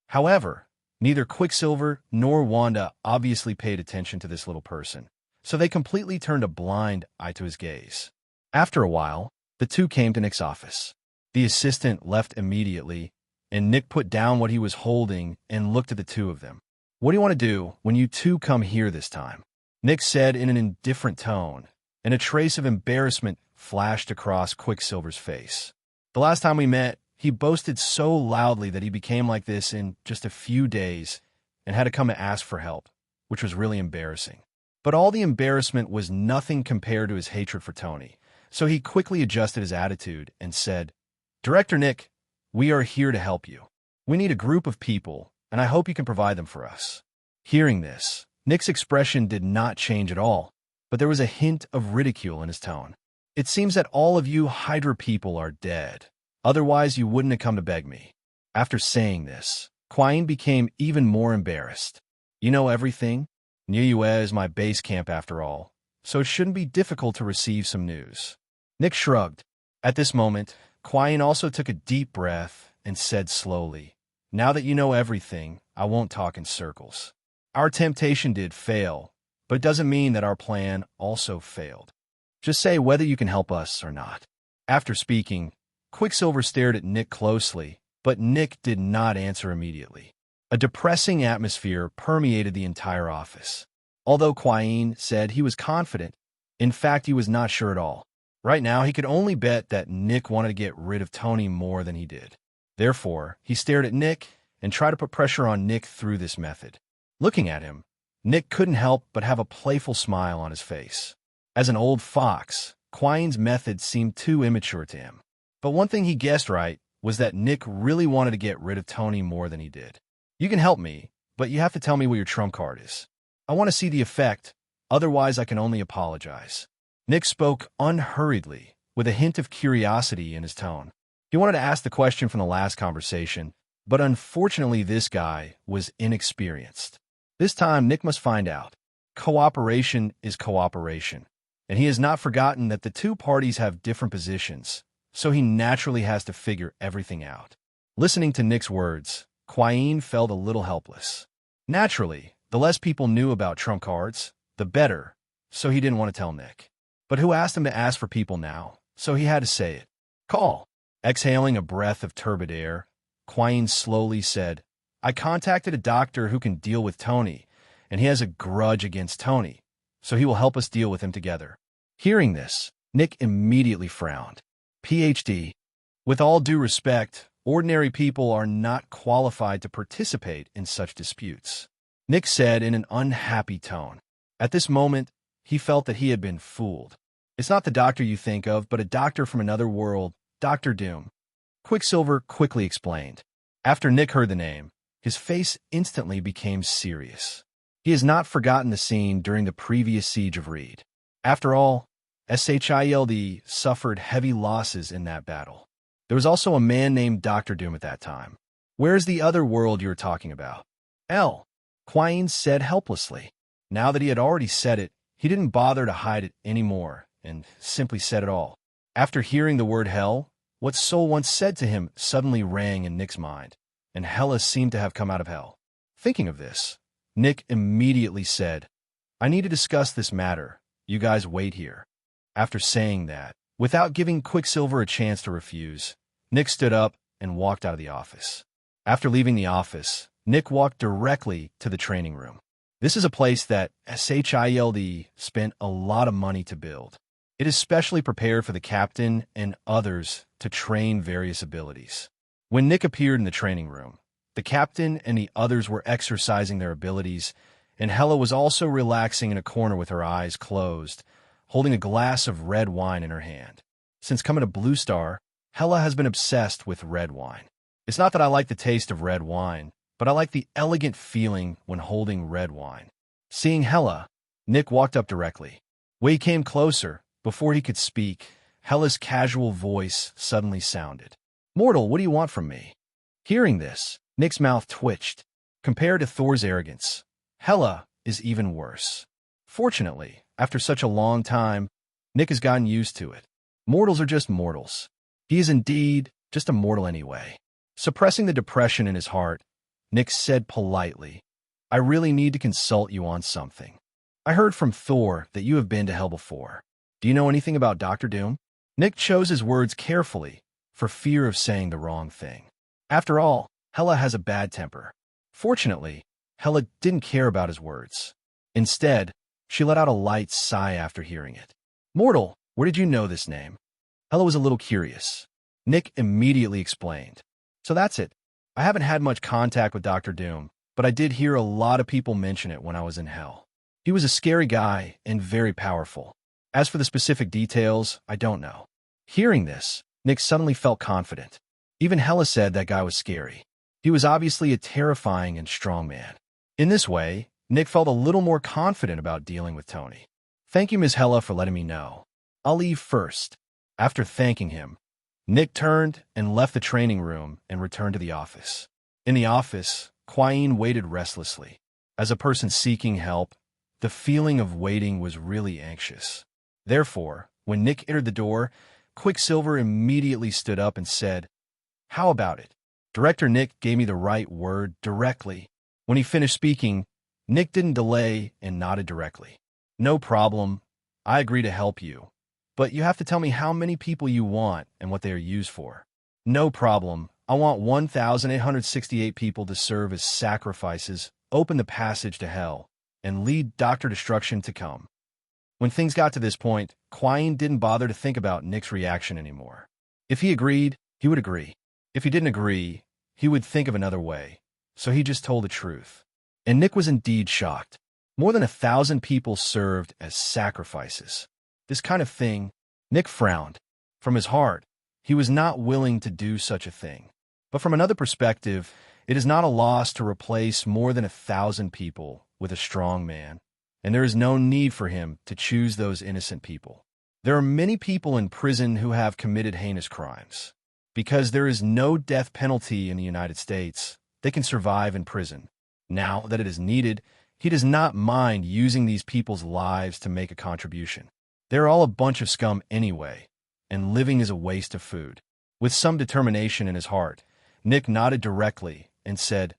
Speaker 2: However, neither Quicksilver nor Wanda obviously paid attention to this little person, so they completely turned a blind eye to his gaze. After a while, the two came to Nick's office. The assistant left immediately, and Nick put down what he was holding and looked at the two of them. "What do you want to do when you two come here this time?" Nick said in an indifferent tone, and a trace of embarrassment flashed across Quicksilver's face. "The last time we met, he boasted so loudly that he became like this in just a few days and had to come and ask for help, which was really embarrassing. But all the embarrassment was nothing compared to his hatred for Tony, so he quickly adjusted his attitude and said, "Director Nick, we are here to help you. We need a group of people, and I hope you can provide them for us." Hearing this, Nick's expression did not change at all, but there was a hint of ridicule in his tone. "It seems that all of you Hydra people are dead. Otherwise, you wouldn't have come to beg me." After saying this, Quine became even more embarrassed. "You know everything? Niue is my base camp after all, so it shouldn't be difficult to receive some news." Nick shrugged. At this moment, Quine also took a deep breath and said slowly, "Now that you know everything, I won't talk in circles. Our temptation did fail, but it doesn't mean that our plan also failed. Just say whether you can help us or not." After speaking, Quicksilver stared at Nick closely, but Nick did not answer immediately. A depressing atmosphere permeated the entire office. Although Quine said he was confident, in fact he was not sure at all. Right now he could only bet that Nick wanted to get rid of Tony more than he did. Therefore, he stared at Nick and tried to put pressure on Nick through this method. Looking at him, Nick couldn't help but have a playful smile on his face. As an old fox, Quine's method seemed too immature to him. But one thing he guessed right was that Nick really wanted to get rid of Tony more than he did. "You can help me, but you have to tell me what your trump card is. I want to see the effect, otherwise I can only apologize." Nick spoke unhurriedly, with a hint of curiosity in his tone. He wanted to ask the question from the last conversation, but unfortunately this guy was inexperienced. This time Nick must find out. Cooperation is cooperation, and he has not forgotten that the two parties have different positions, so he naturally has to figure everything out. Listening to Nick's words, Quine felt a little helpless. Naturally, the less people knew about trump cards, the better, so he didn't want to tell Nick. But who asked him to ask for people now, so he had to say it. "Call." Exhaling a breath of turbid air, Quine slowly said, "I contacted a doctor who can deal with Tony, and he has a grudge against Tony, so he will help us deal with him together." Hearing this, Nick immediately frowned. PhD. With all due respect, ordinary people are not qualified to participate in such disputes, Nick said in an unhappy tone. At this moment, he felt that he had been fooled. "It's not the doctor you think of, but a doctor from another world, Dr. Doom," Quicksilver quickly explained. After Nick heard the name, his face instantly became serious. He has not forgotten the scene during the previous siege of Reed. After all, SHIELD suffered heavy losses in that battle. There was also a man named Dr. Doom at that time. "Where's the other world you're talking about?" Quine said helplessly. Now that he had already said it, he didn't bother to hide it anymore, and simply said it all. After hearing the word hell, what Soul once said to him suddenly rang in Nick's mind, and Hela seemed to have come out of hell. Thinking of this, Nick immediately said, "I need to discuss this matter. You guys wait here." After saying that, without giving Quicksilver a chance to refuse, Nick stood up and walked out of the office. After leaving the office, Nick walked directly to the training room. This is a place that SHIELD spent a lot of money to build. It is specially prepared for the captain and others to train various abilities. When Nick appeared in the training room, the captain and the others were exercising their abilities, and Hela was also relaxing in a corner with her eyes closed, holding a glass of red wine in her hand. Since coming to Blue Star, Hela has been obsessed with red wine. It's not that I like the taste of red wine, but I like the elegant feeling when holding red wine. Seeing Hela, Nick walked up directly. When he came closer, before he could speak, Hela's casual voice suddenly sounded. "Mortal, what do you want from me?" Hearing this, Nick's mouth twitched. Compared to Thor's arrogance, Hela is even worse. Fortunately, after such a long time, Nick has gotten used to it. Mortals are just mortals. He is indeed just a mortal anyway. Suppressing the depression in his heart, Nick said politely, I really need to consult you on something. I heard from Thor that you have been to hell before. Do you know anything about Dr. Doom? Nick chose his words carefully for fear of saying the wrong thing. After all, Hela has a bad temper. Fortunately, Hela didn't care about his words. Instead, she let out a light sigh after hearing it. Mortal, where did you know this name? Hela was a little curious. Nick immediately explained. So that's it. I haven't had much contact with Dr. Doom, but I did hear a lot of people mention it when I was in hell. He was a scary guy and very powerful. As for the specific details, I don't know. Hearing this, Nick suddenly felt confident. Even Hela said that guy was scary. He was obviously a terrifying and strong man. In this way, Nick felt a little more confident about dealing with Tony. Thank you, Ms. Hela, for letting me know. I'll leave first. After thanking him, Nick turned and left the training room and returned to the office. In the office, Quine waited restlessly. As a person seeking help, the feeling of waiting was really anxious. Therefore, when Nick entered the door, Quicksilver immediately stood up and said, How about it? Director Nick gave me the right word directly. When he finished speaking, Nick didn't delay and nodded directly. No problem. I agree to help you. But you have to tell me how many people you want and what they are used for. No problem. I want 1,868 people to serve as sacrifices, open the passage to hell, and lead Dr. Destruction to come. When things got to this point, Quine didn't bother to think about Nick's reaction anymore. If he agreed, he would agree. If he didn't agree, he would think of another way. So he just told the truth. And Nick was indeed shocked. More than 1,000 people served as sacrifices. This kind of thing, Nick frowned. From his heart, he was not willing to do such a thing. But from another perspective, it is not a loss to replace more than 1,000 people with a strong man, and there is no need for him to choose those innocent people. There are many people in prison who have committed heinous crimes. Because there is no death penalty in the United States, they can survive in prison. Now that it is needed, he does not mind using these people's lives to make a contribution. They're all a bunch of scum anyway, and living is a waste of food. With some determination in his heart, Nick nodded directly and said,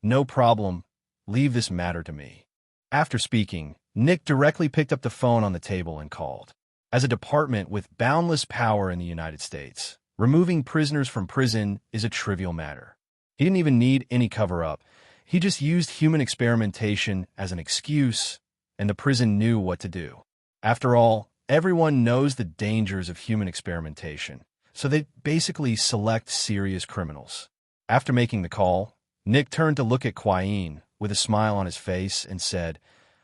Speaker 2: No problem, leave this matter to me. After speaking, Nick directly picked up the phone on the table and called. As a department with boundless power in the United States, removing prisoners from prison is a trivial matter. He didn't even need any cover-up. He just used human experimentation as an excuse, and the prison knew what to do. After all, everyone knows the dangers of human experimentation, so they basically select serious criminals. After making the call, Nick turned to look at Quine with a smile on his face and said,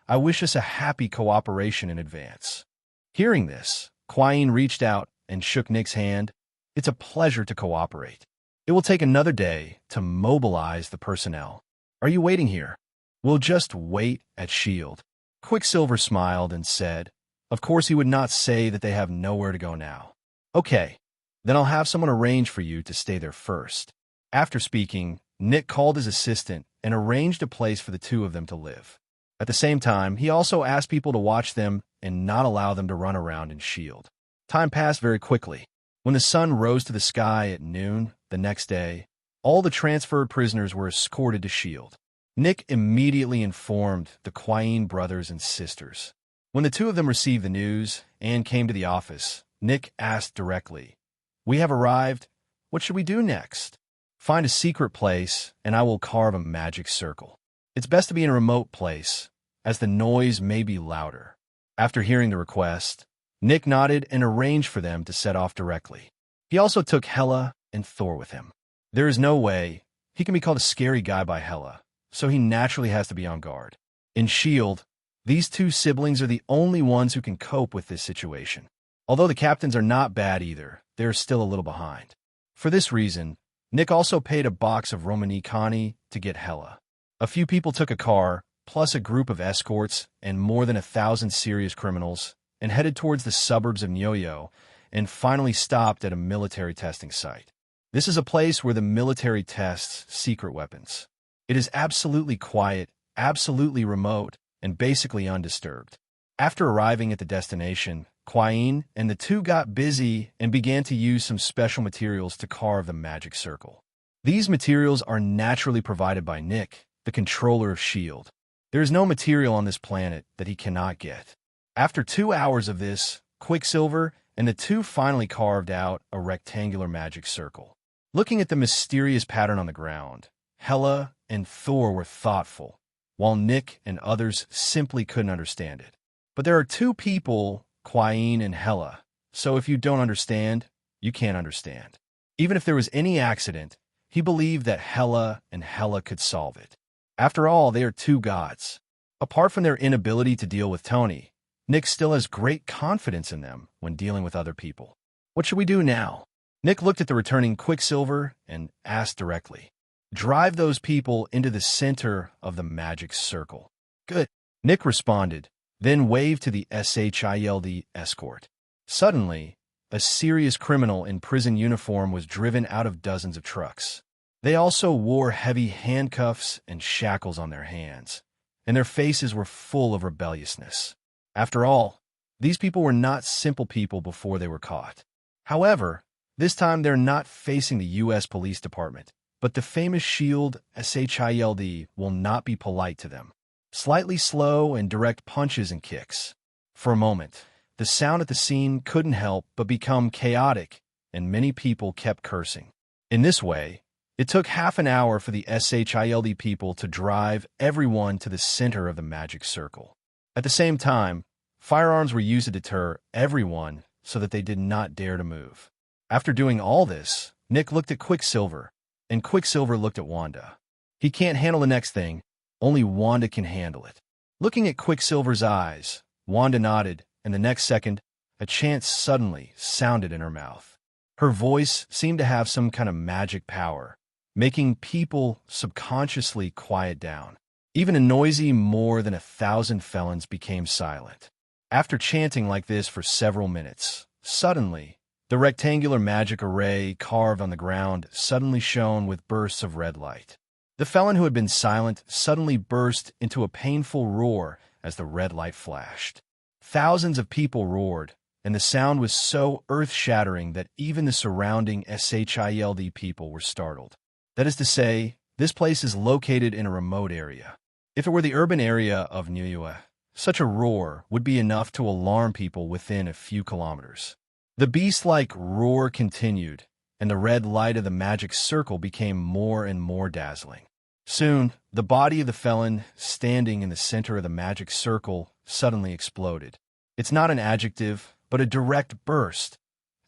Speaker 2: I wish us a happy cooperation in advance. Hearing this, Quine reached out and shook Nick's hand. It's a pleasure to cooperate. It will take another day to mobilize the personnel. Are you waiting here? We'll just wait at S.H.I.E.L.D. Quicksilver smiled and said, Of course he would not say that they have nowhere to go now. Okay, then I'll have someone arrange for you to stay there first. After speaking, Nick called his assistant and arranged a place for the two of them to live. At the same time, he also asked people to watch them and not allow them to run around in S.H.I.E.L.D. Time passed very quickly. When the sun rose to the sky at noon the next day, all the transferred prisoners were escorted to S.H.I.E.L.D. Nick immediately informed the Quine brothers and sisters. When the two of them received the news and came to the office, Nick asked directly, We have arrived. What should we do next? Find a secret place, and I will carve a magic circle. It's best to be in a remote place, as the noise may be louder. After hearing the request, Nick nodded and arranged for them to set off directly. He also took Hela and Thor with him. There is no way he can be called a scary guy by Hela, so he naturally has to be on guard. In S.H.I.E.L.D., these two siblings are the only ones who can cope with this situation. Although the captains are not bad either, they are still a little behind. For this reason, Nick also paid a box of Romani Kani to get Hela. A few people took a car, plus a group of escorts and more than 1,000 serious criminals, and headed towards the suburbs of Nyoyo, and finally stopped at a military testing site. This is a place where the military tests secret weapons. It is absolutely quiet, absolutely remote, and basically undisturbed. After arriving at the destination, Quine, and the two got busy and began to use some special materials to carve the magic circle. These materials are naturally provided by Nick, the controller of S.H.I.E.L.D. There is no material on this planet that he cannot get. After 2 hours of this, Quicksilver and the two finally carved out a rectangular magic circle. Looking at the mysterious pattern on the ground, Hela and Thor were thoughtful, while Nick and others simply couldn't understand it. But there are two people, Quine and Hela, so if you don't understand, you can't understand. Even if there was any accident, he believed that Hela and Hela could solve it. After all, they are two gods. Apart from their inability to deal with Tony, Nick still has great confidence in them when dealing with other people. What should we do now? Nick looked at the returning Quicksilver and asked directly. Drive those people into the center of the magic circle. Good. Nick responded, then waved to the S.H.I.E.L.D. escort. Suddenly, a serious criminal in prison uniform was driven out of dozens of trucks. They also wore heavy handcuffs and shackles on their hands, and their faces were full of rebelliousness. After all, these people were not simple people before they were caught. However, this time they're not facing the U.S. Police Department, but the famous S.H.I.E.L.D. S.H.I.E.L.D. will not be polite to them. Slightly slow and direct punches and kicks. For a moment, the sound at the scene couldn't help but become chaotic, and many people kept cursing. In this way, it took half an hour for the S.H.I.E.L.D. people to drive everyone to the center of the magic circle. At the same time, firearms were used to deter everyone so that they did not dare to move. After doing all this, Nick looked at Quicksilver, and Quicksilver looked at Wanda. He can't handle the next thing, only Wanda can handle it. Looking at Quicksilver's eyes, Wanda nodded, and the next second, a chant suddenly sounded in her mouth. Her voice seemed to have some kind of magic power, making people subconsciously quiet down. Even a noisy more than 1,000 felons became silent. After chanting like this for several minutes, suddenly, the rectangular magic array carved on the ground suddenly shone with bursts of red light. The felon who had been silent suddenly burst into a painful roar as the red light flashed. Thousands of people roared, and the sound was so earth-shattering that even the surrounding S.H.I.E.L.D. people were startled. That is to say, this place is located in a remote area. If it were the urban area of Niue, such a roar would be enough to alarm people within a few kilometers. The beast-like roar continued, and the red light of the magic circle became more and more dazzling. Soon, the body of the felon, standing in the center of the magic circle, suddenly exploded. It's not an adjective, but a direct burst,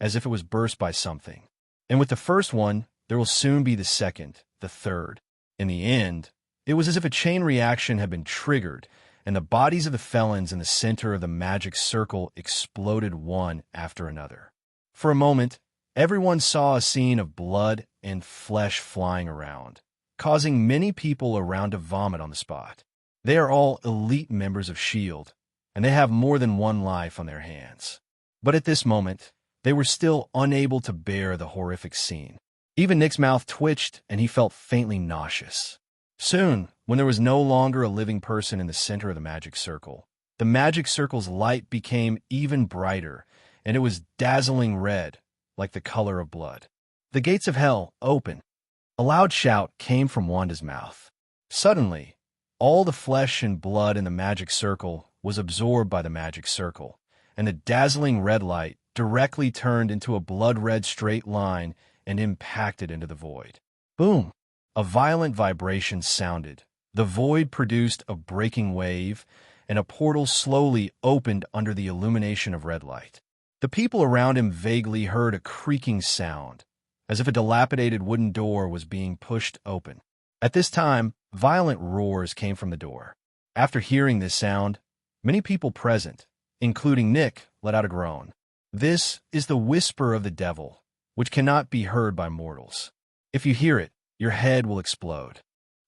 Speaker 2: as if it was burst by something. And with the first one, there will soon be the second, the third. In the end, it was as if a chain reaction had been triggered, and the bodies of the felons in the center of the magic circle exploded one after another. For a moment, everyone saw a scene of blood and flesh flying around, causing many people around to vomit on the spot. They are all elite members of S.H.I.E.L.D., and they have more than one life on their hands. But at this moment, they were still unable to bear the horrific scene. Even Nick's mouth twitched, and he felt faintly nauseous. Soon, when there was no longer a living person in the center of the magic circle, the magic circle's light became even brighter, and it was dazzling red, like the color of blood. The gates of hell opened. A loud shout came from Wanda's mouth. Suddenly, all the flesh and blood in the magic circle was absorbed by the magic circle, and the dazzling red light directly turned into a blood-red straight line and impacted into the void. Boom! A violent vibration sounded. The void produced a breaking wave, and a portal slowly opened under the illumination of red light. The people around him vaguely heard a creaking sound, as if a dilapidated wooden door was being pushed open. At this time, violent roars came from the door. After hearing this sound, many people present, including Nick, let out a groan. This is the whisper of the devil, which cannot be heard by mortals. If you hear it, your head will explode.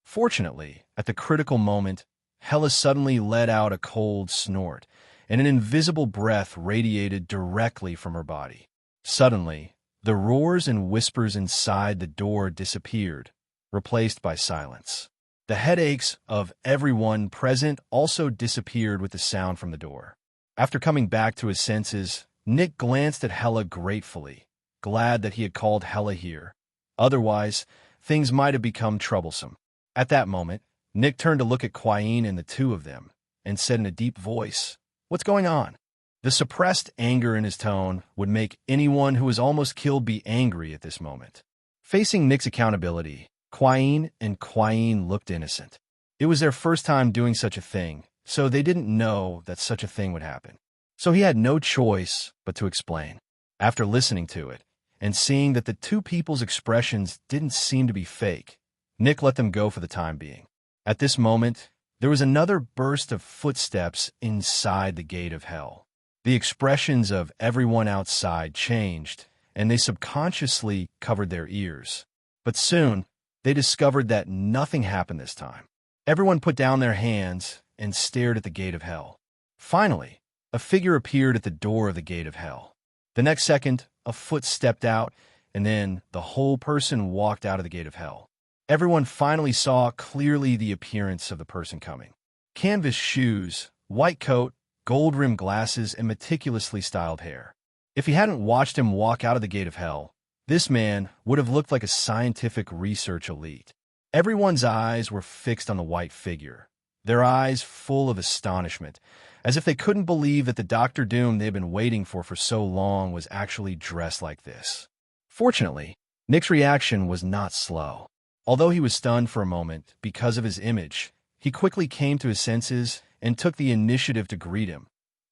Speaker 2: Fortunately, at the critical moment, Hela suddenly let out a cold snort, and an invisible breath radiated directly from her body. Suddenly, the roars and whispers inside the door disappeared, replaced by silence. The headaches of everyone present also disappeared with the sound from the door. After coming back to his senses, Nick glanced at Hela gratefully, glad that he had called Hela here. Otherwise, things might have become troublesome. At that moment, Nick turned to look at Quine and the two of them, and said in a deep voice, "What's going on?" The suppressed anger in his tone would make anyone who was almost killed be angry at this moment. Facing Nick's accountability, Quine looked innocent. It was their first time doing such a thing, so they didn't know that such a thing would happen. So he had no choice but to explain. After listening to it, and seeing that the two people's expressions didn't seem to be fake, Nick let them go for the time being. At this moment, there was another burst of footsteps inside the gate of hell. The expressions of everyone outside changed, and they subconsciously covered their ears. But soon, they discovered that nothing happened this time. Everyone put down their hands and stared at the gate of hell. Finally, a figure appeared at the door of the gate of hell. The next second, a foot stepped out, and then the whole person walked out of the gate of hell. Everyone finally saw clearly the appearance of the person coming. Canvas shoes, white coat, gold-rimmed glasses, and meticulously styled hair. If he hadn't watched him walk out of the gate of hell, this man would have looked like a scientific research elite. Everyone's eyes were fixed on the white figure, their eyes full of astonishment, as if they couldn't believe that the Dr. Doom they'd been waiting for so long was actually dressed like this. Fortunately, Nick's reaction was not slow. Although he was stunned for a moment because of his image, he quickly came to his senses and took the initiative to greet him.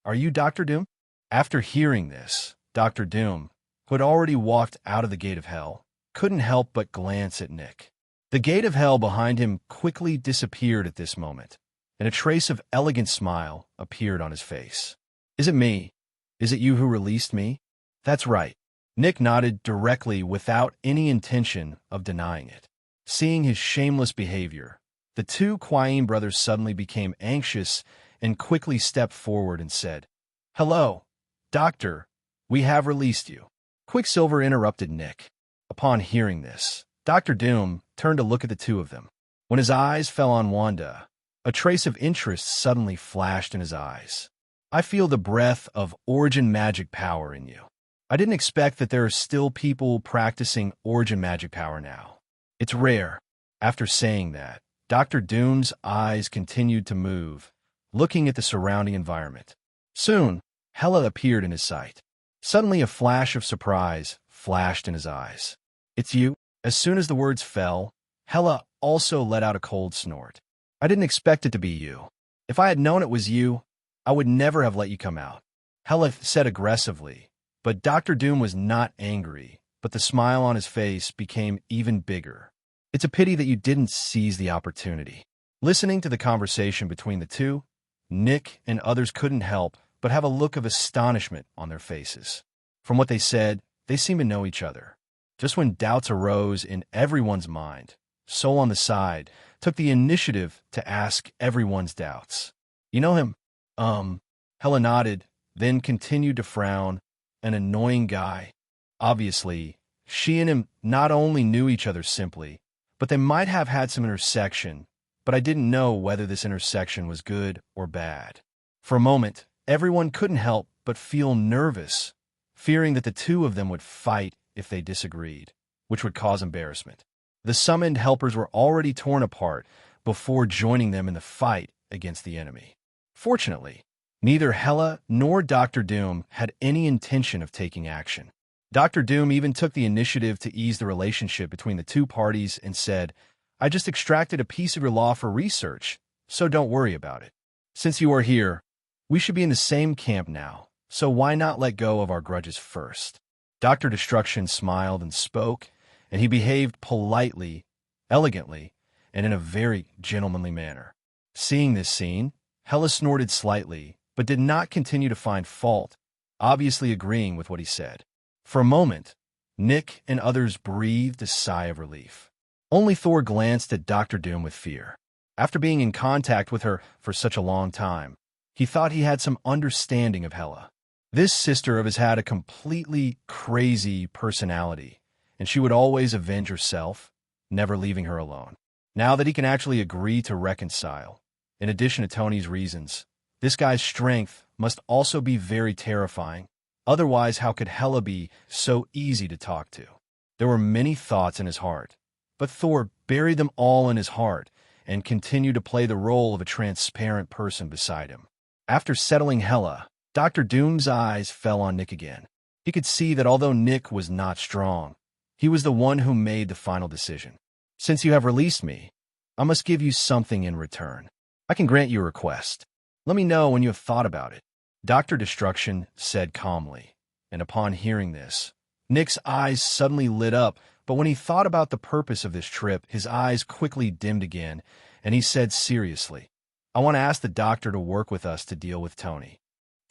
Speaker 2: "Are you Dr. Doom?" After hearing this, Dr. Doom, who had already walked out of the gate of hell, couldn't help but glance at Nick. The gate of hell behind him quickly disappeared at this moment, and a trace of elegant smile appeared on his face. "Is it me? Is it you who released me?" "That's right." Nick nodded directly without any intention of denying it. Seeing his shameless behavior, the two Quine brothers suddenly became anxious and quickly stepped forward and said, "Hello, Doctor, we have released you." Quicksilver interrupted Nick. Upon hearing this, Dr. Doom turned to look at the two of them. When his eyes fell on Wanda, a trace of interest suddenly flashed in his eyes. "I feel the breath of origin magic power in you. I didn't expect that there are still people practicing origin magic power now. It's rare." After saying that, Dr. Doom's eyes continued to move, looking at the surrounding environment. Soon, Hela appeared in his sight. Suddenly, a flash of surprise flashed in his eyes. "It's you?" As soon as the words fell, Hela also let out a cold snort. "I didn't expect it to be you. If I had known it was you, I would never have let you come out," Hela said aggressively, but Dr. Doom was not angry, but the smile on his face became even bigger. "It's a pity that you didn't seize the opportunity." Listening to the conversation between the two, Nick and others couldn't help but have a look of astonishment on their faces. From what they said, they seemed to know each other. Just when doubts arose in everyone's mind, Soul on the side took the initiative to ask everyone's doubts. "You know him?" Hela nodded, then continued to frown. "An annoying guy." Obviously, she and him not only knew each other simply, but they might have had some intersection, but I didn't know whether this intersection was good or bad. For a moment, everyone couldn't help but feel nervous, fearing that the two of them would fight if they disagreed, which would cause embarrassment. The summoned helpers were already torn apart before joining them in the fight against the enemy. Fortunately, neither Hela nor Dr. Doom had any intention of taking action. Dr. Doom even took the initiative to ease the relationship between the two parties and said, "I just extracted a piece of your law for research, so don't worry about it. Since you are here, we should be in the same camp now, so why not let go of our grudges first?" Dr. Destruction smiled and spoke, and he behaved politely, elegantly, and in a very gentlemanly manner. Seeing this scene, Hela snorted slightly, but did not continue to find fault, obviously agreeing with what he said. For a moment, Nick and others breathed a sigh of relief. Only Thor glanced at Dr. Doom with fear. After being in contact with her for such a long time, he thought he had some understanding of Hela. This sister of his had a completely crazy personality, and she would always avenge herself, never leaving her alone. Now that he can actually agree to reconcile, in addition to Tony's reasons, This guy's strength must also be very terrifying. Otherwise, how could Hela be so easy to talk to? There were many thoughts in his heart, but Thor buried them all in his heart and continued to play the role of a transparent person beside him. After settling Hela, Dr. Doom's eyes fell on Nick again. He could see that although Nick was not strong, he was the one who made the final decision. Since you have released me, I must give you something in return. I can grant you a request. Let me know when you have thought about it. Dr. Destruction said calmly, and upon hearing this, Nick's eyes suddenly lit up, but when he thought about the purpose of this trip, his eyes quickly dimmed again, and he said seriously, I want to ask the doctor to work with us to deal with Tony.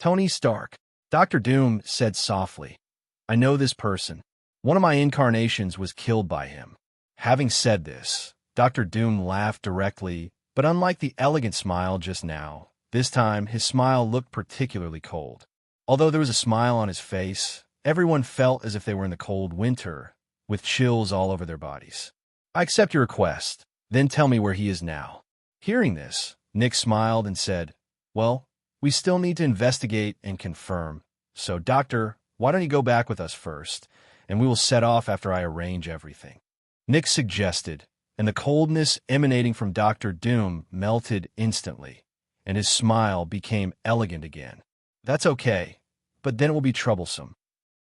Speaker 2: Tony Stark. Dr. Doom said softly, I know this person. One of my incarnations was killed by him. Having said this, Dr. Doom laughed directly, but unlike the elegant smile just now, this time his smile looked particularly cold. Although there was a smile on his face, everyone felt as if they were in the cold winter, with chills all over their bodies. I accept your request, then tell me where he is now. Hearing this, Nick smiled and said, Well, we still need to investigate and confirm, so Doctor, why don't you go back with us first, and we will set off after I arrange everything. Nick suggested, and the coldness emanating from Dr. Doom melted instantly, and his smile became elegant again. That's okay, but then it will be troublesome.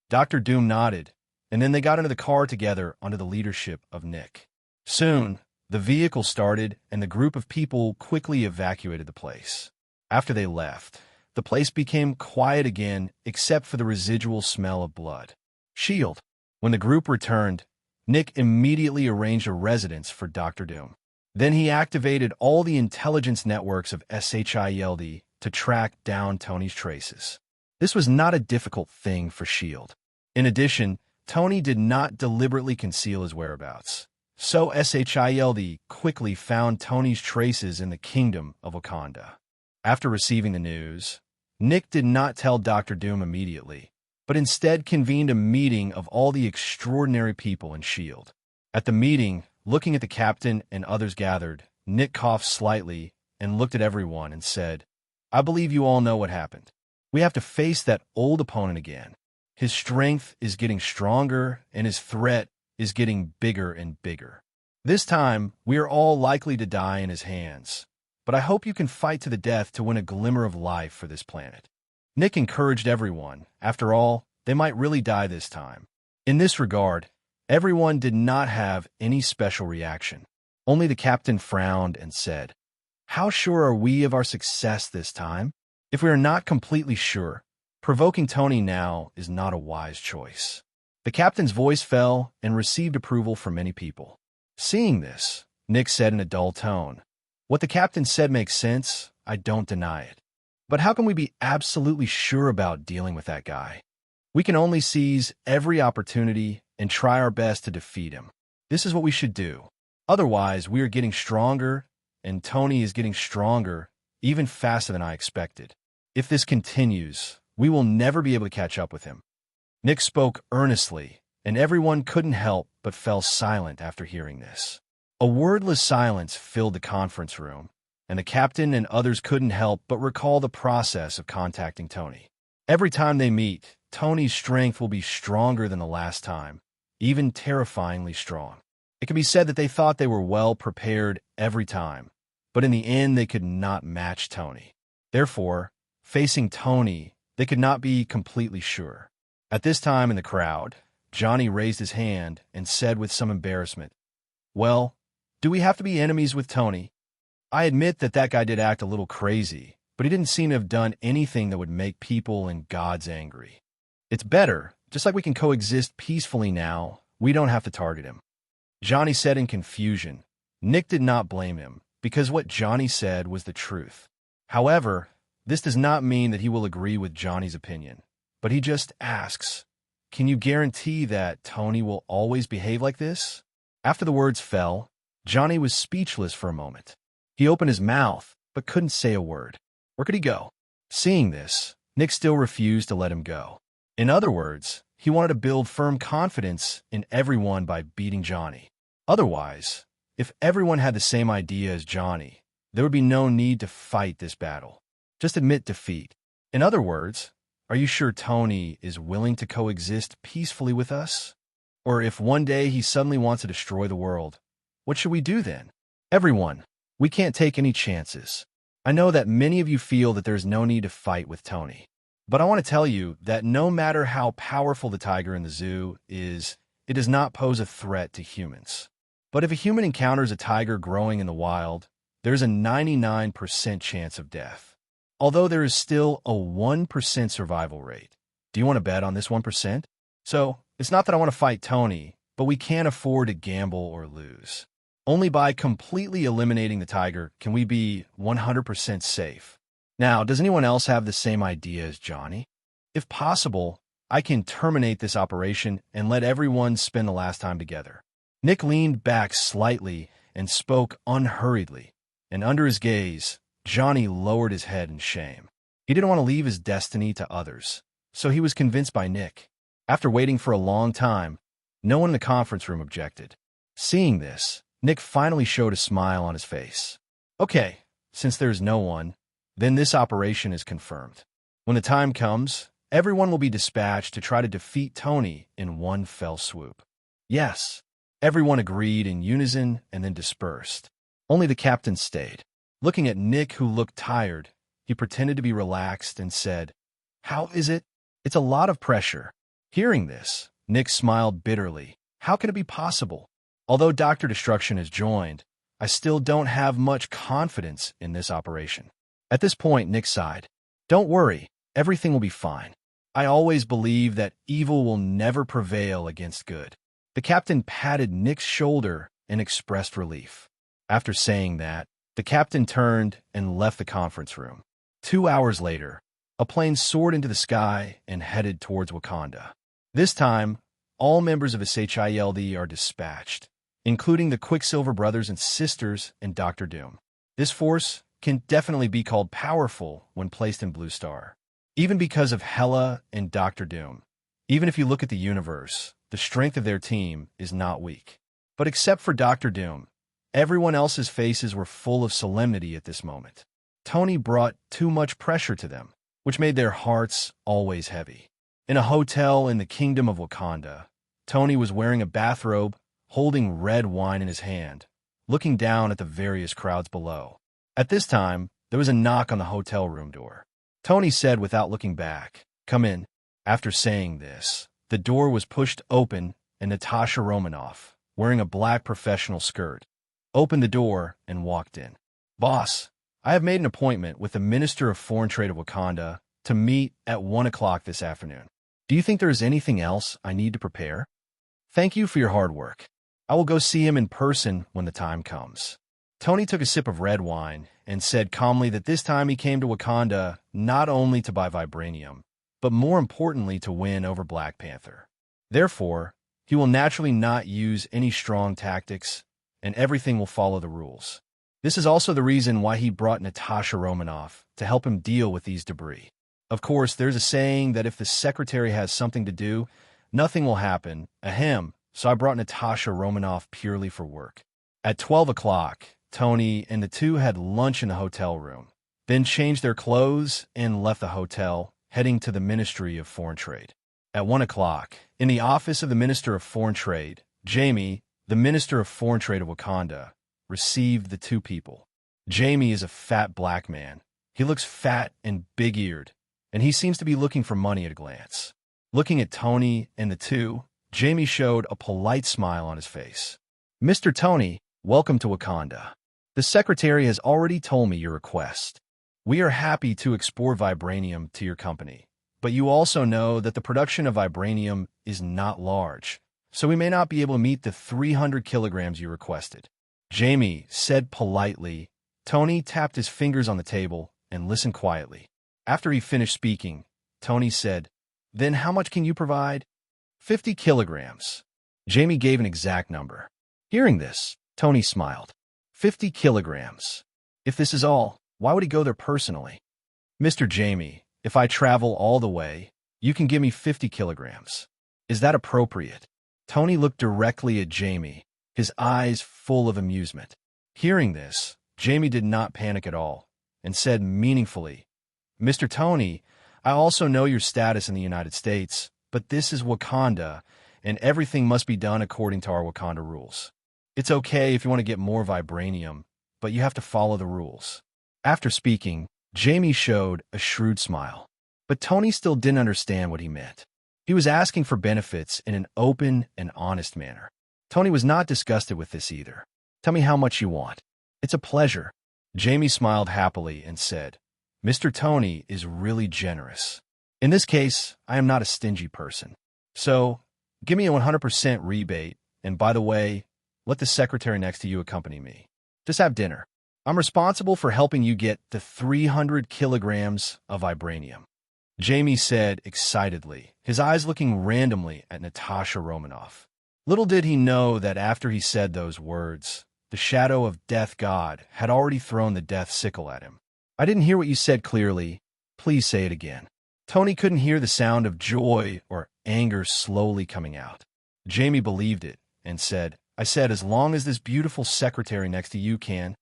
Speaker 2: Dr. Doom nodded, and then they got into the car together under the leadership of Nick. Soon, the vehicle started, and the group of people quickly evacuated the place. After they left, the place became quiet again except for the residual smell of blood. Shield. When the group returned, Nick immediately arranged a residence for Dr. Doom. Then he activated all the intelligence networks of SHIELD to track down Tony's traces. This was not a difficult thing for S.H.I.E.L.D. In addition, Tony did not deliberately conceal his whereabouts. So SHIELD quickly found Tony's traces in the kingdom of Wakanda. After receiving the news, Nick did not tell Dr. Doom immediately, but instead convened a meeting of all the extraordinary people in S.H.I.E.L.D. At the meeting, looking at the captain and others gathered, Nick coughed slightly and looked at everyone and said, I believe you all know what happened. We have to face that old opponent again. His strength is getting stronger and his threat is getting bigger and bigger. This time, we are all likely to die in his hands, but I hope you can fight to the death to win a glimmer of life for this planet. Nick encouraged everyone. After all, they might really die this time. In this regard, everyone did not have any special reaction. Only the captain frowned and said, How sure are we of our success this time? If we are not completely sure, provoking Tony now is not a wise choice. The captain's voice fell and received approval from many people. Seeing this, Nick said in a dull tone, What the captain said makes sense, I don't deny it. But how can we be absolutely sure about dealing with that guy? We can only seize every opportunity and try our best to defeat him. This is what we should do. Otherwise, we are getting stronger, and Tony is getting stronger, even faster than I expected. If this continues, we will never be able to catch up with him. Nick spoke earnestly, and everyone couldn't help but fell silent after hearing this. A wordless silence filled the conference room, and the captain and others couldn't help but recall the process of contacting Tony. Every time they meet, Tony's strength will be stronger than the last time, even terrifyingly strong. It can be said that they thought they were well prepared every time, but in the end they could not match Tony. Therefore, facing Tony, they could not be completely sure. At this time in the crowd, Johnny raised his hand and said with some embarrassment, Well, do we have to be enemies with Tony? I admit that guy did act a little crazy, but he didn't seem to have done anything that would make people and gods angry. It's better, just like we can coexist peacefully now, we don't have to target him. Johnny said in confusion. Nick did not blame him, because what Johnny said was the truth. However, this does not mean that he will agree with Johnny's opinion, but he just asks, Can you guarantee that Tony will always behave like this? After the words fell, Johnny was speechless for a moment. He opened his mouth, but couldn't say a word. Where could he go? Seeing this, Nick still refused to let him go. In other words, he wanted to build firm confidence in everyone by beating Johnny. Otherwise, if everyone had the same idea as Johnny, there would be no need to fight this battle. Just admit defeat. In other words, are you sure Tony is willing to coexist peacefully with us? Or if one day he suddenly wants to destroy the world, what should we do then? Everyone, we can't take any chances. I know that many of you feel that there's no need to fight with Tony. But I want to tell you that no matter how powerful the tiger in the zoo is, it does not pose a threat to humans. But if a human encounters a tiger growing in the wild, there's a 99% chance of death. Although there is still a 1% survival rate. Do you want to bet on this 1%? So, it's not that I want to fight Tony, but we can't afford to gamble or lose. Only by completely eliminating the tiger can we be 100% safe. Now, does anyone else have the same idea as Johnny? If possible, I can terminate this operation and let everyone spend the last time together. Nick leaned back slightly and spoke unhurriedly, and under his gaze, Johnny lowered his head in shame. He didn't want to leave his destiny to others, so he was convinced by Nick. After waiting for a long time, no one in the conference room objected. Seeing this, Nick finally showed a smile on his face. Okay, since there's no one, then this operation is confirmed. When the time comes, everyone will be dispatched to try to defeat Tony in one fell swoop. Yes, everyone agreed in unison and then dispersed. Only the captain stayed. Looking at Nick, who looked tired, he pretended to be relaxed and said, "How is it? It's a lot of pressure." Hearing this, Nick smiled bitterly. How can it be possible? Although Dr. Destruction has joined, I still don't have much confidence in this operation. At this point, Nick sighed. Don't worry, everything will be fine. I always believe that evil will never prevail against good. The captain patted Nick's shoulder and expressed relief. After saying that, the captain turned and left the conference room. 2 hours later, a plane soared into the sky and headed towards Wakanda. This time, all members of SHIELD are dispatched, including the Quicksilver brothers and sisters and Dr. Doom. This force can definitely be called powerful when placed in Blue Star, even because of Hela and Dr. Doom. Even if you look at the universe, the strength of their team is not weak. But except for Dr. Doom, everyone else's faces were full of solemnity at this moment. Tony brought too much pressure to them, which made their hearts always heavy. In a hotel in the kingdom of Wakanda, Tony was wearing a bathrobe, holding red wine in his hand, looking down at the various crowds below. At this time, there was a knock on the hotel room door. Tony said without looking back, "Come in." After saying this, the door was pushed open and Natasha Romanoff, wearing a black professional skirt, opened the door and walked in. "Boss, I have made an appointment with the Minister of Foreign Trade of Wakanda to meet at 1 o'clock this afternoon. Do you think there is anything else I need to prepare? Thank you for your hard work. I will go see him in person when the time comes." Tony took a sip of red wine and said calmly that this time he came to Wakanda not only to buy vibranium, but more importantly to win over Black Panther. Therefore, he will naturally not use any strong tactics, and everything will follow the rules. This is also the reason why he brought Natasha Romanoff to help him deal with these debris. Of course, there's a saying that if the secretary has something to do, nothing will happen, ahem, so I brought Natasha Romanoff purely for work. At 12 o'clock, Tony and the two had lunch in the hotel room, then changed their clothes and left the hotel, heading to the Ministry of Foreign Trade. At 1 o'clock, in the office of the Minister of Foreign Trade, Jamie, the Minister of Foreign Trade of Wakanda, received the two people. Jamie is a fat black man. He looks fat and big-eared, and he seems to be looking for money at a glance. Looking at Tony and the two, Jamie showed a polite smile on his face. "Mr. Tony, welcome to Wakanda. The secretary has already told me your request. We are happy to export vibranium to your company, but you also know that the production of vibranium is not large, so we may not be able to meet the 300 kilograms you requested." Jamie said politely. Tony tapped his fingers on the table and listened quietly. After he finished speaking, Tony said, "Then how much can you provide?" 50 kilograms. Jamie gave an exact number. Hearing this, Tony smiled. 50 kilograms. If this is all, why would he go there personally? "Mr. Jamie, if I travel all the way, you can give me 50 kilograms. Is that appropriate?" Tony looked directly at Jamie, his eyes full of amusement. Hearing this, Jamie did not panic at all, and said meaningfully, Mr. Tony, I also know your status in the United States, but this is Wakanda, and everything must be done according to our Wakanda rules. It's okay if you want to get more vibranium, but you have to follow the rules. After speaking, Jamie showed a shrewd smile. But Tony still didn't understand what he meant. He was asking for benefits in an open and honest manner. Tony was not disgusted with this either. Tell me how much you want. It's a pleasure. Jamie smiled happily and said, Mr. Tony is really generous. In this case, I am not a stingy person. So, give me a 100% rebate, and by the way, let the secretary next to you accompany me. Just have dinner. I'm responsible for helping you get the 300 kilograms of vibranium. Jamie said excitedly, his eyes looking randomly at Natasha Romanoff. Little did he know that after he said those words, the shadow of death god had already thrown the death sickle at him. I didn't hear what you said clearly. Please say it again. Tony couldn't hear the sound of joy or anger slowly coming out. Jamie believed it and said, I said, as long as this beautiful secretary next to you can.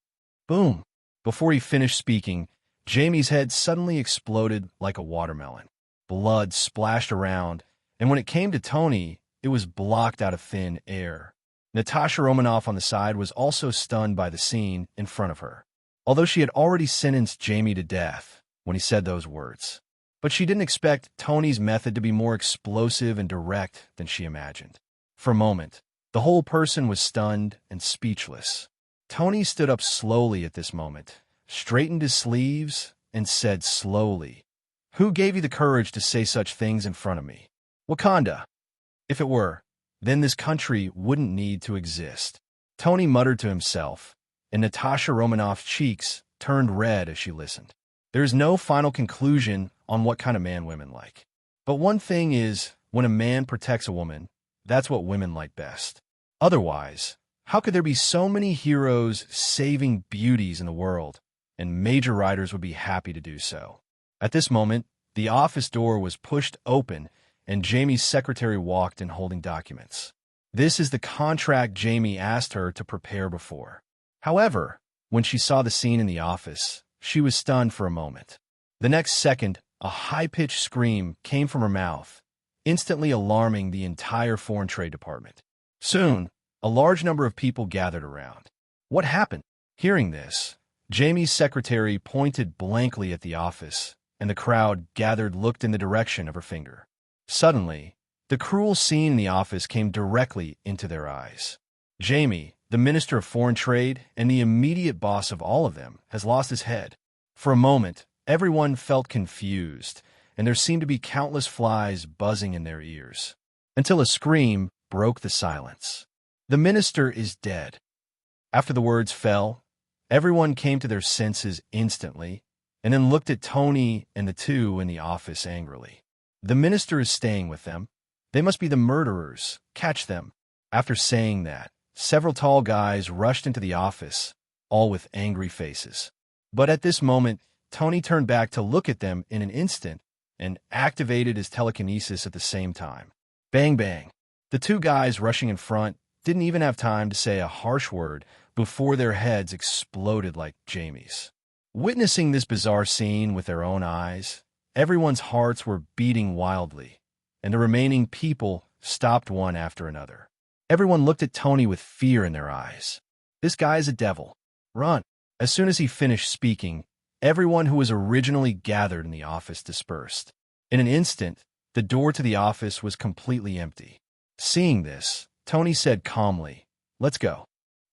Speaker 2: Boom. Before he finished speaking, Jamie's head suddenly exploded like a watermelon. Blood splashed around, and when it came to Tony, it was blocked out of thin air. Natasha Romanoff on the side was also stunned by the scene in front of her, although she had already sentenced Jamie to death when he said those words. But she didn't expect Tony's method to be more explosive and direct than she imagined. For a moment, the whole person was stunned and speechless. Tony stood up slowly at this moment, straightened his sleeves, and said slowly, Who gave you the courage to say such things in front of me? Wakanda. If it were, then this country wouldn't need to exist. Tony muttered to himself, and Natasha Romanoff's cheeks turned red as she listened. There is no final conclusion on what kind of man women like. But one thing is, when a man protects a woman, that's what women like best. Otherwise, how could there be so many heroes saving beauties in the world, and major writers would be happy to do so? At this moment, the office door was pushed open, and Jamie's secretary walked in holding documents. This is the contract Jamie asked her to prepare before. However, when she saw the scene in the office, she was stunned for a moment. The next second, a high-pitched scream came from her mouth, instantly alarming the entire foreign trade department. Soon, a large number of people gathered around. What happened? Hearing this, Jamie's secretary pointed blankly at the office, and the crowd gathered looked in the direction of her finger. Suddenly, the cruel scene in the office came directly into their eyes. Jamie, the Minister of Foreign Trade and the immediate boss of all of them, has lost his head. For a moment, everyone felt confused, and there seemed to be countless flies buzzing in their ears, until a scream broke the silence. The minister is dead. After the words fell, everyone came to their senses instantly, and then looked at Tony and the two in the office angrily. The minister is staying with them. They must be the murderers. Catch them. After saying that, several tall guys rushed into the office, all with angry faces. But at this moment, Tony turned back to look at them in an instant and activated his telekinesis at the same time. Bang, bang. The two guys rushing in front didn't even have time to say a harsh word before their heads exploded like Jamie's. Witnessing this bizarre scene with their own eyes, everyone's hearts were beating wildly, and the remaining people stopped one after another. Everyone looked at Tony with fear in their eyes. This guy is a devil. Run. As soon as he finished speaking, everyone who was originally gathered in the office dispersed. In an instant, the door to the office was completely empty. Seeing this, Tony said calmly, "Let's go."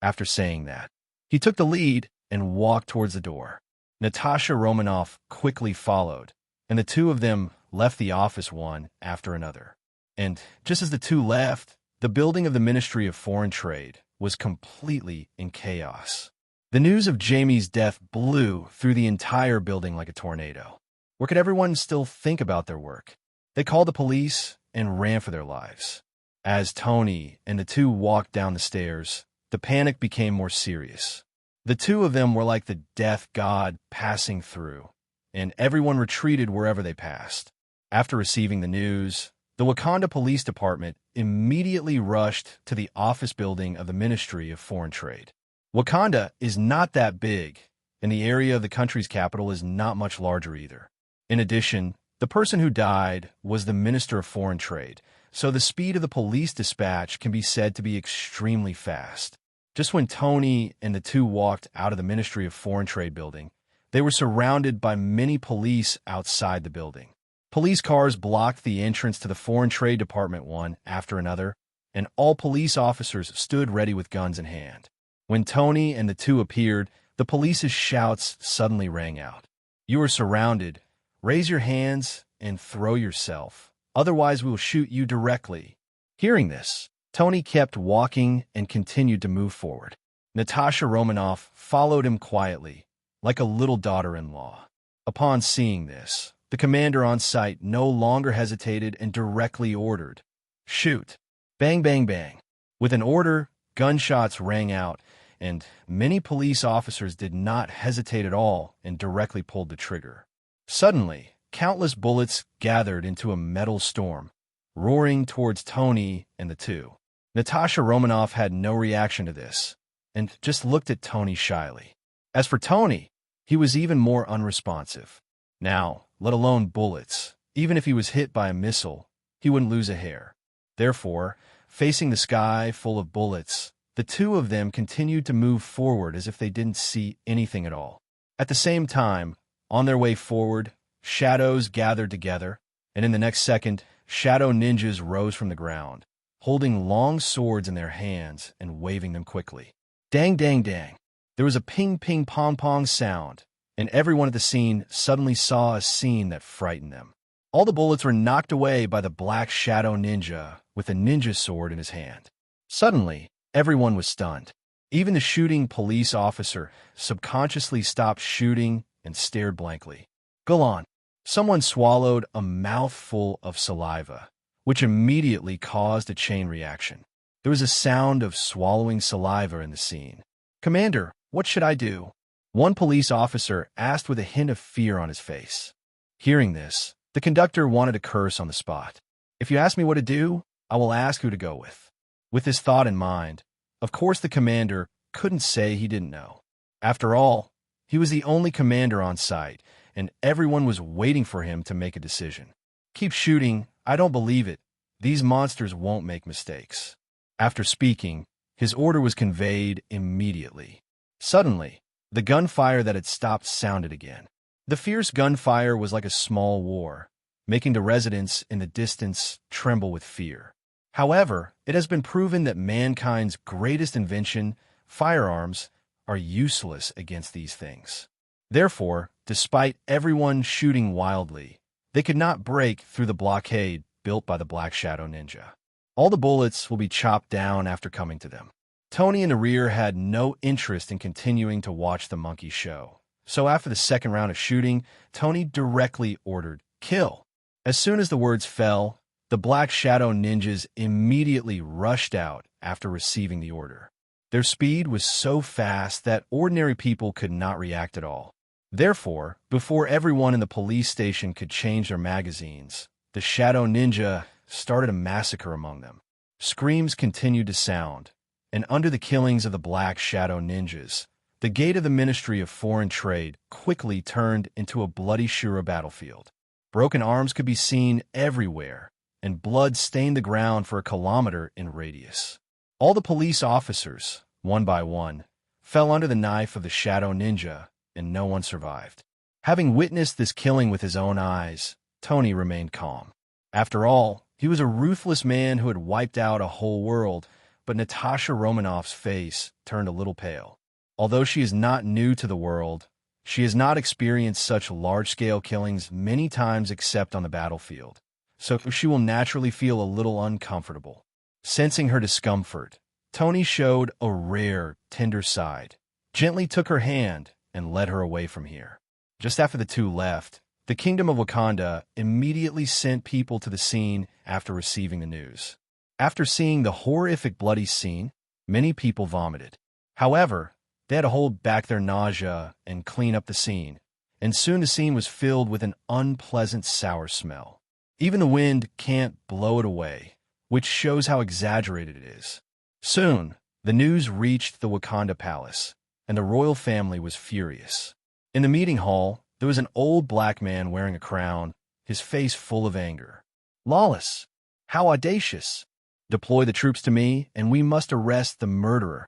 Speaker 2: After saying that, he took the lead and walked towards the door. Natasha Romanoff quickly followed, and the two of them left the office one after another. And just as the two left, the building of the Ministry of Foreign Trade was completely in chaos. The news of Jamie's death blew through the entire building like a tornado. Where could everyone still think about their work? They called the police and ran for their lives. As Tony and the two walked down the stairs, the panic became more serious. The two of them were like the death god passing through, and everyone retreated wherever they passed. After receiving the news, the Wakanda Police Department immediately rushed to the office building of the Ministry of Foreign Trade. Wakanda is not that big, and the area of the country's capital is not much larger either. In addition, the person who died was the Minister of Foreign Trade, so the speed of the police dispatch can be said to be extremely fast. Just when Tony and the two walked out of the Ministry of Foreign Trade building, they were surrounded by many police outside the building. Police cars blocked the entrance to the Foreign Trade Department one after another, and all police officers stood ready with guns in hand. When Tony and the two appeared, the police's shouts suddenly rang out. "You are surrounded. Raise your hands and throw yourself. Otherwise, we will shoot you directly." Hearing this, Tony kept walking and continued to move forward. Natasha Romanoff followed him quietly, like a little daughter-in-law. Upon seeing this, the commander on site no longer hesitated and directly ordered, "Shoot!" Bang, bang, bang. With an order, gunshots rang out, and many police officers did not hesitate at all and directly pulled the trigger. Suddenly, countless bullets gathered into a metal storm, roaring towards Tony and the two. Natasha Romanoff had no reaction to this, and just looked at Tony shyly. As for Tony, he was even more unresponsive. Now, let alone bullets, even if he was hit by a missile, he wouldn't lose a hair. Therefore, facing the sky full of bullets, the two of them continued to move forward as if they didn't see anything at all. At the same time, on their way forward, shadows gathered together, and in the next second, shadow ninjas rose from the ground, holding long swords in their hands and waving them quickly. Dang, dang, dang. There was a ping, ping, pong, pong sound, and everyone at the scene suddenly saw a scene that frightened them. All the bullets were knocked away by the black shadow ninja with a ninja sword in his hand. Suddenly, everyone was stunned. Even the shooting police officer subconsciously stopped shooting and stared blankly. Go on. Someone swallowed a mouthful of saliva, which immediately caused a chain reaction. There was a sound of swallowing saliva in the scene. "Commander, what should I do?" One police officer asked with a hint of fear on his face. Hearing this, the conductor wanted to curse on the spot. "If you ask me what to do, I will ask who to go with." With this thought in mind, of course the commander couldn't say he didn't know. After all, he was the only commander on site, and everyone was waiting for him to make a decision. "Keep shooting. I don't believe it. These monsters won't make mistakes." After speaking, his order was conveyed immediately. Suddenly, the gunfire that had stopped sounded again. The fierce gunfire was like a small war, making the residents in the distance tremble with fear. However, it has been proven that mankind's greatest invention, firearms, are useless against these things. Therefore, despite everyone shooting wildly, they could not break through the blockade built by the Black Shadow Ninja. All the bullets will be chopped down after coming to them. Tony in the rear had no interest in continuing to watch the monkey show. So after the second round of shooting, Tony directly ordered, "Kill." As soon as the words fell, the Black Shadow Ninjas immediately rushed out after receiving the order. Their speed was so fast that ordinary people could not react at all. Therefore, before everyone in the police station could change their magazines, the Shadow Ninja started a massacre among them. Screams continued to sound, and under the killings of the Black Shadow Ninjas, the gate of the Ministry of Foreign Trade quickly turned into a bloody Shura battlefield. Broken arms could be seen everywhere, and blood stained the ground for a kilometer in radius. All the police officers, one by one, fell under the knife of the Shadow Ninja, and no one survived. Having witnessed this killing with his own eyes, Tony remained calm. After all, he was a ruthless man who had wiped out a whole world, but Natasha Romanoff's face turned a little pale. Although she is not new to the world, she has not experienced such large-scale killings many times except on the battlefield, so she will naturally feel a little uncomfortable. Sensing her discomfort, Tony showed a rare, tender side, gently took her hand, and led her away from here. Just after the two left, the Kingdom of Wakanda immediately sent people to the scene after receiving the news. After seeing the horrific bloody scene, many people vomited. However, they had to hold back their nausea and clean up the scene, and soon the scene was filled with an unpleasant sour smell. Even the wind can't blow it away, which shows how exaggerated it is. Soon, the news reached the Wakanda Palace, and the royal family was furious. In the meeting hall, There was an old black man wearing a crown, his face full of anger. Lawless! How audacious! Deploy the troops to me, and we must arrest the murderer.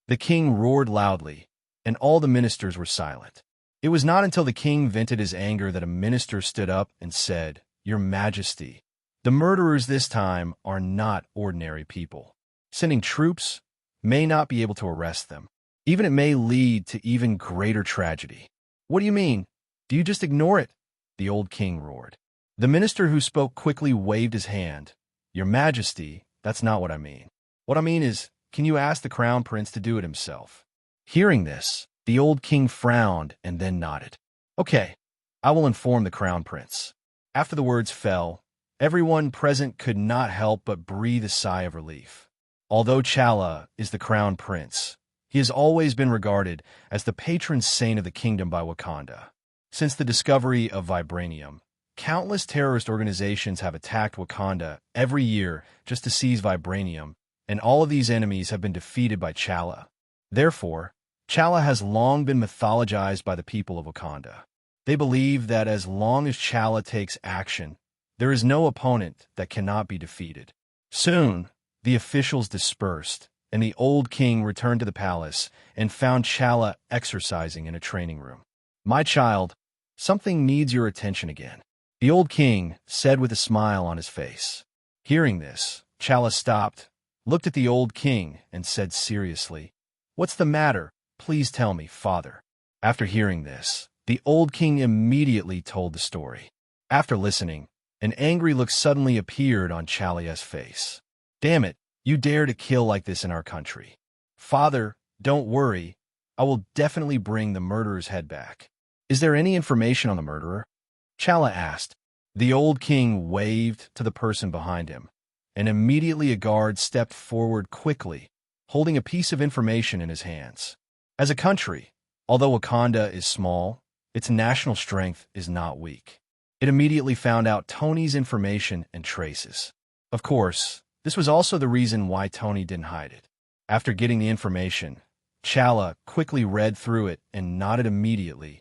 Speaker 2: The king roared loudly, and all the ministers were silent. It was not until the king vented his anger that a minister stood up and said, Your Majesty, the murderers this time are not ordinary people. Sending troops may not be able to arrest them. Even it may lead to even greater tragedy. What do you mean? Do you just ignore it? The old king roared. The minister who spoke quickly waved his hand. Your Majesty, that's not what I mean. What I mean is, can you ask the crown prince to do it himself? Hearing this, the old king frowned and then nodded. Okay, I will inform the crown prince. After the words fell, everyone present could not help but breathe a sigh of relief. Although Chala is the crown prince, he has always been regarded as the patron saint of the kingdom by Wakanda. Since the discovery of vibranium, countless terrorist organizations have attacked Wakanda every year just to seize vibranium, and all of these enemies have been defeated by Chala. Therefore, Chala has long been mythologized by the people of Wakanda. They believe that as long as Chala takes action, there is no opponent that cannot be defeated. Soon, the officials dispersed, and the old king returned to the palace and found Chala exercising in a training room. My child, something needs your attention again, the old king said with a smile on his face. Hearing this, Chala stopped, looked at the old king, and said seriously, What's the matter? Please tell me, father. After hearing this, the old king immediately told the story. After listening, an angry look suddenly appeared on Chala's face. Damn it, you dare to kill like this in our country. Father, don't worry. I will definitely bring the murderer's head back. Is there any information on the murderer? Chala asked. The old king waved to the person behind him, and immediately a guard stepped forward quickly, holding a piece of information in his hands. As a country, although Wakanda is small, its national strength is not weak. It immediately found out Tony's information and traces. Of course, this was also the reason why Tony didn't hide it. After getting the information, Chala quickly read through it and nodded immediately.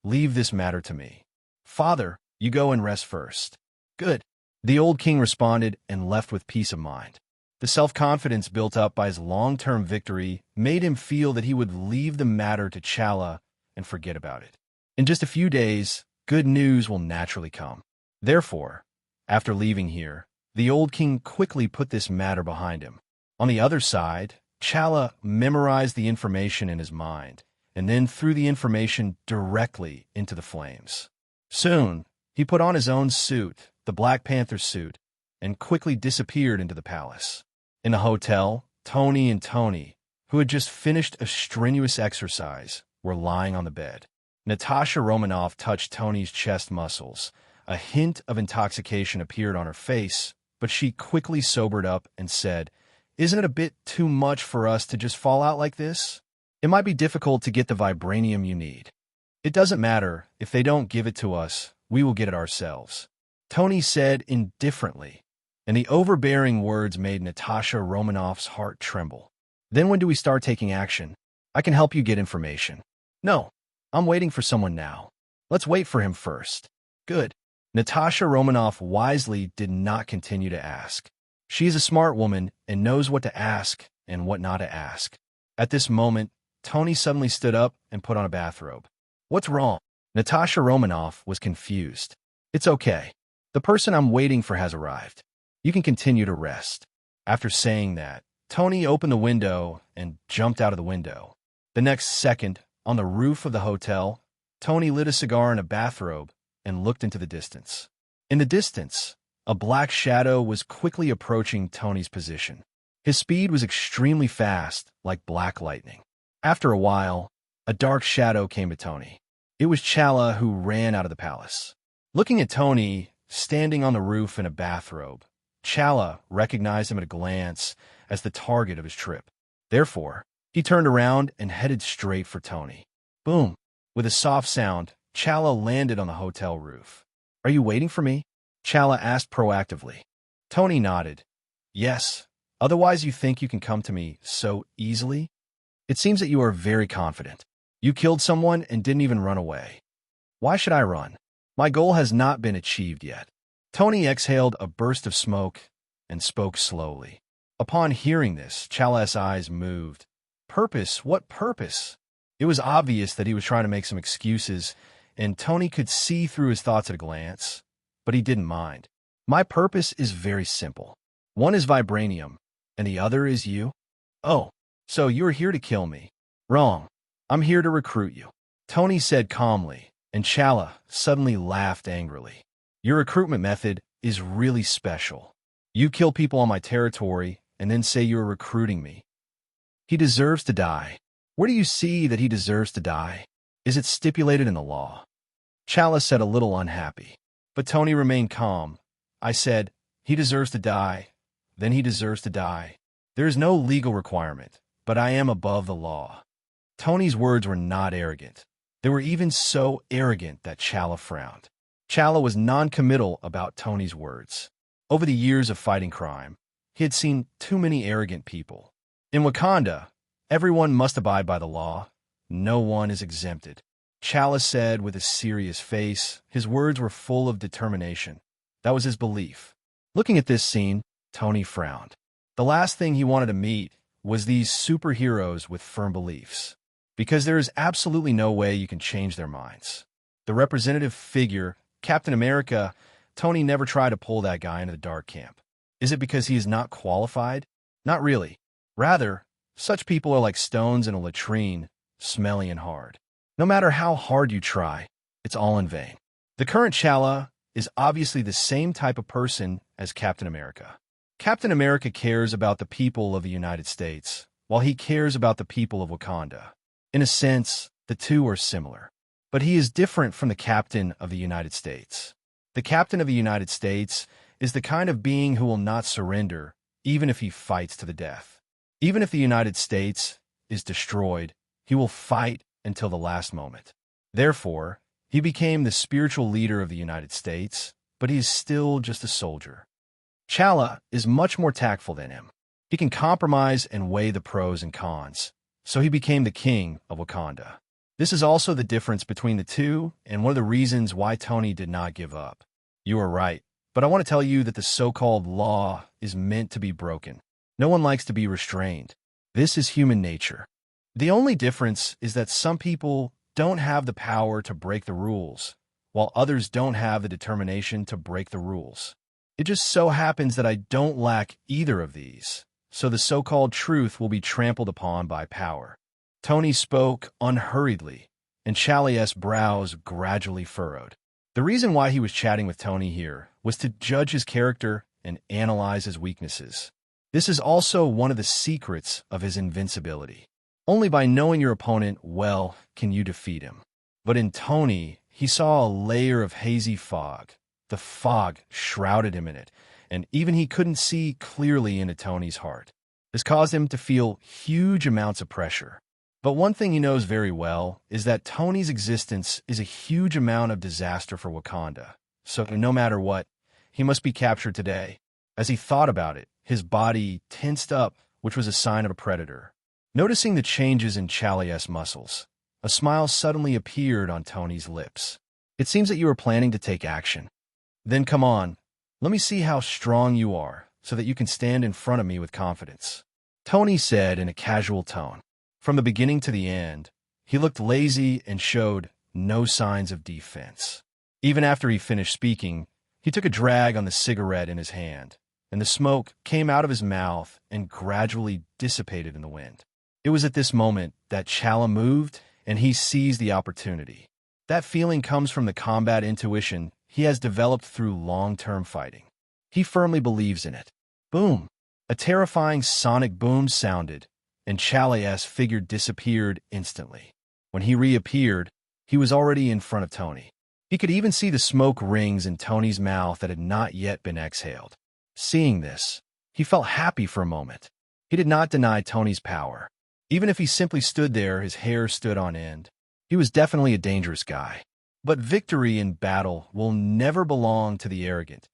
Speaker 2: Leave this matter to me. Father, you go and rest first. Good. The old king responded and left with peace of mind. The self-confidence built up by his long-term victory made him feel that he would leave the matter to Chala and forget about it. In just a few days, good news will naturally come. Therefore, after leaving here, the old king quickly put this matter behind him. On the other side, Chala memorized the information in his mind, and then threw the information directly into the flames. Soon, he put on his own suit, the Black Panther suit, and quickly disappeared into the palace. In the hotel, Tony and Tony, who had just finished a strenuous exercise, were lying on the bed. Natasha Romanoff touched Tony's chest muscles. A hint of intoxication appeared on her face, but she quickly sobered up and said, Isn't it a bit too much for us to just fall out like this? It might be difficult to get the vibranium you need. It doesn't matter. If they don't give it to us, we will get it ourselves. Tony said indifferently, and the overbearing words made Natasha Romanoff's heart tremble. Then when do we start taking action? I can help you get information. No, I'm waiting for someone now. Let's wait for him first. Good. Natasha Romanoff wisely did not continue to ask. She is a smart woman and knows what to ask and what not to ask. At this moment, Tony suddenly stood up and put on a bathrobe. What's wrong? Natasha Romanoff was confused. It's okay. The person I'm waiting for has arrived. You can continue to rest. After saying that, Tony opened the window and jumped out of the window. The next second, on the roof of the hotel, Tony lit a cigar in a bathrobe and looked into the distance. In the distance, a black shadow was quickly approaching Tony's position. His speed was extremely fast, like black lightning. After a while, a dark shadow came to Tony. It was Chala, who ran out of the palace. Looking at Tony, standing on the roof in a bathrobe, Chala recognized him at a glance as the target of his trip. Therefore, he turned around and headed straight for Tony. Boom! With a soft sound, Chala landed on the hotel roof. Are you waiting for me? Chala asked proactively. Tony nodded. Yes. Otherwise you think you can come to me so easily? It seems that you are very confident. You killed someone and didn't even run away. Why should I run? My goal has not been achieved yet. Tony exhaled a burst of smoke and spoke slowly. Upon hearing this, Chala's eyes moved. Purpose? What purpose? It was obvious that he was trying to make some excuses, and Tony could see through his thoughts at a glance, but he didn't mind. My purpose is very simple. One is vibranium, and the other is you. Oh, so you are here to kill me. Wrong. I'm here to recruit you, Tony said calmly, and Chala suddenly laughed angrily. Your recruitment method is really special. You kill people on my territory and then say you are recruiting me. He deserves to die. Where do you see that he deserves to die? Is it stipulated in the law? Chala said, a little unhappy. But Tony remained calm. I said, he deserves to die. Then he deserves to die. There is no legal requirement, but I am above the law. Tony's words were not arrogant. They were even so arrogant that Chala frowned. Chala was non-committal about Tony's words. Over the years of fighting crime, he had seen too many arrogant people. In Wakanda, everyone must abide by the law. No one is exempted. Chala said with a serious face. His words were full of determination. That was his belief. Looking at this scene, Tony frowned. The last thing he wanted to meet was these superheroes with firm beliefs, because there is absolutely no way you can change their minds. The representative figure, Captain America, Tony never tried to pull that guy into the dark camp. Is it because he is not qualified? Not really. Rather, such people are like stones in a latrine, smelly and hard. No matter how hard you try, it's all in vain. The current Chala is obviously the same type of person as Captain America. Captain America cares about the people of the United States, while he cares about the people of Wakanda. In a sense, the two are similar. But he is different from the Captain of the United States. The Captain of the United States is the kind of being who will not surrender, even if he fights to the death. Even if the United States is destroyed, he will fight until the last moment. Therefore, he became the spiritual leader of the United States, but he is still just a soldier. Chala is much more tactful than him. He can compromise and weigh the pros and cons, so he became the king of Wakanda. This is also the difference between the two and one of the reasons why Tony did not give up. You are right, but I want to tell you that the so-called law is meant to be broken. No one likes to be restrained. This is human nature. The only difference is that some people don't have the power to break the rules, while others don't have the determination to break the rules. It just so happens that I don't lack either of these, so the so-called truth will be trampled upon by power. Tony spoke unhurriedly, and Chala's brows gradually furrowed. The reason why he was chatting with Tony here was to judge his character and analyze his weaknesses. This is also one of the secrets of his invincibility. Only by knowing your opponent well can you defeat him. But in Tony, he saw a layer of hazy fog. The fog shrouded him in it, and even he couldn't see clearly into Tony's heart. This caused him to feel huge amounts of pressure. But one thing he knows very well is that Tony's existence is a huge amount of disaster for Wakanda. So no matter what, he must be captured today. As he thought about it, his body tensed up, which was a sign of a predator. Noticing the changes in Chala's muscles, a smile suddenly appeared on Tony's lips. It seems that you are planning to take action. Then come on, let me see how strong you are, so that you can stand in front of me with confidence, Tony said in a casual tone. From the beginning to the end, he looked lazy and showed no signs of defense. Even after he finished speaking, he took a drag on the cigarette in his hand, and the smoke came out of his mouth and gradually dissipated in the wind. It was at this moment that Chala moved, and he seized the opportunity. That feeling comes from the combat intuition he has developed through long-term fighting. He firmly believes in it. Boom! A terrifying sonic boom sounded, and Chala's figure disappeared instantly. When he reappeared, he was already in front of Tony. He could even see the smoke rings in Tony's mouth that had not yet been exhaled. Seeing this, he felt happy for a moment. He did not deny Tony's power. Even if he simply stood there, his hair stood on end. He was definitely a dangerous guy. But victory in battle will never belong to the arrogant.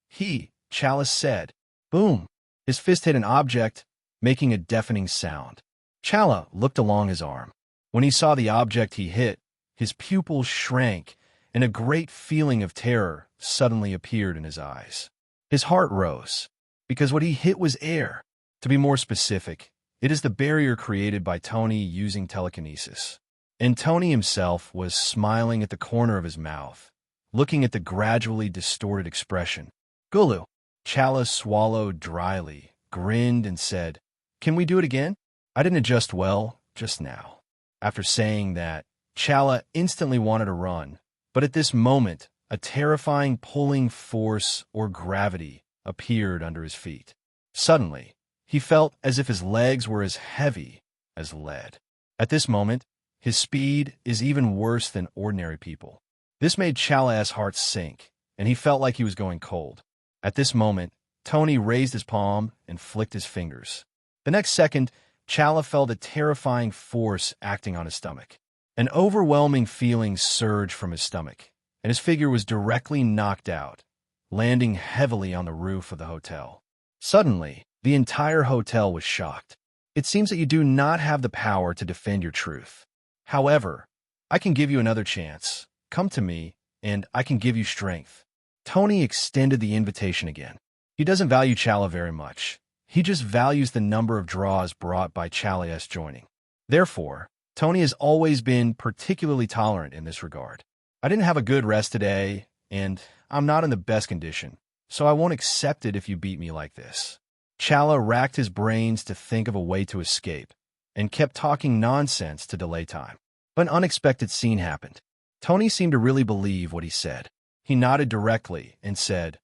Speaker 2: Chala said. Boom! His fist hit an object, making a deafening sound. Chala looked along his arm. When he saw the object he hit, his pupils shrank, and a great feeling of terror suddenly appeared in his eyes. His heart rose, because what he hit was air. To be more specific, it is the barrier created by Tony using telekinesis. And Tony himself was smiling at the corner of his mouth, looking at the gradually distorted expression. Gulu. Chala swallowed dryly, grinned, and said, "Can we do it again? I didn't adjust well just now." After saying that, Chala instantly wanted to run, but at this moment, a terrifying pulling force or gravity appeared under his feet. Suddenly, he felt as if his legs were as heavy as lead. At this moment, his speed is even worse than ordinary people. This made Chala's heart sink, and he felt like he was going cold. At this moment, Tony raised his palm and flicked his fingers. The next second, Chala felt a terrifying force acting on his stomach. An overwhelming feeling surged from his stomach, and his figure was directly knocked out, landing heavily on the roof of the hotel. Suddenly, the entire hotel was shocked. It seems that you do not have the power to defend your truth. However, I can give you another chance. Come to me, and I can give you strength. Tony extended the invitation again. He doesn't value Chala very much. He just values the number of draws brought by Chala's joining. Therefore, Tony has always been particularly tolerant in this regard. I didn't have a good rest today, and I'm not in the best condition, so I won't accept it if you beat me like this. Chala racked his brains to think of a way to escape, and kept talking nonsense to delay time. But an unexpected scene happened. Tony seemed to really believe what he said. He nodded directly and said,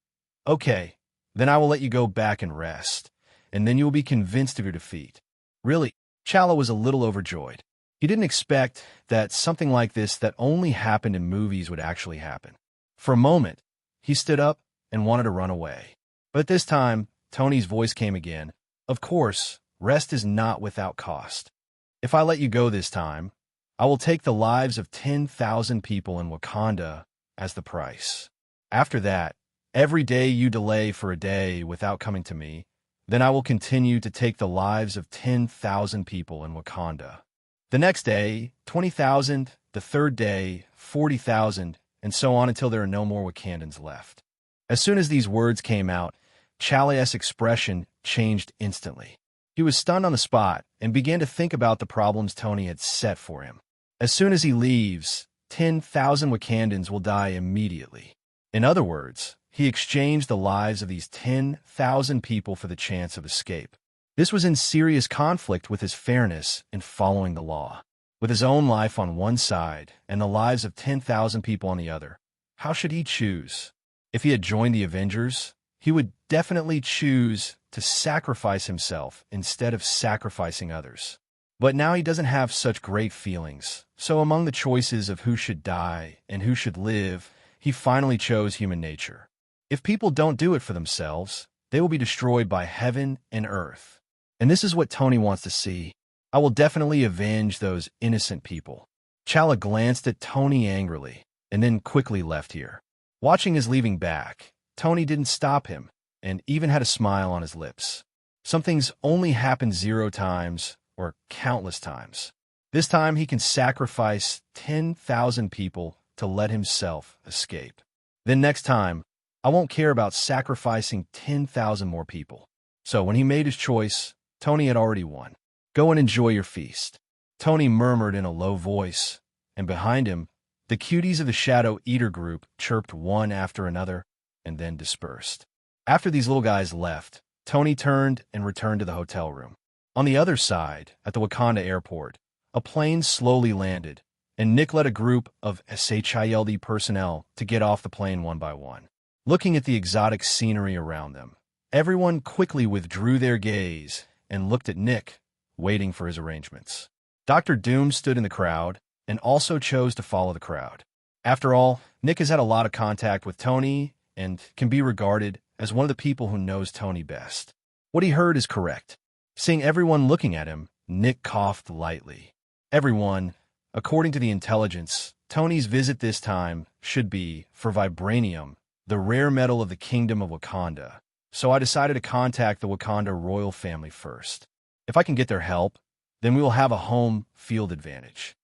Speaker 2: "Okay, then I will let you go back and rest, and then you will be convinced of your defeat." Really, Chala was a little overjoyed. He didn't expect that something like this that only happened in movies would actually happen. For a moment, he stood up and wanted to run away. But at this time, Tony's voice came again. "Of course, rest is not without cost. If I let you go this time, I will take the lives of 10,000 people in Wakanda as the price. After that, every day you delay for a day without coming to me, then I will continue to take the lives of 10,000 people in Wakanda. The next day, 20,000, the third day, 40,000, and so on until there are no more Wakandans left." As soon as these words came out, Chala's expression changed instantly. He was stunned on the spot and began to think about the problems Tony had set for him. As soon as he leaves, 10,000 Wakandans will die immediately. In other words, he exchanged the lives of these 10,000 people for the chance of escape. This was in serious conflict with his fairness in following the law. With his own life on one side and the lives of 10,000 people on the other, how should he choose? If he had joined the Avengers, he would definitely choose to sacrifice himself instead of sacrificing others. But now he doesn't have such great feelings, so among the choices of who should die and who should live, he finally chose human nature. If people don't do it for themselves, they will be destroyed by heaven and earth. And this is what Tony wants to see. I will definitely avenge those innocent people. Chala glanced at Tony angrily, and then quickly left here. Watching his leaving back, Tony didn't stop him, and even had a smile on his lips. Some things only happen 0 times, or countless times. This time he can sacrifice 10,000 people to let himself escape. Then next time, I won't care about sacrificing 10,000 more people. So when he made his choice, Tony had already won. "Go and enjoy your feast," Tony murmured in a low voice, and behind him, the cuties of the Shadow Eater group chirped one after another and then dispersed. After these little guys left, Tony turned and returned to the hotel room. On the other side, at the Wakanda airport, a plane slowly landed, and Nick led a group of SHIELD personnel to get off the plane one by one. Looking at the exotic scenery around them, everyone quickly withdrew their gaze and looked at Nick, waiting for his arrangements. Dr. Doom stood in the crowd and also chose to follow the crowd. After all, Nick has had a lot of contact with Tony and can be regarded as one of the people who knows Tony best. What he heard is correct. Seeing everyone looking at him, Nick coughed lightly. Everyone, according to the intelligence, Tony's visit this time should be for vibranium, the rare metal of the Kingdom of Wakanda. So I decided to contact the Wakanda royal family first. If I can get their help, then we will have a home field advantage.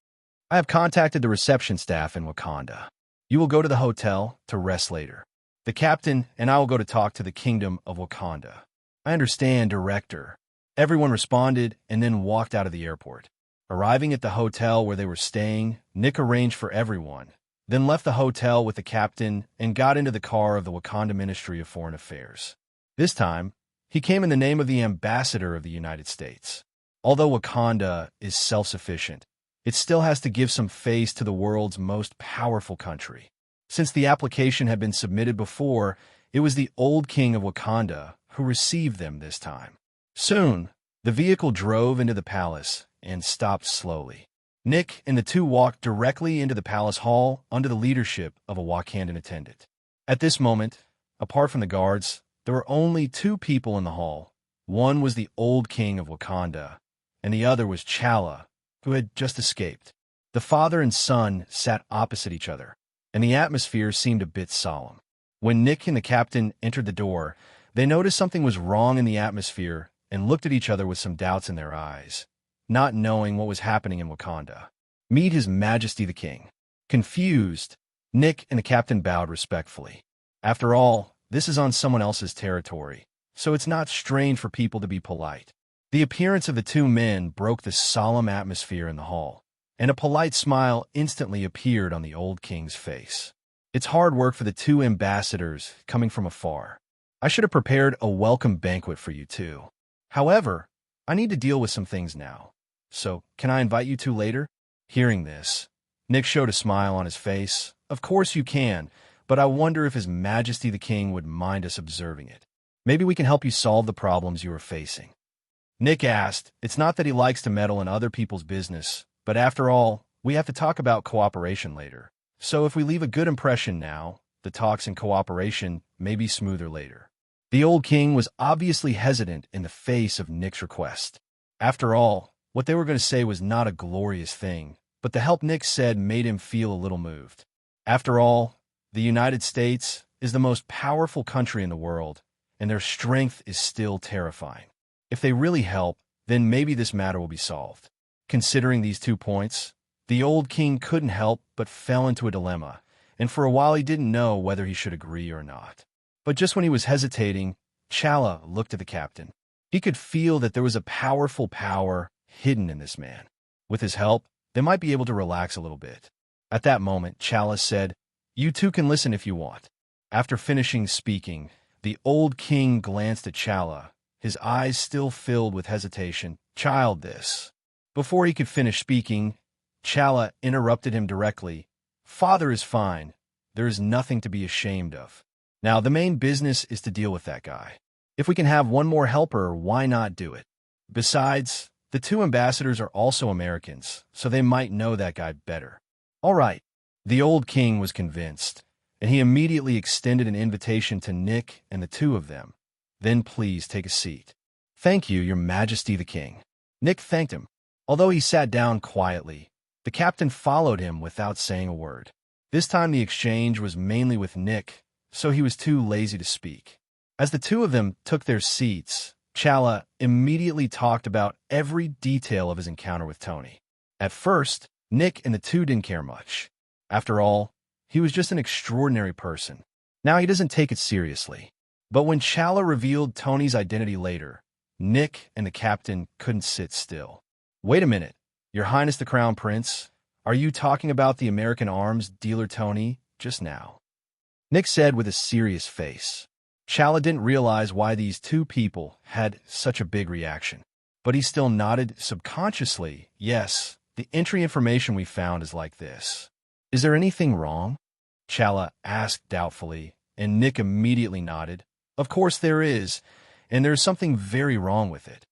Speaker 2: I have contacted the reception staff in Wakanda. You will go to the hotel to rest later. The captain and I will go to talk to the kingdom of Wakanda. I understand, Director. Everyone responded and then walked out of the airport. Arriving at the hotel where they were staying, Nick arranged for everyone, then left the hotel with the captain and got into the car of the Wakanda Ministry of Foreign Affairs. This time, he came in the name of the ambassador of the United States. Although Wakanda is self-sufficient, it still has to give some face to the world's most powerful country. Since the application had been submitted before, it was the old king of Wakanda who received them this time. Soon, the vehicle drove into the palace and stopped slowly. Nick and the two walked directly into the palace hall under the leadership of a Wakandan attendant. At this moment, apart from the guards, there were only two people in the hall. One was the old king of Wakanda, and the other was T'Challa, who had just escaped. The father and son sat opposite each other, and the atmosphere seemed a bit solemn. When Nick and the captain entered the door, they noticed something was wrong in the atmosphere and looked at each other with some doubts in their eyes, not knowing what was happening in Wakanda. Meet His Majesty the King. Confused, Nick and the captain bowed respectfully. After all, this is on someone else's territory, so it's not strange for people to be polite. The appearance of the two men broke the solemn atmosphere in the hall, and a polite smile instantly appeared on the old king's face. It's hard work for the two ambassadors coming from afar. I should have prepared a welcome banquet for you too. However, I need to deal with some things now. So, can I invite you two later? Hearing this, Nick showed a smile on his face. Of course you can, but I wonder if His Majesty the King would mind us observing it. Maybe we can help you solve the problems you are facing. Nick asked. It's not that he likes to meddle in other people's business, but after all, we have to talk about cooperation later. So if we leave a good impression now, the talks and cooperation may be smoother later. The old king was obviously hesitant in the face of Nick's request. After all, what they were going to say was not a glorious thing, but the help Nick said made him feel a little moved. After all, the United States is the most powerful country in the world, and their strength is still terrifying. If they really help, then maybe this matter will be solved. Considering these 2 points, the old king couldn't help but fell into a dilemma, and for a while he didn't know whether he should agree or not. But just when he was hesitating, T'Challa looked at the captain. He could feel that there was a powerful power hidden in this man. With his help, they might be able to relax a little bit. At that moment, T'Challa said, "You two can listen if you want." After finishing speaking, the old king glanced at T'Challa, his eyes still filled with hesitation. "Child, this." Before he could finish speaking, T'Challa interrupted him directly. "Father is fine. There is nothing to be ashamed of. Now, the main business is to deal with that guy. If we can have one more helper, why not do it? Besides, the two ambassadors are also Americans, so they might know that guy better." All right. The old king was convinced, and he immediately extended an invitation to Nick and the two of them. "Then please take a seat." "Thank you, Your Majesty the King." Nick thanked him. Although he sat down quietly, the captain followed him without saying a word. This time the exchange was mainly with Nick, so he was too lazy to speak. As the two of them took their seats, T'Challa immediately talked about every detail of his encounter with Tony. At first, Nick and the two didn't care much. After all, he was just an extraordinary person. Now he doesn't take it seriously. But when T'Challa revealed Tony's identity later, Nick and the captain couldn't sit still. "Wait a minute, Your Highness the Crown Prince, are you talking about the American arms dealer Tony just now?" Nick said with a serious face. T'Challa didn't realize why these two people had such a big reaction, but he still nodded subconsciously. "Yes, the entry information we found is like this." "Is there anything wrong?" T'Challa asked doubtfully, and Nick immediately nodded. "Of course there is, and there's something very wrong with it.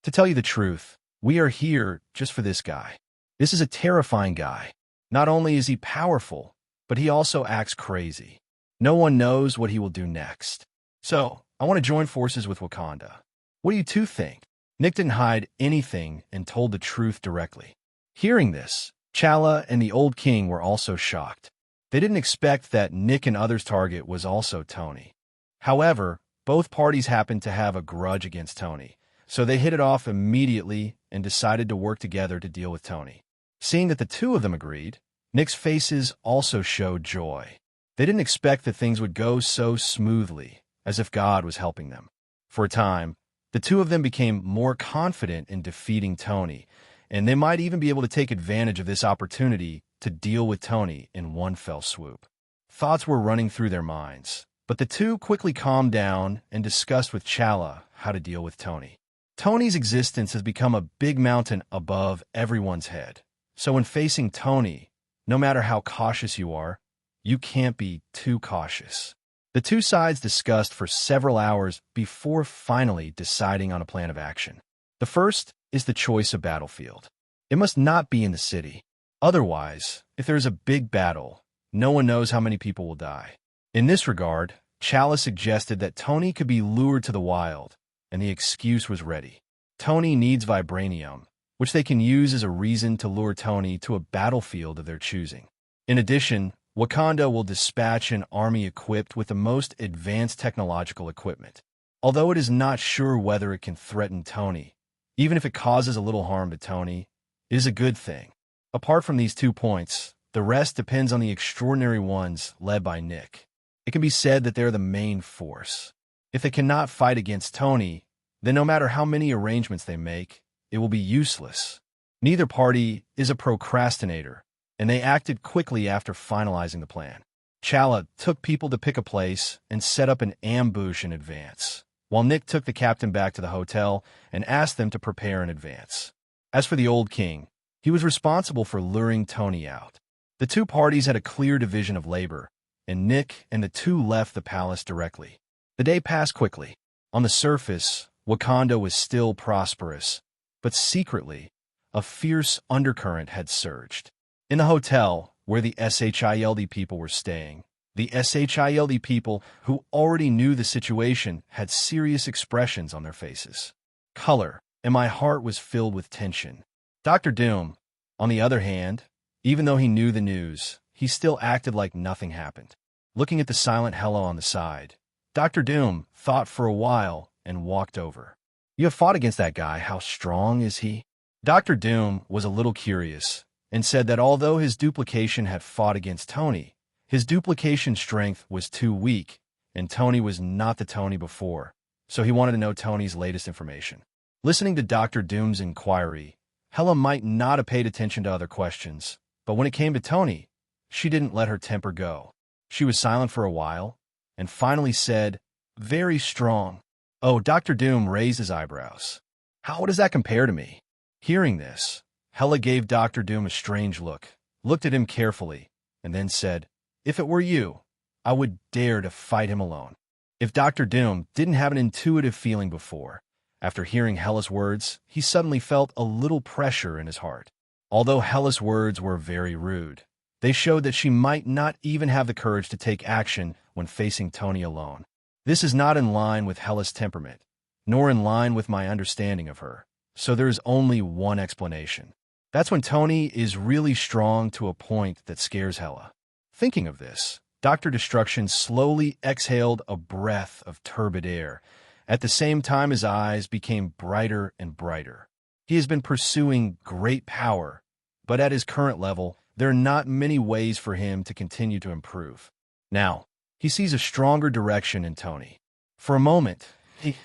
Speaker 2: To tell you the truth, we are here just for this guy. This is a terrifying guy. Not only is he powerful, but he also acts crazy. No one knows what he will do next. So, I want to join forces with Wakanda. What do you two think?" Nick didn't hide anything and told the truth directly. Hearing this, T'Challa and the old king were also shocked. They didn't expect that Nick and others' target was also Tony. However, both parties happened to have a grudge against Tony, so they hit it off immediately and decided to work together to deal with Tony. Seeing that the two of them agreed, Nick's faces also showed joy. They didn't expect that things would go so smoothly, as if God was helping them. For a time, the two of them became more confident in defeating Tony, and they might even be able to take advantage of this opportunity to deal with Tony in one fell swoop. Thoughts were running through their minds, but the two quickly calmed down and discussed with Chala how to deal with Tony. Tony's existence has become a big mountain above everyone's head, so when facing Tony, no matter how cautious you are, you can't be too cautious. The two sides discussed for several hours before finally deciding on a plan of action. The first is the choice of battlefield. It must not be in the city. Otherwise, if there is a big battle, no one knows how many people will die. In this regard, Chala suggested that Tony could be lured to the wild, and the excuse was ready. Tony needs vibranium, which they can use as a reason to lure Tony to a battlefield of their choosing. In addition, Wakanda will dispatch an army equipped with the most advanced technological equipment. Although it is not sure whether it can threaten Tony, even if it causes a little harm to Tony, it is a good thing. Apart from these 2 points, the rest depends on the extraordinary ones led by Nick. It can be said that they're the main force. If they cannot fight against Tony, then no matter how many arrangements they make, it will be useless. Neither party is a procrastinator, and they acted quickly after finalizing the plan. Chala took people to pick a place and set up an ambush in advance, while Nick took the captain back to the hotel and asked them to prepare in advance. As for the old king, he was responsible for luring Tony out. The two parties had a clear division of labor, and Nick and the two left the palace directly. The day passed quickly. On the surface, Wakanda was still prosperous, but secretly, a fierce undercurrent had surged. In the hotel, where the SHILD people were staying, the SHILD people who already knew the situation had serious expressions on their faces. Color, and my heart was filled with tension. Dr. Doom, on the other hand, even though he knew the news, he still acted like nothing happened. Looking at the silent Hello on the side, Dr. Doom thought for a while and walked over. "You have fought against that guy. How strong is he?" Dr. Doom was a little curious and said that although his duplication had fought against Tony, his duplication strength was too weak, and Tony was not the Tony before, so he wanted to know Tony's latest information. Listening to Dr. Doom's inquiry, Hela might not have paid attention to other questions, but when it came to Tony, she didn't let her temper go. She was silent for a while, and finally said, "Very strong." Oh, Dr. Doom raised his eyebrows. "How does that compare to me?" Hearing this, Hela gave Dr. Doom a strange look, looked at him carefully, and then said, "If it were you, I would dare to fight him alone." If Dr. Doom didn't have an intuitive feeling before, after hearing Hela's words, he suddenly felt a little pressure in his heart. Although Hela's words were very rude, they showed that she might not even have the courage to take action when facing Tony alone. This is not in line with Hela's temperament, nor in line with my understanding of her, so there is only one explanation. That's when Tony is really strong to a point that scares Hela. Thinking of this, Dr. Destruction slowly exhaled a breath of turbid air. At the same time, his eyes became brighter and brighter. He has been pursuing great power, but at his current level, there are not many ways for him to continue to improve. Now, he sees a stronger direction in Tony. For a moment, he,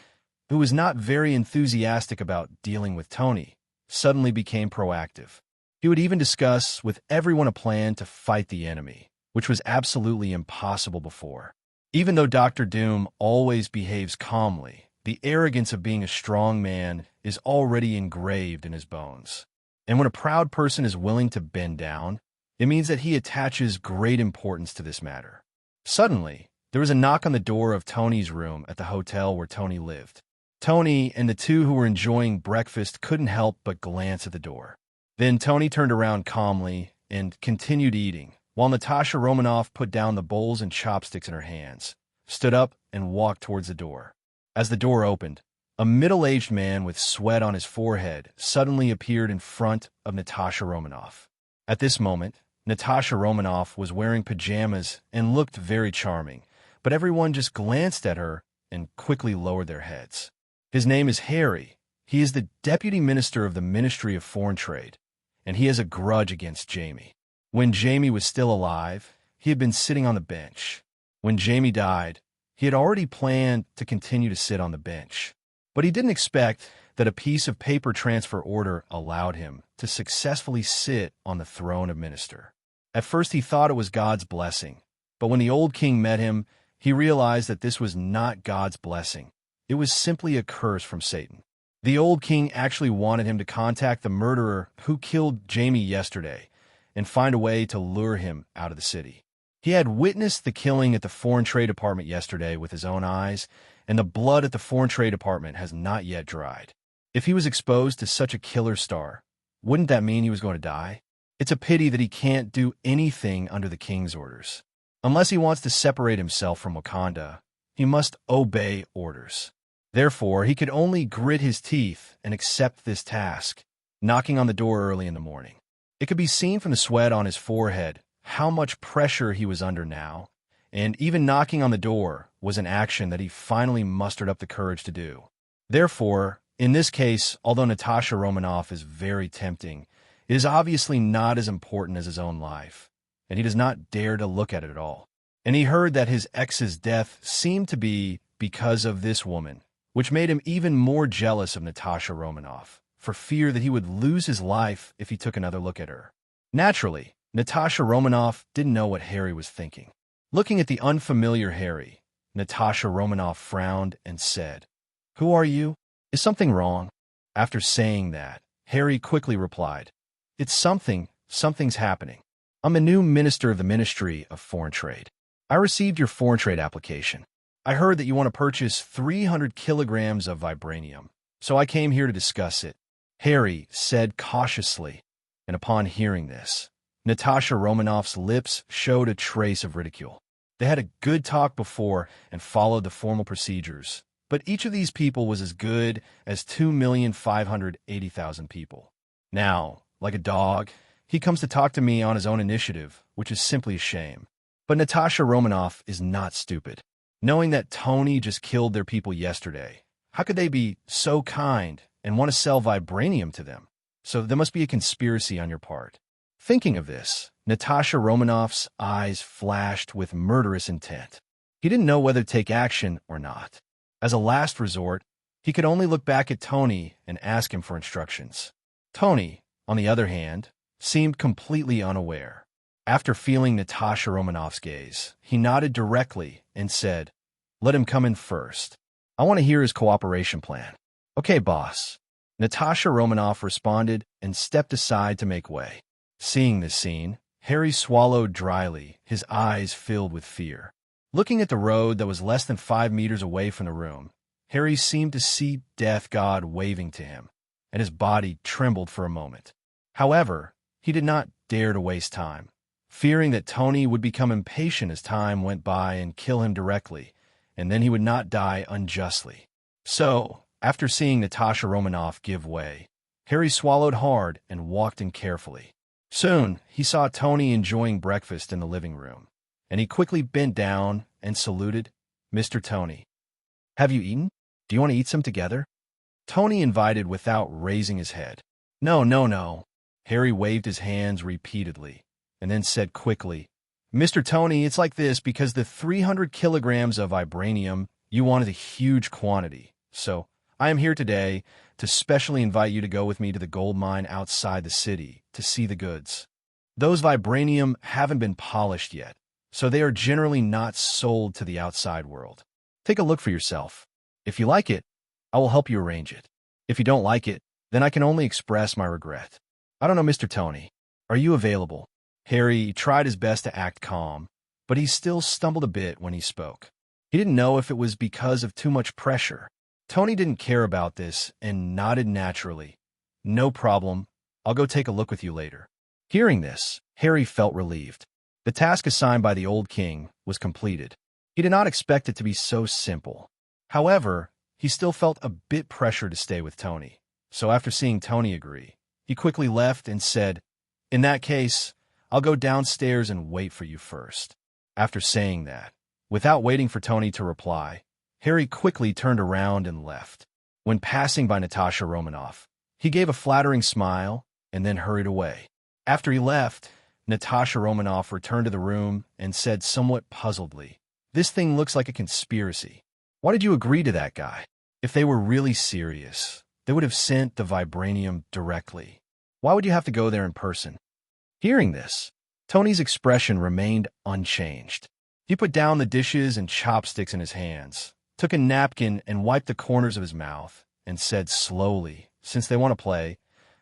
Speaker 2: who was not very enthusiastic about dealing with Tony, suddenly became proactive. He would even discuss with everyone a plan to fight the enemy, which was absolutely impossible before. Even though Dr. Doom always behaves calmly, the arrogance of being a strong man is already engraved in his bones. And when a proud person is willing to bend down, it means that he attaches great importance to this matter. Suddenly, there was a knock on the door of Tony's room at the hotel where Tony lived. Tony and the two who were enjoying breakfast couldn't help but glance at the door. Then Tony turned around calmly and continued eating, while Natasha Romanoff put down the bowls and chopsticks in her hands, stood up, and walked towards the door. As the door opened, a middle-aged man with sweat on his forehead suddenly appeared in front of Natasha Romanoff. At this moment, Natasha Romanoff was wearing pajamas and looked very charming, but everyone just glanced at her and quickly lowered their heads. His name is Harry. He is the Deputy Minister of the Ministry of Foreign Trade, and he has a grudge against Jamie. When Jamie was still alive, he had been sitting on the bench. When Jamie died, he had already planned to continue to sit on the bench. But he didn't expect that a piece of paper transfer order allowed him to successfully sit on the throne of minister. At first he thought it was God's blessing, but when the old king met him, he realized that this was not God's blessing. It was simply a curse from Satan. The old king actually wanted him to contact the murderer who killed Jamie yesterday and find a way to lure him out of the city. He had witnessed the killing at the Foreign Trade Department yesterday with his own eyes, and the blood at the Foreign Trade Department has not yet dried. If he was exposed to such a killer star, wouldn't that mean he was going to die? It's a pity that he can't do anything under the king's orders. Unless he wants to separate himself from Wakanda, he must obey orders. Therefore, he could only grit his teeth and accept this task, knocking on the door early in the morning. It could be seen from the sweat on his forehead how much pressure he was under now, and even knocking on the door was an action that he finally mustered up the courage to do. Therefore, in this case, although Natasha Romanoff is very tempting, it is obviously not as important as his own life, and he does not dare to look at it at all. And he heard that his ex's death seemed to be because of this woman, which made him even more jealous of Natasha Romanoff, for fear that he would lose his life if he took another look at her. Naturally, Natasha Romanoff didn't know what Harry was thinking. Looking at the unfamiliar Harry, Natasha Romanoff frowned and said, "Who are you? Is something wrong?" After saying that, Harry quickly replied, "It's something's happening. I'm a new minister of the Ministry of Foreign Trade. I received your foreign trade application. I heard that you want to purchase 300 kilograms of vibranium, so I came here to discuss it," Harry said cautiously, and upon hearing this, Natasha Romanoff's lips showed a trace of ridicule. They had a good talk before and followed the formal procedures, but each of these people was as good as 2,580,000 people. Now, like a dog, he comes to talk to me on his own initiative, which is simply a shame. But Natasha Romanoff is not stupid. Knowing that Tony just killed their people yesterday, how could they be so kind and want to sell vibranium to them? So there must be a conspiracy on your part. Thinking of this, Natasha Romanoff's eyes flashed with murderous intent. He didn't know whether to take action or not. As a last resort, he could only look back at Tony and ask him for instructions. Tony, on the other hand, seemed completely unaware. After feeling Natasha Romanoff's gaze, he nodded directly and said, "Let him come in first. I want to hear his cooperation plan." "Okay, boss." Natasha Romanoff responded and stepped aside to make way. Seeing this scene, Harry swallowed dryly, his eyes filled with fear. Looking at the road that was less than 5 meters away from the room, Harry seemed to see Death God waving to him, and his body trembled for a moment. However, he did not dare to waste time, fearing that Tony would become impatient as time went by and kill him directly, and then he would not die unjustly. So, after seeing Natasha Romanoff give way, Harry swallowed hard and walked in carefully. Soon, he saw Tony enjoying breakfast in the living room, and he quickly bent down and saluted, "Mr. Tony, have you eaten? Do you want to eat some together?" Tony invited without raising his head. "No, no, no." Harry waved his hands repeatedly, and then said quickly, "Mr. Tony, it's like this because the 300 kilograms of vibranium, you wanted a huge quantity. So, I am here today to specially invite you to go with me to the gold mine outside the city to see the goods. Those vibranium haven't been polished yet, so they are generally not sold to the outside world. Take a look for yourself. If you like it, I will help you arrange it. If you don't like it, then I can only express my regret. I don't know, Mr. Tony. Are you available?" Harry tried his best to act calm, but he still stumbled a bit when he spoke. He didn't know if it was because of too much pressure. Tony didn't care about this and nodded naturally. "No problem. I'll go take a look with you later." Hearing this, Harry felt relieved. The task assigned by the old king was completed. He did not expect it to be so simple. However, he still felt a bit pressured to stay with Tony. So after seeing Tony agree, he quickly left and said, "In that case, I'll go downstairs and wait for you first." After saying that, without waiting for Tony to reply, Harry quickly turned around and left. When passing by Natasha Romanoff, he gave a flattering smile and then hurried away. After he left, Natasha Romanoff returned to the room and said somewhat puzzledly, "This thing looks like a conspiracy. Why did you agree to that guy? If they were really serious, they would have sent the vibranium directly. Why would you have to go there in person?" Hearing this, Tony's expression remained unchanged. He put down the dishes and chopsticks in his hands, took a napkin and wiped the corners of his mouth, and said slowly, "Since they want to play,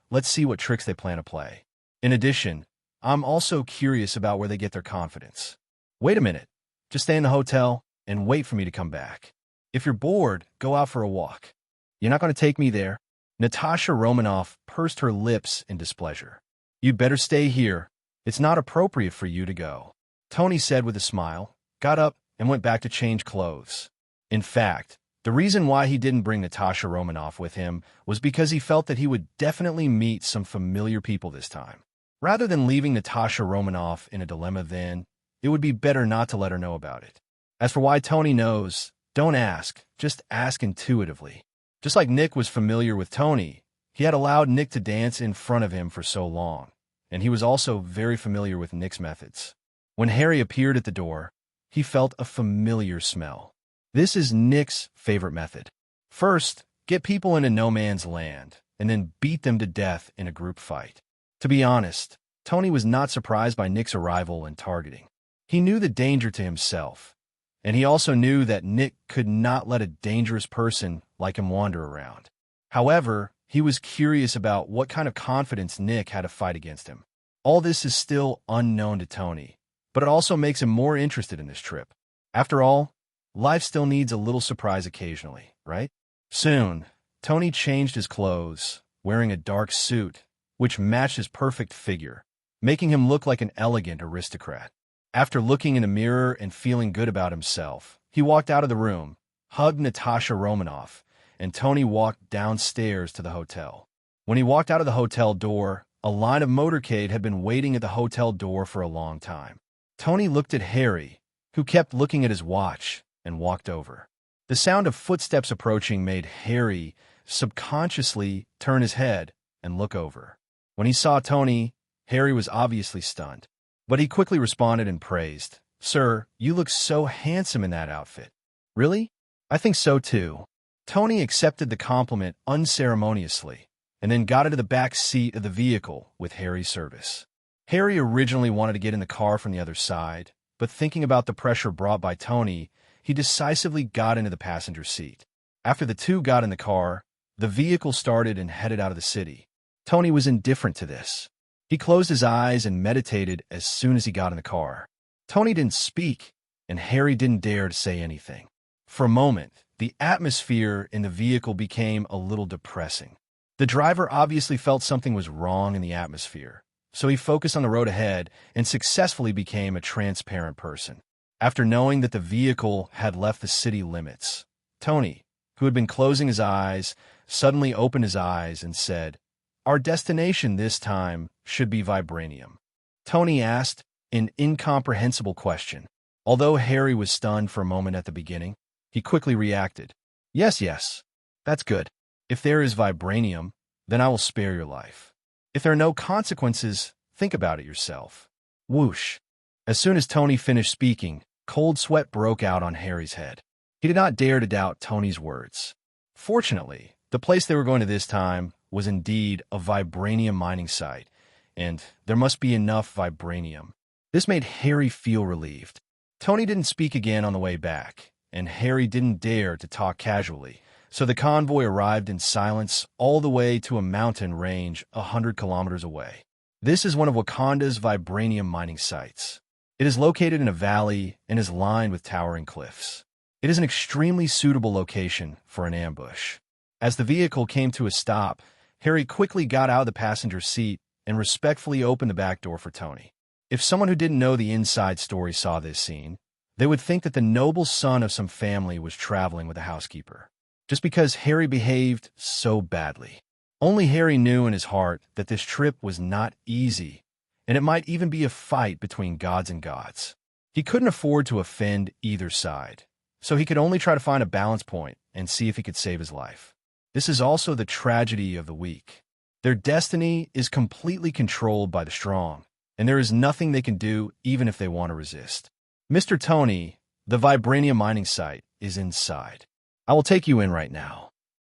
Speaker 2: let's see what tricks they plan to play. In addition, I'm also curious about where they get their confidence. Wait a minute. Just stay in the hotel and wait for me to come back. If you're bored, go out for a walk. You're not going to take me there?" Natasha Romanoff pursed her lips in displeasure. "You'd better stay here. It's not appropriate for you to go," Tony said with a smile, got up, and went back to change clothes. In fact, the reason why he didn't bring Natasha Romanoff with him was because he felt that he would definitely meet some familiar people this time. Rather than leaving Natasha Romanoff in a dilemma then, it would be better not to let her know about it. As for why Tony knows, don't ask, just ask intuitively. Just like Nick was familiar with Tony, he had allowed Nick to dance in front of him for so long, and he was also very familiar with Nick's methods. When Harry appeared at the door, he felt a familiar smell. This is Nick's favorite method. First, get people into no man's land, and then beat them to death in a group fight. To be honest, Tony was not surprised by Nick's arrival and targeting. He knew the danger to himself, and he also knew that Nick could not let a dangerous person like him wander around. However, he was curious about what kind of confidence Nick had to fight against him. All this is still unknown to Tony, but it also makes him more interested in this trip. After all, life still needs a little surprise occasionally, right? Soon, Tony changed his clothes, wearing a dark suit, which matched his perfect figure, making him look like an elegant aristocrat. After looking in a mirror and feeling good about himself, he walked out of the room, hugged Natasha Romanoff, and Tony walked downstairs to the hotel. When he walked out of the hotel door, a line of motorcade had been waiting at the hotel door for a long time. Tony looked at Harry, who kept looking at his watch, and walked over. The sound of footsteps approaching made Harry subconsciously turn his head and look over. When he saw Tony, Harry was obviously stunned, but he quickly responded and praised, "Sir, you look so handsome in that outfit." "Really? I think so too." Tony accepted the compliment unceremoniously, and then got into the back seat of the vehicle with Harry's service. Harry originally wanted to get in the car from the other side, but thinking about the pressure brought by Tony, he decisively got into the passenger seat. After the two got in the car, the vehicle started and headed out of the city. Tony was indifferent to this. He closed his eyes and meditated as soon as he got in the car. Tony didn't speak, and Harry didn't dare to say anything. For a moment, the atmosphere in the vehicle became a little depressing. The driver obviously felt something was wrong in the atmosphere, so he focused on the road ahead and successfully became a transparent person. After knowing that the vehicle had left the city limits, Tony, who had been closing his eyes, suddenly opened his eyes and said, "Our destination this time should be vibranium." Tony asked an incomprehensible question. Although Harry was stunned for a moment at the beginning, he quickly reacted, Yes, that's good. If there is vibranium, then I will spare your life. If there are no consequences, think about it yourself." Whoosh. As soon as Tony finished speaking, cold sweat broke out on Harry's head. He did not dare to doubt Tony's words. Fortunately, the place they were going to this time was indeed a vibranium mining site, and there must be enough vibranium. This made Harry feel relieved. Tony didn't speak again on the way back, and Harry didn't dare to talk casually, so the convoy arrived in silence all the way to a mountain range 100 kilometers away. This is one of Wakanda's vibranium mining sites. It is located in a valley and is lined with towering cliffs. It is an extremely suitable location for an ambush. As the vehicle came to a stop, Harry quickly got out of the passenger seat and respectfully opened the back door for Tony. If someone who didn't know the inside story saw this scene, they would think that the noble son of some family was traveling with a housekeeper, just because Harry behaved so badly. Only Harry knew in his heart that this trip was not easy, and it might even be a fight between gods and gods. He couldn't afford to offend either side, so he could only try to find a balance point and see if he could save his life. This is also the tragedy of the weak. Their destiny is completely controlled by the strong, and there is nothing they can do even if they want to resist. Mr. Tony, the vibranium mining site is inside. I will take you in right now.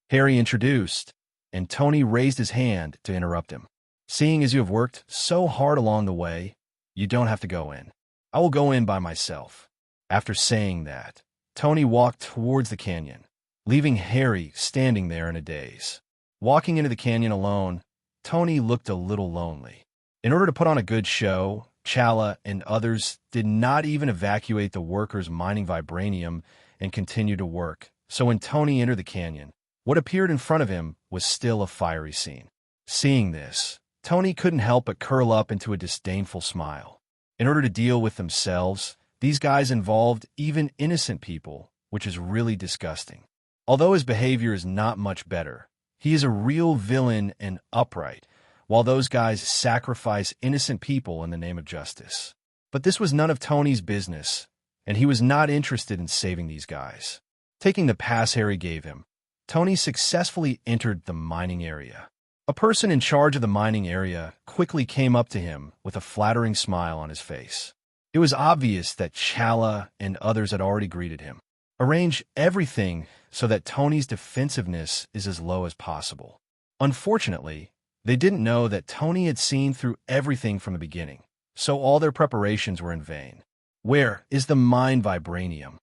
Speaker 2: Harry introduced, and Tony raised his hand to interrupt him. Seeing as you have worked so hard along the way, you don't have to go in. I will go in by myself. After saying that, Tony walked towards the canyon, leaving Harry standing there in a daze. Walking into the canyon alone, Tony looked a little lonely. In order to put on a good show, Chala and others did not even evacuate the workers mining vibranium and continue to work. So when Tony entered the canyon, what appeared in front of him was still a fiery scene. Seeing this, Tony couldn't help but curl up into a disdainful smile. In order to deal with themselves, these guys involved even innocent people, which is really disgusting. Although his behavior is not much better, he is a real villain and upright, while those guys sacrifice innocent people in the name of justice. But this was none of Tony's business, and he was not interested in saving these guys. Taking the pass Harry gave him, Tony successfully entered the mining area. A person in charge of the mining area quickly came up to him with a flattering smile on his face. It was obvious that Chala and others had already greeted him. Arrange everything so that Tony's defensiveness is as low as possible. Unfortunately, they didn't know that Tony had seen through everything from the beginning, so all their preparations were in vain. Where is the mine vibranium?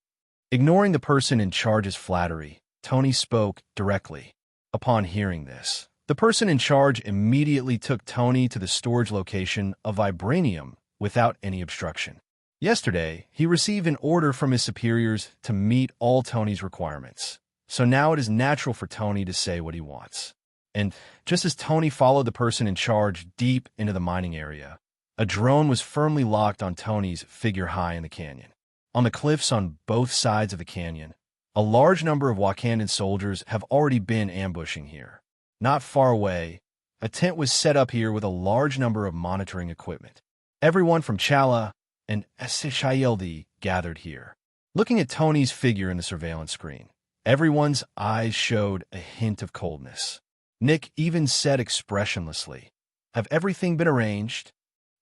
Speaker 2: Ignoring the person in charge's flattery, Tony spoke directly. Upon hearing this, the person in charge immediately took Tony to the storage location of vibranium without any obstruction. Yesterday, he received an order from his superiors to meet all Tony's requirements, so now it is natural for Tony to say what he wants. And just as Tony followed the person in charge deep into the mining area, a drone was firmly locked on Tony's figure high in the canyon. On the cliffs on both sides of the canyon, a large number of Wakandan soldiers have already been ambushing here. Not far away, a tent was set up here with a large number of monitoring equipment. Everyone from Chala and Sishayeldi gathered here. Looking at Tony's figure in the surveillance screen, everyone's eyes showed a hint of coldness. Nick even said expressionlessly, "Have everything been arranged?"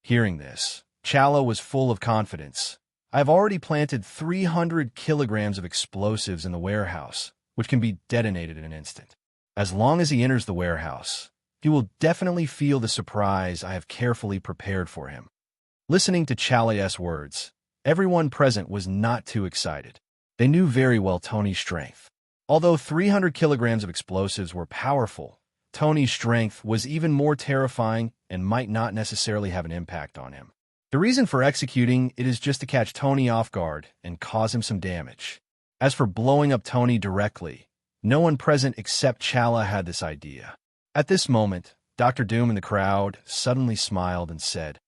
Speaker 2: Hearing this, Chala was full of confidence. "I have already planted 300 kilograms of explosives in the warehouse, which can be detonated in an instant. As long as he enters the warehouse, he will definitely feel the surprise I have carefully prepared for him." Listening to Chala's words, everyone present was not too excited. They knew very well Tony's strength. Although 300 kilograms of explosives were powerful, Tony's strength was even more terrifying and might not necessarily have an impact on him. The reason for executing it is just to catch Tony off guard and cause him some damage. As for blowing up Tony directly, no one present except Chala had this idea. At this moment, Dr. Doom in the crowd suddenly smiled and said,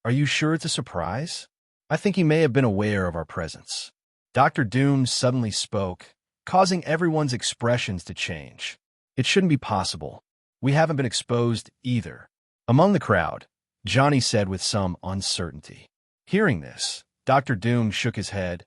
Speaker 2: "Are you sure it's a surprise? I think he may have been aware of our presence." Dr. Doom suddenly spoke, causing everyone's expressions to change. "It shouldn't be possible. We haven't been exposed either." Among the crowd, Johnny said with some uncertainty. Hearing this, Dr. Doom shook his head.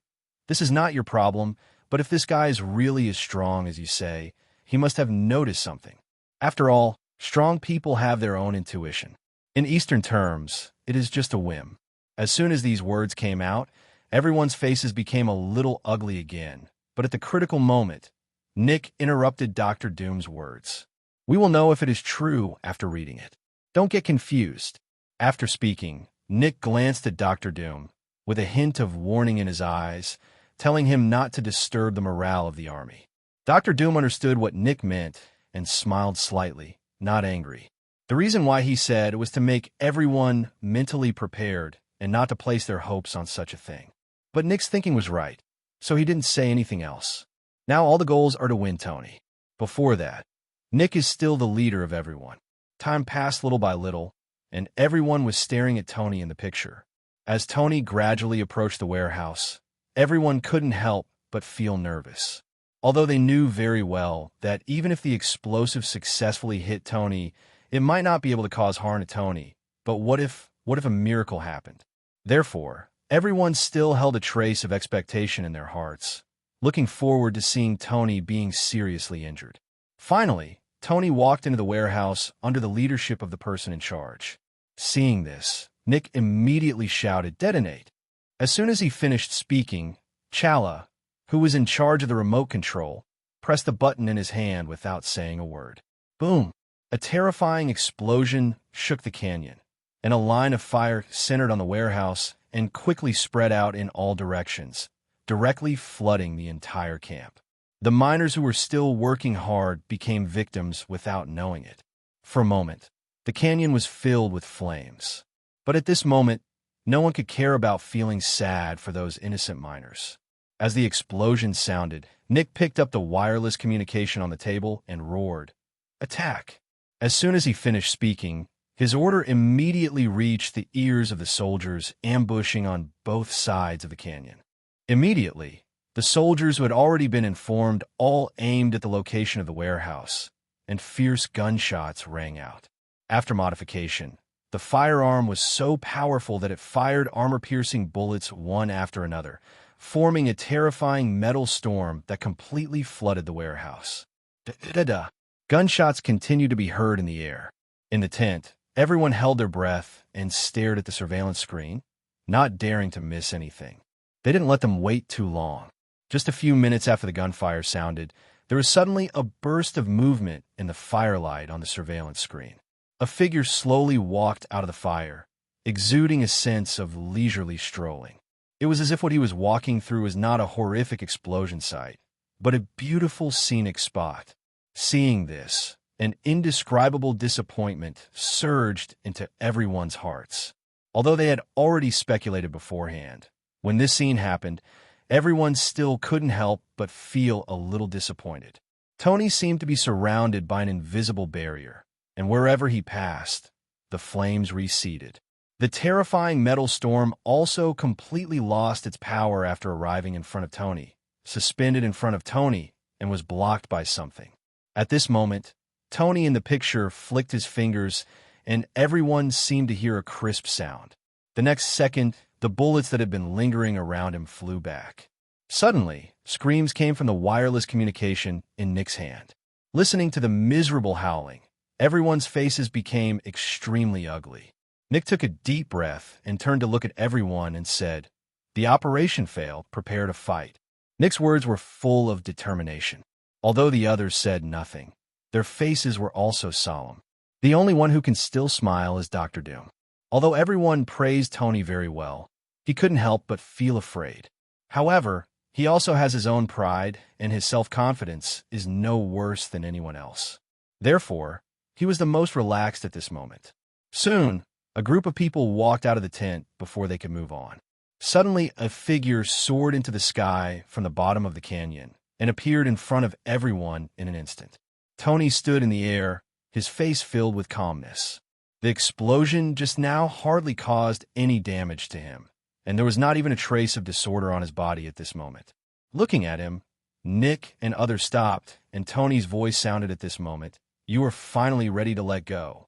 Speaker 2: "This is not your problem, but if this guy is really as strong as you say, he must have noticed something. After all, strong people have their own intuition. In Eastern terms, it is just a whim." As soon as these words came out, everyone's faces became a little ugly again, but at the critical moment, Nick interrupted Dr. Doom's words. "We will know if it is true after reading it. Don't get confused." After speaking, Nick glanced at Dr. Doom, with a hint of warning in his eyes, telling him not to disturb the morale of the army. Dr. Doom understood what Nick meant and smiled slightly, not angry. The reason why he said it was to make everyone mentally prepared and not to place their hopes on such a thing. But Nick's thinking was right, so he didn't say anything else. Now all the goals are to win Tony. Before that, Nick is still the leader of everyone. Time passed little by little, and everyone was staring at Tony in the picture. As Tony gradually approached the warehouse, everyone couldn't help but feel nervous. Although they knew very well that even if the explosive successfully hit Tony, it might not be able to cause harm to Tony. But what if a miracle happened? Therefore, everyone still held a trace of expectation in their hearts, looking forward to seeing Tony being seriously injured. Finally, Tony walked into the warehouse under the leadership of the person in charge. Seeing this, Nick immediately shouted, "Detonate!" As soon as he finished speaking, Chala, who was in charge of the remote control, pressed the button in his hand without saying a word. Boom! A terrifying explosion shook the canyon, and a line of fire centered on the warehouse and quickly spread out in all directions, directly flooding the entire camp. The miners who were still working hard became victims without knowing it. For a moment, the canyon was filled with flames. But at this moment, no one could care about feeling sad for those innocent miners. As the explosion sounded, Nick picked up the wireless communication on the table and roared, "Attack!" As soon as he finished speaking, his order immediately reached the ears of the soldiers ambushing on both sides of the canyon. Immediately, the soldiers who had already been informed all aimed at the location of the warehouse, and fierce gunshots rang out. After modification, the firearm was so powerful that it fired armor-piercing bullets one after another, forming a terrifying metal storm that completely flooded the warehouse. Da-da-da. Gunshots continued to be heard in the air. In the tent, everyone held their breath and stared at the surveillance screen, not daring to miss anything. They didn't let them wait too long. Just a few minutes after the gunfire sounded, there was suddenly a burst of movement in the firelight on the surveillance screen. A figure slowly walked out of the fire, exuding a sense of leisurely strolling. It was as if what he was walking through was not a horrific explosion site, but a beautiful scenic spot. Seeing this, an indescribable disappointment surged into everyone's hearts. Although they had already speculated beforehand, when this scene happened, everyone still couldn't help but feel a little disappointed. Tony seemed to be surrounded by an invisible barrier, and wherever he passed, the flames receded. The terrifying metal storm also completely lost its power after arriving in front of Tony, suspended in front of Tony, and was blocked by something. At this moment, Tony in the picture flicked his fingers, and everyone seemed to hear a crisp sound. The next second, the bullets that had been lingering around him flew back. Suddenly, screams came from the wireless communication in Nick's hand. Listening to the miserable howling, everyone's faces became extremely ugly. Nick took a deep breath and turned to look at everyone and said, "The operation failed, prepare to fight." Nick's words were full of determination. Although the others said nothing, their faces were also solemn. The only one who can still smile is Dr. Doom. Although everyone praised Tony very well, he couldn't help but feel afraid. However, he also has his own pride, and his self-confidence is no worse than anyone else. Therefore, he was the most relaxed at this moment. Soon, a group of people walked out of the tent before they could move on. Suddenly, a figure soared into the sky from the bottom of the canyon and appeared in front of everyone in an instant. Tony stood in the air, his face filled with calmness. The explosion just now hardly caused any damage to him, and there was not even a trace of disorder on his body at this moment. Looking at him, Nick and others stopped, and Tony's voice sounded at this moment, "You are finally ready to let go."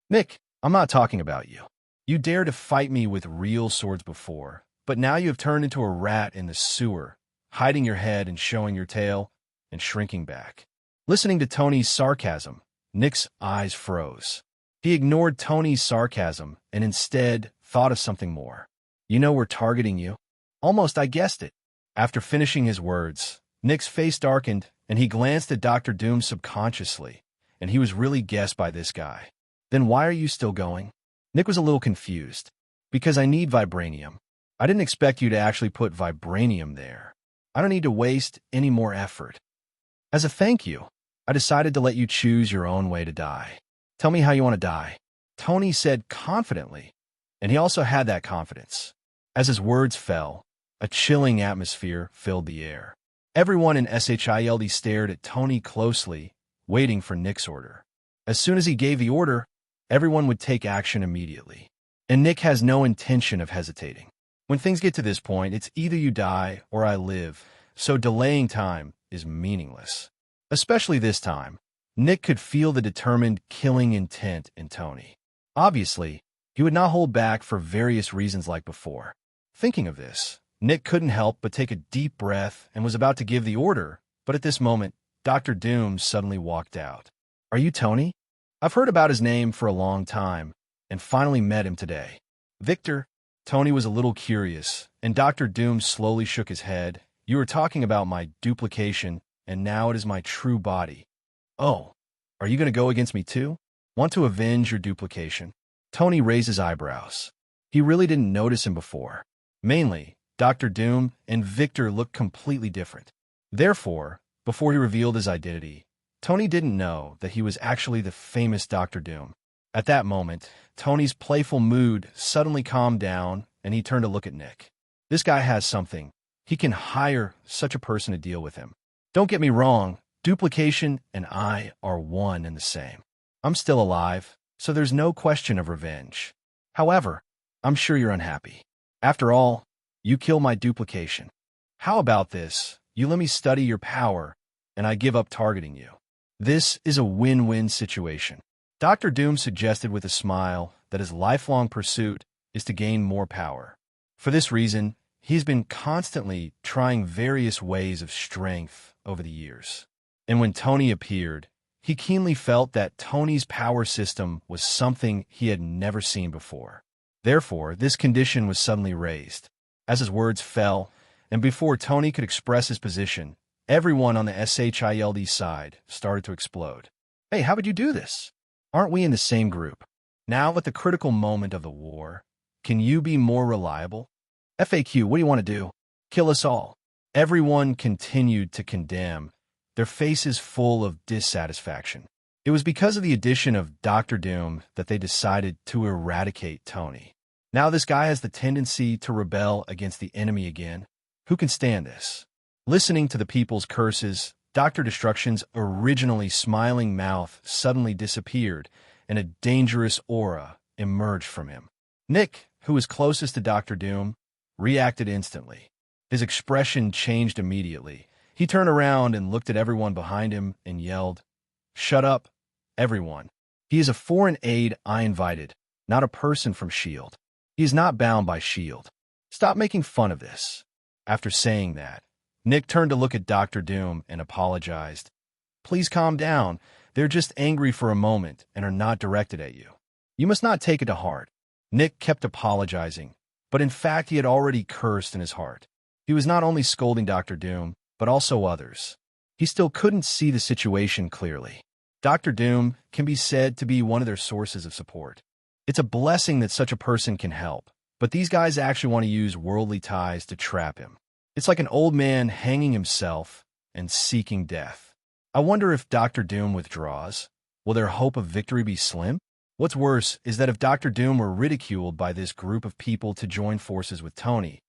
Speaker 2: "Nick, I'm not talking about you. You dared to fight me with real swords before, but now you have turned into a rat in the sewer, hiding your head and showing your tail, and shrinking back." Listening to Tony's sarcasm, Nick's eyes froze. He ignored Tony's sarcasm and instead thought of something more. "You know we're targeting you." "Almost, I guessed it." After finishing his words, Nick's face darkened and he glanced at Dr. Doom subconsciously, and he was really guessed by this guy. "Then why are you still going?" Nick was a little confused. "Because I need vibranium. I didn't expect you to actually put vibranium there. I don't need to waste any more effort. As a thank you, I decided to let you choose your own way to die. Tell me how you want to die." Tony said confidently, and he also had that confidence. As his words fell, a chilling atmosphere filled the air. Everyone in SHIELD stared at Tony closely, waiting for Nick's order. As soon as he gave the order, everyone would take action immediately. And Nick has no intention of hesitating. When things get to this point, it's either you die or I live, so delaying time is meaningless. Especially this time, Nick could feel the determined killing intent in Tony. Obviously, he would not hold back for various reasons like before. Thinking of this, Nick couldn't help but take a deep breath and was about to give the order, but at this moment, Dr. Doom suddenly walked out. "Are you Tony? I've heard about his name for a long time, and finally met him today." Victor, Tony was a little curious, and Dr. Doom slowly shook his head. You were talking about my duplication, and now it is my true body. Oh, are you going to go against me too? Want to avenge your duplication? Tony raised his eyebrows. He really didn't notice him before. Mainly, Dr. Doom and Victor looked completely different. Therefore, before he revealed his identity, Tony didn't know that he was actually the famous Dr. Doom. At that moment, Tony's playful mood suddenly calmed down, and he turned to look at Nick. This guy has something. He can hire such a person to deal with him. Don't get me wrong, duplication and I are one and the same. I'm still alive, so there's no question of revenge. However, I'm sure you're unhappy. After all, you kill my duplication. How about this? You let me study your power, and I give up targeting you. This is a win-win situation. Dr. Doom suggested with a smile that his lifelong pursuit is to gain more power. For this reason, he's been constantly trying various ways of strength over the years. And when Tony appeared, he keenly felt that Tony's power system was something he had never seen before. Therefore, this condition was suddenly raised. As his words fell, and before Tony could express his position, everyone on the SHIELD side started to explode. Hey, how would you do this? Aren't we in the same group? Now, at the critical moment of the war, can you be more reliable? FAQ, what do you want to do? Kill us all. Everyone continued to condemn, their faces full of dissatisfaction. It was because of the addition of Dr. Doom that they decided to eradicate Tony. Now this guy has the tendency to rebel against the enemy again. Who can stand this? Listening to the people's curses, Dr. Destruction's originally smiling mouth suddenly disappeared, and a dangerous aura emerged from him. Nick, who was closest to Dr. Doom, reacted instantly. His expression changed immediately. He turned around and looked at everyone behind him and yelled, "Shut up, everyone. He is a foreign aid I invited, not a person from S.H.I.E.L.D. He is not bound by S.H.I.E.L.D. Stop making fun of this." After saying that, Nick turned to look at Dr. Doom and apologized. "Please calm down. They're just angry for a moment and are not directed at you. You must not take it to heart." Nick kept apologizing, but in fact he had already cursed in his heart. He was not only scolding Dr. Doom, but also others. He still couldn't see the situation clearly. Dr. Doom can be said to be one of their sources of support. It's a blessing that such a person can help, but these guys actually want to use worldly ties to trap him. It's like an old man hanging himself and seeking death. I wonder if Dr. Doom withdraws, will their hope of victory be slim? What's worse is that if Dr. Doom were ridiculed by this group of people to join forces with Tony,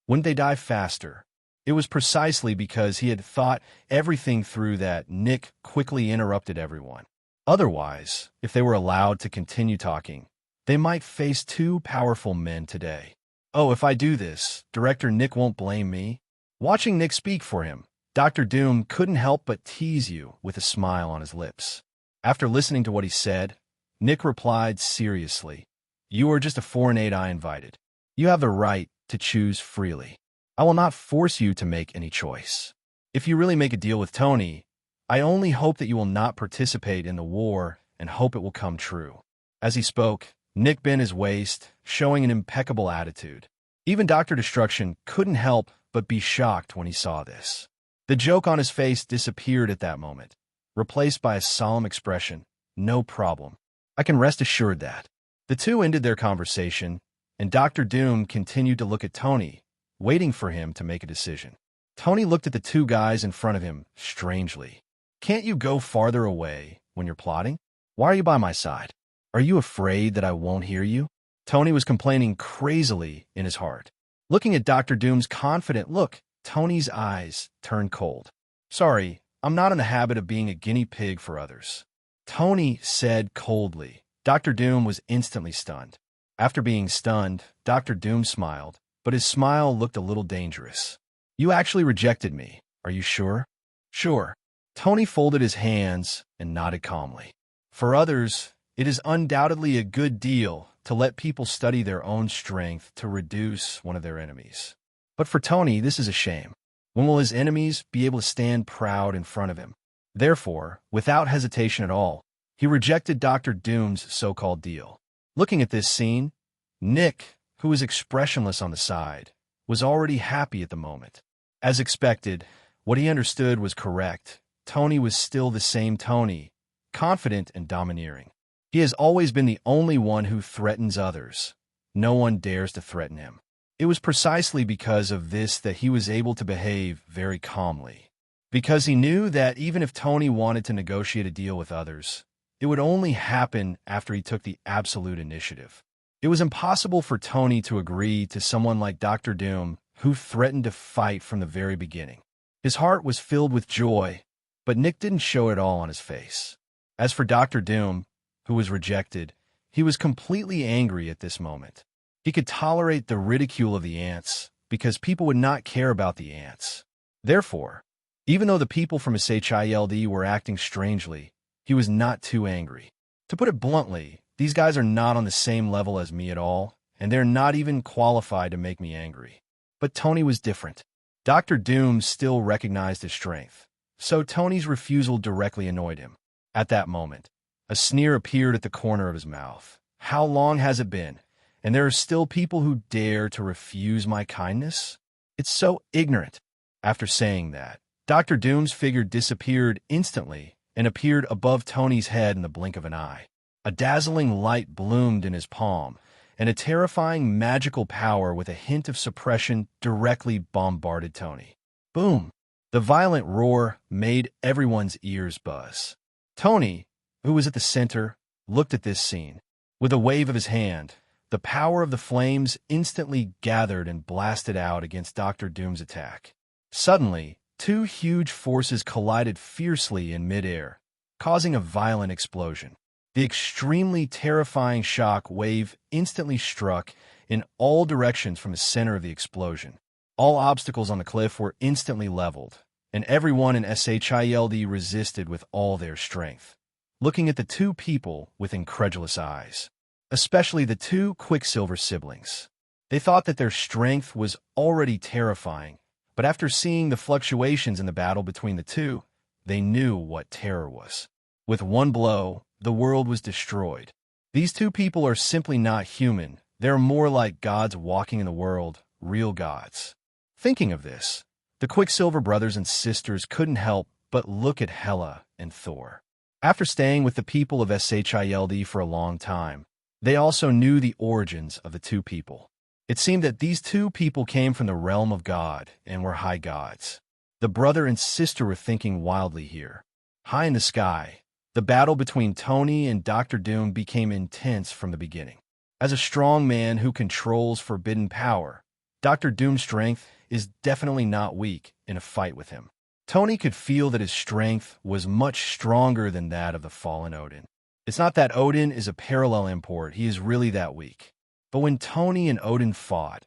Speaker 2: wouldn't they die faster? It was precisely because he had thought everything through that Nick quickly interrupted everyone. Otherwise, if they were allowed to continue talking, they might face two powerful men today. Oh, if I do this, Director Nick won't blame me. Watching Nick speak for him, Dr. Doom couldn't help but tease you with a smile on his lips. After listening to what he said, Nick replied seriously, "You are just a foreign aid I invited. You have the right to choose freely. I will not force you to make any choice. If you really make a deal with Tony, I only hope that you will not participate in the war and hope it will come true." As he spoke, Nick bent his waist, showing an impeccable attitude. Even Dr. Destruction couldn't help but be shocked when he saw this. The joke on his face disappeared at that moment, replaced by a solemn expression. "No problem. I can rest assured that." The two ended their conversation, and Dr. Doom continued to look at Tony, waiting for him to make a decision. Tony looked at the two guys in front of him strangely. "Can't you go farther away when you're plotting? Why are you by my side? Are you afraid that I won't hear you?" Tony was complaining crazily in his heart. Looking at Dr. Doom's confident look, Tony's eyes turned cold. "Sorry, I'm not in the habit of being a guinea pig for others," Tony said coldly. Dr. Doom was instantly stunned. After being stunned, Dr. Doom smiled, but his smile looked a little dangerous. "You actually rejected me, are you sure?" "Sure." Tony folded his hands and nodded calmly. For others, it is undoubtedly a good deal to let people study their own strength to reduce one of their enemies. But for Tony, this is a shame. When will his enemies be able to stand proud in front of him? Therefore, without hesitation at all, he rejected Dr. Doom's so-called deal. Looking at this scene, Nick, who was expressionless on the side, was already happy at the moment. As expected, what he understood was correct. Tony was still the same Tony, confident and domineering. He has always been the only one who threatens others. No one dares to threaten him. It was precisely because of this that he was able to behave very calmly. Because he knew that even if Tony wanted to negotiate a deal with others, it would only happen after he took the absolute initiative. It was impossible for Tony to agree to someone like Dr. Doom, who threatened to fight from the very beginning. His heart was filled with joy, but Nick didn't show it all on his face. As for Dr. Doom, who was rejected, he was completely angry at this moment. He could tolerate the ridicule of the ants because people would not care about the ants. Therefore, even though the people from SHIELD were acting strangely, he was not too angry. To put it bluntly, these guys are not on the same level as me at all, and they're not even qualified to make me angry. But Tony was different. Dr. Doom still recognized his strength, so Tony's refusal directly annoyed him. At that moment, a sneer appeared at the corner of his mouth. How long has it been? And there are still people who dare to refuse my kindness? It's so ignorant. After saying that, Dr. Doom's figure disappeared instantly and appeared above Tony's head in the blink of an eye. A dazzling light bloomed in his palm, and a terrifying magical power with a hint of suppression directly bombarded Tony. Boom! The violent roar made everyone's ears buzz. Tony, who was at the center, looked at this scene. With a wave of his hand, the power of the flames instantly gathered and blasted out against Dr. Doom's attack. Suddenly, two huge forces collided fiercely in midair, causing a violent explosion. The extremely terrifying shock wave instantly struck in all directions from the center of the explosion. All obstacles on the cliff were instantly leveled, and everyone in SHIELD resisted with all their strength, looking at the two people with incredulous eyes, especially the two Quicksilver siblings. They thought that their strength was already terrifying, but after seeing the fluctuations in the battle between the two, they knew what terror was. With one blow, the world was destroyed. These two people are simply not human. They're more like gods walking in the world, real gods. Thinking of this, the Quicksilver brothers and sisters couldn't help but look at Hela and Thor. After staying with the people of SHIELD for a long time, they also knew the origins of the two people. It seemed that these two people came from the realm of God and were high gods. The brother and sister were thinking wildly here. High in the sky, the battle between Tony and Dr. Doom became intense from the beginning. As a strong man who controls forbidden power, Dr. Doom's strength is definitely not weak in a fight with him. Tony could feel that his strength was much stronger than that of the fallen Odin. It's not that Odin is a parallel import, he is really that weak. But when Tony and Odin fought,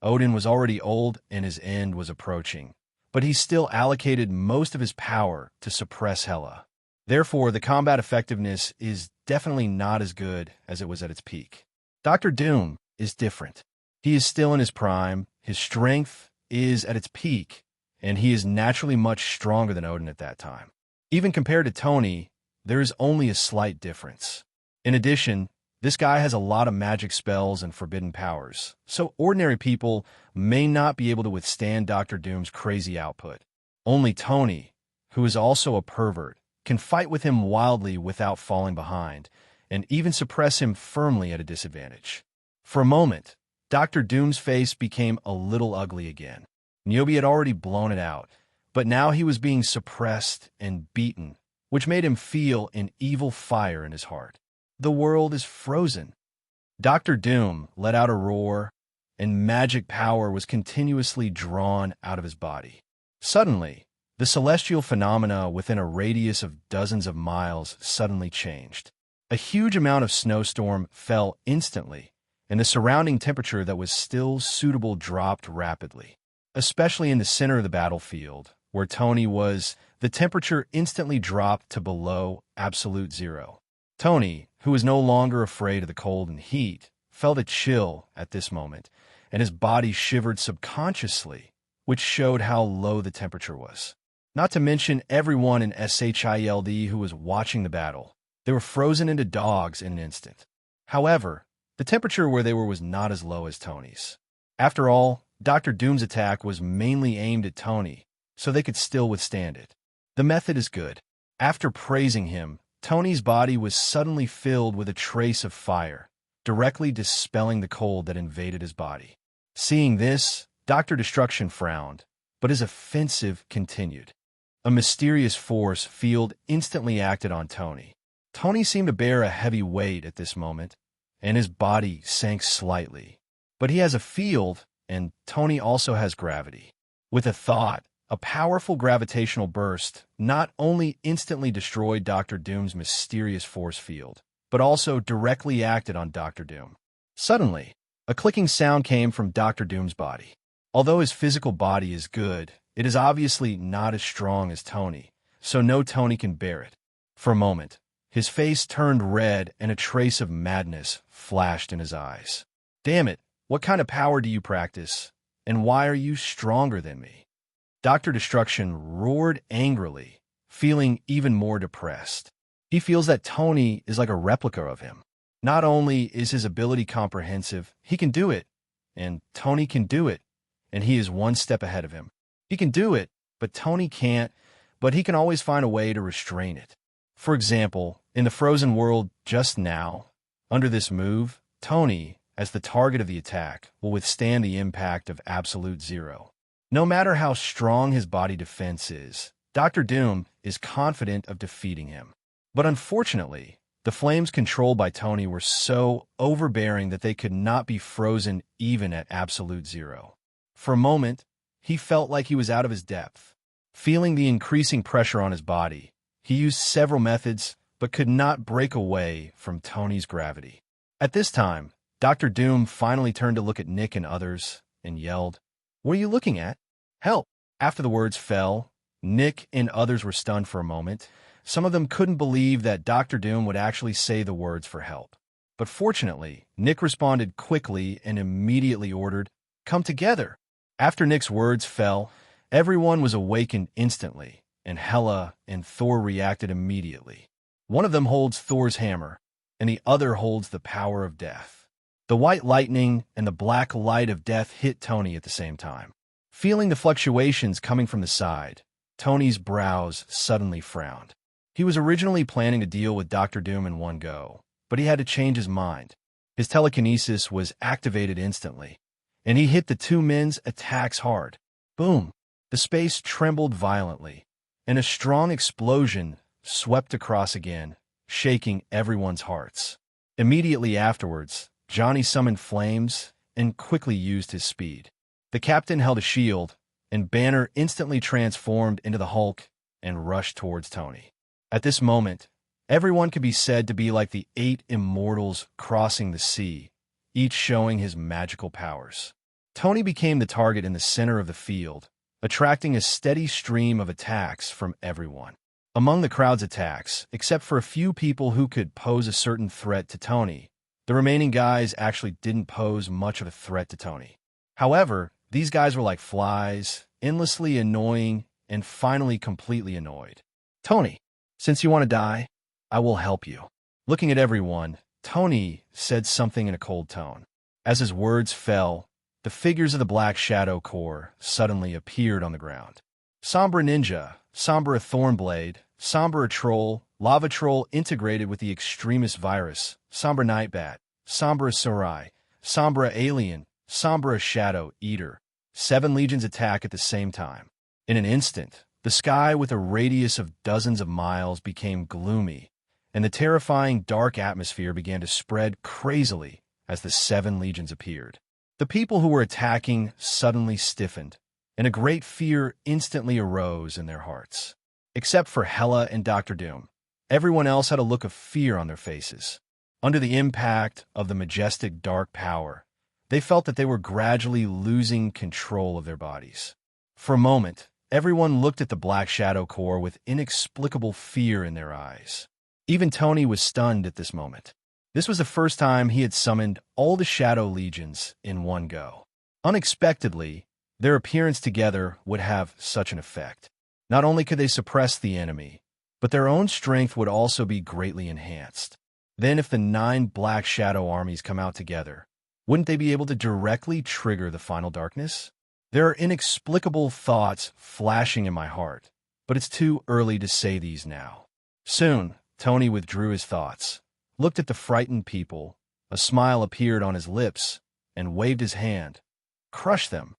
Speaker 2: Odin was already old and his end was approaching, but he still allocated most of his power to suppress Hela. Therefore, the combat effectiveness is definitely not as good as it was at its peak. Dr. Doom is different. He is still in his prime, his strength is at its peak, and he is naturally much stronger than Odin at that time. Even compared to Tony, there is only a slight difference. In addition, this guy has a lot of magic spells and forbidden powers, so ordinary people may not be able to withstand Dr. Doom's crazy output. Only Tony, who is also a pervert, can fight with him wildly without falling behind, and even suppress him firmly at a disadvantage. For a moment, Dr. Doom's face became a little ugly again. Niobe had already blown it out, but now he was being suppressed and beaten, which made him feel an evil fire in his heart. The world is frozen. Dr. Doom let out a roar, and magic power was continuously drawn out of his body. Suddenly, the celestial phenomena within a radius of dozens of miles suddenly changed. A huge amount of snowstorm fell instantly, and the surrounding temperature that was still suitable dropped rapidly. Especially in the center of the battlefield, where Tony was, the temperature instantly dropped to below absolute zero. Tony, who was no longer afraid of the cold and heat, felt a chill at this moment, and his body shivered subconsciously, which showed how low the temperature was. Not to mention everyone in SHIELD who was watching the battle. They were frozen into dogs in an instant. However, The temperature where they were was not as low as Tony's. After all, Dr. Doom's attack was mainly aimed at Tony, so they could still withstand it. The method is good. After praising him, Tony's body was suddenly filled with a trace of fire, directly dispelling the cold that invaded his body. Seeing this, Dr. Destruction frowned, but his offensive continued. A mysterious force field instantly acted on Tony. Tony seemed to bear a heavy weight at this moment, and his body sank slightly. But he has a field, and Tony also has gravity. With a thought, a powerful gravitational burst not only instantly destroyed Dr. Doom's mysterious force field, but also directly acted on Dr. Doom. Suddenly, a clicking sound came from Dr. Doom's body. Although his physical body is good, it is obviously not as strong as Tony, so no Tony can bear it. For a moment, his face turned red and a trace of madness flashed in his eyes. Damn it, what kind of power do you practice? And why are you stronger than me? Dr. Destruction roared angrily, feeling even more depressed. He feels that Tony is like a replica of him. Not only is his ability comprehensive, he can do it, and Tony can do it, and he is one step ahead of him. He can do it, but Tony can't, but he can always find a way to restrain it. For example, in the frozen world just now, under this move, Tony, as the target of the attack, will withstand the impact of absolute zero. No matter how strong his body defense is, Dr. Doom is confident of defeating him. But unfortunately, the flames controlled by Tony were so overbearing that they could not be frozen even at absolute zero. For a moment, he felt like he was out of his depth. Feeling the increasing pressure on his body, he used several methods but could not break away from Tony's gravity. At this time, Dr. Doom finally turned to look at Nick and others and yelled, "What are you looking at? Help!" After the words fell, Nick and others were stunned for a moment. Some of them couldn't believe that Dr. Doom would actually say the words for help. But fortunately, Nick responded quickly and immediately ordered, "Come together!" After Nick's words fell, everyone was awakened instantly, and Hela and Thor reacted immediately. One of them holds Thor's hammer, and the other holds the power of death. The white lightning and the black light of death hit Tony at the same time. Feeling the fluctuations coming from the side, Tony's brows suddenly frowned. He was originally planning to deal with Dr. Doom in one go, but he had to change his mind. His telekinesis was activated instantly, and he hit the two men's attacks hard. Boom! The space trembled violently, and a strong explosion swept across again, shaking everyone's hearts. Immediately afterwards, Johnny summoned flames and quickly used his speed. The captain held a shield, and Banner instantly transformed into the Hulk and rushed towards Tony. At this moment, everyone could be said to be like the 8 immortals crossing the sea, each showing his magical powers. Tony became the target in the center of the field, attracting a steady stream of attacks from everyone. Among the crowd's attacks, except for a few people who could pose a certain threat to Tony, the remaining guys actually didn't pose much of a threat to Tony. However, these guys were like flies, endlessly annoying, and finally completely annoyed. "Tony, since you want to die, I will help you." Looking at everyone, Tony said something in a cold tone. As his words fell, the figures of the Black Shadow Corps suddenly appeared on the ground. Sombra Ninja, Sombra Thornblade, Sombra Troll, Lava Troll integrated with the Extremist Virus, Sombra Nightbat, Sombra Sarai, Sombra Alien, Sombra Shadow Eater. 7 legions attack at the same time. In an instant, the sky with a radius of dozens of miles became gloomy, and the terrifying dark atmosphere began to spread crazily as the 7 legions appeared. The people who were attacking suddenly stiffened, and a great fear instantly arose in their hearts. Except for Hela and Dr. Doom, everyone else had a look of fear on their faces. Under the impact of the majestic dark power, they felt that they were gradually losing control of their bodies. For a moment, everyone looked at the Black Shadow Corps with inexplicable fear in their eyes. Even Tony was stunned at this moment. This was the first time he had summoned all the Shadow Legions in one go. Unexpectedly, their appearance together would have such an effect. Not only could they suppress the enemy, but their own strength would also be greatly enhanced. Then if the 9 Black Shadow Armies come out together, wouldn't they be able to directly trigger the final darkness? There are inexplicable thoughts flashing in my heart, but it's too early to say these now. Soon, Tony withdrew his thoughts, looked at the frightened people, a smile appeared on his lips, and waved his hand. Crush them.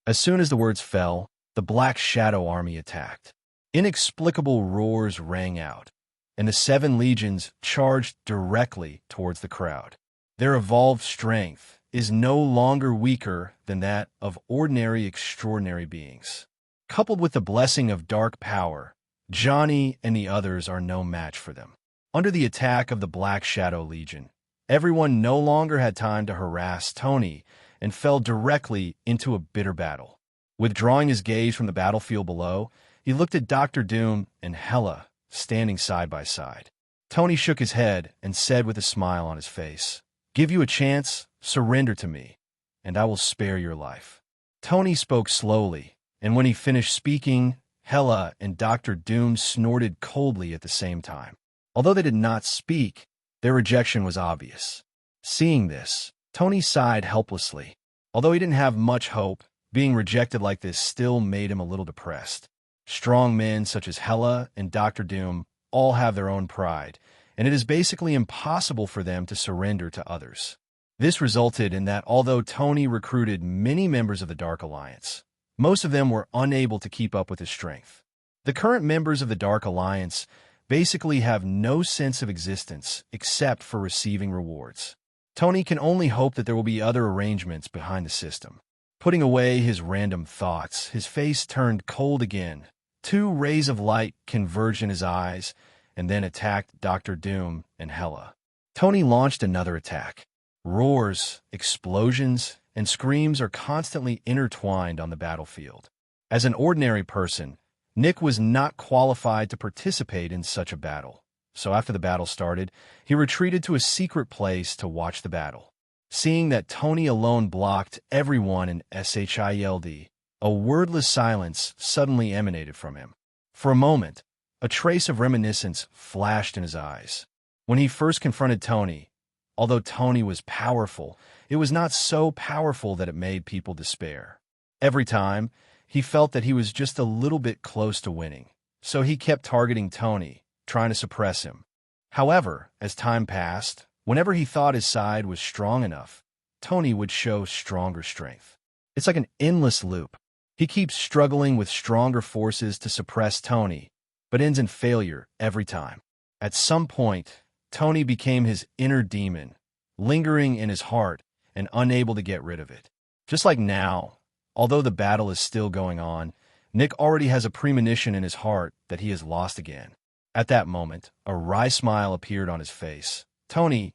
Speaker 2: As soon as the words fell, the Black Shadow Army attacked. Inexplicable roars rang out, and the 7 legions charged directly towards the crowd. Their evolved strength is no longer weaker than that of ordinary extraordinary beings. Coupled with the blessing of dark power, Johnny and the others are no match for them. Under the attack of the Black Shadow Legion, everyone no longer had time to harass Tony and fell directly into a bitter battle. Withdrawing his gaze from the battlefield below, he looked at Dr. Doom and Hela standing side by side. Tony shook his head and said with a smile on his face, "Give you a chance, surrender to me, and I will spare your life." Tony spoke slowly, and when he finished speaking, Hela and Dr. Doom snorted coldly at the same time. Although they did not speak, their rejection was obvious. Seeing this, Tony sighed helplessly. Although he didn't have much hope, being rejected like this still made him a little depressed. Strong men such as Hela and Dr. Doom all have their own pride, and it is basically impossible for them to surrender to others. This resulted in that although Tony recruited many members of the Dark Alliance, most of them were unable to keep up with his strength. The current members of the Dark Alliance basically have no sense of existence except for receiving rewards. Tony can only hope that there will be other arrangements behind the system. Putting away his random thoughts, his face turned cold again. 2 rays of light converged in his eyes and then attacked Dr. Doom and Hela. Tony launched another attack. Roars, explosions, and screams are constantly intertwined on the battlefield. As an ordinary person, Nick was not qualified to participate in such a battle, so after the battle started, he retreated to a secret place to watch the battle. Seeing that Tony alone blocked everyone in SHIELD, a wordless silence suddenly emanated from him. For a moment, a trace of reminiscence flashed in his eyes. When he first confronted Tony, although Tony was powerful, it was not so powerful that it made people despair. Every time, he felt that he was just a little bit close to winning, so he kept targeting Tony, trying to suppress him. However, as time passed, whenever he thought his side was strong enough, Tony would show stronger strength. It's like an endless loop. He keeps struggling with stronger forces to suppress Tony, but ends in failure every time. At some point, Tony became his inner demon, lingering in his heart and unable to get rid of it. Just like now, although the battle is still going on, Nick already has a premonition in his heart that he has lost again. At that moment, a wry smile appeared on his face. Tony,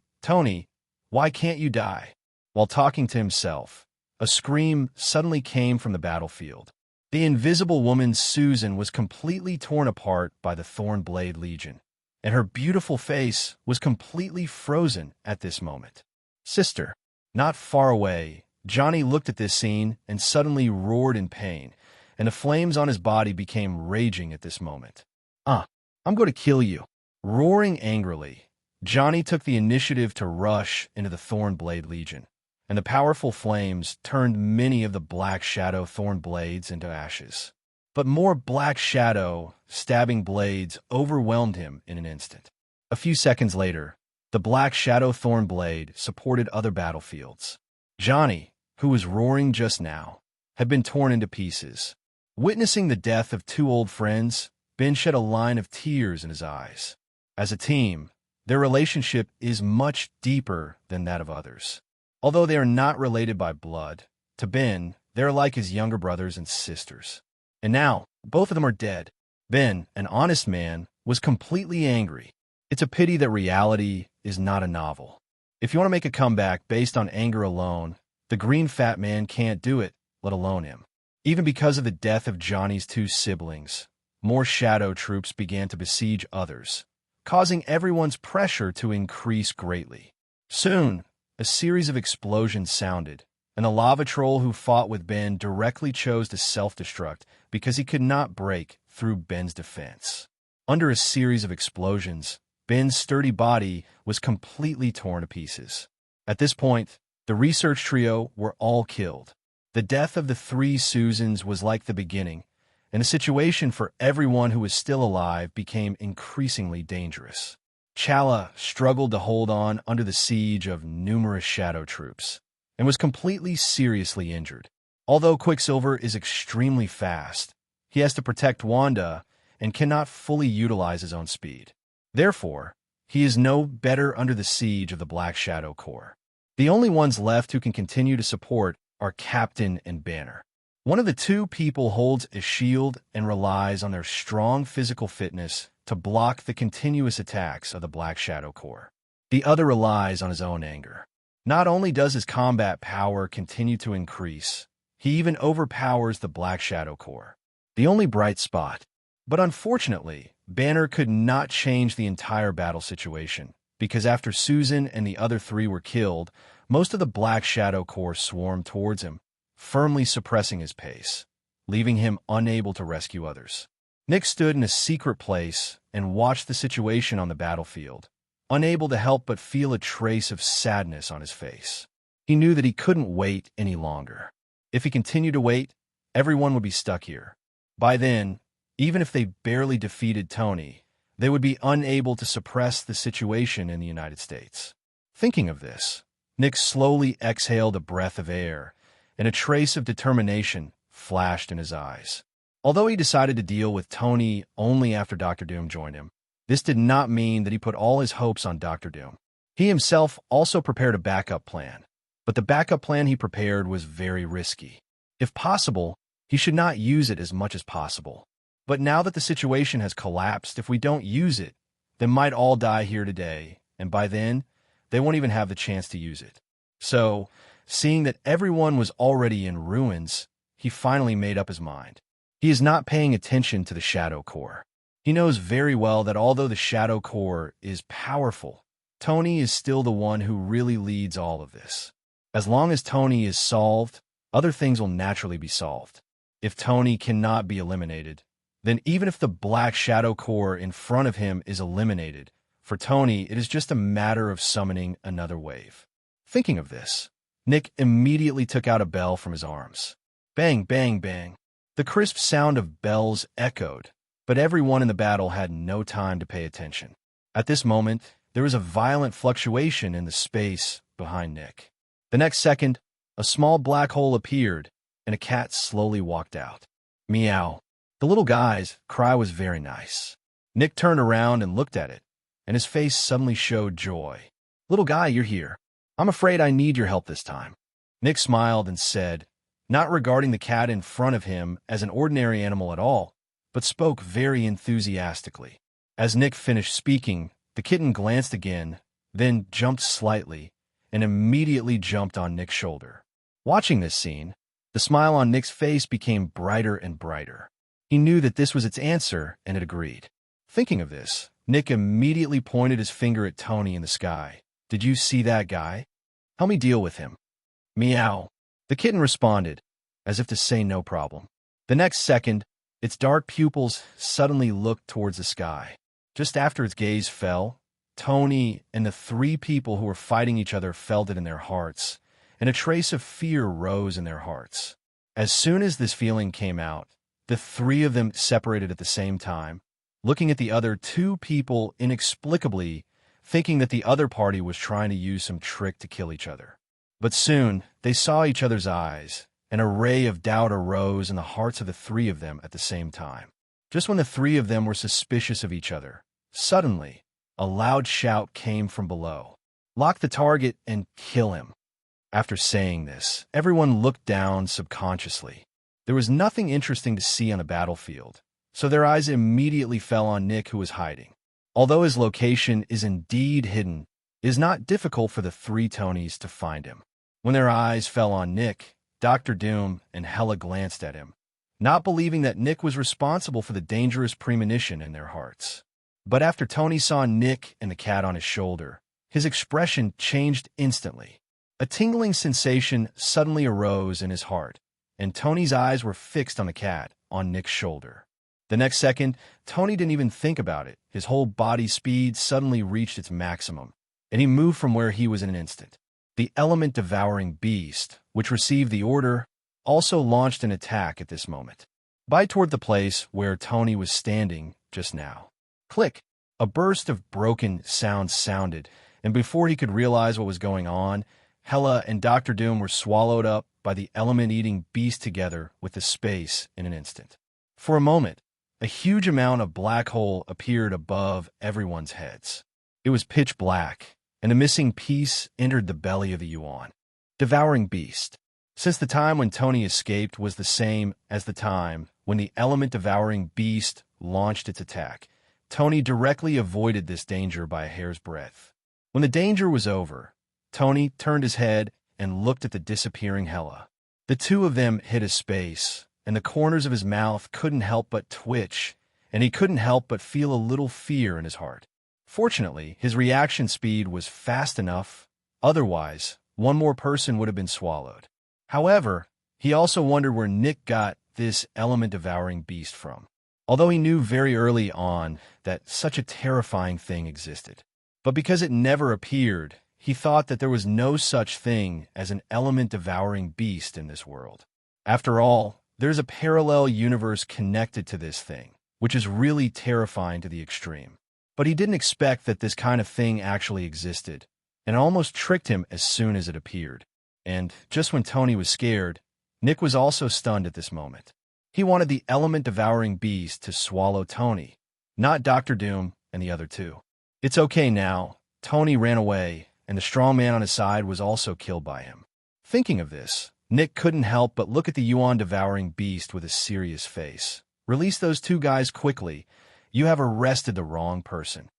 Speaker 2: why can't you die?" While talking to himself, a scream suddenly came from the battlefield. The invisible woman Susan was completely torn apart by the Thornblade Legion, and her beautiful face was completely frozen at this moment. "Sister." Not far away, Johnny looked at this scene and suddenly roared in pain, and the flames on his body became raging at this moment. I'm going to kill you." Roaring angrily, Johnny took the initiative to rush into the Thornblade Legion, and the powerful flames turned many of the Black Shadow Thornblades into ashes. But more Black Shadow stabbing blades overwhelmed him in an instant. A few seconds later, the Black Shadow Thornblade supported other battlefields. Johnny, who was roaring just now, had been torn into pieces. Witnessing the death of 2 old friends, Ben shed a line of tears in his eyes. As a team, their relationship is much deeper than that of others. Although they are not related by blood, to Ben, they're like his younger brothers and sisters. And now, both of them are dead. Ben, an honest man, was completely angry. It's a pity that reality is not a novel. If you want to make a comeback based on anger alone, the green fat man can't do it, let alone him. Even because of the death of Johnny's 2 siblings, more shadow troops began to besiege others, causing everyone's pressure to increase greatly. Soon, a series of explosions sounded, and the lava troll who fought with Ben directly chose to self-destruct because he could not break through Ben's defense. Under a series of explosions, Ben's sturdy body was completely torn to pieces. At this point, the research trio were all killed. The death of the three Susans was like the beginning, and the situation for everyone who was still alive became increasingly dangerous. Chala struggled to hold on under the siege of numerous shadow troops, and was completely seriously injured. Although Quicksilver is extremely fast, he has to protect Wanda and cannot fully utilize his own speed. Therefore, he is no better under the siege of the Black Shadow Corps. The only ones left who can continue to support are Captain and Banner. One of the two people holds a shield and relies on their strong physical fitness to block the continuous attacks of the Black Shadow Corps. The other relies on his own anger. Not only does his combat power continue to increase, he even overpowers the Black Shadow Corps. The only bright spot. But unfortunately, Banner could not change the entire battle situation, because after Susan and the other three were killed, most of the Black Shadow Corps swarmed towards him, firmly suppressing his pace, leaving him unable to rescue others. Nick stood in a secret place and watched the situation on the battlefield, unable to help but feel a trace of sadness on his face. He knew that he couldn't wait any longer. If he continued to wait, everyone would be stuck here. By then, even if they barely defeated Tony, they would be unable to suppress the situation in the United States. Thinking of this, Nick slowly exhaled a breath of air, and a trace of determination flashed in his eyes. Although he decided to deal with Tony only after Dr. Doom joined him, this did not mean that he put all his hopes on Dr. Doom. He himself also prepared a backup plan, but the backup plan he prepared was very risky. If possible, he should not use it as much as possible. But now that the situation has collapsed, if we don't use it, they might all die here today, and by then, they won't even have the chance to use it. So, seeing that everyone was already in ruins, he finally made up his mind. He is not paying attention to the Shadow Corps. He knows very well that although the Shadow Corps is powerful, Tony is still the one who really leads all of this. As long as Tony is solved, other things will naturally be solved. If Tony cannot be eliminated, then even if the Black Shadow Corps in front of him is eliminated, for Tony it is just a matter of summoning another wave. Thinking of this, Nick immediately took out a bell from his arms. Bang, bang, bang. The crisp sound of bells echoed, but everyone in the battle had no time to pay attention. At this moment, there was a violent fluctuation in the space behind Nick. The next second, a small black hole appeared, and a cat slowly walked out. Meow. The little guy's cry was very nice. Nick turned around and looked at it, and his face suddenly showed joy. Little guy, you're here. I'm afraid I need your help this time. Nick smiled and said, not regarding the cat in front of him as an ordinary animal at all, but spoke very enthusiastically. As Nick finished speaking, the kitten glanced again, then jumped slightly, and immediately jumped on Nick's shoulder. Watching this scene, the smile on Nick's face became brighter and brighter. He knew that this was its answer, and it agreed. Thinking of this, Nick immediately pointed his finger at Tony in the sky. Did you see that guy? Help me deal with him. Meow. The kitten responded, as if to say no problem. The next second, its dark pupils suddenly looked towards the sky. Just after its gaze fell, Tony and the three people who were fighting each other felt it in their hearts, and a trace of fear rose in their hearts. As soon as this feeling came out, the three of them separated at the same time, looking at the other two people inexplicably, thinking that the other party was trying to use some trick to kill each other. But soon, they saw each other's eyes, and a ray of doubt arose in the hearts of the three of them at the same time. Just when the three of them were suspicious of each other, suddenly, a loud shout came from below. Lock the target and kill him. After saying this, everyone looked down subconsciously. There was nothing interesting to see on the battlefield, so their eyes immediately fell on Nick, who was hiding. Although his location is indeed hidden, it is not difficult for the three Tonys to find him. When their eyes fell on Nick, Dr. Doom and Hela glanced at him, not believing that Nick was responsible for the dangerous premonition in their hearts. But after Tony saw Nick and the cat on his shoulder, his expression changed instantly. A tingling sensation suddenly arose in his heart, and Tony's eyes were fixed on the cat on Nick's shoulder. The next second, Tony didn't even think about it. His whole body speed suddenly reached its maximum, and he moved from where he was in an instant. The element-devouring beast, which received the order, also launched an attack at this moment. By toward the place where Tony was standing just now. Click! A burst of broken sound sounded, and before he could realize what was going on, Hela and Dr. Doom were swallowed up by the element-eating beast together with the space in an instant. For a moment, a huge amount of black hole appeared above everyone's heads. It was pitch black, and a missing piece entered the belly of the Yuan. Devouring beast. Since the time when Tony escaped was the same as the time when the element-devouring beast launched its attack, Tony directly avoided this danger by a hair's breadth. When the danger was over, Tony turned his head and looked at the disappearing Hela. The two of them hit a space, and the corners of his mouth couldn't help but twitch, and he couldn't help but feel a little fear in his heart. Fortunately, his reaction speed was fast enough, otherwise, one more person would have been swallowed. However, he also wondered where Nick got this element-devouring beast from, although he knew very early on that such a terrifying thing existed. But because it never appeared, he thought that there was no such thing as an element-devouring beast in this world. After all, there's a parallel universe connected to this thing, which is really terrifying to the extreme. But he didn't expect that this kind of thing actually existed, and it almost tricked him as soon as it appeared. And just when Tony was scared, Nick was also stunned at this moment. He wanted the element-devouring beast to swallow Tony, not Dr. Doom and the other two. It's okay now. Tony ran away, and the strong man on his side was also killed by him. Thinking of this, Nick couldn't help but look at the Yuan-devouring beast with a serious face. Release those two guys quickly. You have arrested the wrong person.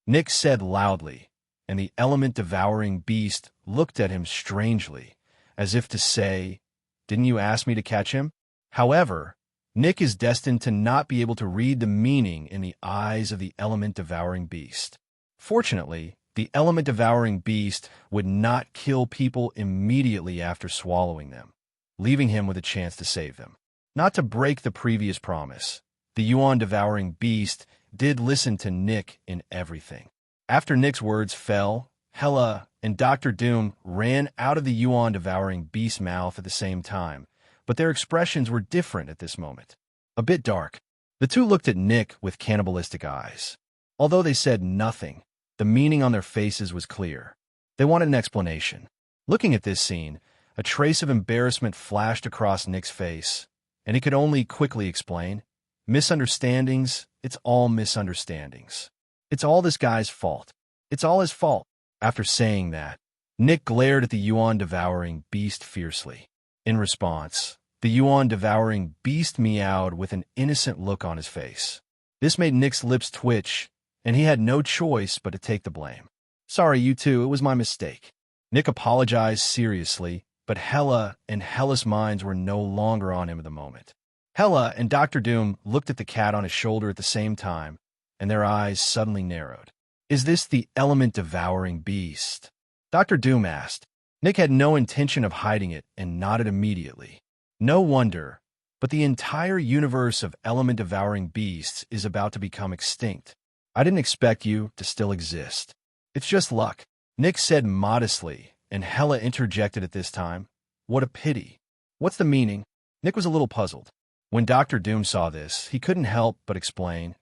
Speaker 2: Nick said loudly, and the element-devouring beast looked at him strangely, as if to say, "Didn't you ask me to catch him?" However, Nick is destined to not be able to read the meaning in the eyes of the element-devouring beast. Fortunately, the element-devouring beast would not kill people immediately after swallowing them, leaving him with a chance to save them. Not to break the previous promise, the Yuan-devouring beast did listen to Nick in everything. After Nick's words fell, Hela and Dr. Doom ran out of the Yuan-devouring beast's mouth at the same time, but their expressions were different at this moment. A bit dark. The two looked at Nick with cannibalistic eyes. Although they said nothing, the meaning on their faces was clear. They wanted an explanation. Looking at this scene, a trace of embarrassment flashed across Nick's face, and he could only quickly explain, "Misunderstandings, it's all misunderstandings. It's all this guy's fault. It's all his fault." After saying that, Nick glared at the Yuan-devouring beast fiercely. In response, the Yuan-devouring beast meowed with an innocent look on his face. This made Nick's lips twitch, and he had no choice but to take the blame. "Sorry, you two, it was my mistake." Nick apologized seriously, but Hela and Hela's minds were no longer on him at the moment. Hela and Dr. Doom looked at the cat on his shoulder at the same time, and their eyes suddenly narrowed. "Is this the element-devouring beast?" Dr. Doom asked. Nick had no intention of hiding it and nodded immediately. No wonder, but the entire universe of element-devouring beasts is about to become extinct. I didn't expect you to still exist. It's just luck, Nick said modestly, and Hela interjected at this time. "What a pity. What's the meaning?" Nick was a little puzzled. When Dr. Doom saw this, he couldn't help but explain.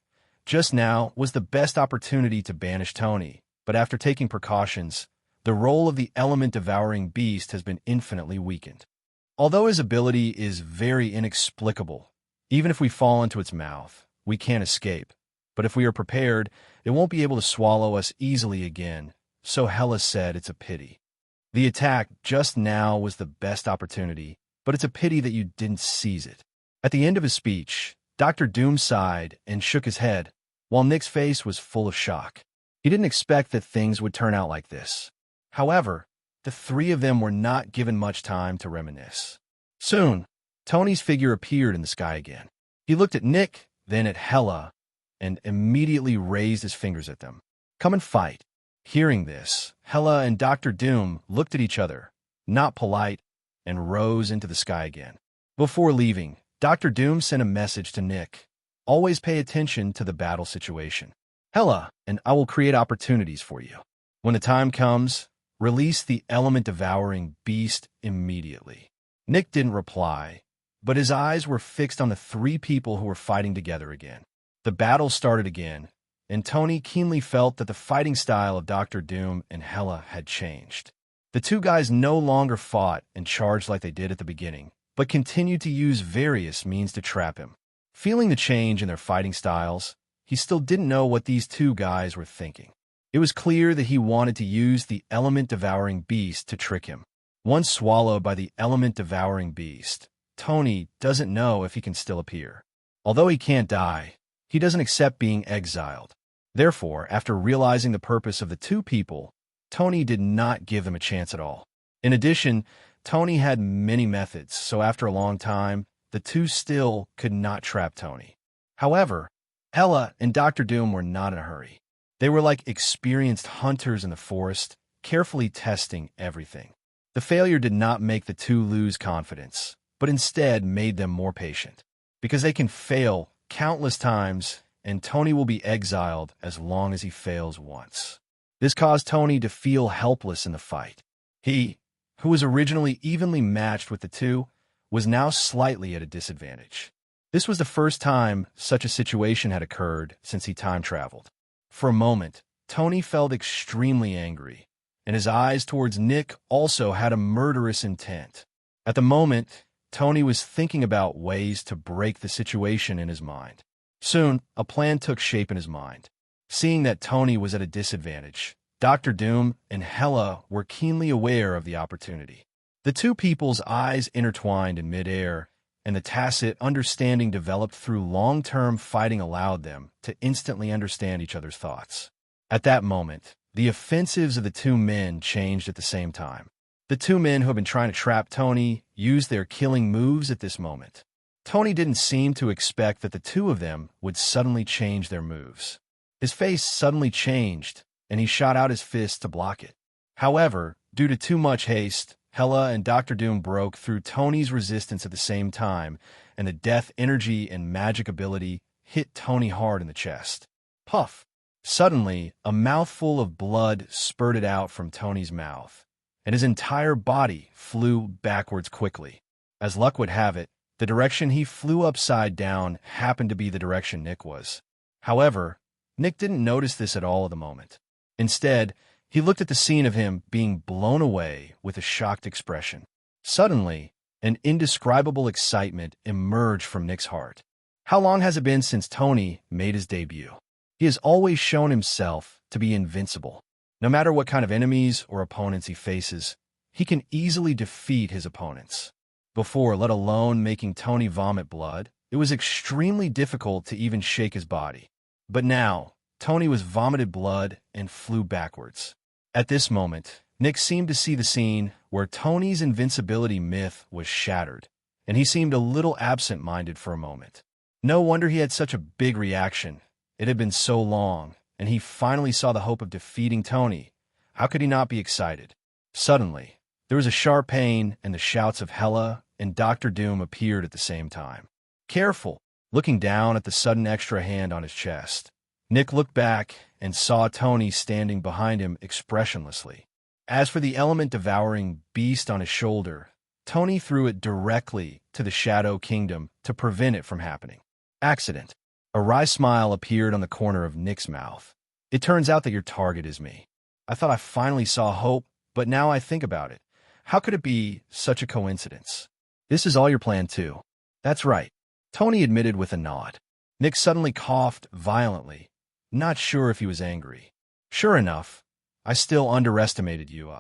Speaker 2: Just now was the best opportunity to banish Tony, but after taking precautions, the role of the element-devouring beast has been infinitely weakened. Although his ability is very inexplicable, even if we fall into its mouth, we can't escape. But if we are prepared, it won't be able to swallow us easily again, so Hela said it's a pity. The attack just now was the best opportunity, but it's a pity that you didn't seize it. At the end of his speech, Dr. Doom sighed and shook his head, while Nick's face was full of shock. He didn't expect that things would turn out like this. However, the three of them were not given much time to reminisce. Soon, Tony's figure appeared in the sky again. He looked at Nick, then at Hela, and immediately raised his fingers at them. "Come and fight." Hearing this, Hela and Dr. Doom looked at each other, not polite, and rose into the sky again. Before leaving, Dr. Doom sent a message to Nick. Always pay attention to the battle situation. Hela, and I will create opportunities for you. When the time comes, release the element-devouring beast immediately. Nick didn't reply, but his eyes were fixed on the three people who were fighting together again. The battle started again, and Tony keenly felt that the fighting style of Dr. Doom and Hela had changed. The two guys no longer fought and charged like they did at the beginning, but continued to use various means to trap him. Feeling the change in their fighting styles, he still didn't know what these two guys were thinking. It was clear that he wanted to use the element-devouring beast to trick him. Once swallowed by the element-devouring beast, Tony doesn't know if he can still appear. Although he can't die, he doesn't accept being exiled. Therefore, after realizing the purpose of the two people, Tony did not give them a chance at all. In addition, Tony had many methods, so after a long time, the two still could not trap Tony. However, Hela and Dr. Doom were not in a hurry. They were like experienced hunters in the forest, carefully testing everything. The failure did not make the two lose confidence, but instead made them more patient. Because they can fail countless times, and Tony will be exiled as long as he fails once. This caused Tony to feel helpless in the fight. He, who was originally evenly matched with the two, was now slightly at a disadvantage. This was the first time such a situation had occurred since he time-traveled. For a moment, Tony felt extremely angry, and his eyes towards Nick also had a murderous intent. At the moment, Tony was thinking about ways to break the situation in his mind. Soon, a plan took shape in his mind. Seeing that Tony was at a disadvantage, Dr. Doom and Hela were keenly aware of the opportunity. The two people's eyes intertwined in midair, and the tacit understanding developed through long-term fighting allowed them to instantly understand each other's thoughts. At that moment, the offensives of the two men changed at the same time. The two men who had been trying to trap Tony used their killing moves at this moment. Tony didn't seem to expect that the two of them would suddenly change their moves. His face suddenly changed, and he shot out his fist to block it. However, due to too much haste, Hela and Dr. Doom broke through Tony's resistance at the same time, and the death energy and magic ability hit Tony hard in the chest. Puff! Suddenly, a mouthful of blood spurted out from Tony's mouth, and his entire body flew backwards quickly. As luck would have it, the direction he flew upside down happened to be the direction Nick was. However, Nick didn't notice this at all at the moment. Instead, he looked at the scene of him being blown away with a shocked expression. Suddenly, an indescribable excitement emerged from Nick's heart. How long has it been since Tony made his debut? He has always shown himself to be invincible. No matter what kind of enemies or opponents he faces, he can easily defeat his opponents. Before, let alone making Tony vomit blood, it was extremely difficult to even shake his body. But now, Tony was vomited blood and flew backwards. At this moment, Nick seemed to see the scene where Tony's invincibility myth was shattered, and he seemed a little absent-minded for a moment. No wonder he had such a big reaction. It had been so long, and he finally saw the hope of defeating Tony. How could he not be excited? Suddenly, there was a sharp pain, and the shouts of Hela and Dr. Doom appeared at the same time. Careful! Looking down at the sudden extra hand on his chest, Nick looked back and saw Tony standing behind him expressionlessly. As for the element-devouring beast on his shoulder, Tony threw it directly to the Shadow Kingdom to prevent it from happening. Accident. A wry smile appeared on the corner of Nick's mouth. It turns out that your target is me. I thought I finally saw hope, but now I think about it. How could it be such a coincidence? This is all your plan too. That's right, Tony admitted with a nod. Nick suddenly coughed violently, not sure if he was angry. Sure enough, I still underestimated you,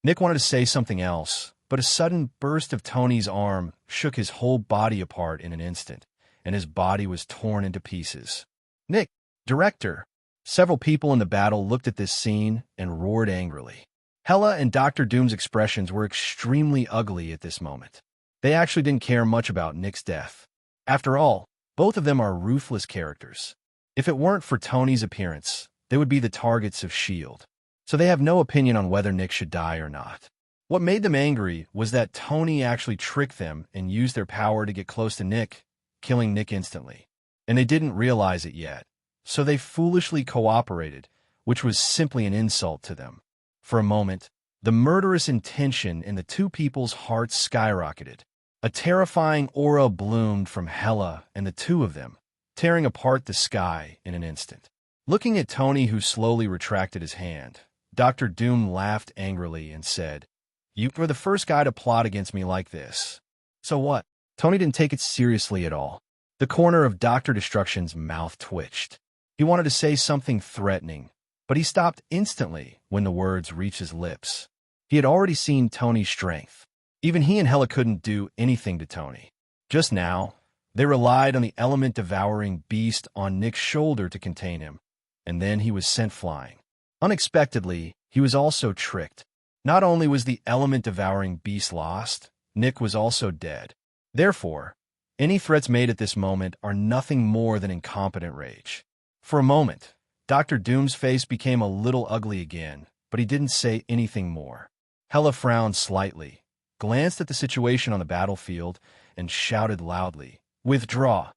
Speaker 2: Nick wanted to say something else, but a sudden burst of Tony's arm shook his whole body apart in an instant, and his body was torn into pieces. Nick, director! Several people in the battle looked at this scene and roared angrily. Hela and Dr. Doom's expressions were extremely ugly at this moment. They actually didn't care much about Nick's death. After all, both of them are ruthless characters. If it weren't for Tony's appearance, they would be the targets of S.H.I.E.L.D. So they have no opinion on whether Nick should die or not. What made them angry was that Tony actually tricked them and used their power to get close to Nick, killing Nick instantly. and they didn't realize it yet. So they foolishly cooperated, which was simply an insult to them. For a moment, the murderous intention in the two people's hearts skyrocketed. A terrifying aura bloomed from Hela and the two of them, tearing apart the sky in an instant. Looking at Tony, who slowly retracted his hand, Dr. Doom laughed angrily and said, "You were the first guy to plot against me like this. So what?" Tony didn't take it seriously at all. The corner of Dr. Destruction's mouth twitched. He wanted to say something threatening, but he stopped instantly when the words reached his lips. He had already seen Tony's strength. Even he and Hela couldn't do anything to Tony. Just now, they relied on the element-devouring beast on Nick's shoulder to contain him, and then he was sent flying. Unexpectedly, he was also tricked. Not only was the element-devouring beast lost, Nick was also dead. Therefore, any threats made at this moment are nothing more than incompetent rage. For a moment, Dr. Doom's face became a little ugly again, but he didn't say anything more. Hela frowned slightly, glanced at the situation on the battlefield, and shouted loudly, "Withdraw!"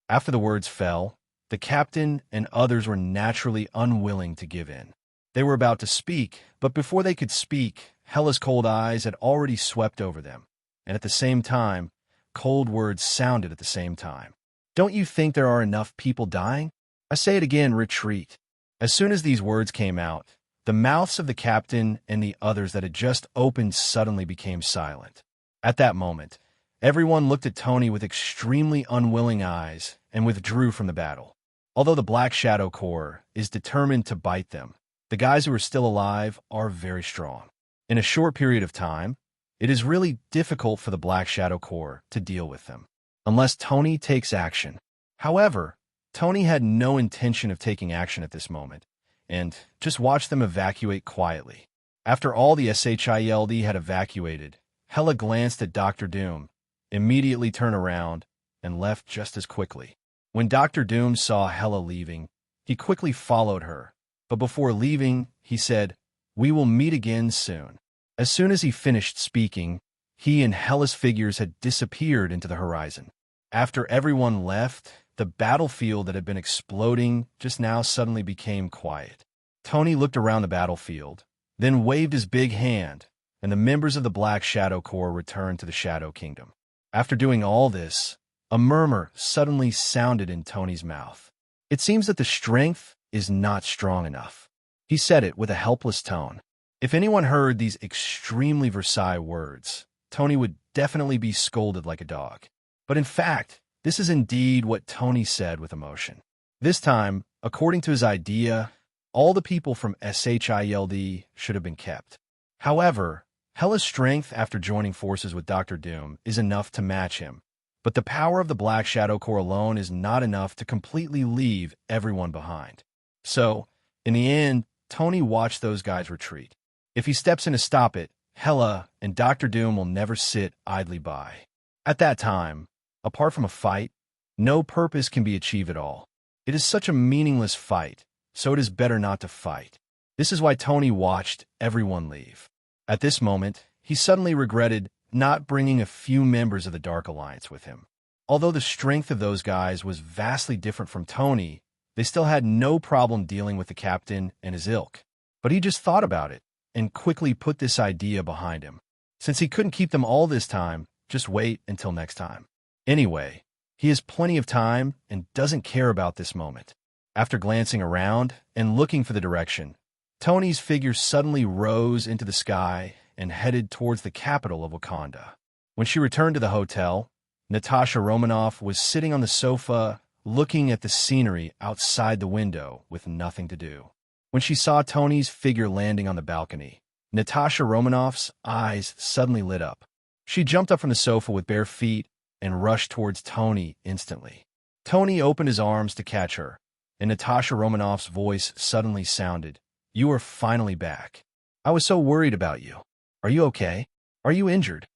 Speaker 2: After the words fell, the captain and others were naturally unwilling to give in. They were about to speak, but before they could speak, Hela's cold eyes had already swept over them, and at the same time, cold words sounded at the same time. "Don't you think there are enough people dying? I say it again, retreat." As soon as these words came out, the mouths of the captain and the others that had just opened suddenly became silent. At that moment, everyone looked at Tony with extremely unwilling eyes and withdrew from the battle. Although the Black Shadow Corps is determined to bite them, the guys who are still alive are very strong. In a short period of time, it is really difficult for the Black Shadow Corps to deal with them, unless Tony takes action. However, Tony had no intention of taking action at this moment, and just watched them evacuate quietly. After all the SHIELD had evacuated, Hela glanced at Dr. Doom, immediately turned around, and left just as quickly. When Dr. Doom saw Hela leaving, he quickly followed her, but before leaving, he said, "We will meet again soon." As soon as he finished speaking, he and Hela's figures had disappeared into the horizon. After everyone left, the battlefield that had been exploding just now suddenly became quiet. Tony looked around the battlefield, then waved his big hand, and the members of the Black Shadow Corps returned to the Shadow Kingdom. After doing all this, a murmur suddenly sounded in Tony's mouth. "It seems that the strength is not strong enough." He said it with a helpless tone. If anyone heard these extremely Versailles words, Tony would definitely be scolded like a dog. But in fact, this is indeed what Tony said with emotion. This time, according to his idea, all the people from SHIELD should have been kept. However, Hela's strength after joining forces with Dr. Doom is enough to match him, but the power of the Black Shadow Corps alone is not enough to completely leave everyone behind. So, in the end, Tony watched those guys retreat. If he steps in to stop it, Hela and Dr. Doom will never sit idly by. At that time, apart from a fight, no purpose can be achieved at all. It is such a meaningless fight, so it is better not to fight. This is why Tony watched everyone leave. At this moment, he suddenly regretted not bringing a few members of the Dark Alliance with him. Although the strength of those guys was vastly different from Tony, they still had no problem dealing with the captain and his ilk. But he just thought about it and quickly put this idea behind him. Since he couldn't keep them all this time, just wait until next time. Anyway, he has plenty of time and doesn't care about this moment. After glancing around and looking for the direction, Tony's figure suddenly rose into the sky and headed towards the capital of Wakanda. When she returned to the hotel, Natasha Romanoff was sitting on the sofa looking at the scenery outside the window with nothing to do. When she saw Tony's figure landing on the balcony, Natasha Romanoff's eyes suddenly lit up. She jumped up from the sofa with bare feet and rushed towards Tony instantly. Tony opened his arms to catch her, and Natasha Romanoff's voice suddenly sounded, "You are finally back. I was so worried about you. Are you okay? Are you injured?"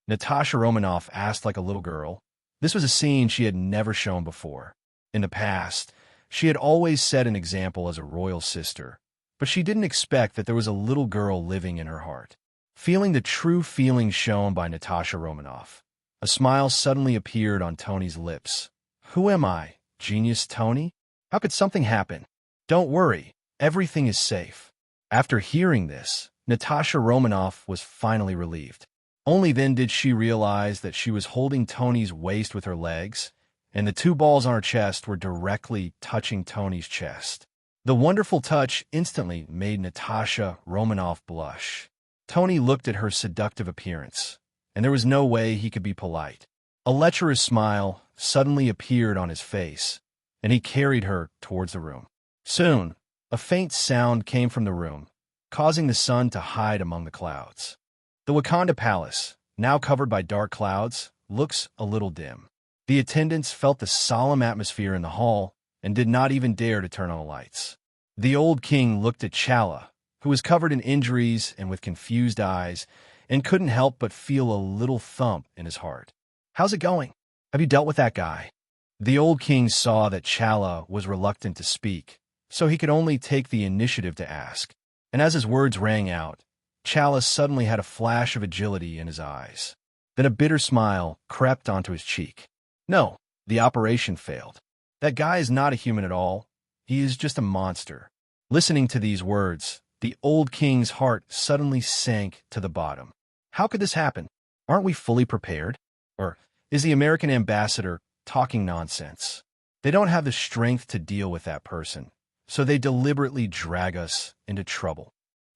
Speaker 2: Natasha Romanoff asked like a little girl. This was a scene she had never shown before. In the past, she had always set an example as a royal sister, but she didn't expect that there was a little girl living in her heart. Feeling the true feelings shown by Natasha Romanoff, a smile suddenly appeared on Tony's lips. "Who am I?" Genius Tony? How could something happen? Don't worry, everything is safe. After hearing this, Natasha Romanoff was finally relieved. Only then did she realize that she was holding Tony's waist with her legs, and the two balls on her chest were directly touching Tony's chest. The wonderful touch instantly made Natasha Romanoff blush. Tony looked at her seductive appearance, and there was no way he could be polite. A lecherous smile suddenly appeared on his face, and he carried her towards the room. Soon, a faint sound came from the room, causing the sun to hide among the clouds. The Wakanda Palace, now covered by dark clouds, looks a little dim. The attendants felt the solemn atmosphere in the hall and did not even dare to turn on the lights. The old king looked at Chala, who was covered in injuries and with confused eyes, and couldn't help but feel a little thump in his heart. "How's it going? Have you dealt with that guy?" The old king saw that Chala was reluctant to speak, so he could only take the initiative to ask. And as his words rang out, Chala suddenly had a flash of agility in his eyes. Then a bitter smile crept onto his cheek. "No, the operation failed. That guy is not a human at all. He is just a monster." Listening to these words, the old king's heart suddenly sank to the bottom. How could this happen? Aren't we fully prepared? Or is the American ambassador talking nonsense? They don't have the strength to deal with that person, so they deliberately drag us into trouble.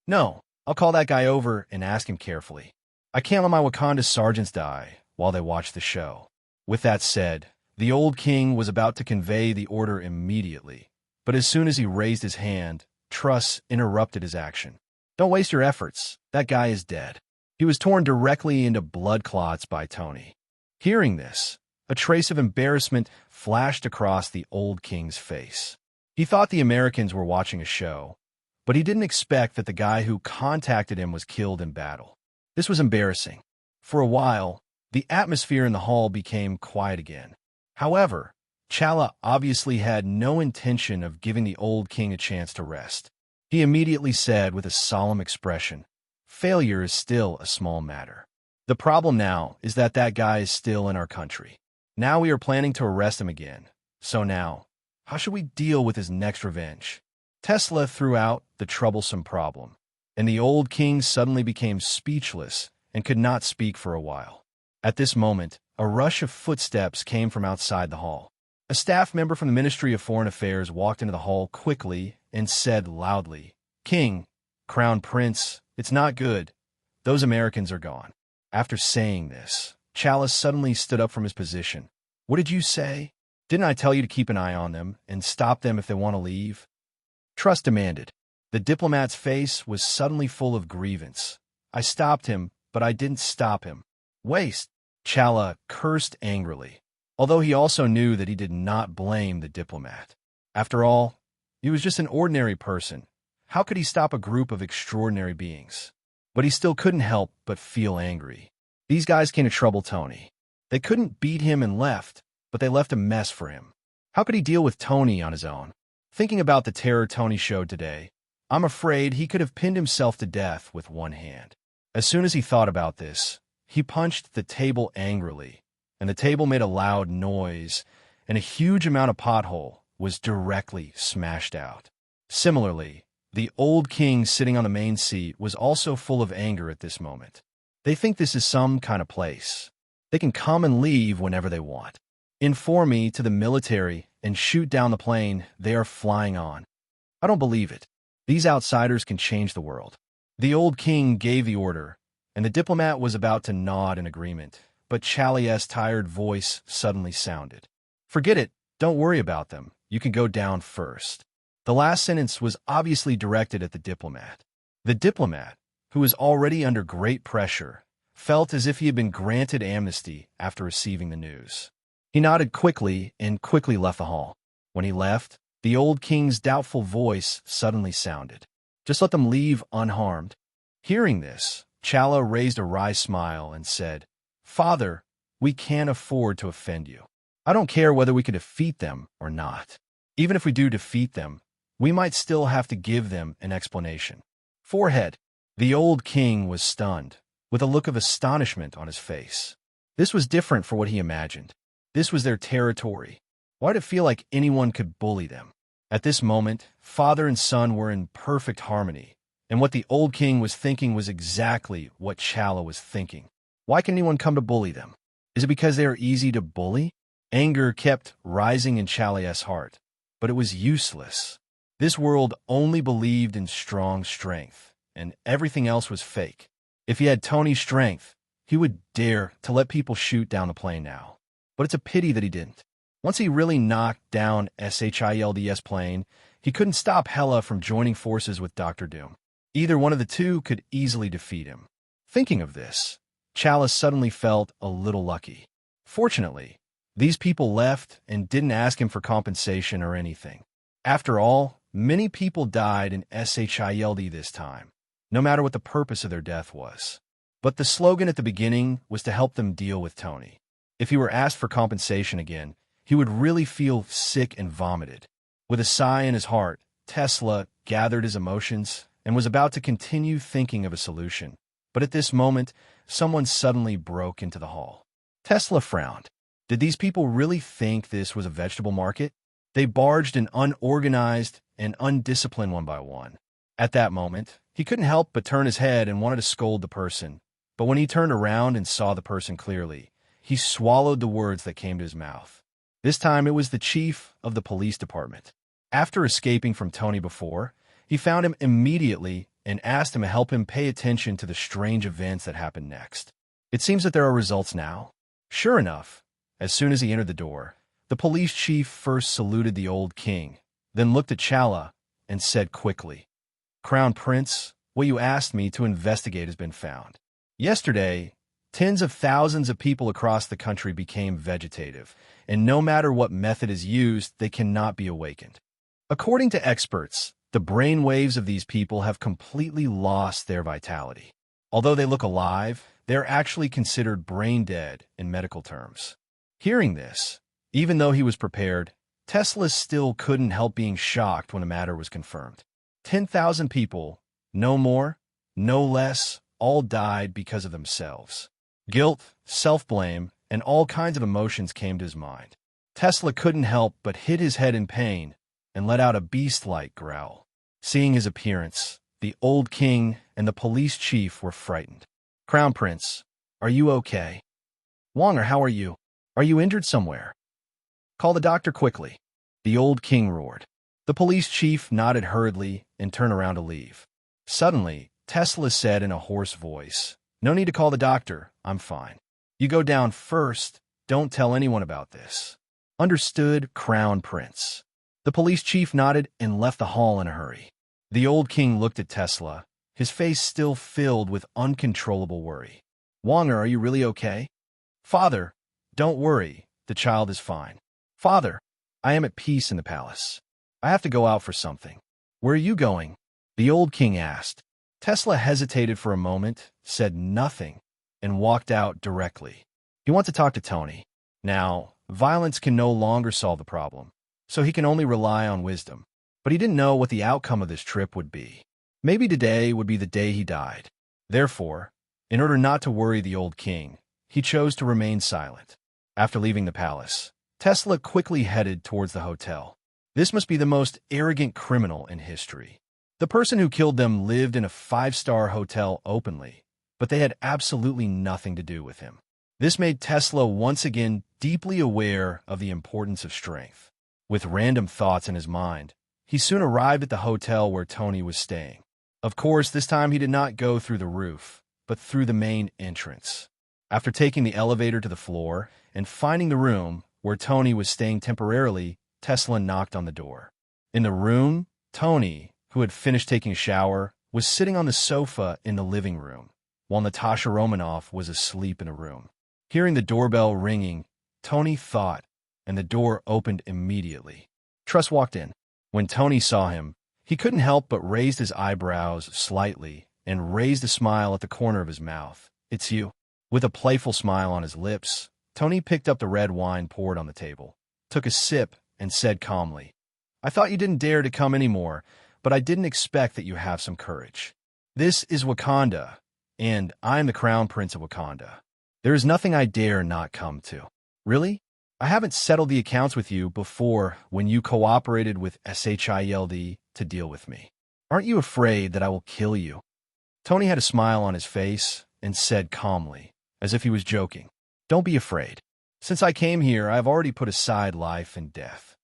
Speaker 2: No, I'll call that guy over and ask him carefully. I can't let my Wakanda sergeants die while they watch the show. With that said, the old king was about to convey the order immediately, but as soon as he raised his hand, Truss interrupted his action. "Don't waste your efforts. That guy is dead." He was torn directly into blood clots by Tony. Hearing this, a trace of embarrassment flashed across the old king's face. He thought the Americans were watching a show, but he didn't expect that the guy who contacted him was killed in battle. This was embarrassing. For a while, the atmosphere in the hall became quiet again. However, Chala obviously had no intention of giving the old king a chance to rest. He immediately said with a solemn expression, "Failure is still a small matter. The problem now is that guy is still in our country. Now we are planning to arrest him again. So now, how should we deal with his next revenge?" Tesla threw out the troublesome problem, and the old king suddenly became speechless and could not speak for a while. At this moment, a rush of footsteps came from outside the hall. A staff member from the Ministry of Foreign Affairs walked into the hall quickly and said loudly, "King, Crown Prince, it's not good. Those Americans are gone." After saying this, Chalice suddenly stood up from his position. "What did you say? Didn't I tell you to keep an eye on them and stop them if they want to leave?" Truss demanded. The diplomat's face was suddenly full of grievance. "I stopped him, but I didn't stop him." "Waste!" Chala cursed angrily, although he also knew that he did not blame the diplomat. After all, he was just an ordinary person. How could he stop a group of extraordinary beings? But he still couldn't help but feel angry. These guys came to trouble Tony. They couldn't beat him and left, but they left a mess for him. How could he deal with Tony on his own? Thinking about the terror Tony showed today, I'm afraid he could have pinned himself to death with one hand. As soon as he thought about this, he punched the table angrily, and the table made a loud noise, and a huge amount of pothole was directly smashed out. Similarly, the old king sitting on the main seat was also full of anger at this moment. They think this is some kind of place. They can come and leave whenever they want. Inform me to the military and shoot down the plane they are flying on. I don't believe it. These outsiders can change the world. The old king gave the order, and the diplomat was about to nod in agreement, but Chalia's tired voice suddenly sounded. "Forget it. Don't worry about them. You can go down first." The last sentence was obviously directed at the diplomat. The diplomat, who was already under great pressure, felt as if he had been granted amnesty after receiving the news. He nodded quickly and quickly left the hall. When he left, the old king's doubtful voice suddenly sounded. "Just let them leave unharmed." Hearing this, Chala raised a wry smile and said, "Father, we can't afford to offend you. I don't care whether we can defeat them or not. Even if we do defeat them, we might still have to give them an explanation." Forehead. The old king was stunned, with a look of astonishment on his face. This was different from what he imagined. This was their territory. Why did it feel like anyone could bully them? At this moment, father and son were in perfect harmony, and what the old king was thinking was exactly what Chala was thinking. Why can anyone come to bully them? Is it because they are easy to bully? Anger kept rising in Chala's heart, but it was useless. This world only believed in strong strength, and everything else was fake. If he had Tony's strength, he would dare to let people shoot down the plane now. But it's a pity that he didn't. Once he really knocked down Shild's plane, he couldn't stop Hela from joining forces with Dr. Doom. Either one of the two could easily defeat him. Thinking of this, Chala suddenly felt a little lucky. Fortunately, these people left and didn't ask him for compensation or anything. After all, many people died in Shild this time, no matter what the purpose of their death was. But the slogan at the beginning was to help them deal with Tony. If he were asked for compensation again, he would really feel sick and vomited. With a sigh in his heart, Tesla gathered his emotions and was about to continue thinking of a solution. But at this moment, someone suddenly broke into the hall. Tesla frowned. Did these people really think this was a vegetable market? They barged in unorganized and undisciplined one by one. At that moment, he couldn't help but turn his head and wanted to scold the person. But when he turned around and saw the person clearly, he swallowed the words that came to his mouth. This time it was the chief of the police department. After escaping from Tony before, he found him immediately and asked him to help him pay attention to the strange events that happened next. It seems that there are results now. Sure enough, as soon as he entered the door, the police chief first saluted the old king, then looked at Chala and said quickly, "Crown Prince, what you asked me to investigate has been found. Yesterday, tens of thousands of people across the country became vegetative, and no matter what method is used, they cannot be awakened. According to experts, the brain waves of these people have completely lost their vitality. Although they look alive, they're actually considered brain dead in medical terms." Hearing this, even though he was prepared, Tesla still couldn't help being shocked when the matter was confirmed. 10,000 people, no more, no less, all died because of themselves. Guilt, self-blame, and all kinds of emotions came to his mind. Tesla couldn't help but hit his head in pain and let out a beast-like growl. Seeing his appearance, the old king and the police chief were frightened. "Crown Prince, are you okay? Wonger, how are you? Are you injured somewhere? Call the doctor quickly," the old king roared. The police chief nodded hurriedly and turned around to leave. Suddenly, Tesla said in a hoarse voice, "No need to call the doctor, I'm fine. You go down first, don't tell anyone about this." "Understood, Crown Prince." The police chief nodded and left the hall in a hurry. The old king looked at Tesla, his face still filled with uncontrollable worry. "Wonger, are you really okay?" "Father, don't worry, the child is fine." "Father, I am at peace in the palace. I have to go out for something." "Where are you going?" the old king asked. Tesla hesitated for a moment, said nothing, and walked out directly. He wanted to talk to Tony. Now, violence can no longer solve the problem, so he can only rely on wisdom. But he didn't know what the outcome of this trip would be. Maybe today would be the day he died. Therefore, in order not to worry the old king, he chose to remain silent. After leaving the palace, Tesla quickly headed towards the hotel. This must be the most arrogant criminal in history. The person who killed them lived in a 5-star hotel openly, but they had absolutely nothing to do with him. This made Tesla once again deeply aware of the importance of strength. With random thoughts in his mind, he soon arrived at the hotel where Tony was staying. Of course, this time he did not go through the roof, but through the main entrance. After taking the elevator to the floor and finding the room where Tony was staying temporarily, Tesla knocked on the door. In the room, Tony, who had finished taking a shower, was sitting on the sofa in the living room, while Natasha Romanoff was asleep in a room. Hearing the doorbell ringing, Tony thought, and the door opened immediately. Truss walked in. When Tony saw him, he couldn't help but raise his eyebrows slightly and raised a smile at the corner of his mouth. "It's you." With a playful smile on his lips, Tony picked up the red wine poured on the table, took a sip, and said calmly, "I thought you didn't dare to come anymore, but I didn't expect that you have some courage. This is Wakanda, and I'm the Crown Prince of Wakanda. There is nothing I dare not come to." "Really? I haven't settled the accounts with you before when you cooperated with SHIELD to deal with me. Aren't you afraid that I will kill you?" Tony had a smile on his face and said calmly, as if he was joking, "Don't be afraid. Since I came here, I have already put aside life and death."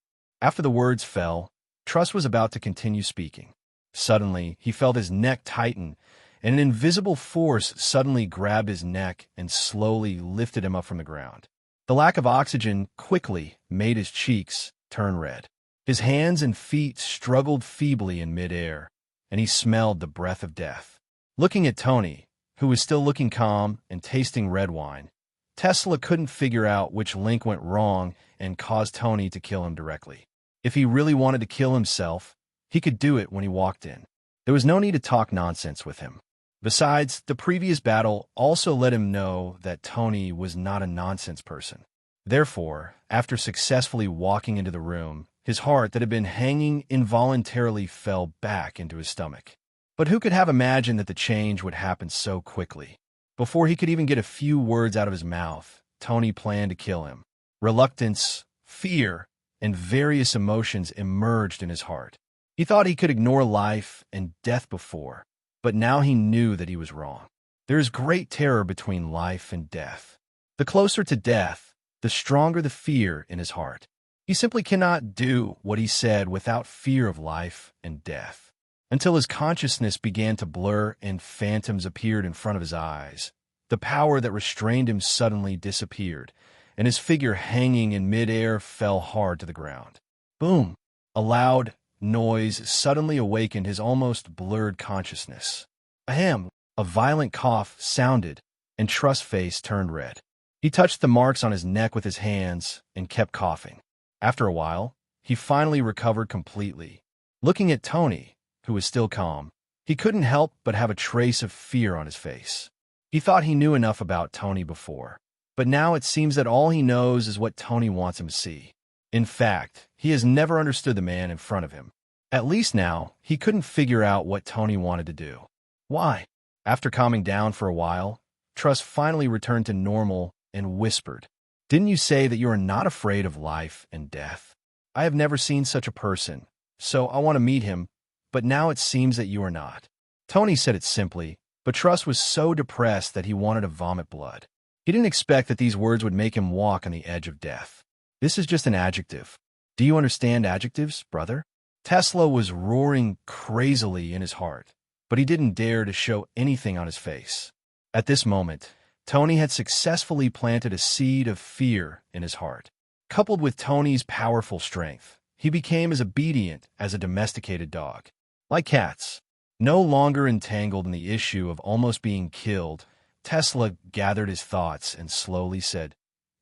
Speaker 2: After the words fell, Trust was about to continue speaking. Suddenly, he felt his neck tighten, and an invisible force suddenly grabbed his neck and slowly lifted him up from the ground. The lack of oxygen quickly made his cheeks turn red. His hands and feet struggled feebly in midair, and he smelled the breath of death. Looking at Tony, who was still looking calm and tasting red wine, Tesla couldn't figure out which link went wrong and caused Tony to kill him directly. If he really wanted to kill himself, he could do it when he walked in. There was no need to talk nonsense with him. Besides, the previous battle also let him know that Tony was not a nonsense person. Therefore, after successfully walking into the room, his heart that had been hanging involuntarily fell back into his stomach. But who could have imagined that the change would happen so quickly? Before he could even get a few words out of his mouth, Tony planned to kill him. Reluctance, fear, and various emotions emerged in his heart. He thought he could ignore life and death before, but now he knew that he was wrong. There is great terror between life and death. The closer to death, the stronger the fear in his heart. He simply cannot do what he said without fear of life and death. Until his consciousness began to blur and phantoms appeared in front of his eyes. The power that restrained him suddenly disappeared, and his figure hanging in midair fell hard to the ground. Boom! A loud noise suddenly awakened his almost blurred consciousness. Ahem! A violent cough sounded, and Trust's face turned red. He touched the marks on his neck with his hands and kept coughing. After a while, he finally recovered completely. Looking at Tony, who was still calm, he couldn't help but have a trace of fear on his face. He thought he knew enough about Tony before, but now it seems that all he knows is what Tony wants him to see. In fact, he has never understood the man in front of him. At least now, he couldn't figure out what Tony wanted to do. Why? After calming down for a while, Trust finally returned to normal and whispered, "Didn't you say that you are not afraid of life and death? I have never seen such a person, so I want to meet him, but now it seems that you are not." Tony said it simply, but Trust was so depressed that he wanted to vomit blood. He didn't expect that these words would make him walk on the edge of death. "This is just an adjective. Do you understand adjectives, brother?" Tesla was roaring crazily in his heart, but he didn't dare to show anything on his face. At this moment, Tony had successfully planted a seed of fear in his heart. Coupled with Tony's powerful strength, he became as obedient as a domesticated dog. Like cats, no longer entangled in the issue of almost being killed, Tesla gathered his thoughts and slowly said,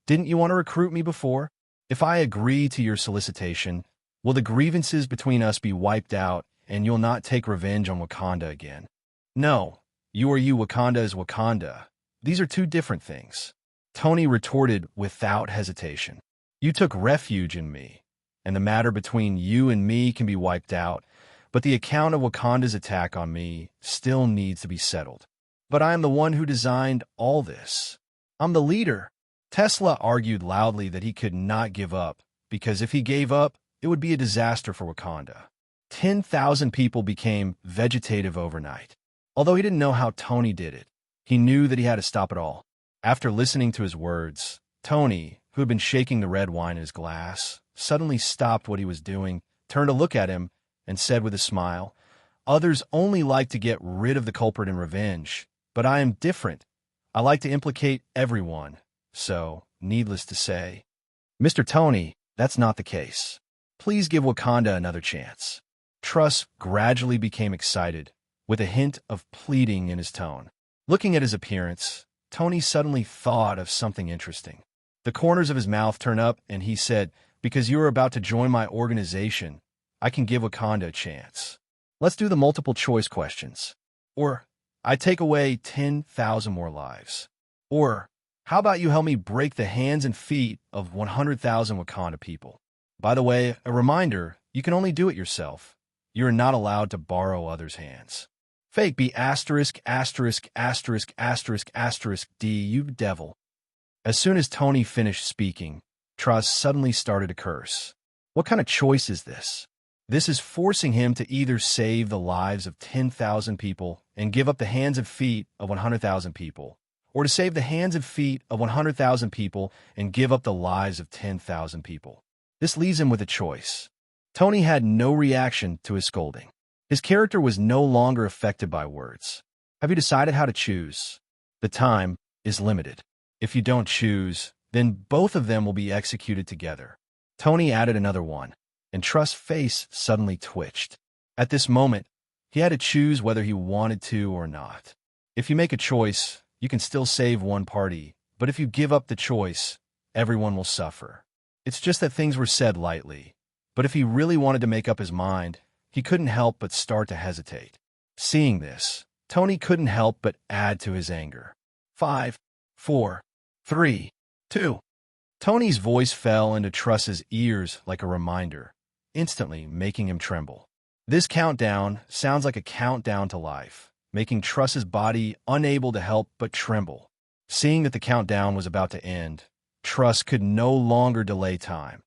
Speaker 2: "Didn't you want to recruit me before? If I agree to your solicitation, will the grievances between us be wiped out and you'll not take revenge on Wakanda again?" "No, you are you, Wakanda is Wakanda. These are two different things," Tony retorted without hesitation. "You took refuge in me, and the matter between you and me can be wiped out, but the account of Wakanda's attack on me still needs to be settled. But I am the one who designed all this. I'm the leader." Tesla argued loudly that he could not give up, because if he gave up, it would be a disaster for Wakanda. 10,000 people became vegetative overnight. Although he didn't know how Tony did it, he knew that he had to stop it all. After listening to his words, Tony, who had been shaking the red wine in his glass, suddenly stopped what he was doing, turned to look at him, and said with a smile, "Others only like to get rid of the culprit in revenge, but I am different. I like to implicate everyone. So, needless to say, Mr. Tony, that's not the case. Please give Wakanda another chance." Trust gradually became excited, with a hint of pleading in his tone. Looking at his appearance, Tony suddenly thought of something interesting. The corners of his mouth turned up, and he said, "Because you are about to join my organization, I can give Wakanda a chance. Let's do the multiple choice questions. Or, I take away 10,000 more lives. Or, how about you help me break the hands and feet of 100,000 Wakanda people? By the way, a reminder, you can only do it yourself. You are not allowed to borrow others' hands. Fake be asterisk, asterisk, asterisk, asterisk, asterisk, D, you devil." As soon as Tony finished speaking, Truss suddenly started to curse. What kind of choice is this? This is forcing him to either save the lives of 10,000 people and give up the hands and feet of 100,000 people, or to save the hands and feet of 100,000 people and give up the lives of 10,000 people. This leaves him with a choice. Tony had no reaction to his scolding. His character was no longer affected by words. Have you decided how to choose? The time is limited. If you don't choose, then both of them will be executed together. Tony added another one, and Truss' face suddenly twitched. At this moment, he had to choose whether he wanted to or not. If you make a choice, you can still save one party, but if you give up the choice, everyone will suffer. It's just that things were said lightly, but if he really wanted to make up his mind, he couldn't help but start to hesitate. Seeing this, Tony couldn't help but add to his anger. 5, 4, 3, 2. Tony's voice fell into Truss's ears like a reminder, instantly making him tremble. This countdown sounds like a countdown to life, making Truss's body unable to help but tremble. Seeing that the countdown was about to end, Truss could no longer delay time,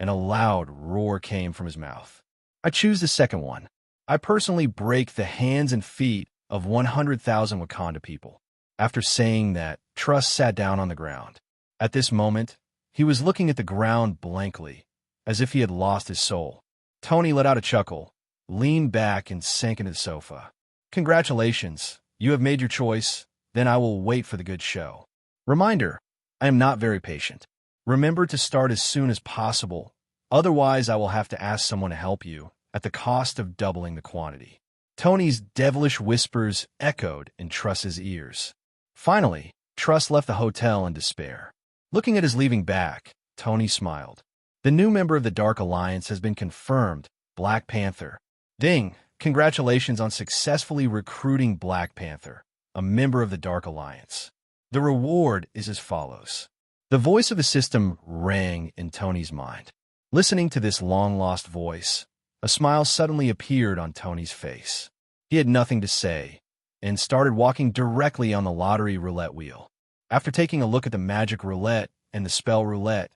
Speaker 2: and a loud roar came from his mouth. I choose the second one. I personally break the hands and feet of 100,000 Wakanda people. After saying that, Truss sat down on the ground. At this moment, he was looking at the ground blankly, as if he had lost his soul. Tony let out a chuckle, leaned back, and sank into the sofa. Congratulations, you have made your choice. Then I will wait for the good show. Reminder, I am not very patient. Remember to start as soon as possible, otherwise I will have to ask someone to help you, at the cost of doubling the quantity. Tony's devilish whispers echoed in Truss's ears. Finally, Truss left the hotel in despair. Looking at his leaving back, Tony smiled. The new member of the Dark Alliance has been confirmed, Black Panther. Ding! Congratulations on successfully recruiting Black Panther, a member of the Dark Alliance. The reward is as follows. The voice of the system rang in Tony's mind. Listening to this long-lost voice, a smile suddenly appeared on Tony's face. He had nothing to say, and started walking directly on the lottery roulette wheel. After taking a look at the magic roulette and the spell roulette,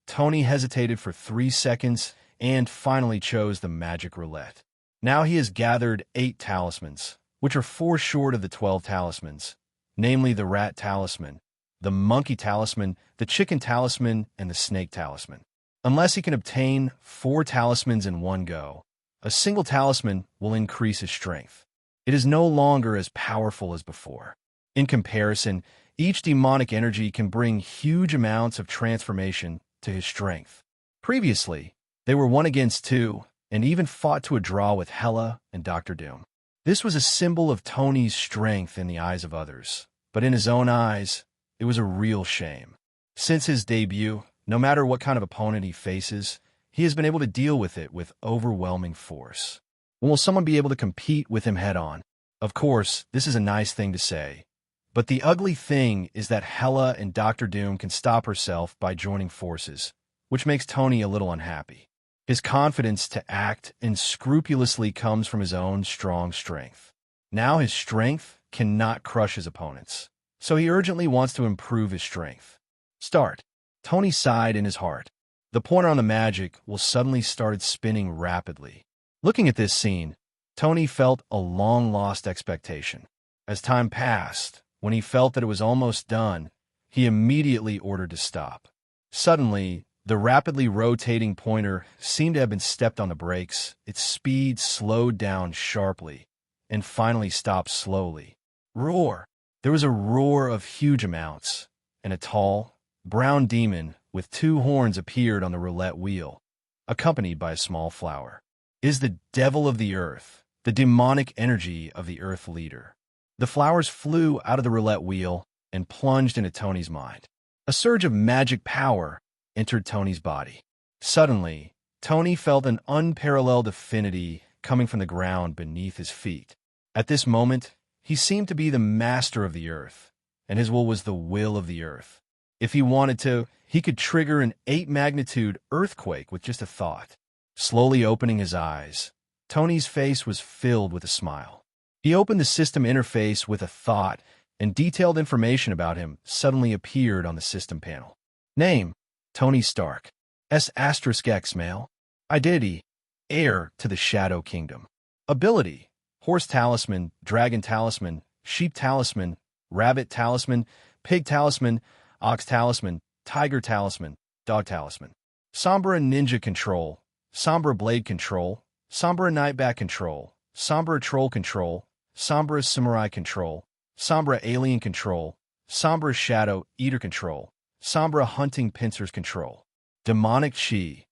Speaker 2: Tony hesitated for 3 seconds and finally chose the magic roulette. Now he has gathered 8 talismans, which are 4 short of the 12 talismans, namely the rat talisman, the monkey talisman, the chicken talisman, and the snake talisman. Unless he can obtain 4 talismans in one go, a single talisman will increase his strength. It is no longer as powerful as before. In comparison, each demonic energy can bring huge amounts of transformation to his strength. Previously, they were 1 against 2, and even fought to a draw with Hela and Dr. Doom. This was a symbol of Tony's strength in the eyes of others, but in his own eyes, it was a real shame. Since his debut, no matter what kind of opponent he faces, he has been able to deal with it with overwhelming force. When will someone be able to compete with him head-on? Of course, this is a nice thing to say, but the ugly thing is that Hela and Dr. Doom can stop herself by joining forces, which makes Tony a little unhappy. His confidence to act unscrupulously comes from his own strong strength. Now his strength cannot crush his opponents, so he urgently wants to improve his strength. Start. Tony sighed in his heart. The pointer on the magic will suddenly started spinning rapidly. Looking at this scene, Tony felt a long-lost expectation. As time passed, when he felt that it was almost done, he immediately ordered to stop. Suddenly, the rapidly rotating pointer seemed to have been stepped on the brakes. Its speed slowed down sharply, and finally stopped slowly. Roar! There was a roar of huge amounts, and a tall, brown demon with 2 horns appeared on the roulette wheel, accompanied by a small flower. It is the devil of the earth, the demonic energy of the earth leader. The flowers flew out of the roulette wheel and plunged into Tony's mind. A surge of magic power entered Tony's body. Suddenly, Tony felt an unparalleled affinity coming from the ground beneath his feet. At this moment, he seemed to be the master of the earth, and his will was the will of the earth. If he wanted to, he could trigger an 8-magnitude earthquake with just a thought. Slowly opening his eyes, Tony's face was filled with a smile. He opened the system interface with a thought, and detailed information about him suddenly appeared on the system panel. Name: Tony Stark. *X male. Identity. Heir to the Shadow Kingdom. Ability. Horse Talisman, Dragon Talisman, Sheep Talisman, Rabbit Talisman, Pig Talisman, Ox Talisman, Tiger Talisman, Dog Talisman. Sombra Ninja Control, Sombra Blade Control, Sombra Nightbat Control, Sombra Troll Control, Sombra Samurai Control, Sombra Alien Control, Sombra Shadow Eater Control, Sombra Hunting Pincers Control. Demonic Chi.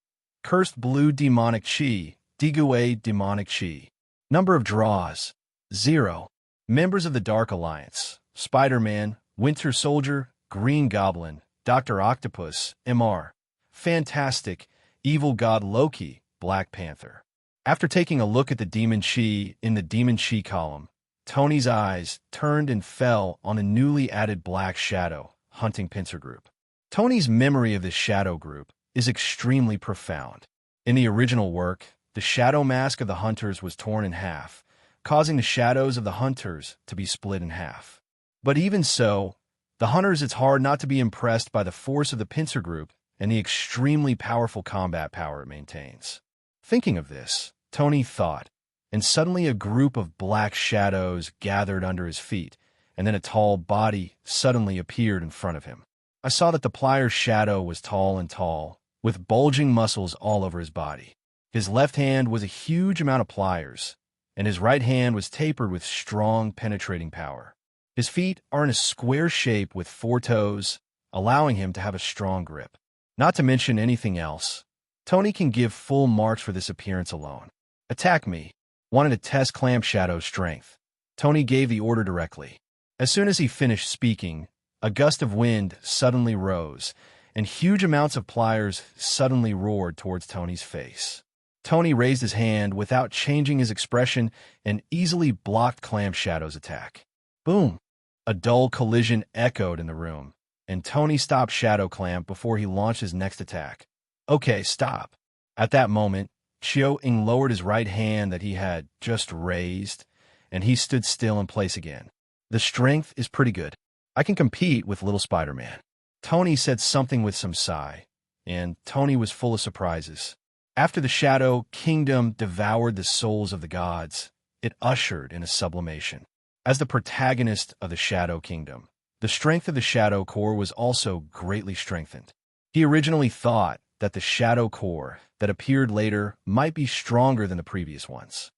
Speaker 2: Cursed Blue Demonic Chi, Digue Demonic Chi. Number of draws, 0. Members of the Dark Alliance, Spider-Man, Winter Soldier, Green Goblin, Dr. Octopus, MR. Fantastic, Evil God Loki, Black Panther. After taking a look at the Demon Chi in the Demon Chi column, Tony's eyes turned and fell on a newly added Black Shadow Hunting Pincer group. Tony's memory of this Shadow group is extremely profound. In the original work, the shadow mask of the hunters was torn in half, causing the shadows of the hunters to be split in half. But even so, the hunters, it's hard not to be impressed by the force of the pincer group and the extremely powerful combat power it maintains. Thinking of this, Tony thought, and suddenly a group of black shadows gathered under his feet, and then a tall body suddenly appeared in front of him. I saw that the player's shadow was tall and tall, with bulging muscles all over his body. His left hand was a huge amount of pliers, and his right hand was tapered with strong, penetrating power. His feet are in a square shape with 4 toes, allowing him to have a strong grip. Not to mention anything else, Tony can give full marks for this appearance alone. Attack me. Wanted to test Clamp Shadow's strength. Tony gave the order directly. As soon as he finished speaking, a gust of wind suddenly rose, and huge amounts of pliers suddenly roared towards Tony's face. Tony raised his hand without changing his expression and easily blocked Clamp Shadow's attack. Boom! A dull collision echoed in the room, and Tony stopped Shadow Clamp before he launched his next attack. Okay, stop. At that moment, Chiu-Ing lowered his right hand that he had just raised, and he stood still in place again. The strength is pretty good. I can compete with Little Spider-Man. Tony said something with some sigh, and Tony was full of surprises. After the Shadow Kingdom devoured the souls of the gods, it ushered in a sublimation. As the protagonist of the Shadow Kingdom, the strength of the Shadow Core was also greatly strengthened. He originally thought that the Shadow Core that appeared later might be stronger than the previous ones.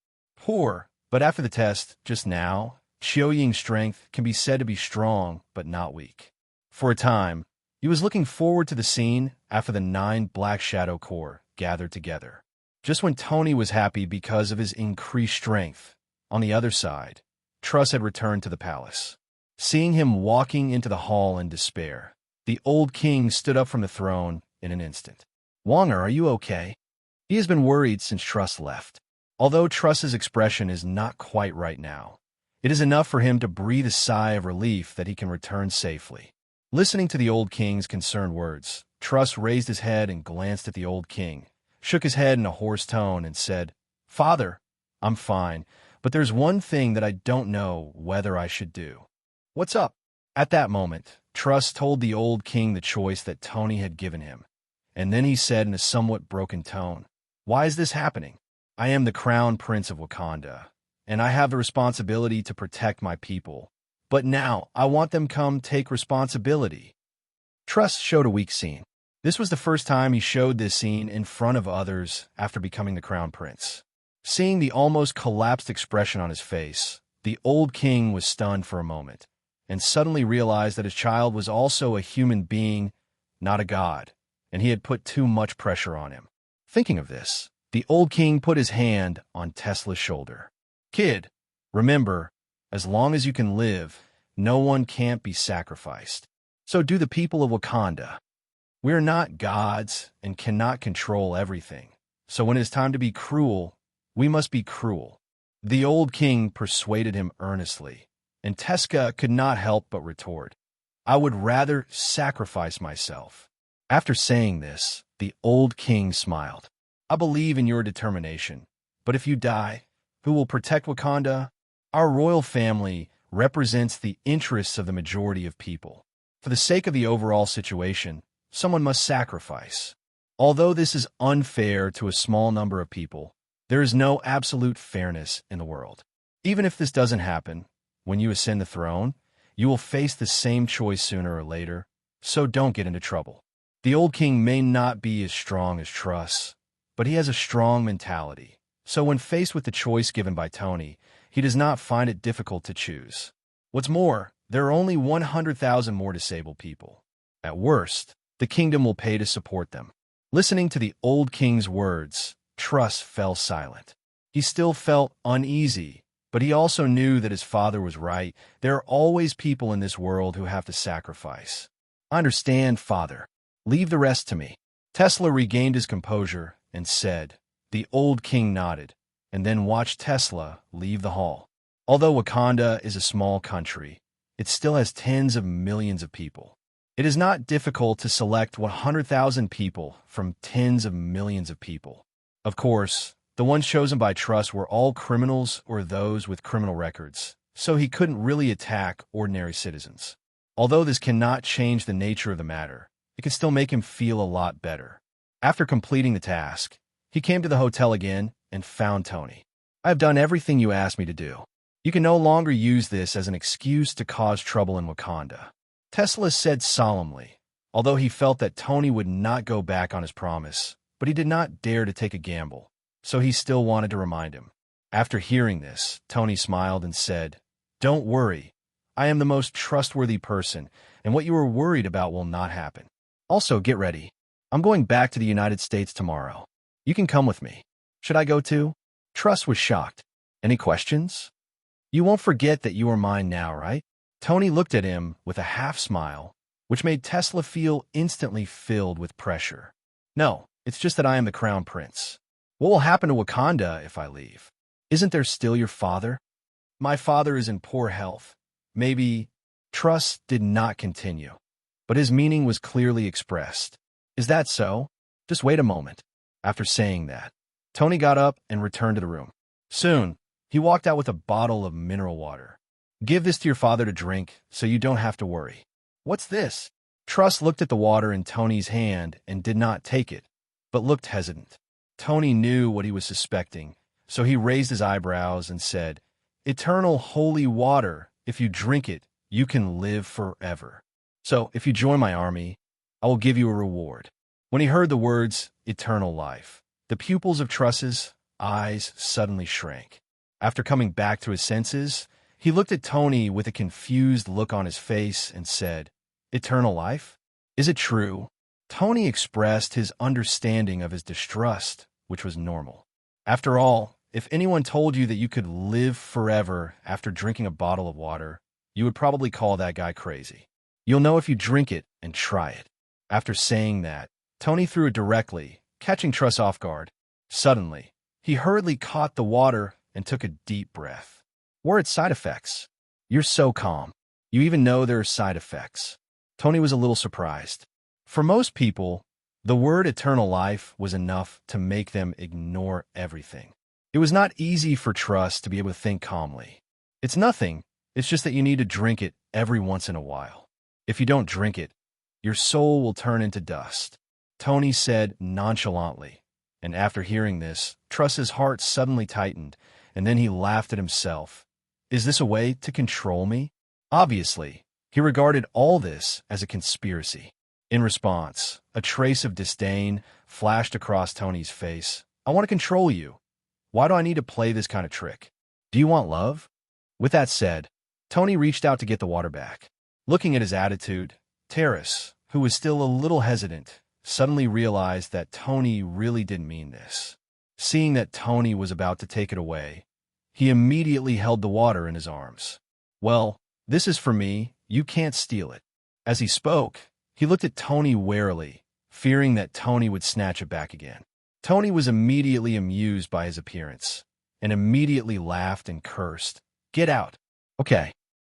Speaker 2: But after the test, just now, Chiu-Ying's strength can be said to be strong but not weak. For a time, he was looking forward to the scene after the 9 Black Shadow Core gathered together. Just when Tony was happy because of his increased strength, on the other side, Truss had returned to the palace. Seeing him walking into the hall in despair, the old king stood up from the throne in an instant. Wonger, are you okay? He has been worried since Truss left. Although Truss's expression is not quite right now, it is enough for him to breathe a sigh of relief that he can return safely. Listening to the old king's concerned words, Truss raised his head and glanced at the old king, shook his head in a hoarse tone, and said, Father, I'm fine, but there's one thing that I don't know whether I should do. What's up? At that moment, Truss told the old king the choice that Tony had given him, and then he said in a somewhat broken tone, Why is this happening? I am the crown prince of Wakanda, and I have the responsibility to protect my people. But now, I want them come take responsibility. Truss showed a weak scene. This was the first time he showed this scene in front of others after becoming the crown prince. Seeing the almost collapsed expression on his face, the old king was stunned for a moment, and suddenly realized that his child was also a human being, not a god, and he had put too much pressure on him. Thinking of this, the old king put his hand on Tesla's shoulder. Kid, remember, as long as you can live, no one can't be sacrificed. So do the people of Wakanda. We're not gods and cannot control everything. So when it is time to be cruel, we must be cruel. The old king persuaded him earnestly, and Teska could not help but retort, I would rather sacrifice myself. After saying this, the old king smiled. I believe in your determination, but if you die, who will protect Wakanda? Our royal family represents the interests of the majority of people. For the sake of the overall situation, someone must sacrifice. Although this is unfair to a small number of people, there is no absolute fairness in the world. Even if this doesn't happen, when you ascend the throne, you will face the same choice sooner or later, so don't get into trouble. The old king may not be as strong as Truss, but he has a strong mentality. So when faced with the choice given by Tony, he does not find it difficult to choose. What's more, there are only 100,000 more disabled people. At worst, the kingdom will pay to support them. Listening to the old king's words, Truss fell silent. He still felt uneasy, but he also knew that his father was right. There are always people in this world who have to sacrifice. I understand, father. Leave the rest to me. Tesla regained his composure and said. The old king nodded, and then watched Tesla leave the hall. Although Wakanda is a small country, it still has tens of millions of people. It is not difficult to select 100,000 people from tens of millions of people. Of course, the ones chosen by Truss were all criminals or those with criminal records, so he couldn't really attack ordinary citizens. Although this cannot change the nature of the matter, it can still make him feel a lot better. After completing the task, he came to the hotel again and found Tony. I have done everything you asked me to do. You can no longer use this as an excuse to cause trouble in Wakanda. Tesla said solemnly, although he felt that Tony would not go back on his promise, but he did not dare to take a gamble, so he still wanted to remind him. After hearing this, Tony smiled and said, Don't worry. I am the most trustworthy person, and what you were worried about will not happen. Also, get ready. I'm going back to the United States tomorrow. You can come with me. Should I go too? Truss was shocked. Any questions? You won't forget that you are mine now, right? Tony looked at him with a half-smile, which made Tesla feel instantly filled with pressure. No, it's just that I am the crown prince. What will happen to Wakanda if I leave? Isn't there still your father? My father is in poor health. Maybe. Truss did not continue, but his meaning was clearly expressed. Is that so? Just wait a moment. After saying that, Tony got up and returned to the room. Soon, he walked out with a bottle of mineral water. Give this to your father to drink so you don't have to worry. What's this? Truss looked at the water in Tony's hand and did not take it, but looked hesitant. Tony knew what he was suspecting, so he raised his eyebrows and said, Eternal holy water, if you drink it, you can live forever. So, if you join my army, I will give you a reward. When he heard the words, eternal life, the pupils of Truss's eyes suddenly shrank. After coming back to his senses, he looked at Tony with a confused look on his face and said, Eternal life? Is it true? Tony expressed his understanding of his distrust, which was normal. After all, if anyone told you that you could live forever after drinking a bottle of water, you would probably call that guy crazy. You'll know if you drink it and try it. After saying that, Tony threw it directly, catching Truss off guard. Suddenly, he hurriedly caught the water and took a deep breath. Were its side effects? You're so calm. You even know there are side effects. Tony was a little surprised. For most people, the word eternal life was enough to make them ignore everything. It was not easy for Truss to be able to think calmly. It's nothing. It's just that you need to drink it every once in a while. If you don't drink it, your soul will turn into dust. Tony said nonchalantly, and after hearing this, Truss's heart suddenly tightened, and then he laughed at himself. Is this a way to control me? Obviously, he regarded all this as a conspiracy. In response, a trace of disdain flashed across Tony's face. I want to control you. Why do I need to play this kind of trick? Do you want love? With that said, Tony reached out to get the water back. Looking at his attitude, Terrace, who was still a little hesitant, suddenly realized that Tony really didn't mean this. Seeing that Tony was about to take it away, he immediately held the water in his arms. Well, this is for me. You can't steal it. As he spoke, he looked at Tony warily, fearing that Tony would snatch it back again. Tony was immediately amused by his appearance, and immediately laughed and cursed. Get out. Okay.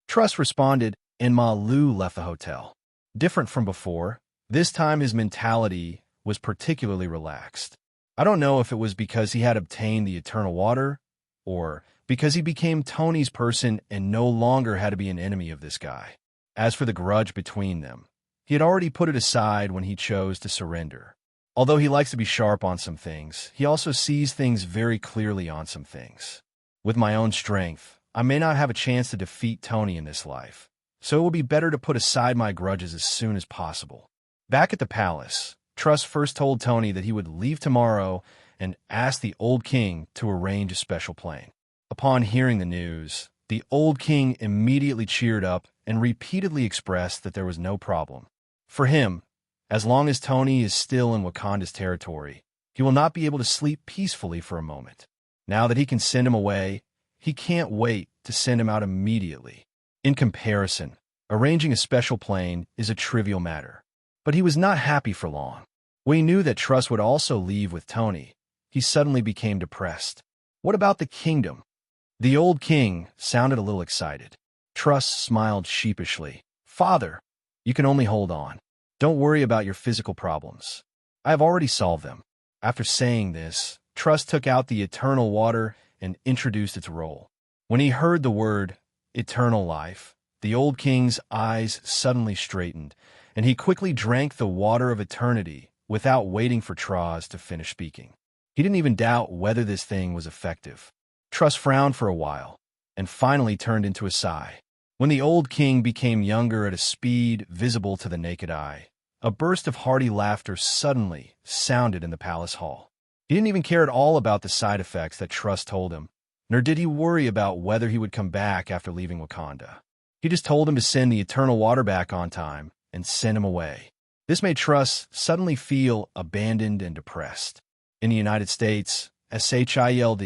Speaker 2: Truss responded, and Ma Lu left the hotel. Different from before, this time his mentality was particularly relaxed. I don't know if it was because he had obtained the eternal water, or because he became Tony's person and no longer had to be an enemy of this guy. As for the grudge between them, He had already put it aside when he chose to surrender. Although he likes to be sharp on some things, he also sees things very clearly on some things. With my own strength, I may not have a chance to defeat Tony in this life, so it will be better to put aside my grudges as soon as possible. Back at the palace, Truss first told Tony that he would leave tomorrow and asked the old king to arrange a special plane. Upon hearing the news, the old king immediately cheered up and repeatedly expressed that there was no problem. For him, as long as Tony is still in Wakanda's territory, he will not be able to sleep peacefully for a moment. Now that he can send him away, he can't wait to send him out immediately. In comparison, arranging a special plane is a trivial matter. But he was not happy for long. When he knew that Truss would also leave with Tony, he suddenly became depressed. What about the kingdom? The old king sounded a little excited. Truss smiled sheepishly. Father, you can only hold on. Don't worry about your physical problems. I have already solved them. After saying this, Truss took out the eternal water and introduced its role. When he heard the word eternal life, the old king's eyes suddenly straightened, and he quickly drank the water of eternity without waiting for Truss to finish speaking. He didn't even doubt whether this thing was effective. Truss frowned for a while, and finally turned into a sigh. When the old king became younger at a speed visible to the naked eye, a burst of hearty laughter suddenly sounded in the palace hall. He didn't even care at all about the side effects that Truss told him, nor did he worry about whether he would come back after leaving Wakanda. He just told him to send the eternal water back on time and send him away. This made Truss suddenly feel abandoned and depressed. In the United States, SHIELD,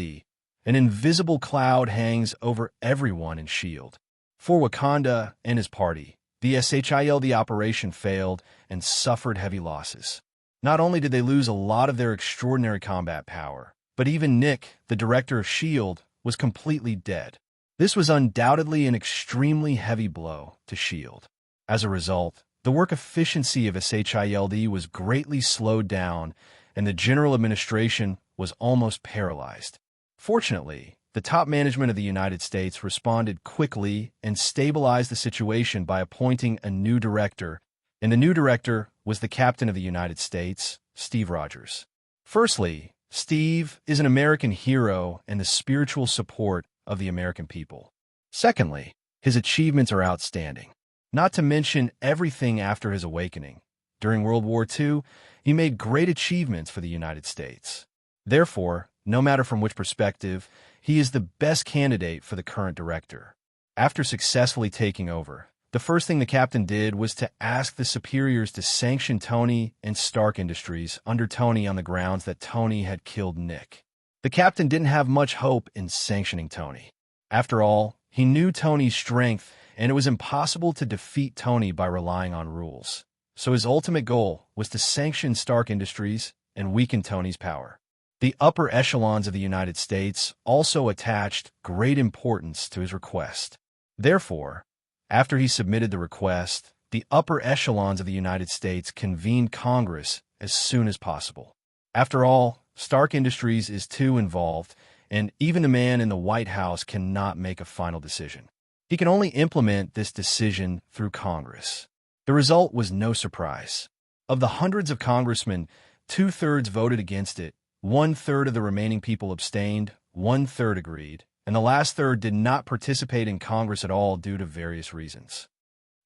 Speaker 2: an invisible cloud hangs over everyone in S.H.I.E.L.D. For Wakanda and his party, the SHIELD operation failed and suffered heavy losses. Not only did they lose a lot of their extraordinary combat power, but even Nick, the director of S.H.I.E.L.D., was completely dead. This was undoubtedly an extremely heavy blow to S.H.I.E.L.D. As a result, the work efficiency of SHIELD was greatly slowed down, and the general administration was almost paralyzed. Fortunately, the top management of the United States responded quickly and stabilized the situation by appointing a new director, and the new director was the Captain of the United States, Steve Rogers. Firstly, Steve is an American hero and the spiritual support of the American people. Secondly, his achievements are outstanding. Not to mention everything after his awakening. During World War II, he made great achievements for the United States. Therefore, no matter from which perspective, he is the best candidate for the current director. After successfully taking over, the first thing the captain did was to ask the superiors to sanction Tony and Stark Industries under Tony on the grounds that Tony had killed Nick. The captain didn't have much hope in sanctioning Tony. After all, he knew Tony's strength, and it was impossible to defeat Tony by relying on rules. So his ultimate goal was to sanction Stark Industries and weaken Tony's power. The upper echelons of the United States also attached great importance to his request. Therefore, after he submitted the request, the upper echelons of the United States convened Congress as soon as possible. After all, Stark Industries is too involved, and even the man in the White House cannot make a final decision. He can only implement this decision through Congress. The result was no surprise. Of the hundreds of congressmen, 2/3 voted against it, 1/3 of the remaining people abstained, 1/3 agreed, and the last third did not participate in Congress at all due to various reasons.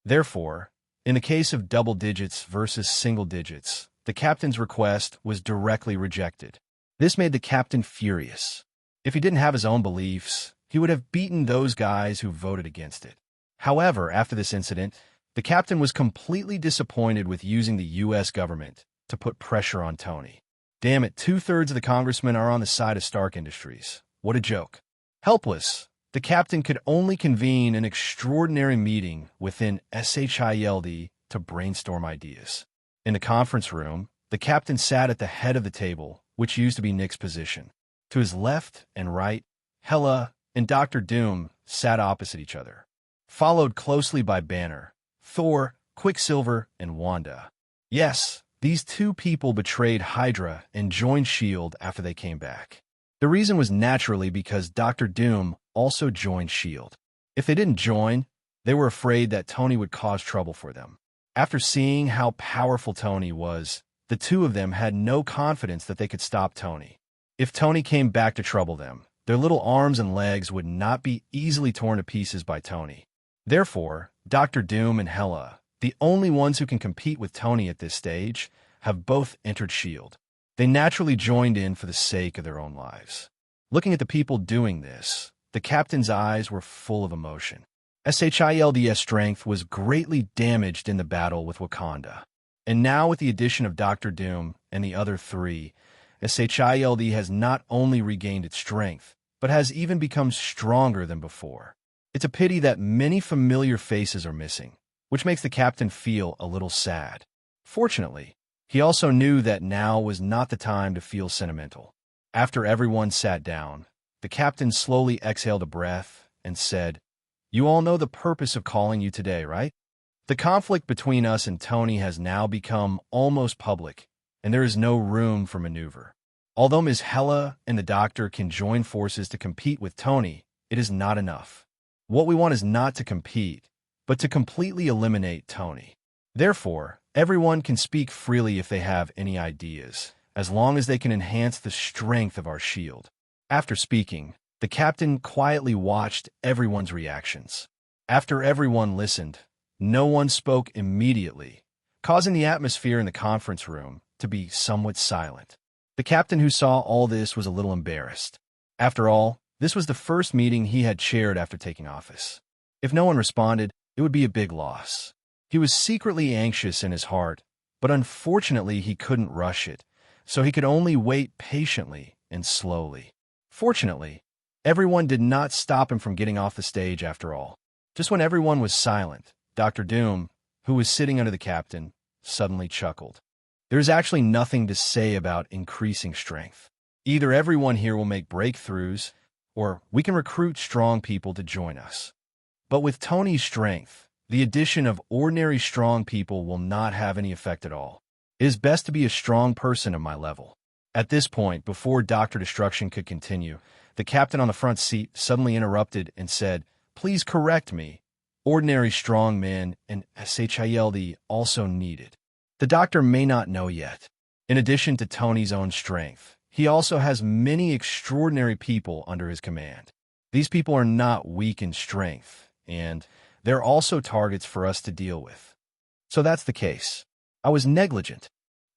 Speaker 2: Therefore, in the case of double digits versus single digits, the captain's request was directly rejected. This made the captain furious. If he didn't have his own beliefs, he would have beaten those guys who voted against it. However, after this incident, the captain was completely disappointed with using the U.S. government to put pressure on Tony. Damn it, 2/3 of the congressmen are on the side of Stark Industries. What a joke. Helpless, the captain could only convene an extraordinary meeting within SHIELD to brainstorm ideas. In the conference room, the captain sat at the head of the table, which used to be Nick's position. To his left and right, Hela and Dr. Doom sat opposite each other, followed closely by Banner, Thor, Quicksilver, and Wanda. Yes, these two people betrayed Hydra and joined S.H.I.E.L.D. after they came back. The reason was naturally because Dr. Doom also joined S.H.I.E.L.D. If they didn't join, they were afraid that Tony would cause trouble for them. After seeing how powerful Tony was, the two of them had no confidence that they could stop Tony. If Tony came back to trouble them, their little arms and legs would not be easily torn to pieces by Tony. Therefore, Dr. Doom and Hela, the only ones who can compete with Tony at this stage, have both entered S.H.I.E.L.D. They naturally joined in for the sake of their own lives. Looking at the people doing this, the captain's eyes were full of emotion. S.H.I.E.L.D's strength was greatly damaged in the battle with Wakanda. And now with the addition of Dr. Doom and the other three, S.H.I.E.L.D. has not only regained its strength, but has even become stronger than before. It's a pity that many familiar faces are missing, which makes the captain feel a little sad. Fortunately, he also knew that now was not the time to feel sentimental. After everyone sat down, the captain slowly exhaled a breath and said, "You all know the purpose of calling you today, right? The conflict between us and Tony has now become almost public, and there is no room for maneuver. Although Ms. Hela and the doctor can join forces to compete with Tony, it is not enough. What we want is not to compete, but to completely eliminate Tony. Therefore, everyone can speak freely if they have any ideas, as long as they can enhance the strength of our shield." After speaking, the captain quietly watched everyone's reactions. After everyone listened, no one spoke immediately, causing the atmosphere in the conference room to be somewhat silent. The captain who saw all this was a little embarrassed. After all, this was the first meeting he had chaired after taking office. If no one responded, it would be a big loss. He was secretly anxious in his heart, but unfortunately he couldn't rush it, so he could only wait patiently and slowly. Fortunately, everyone did not stop him from getting off the stage after all. Just when everyone was silent, Dr. Doom, who was sitting under the captain, suddenly chuckled. "There's actually nothing to say about increasing strength. Either everyone here will make breakthroughs, or we can recruit strong people to join us. But with Tony's strength, the addition of ordinary strong people will not have any effect at all. It is best to be a strong person of my level." At this point, before Dr. Destruction could continue, the captain on the front seat suddenly interrupted and said, "Please correct me. Ordinary strong men and S.H.I.E.L.D. also needed. The doctor may not know yet. In addition to Tony's own strength, he also has many extraordinary people under his command. These people are not weak in strength, and they're also targets for us to deal with. So that's the case. I was negligent."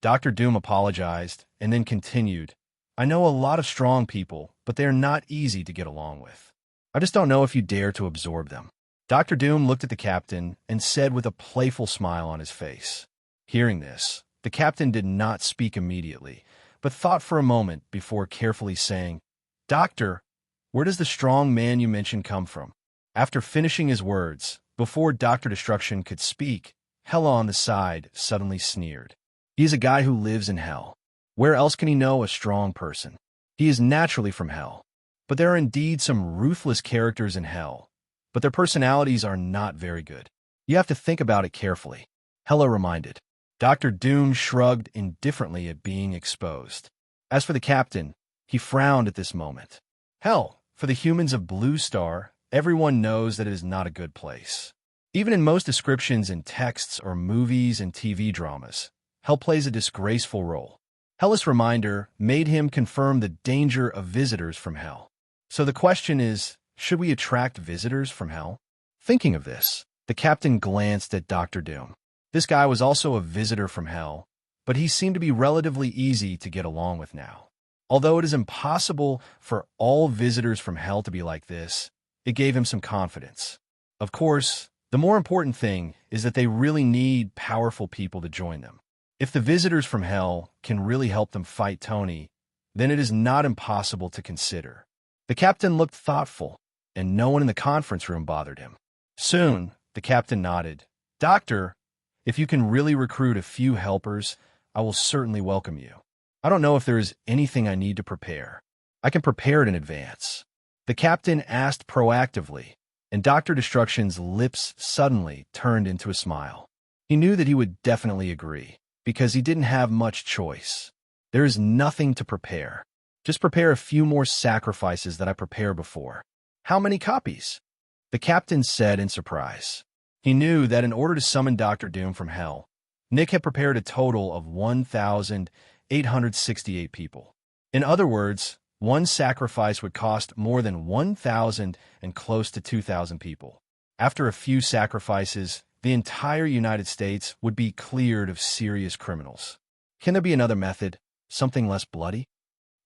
Speaker 2: Dr. Doom apologized and then continued, "I know a lot of strong people, but they are not easy to get along with. I just don't know if you dare to absorb them." Dr. Doom looked at the captain and said with a playful smile on his face. Hearing this, the captain did not speak immediately, but thought for a moment before carefully saying, "Doctor, where does the strong man you mentioned come from?" After finishing his words, before Dr. Destruction could speak, Hela on the side suddenly sneered. "He is a guy who lives in hell. Where else can he know a strong person? He is naturally from hell. But there are indeed some ruthless characters in hell, but their personalities are not very good. You have to think about it carefully," Hela reminded. Dr. Doom shrugged indifferently at being exposed. As for the captain, he frowned at this moment. Hell, for the humans of Blue Star, everyone knows that it is not a good place. Even in most descriptions in texts or movies and TV dramas, hell plays a disgraceful role. Hela's reminder made him confirm the danger of visitors from hell. So the question is, should we attract visitors from hell? Thinking of this, the captain glanced at Dr. Doom. This guy was also a visitor from hell, but he seemed to be relatively easy to get along with now. Although it is impossible for all visitors from hell to be like this, it gave him some confidence. Of course, the more important thing is that they really need powerful people to join them. If the visitors from hell can really help them fight Tony, then it is not impossible to consider. The captain looked thoughtful, and no one in the conference room bothered him. Soon, the captain nodded. "Doctor, if you can really recruit a few helpers, I will certainly welcome you. I don't know if there is anything I need to prepare. I can prepare it in advance." The captain asked proactively, and Dr. Destruction's lips suddenly turned into a smile. He knew that he would definitely agree, because he didn't have much choice. There is nothing to prepare. Just prepare a few more sacrifices that I prepared before. How many copies? The captain said in surprise. He knew that in order to summon Dr. Doom from hell, Nick had prepared a total of 1,868 people. In other words, one sacrifice would cost more than 1,000 and close to 2,000 people. After a few sacrifices, the entire United States would be cleared of serious criminals. Can there be another method, something less bloody?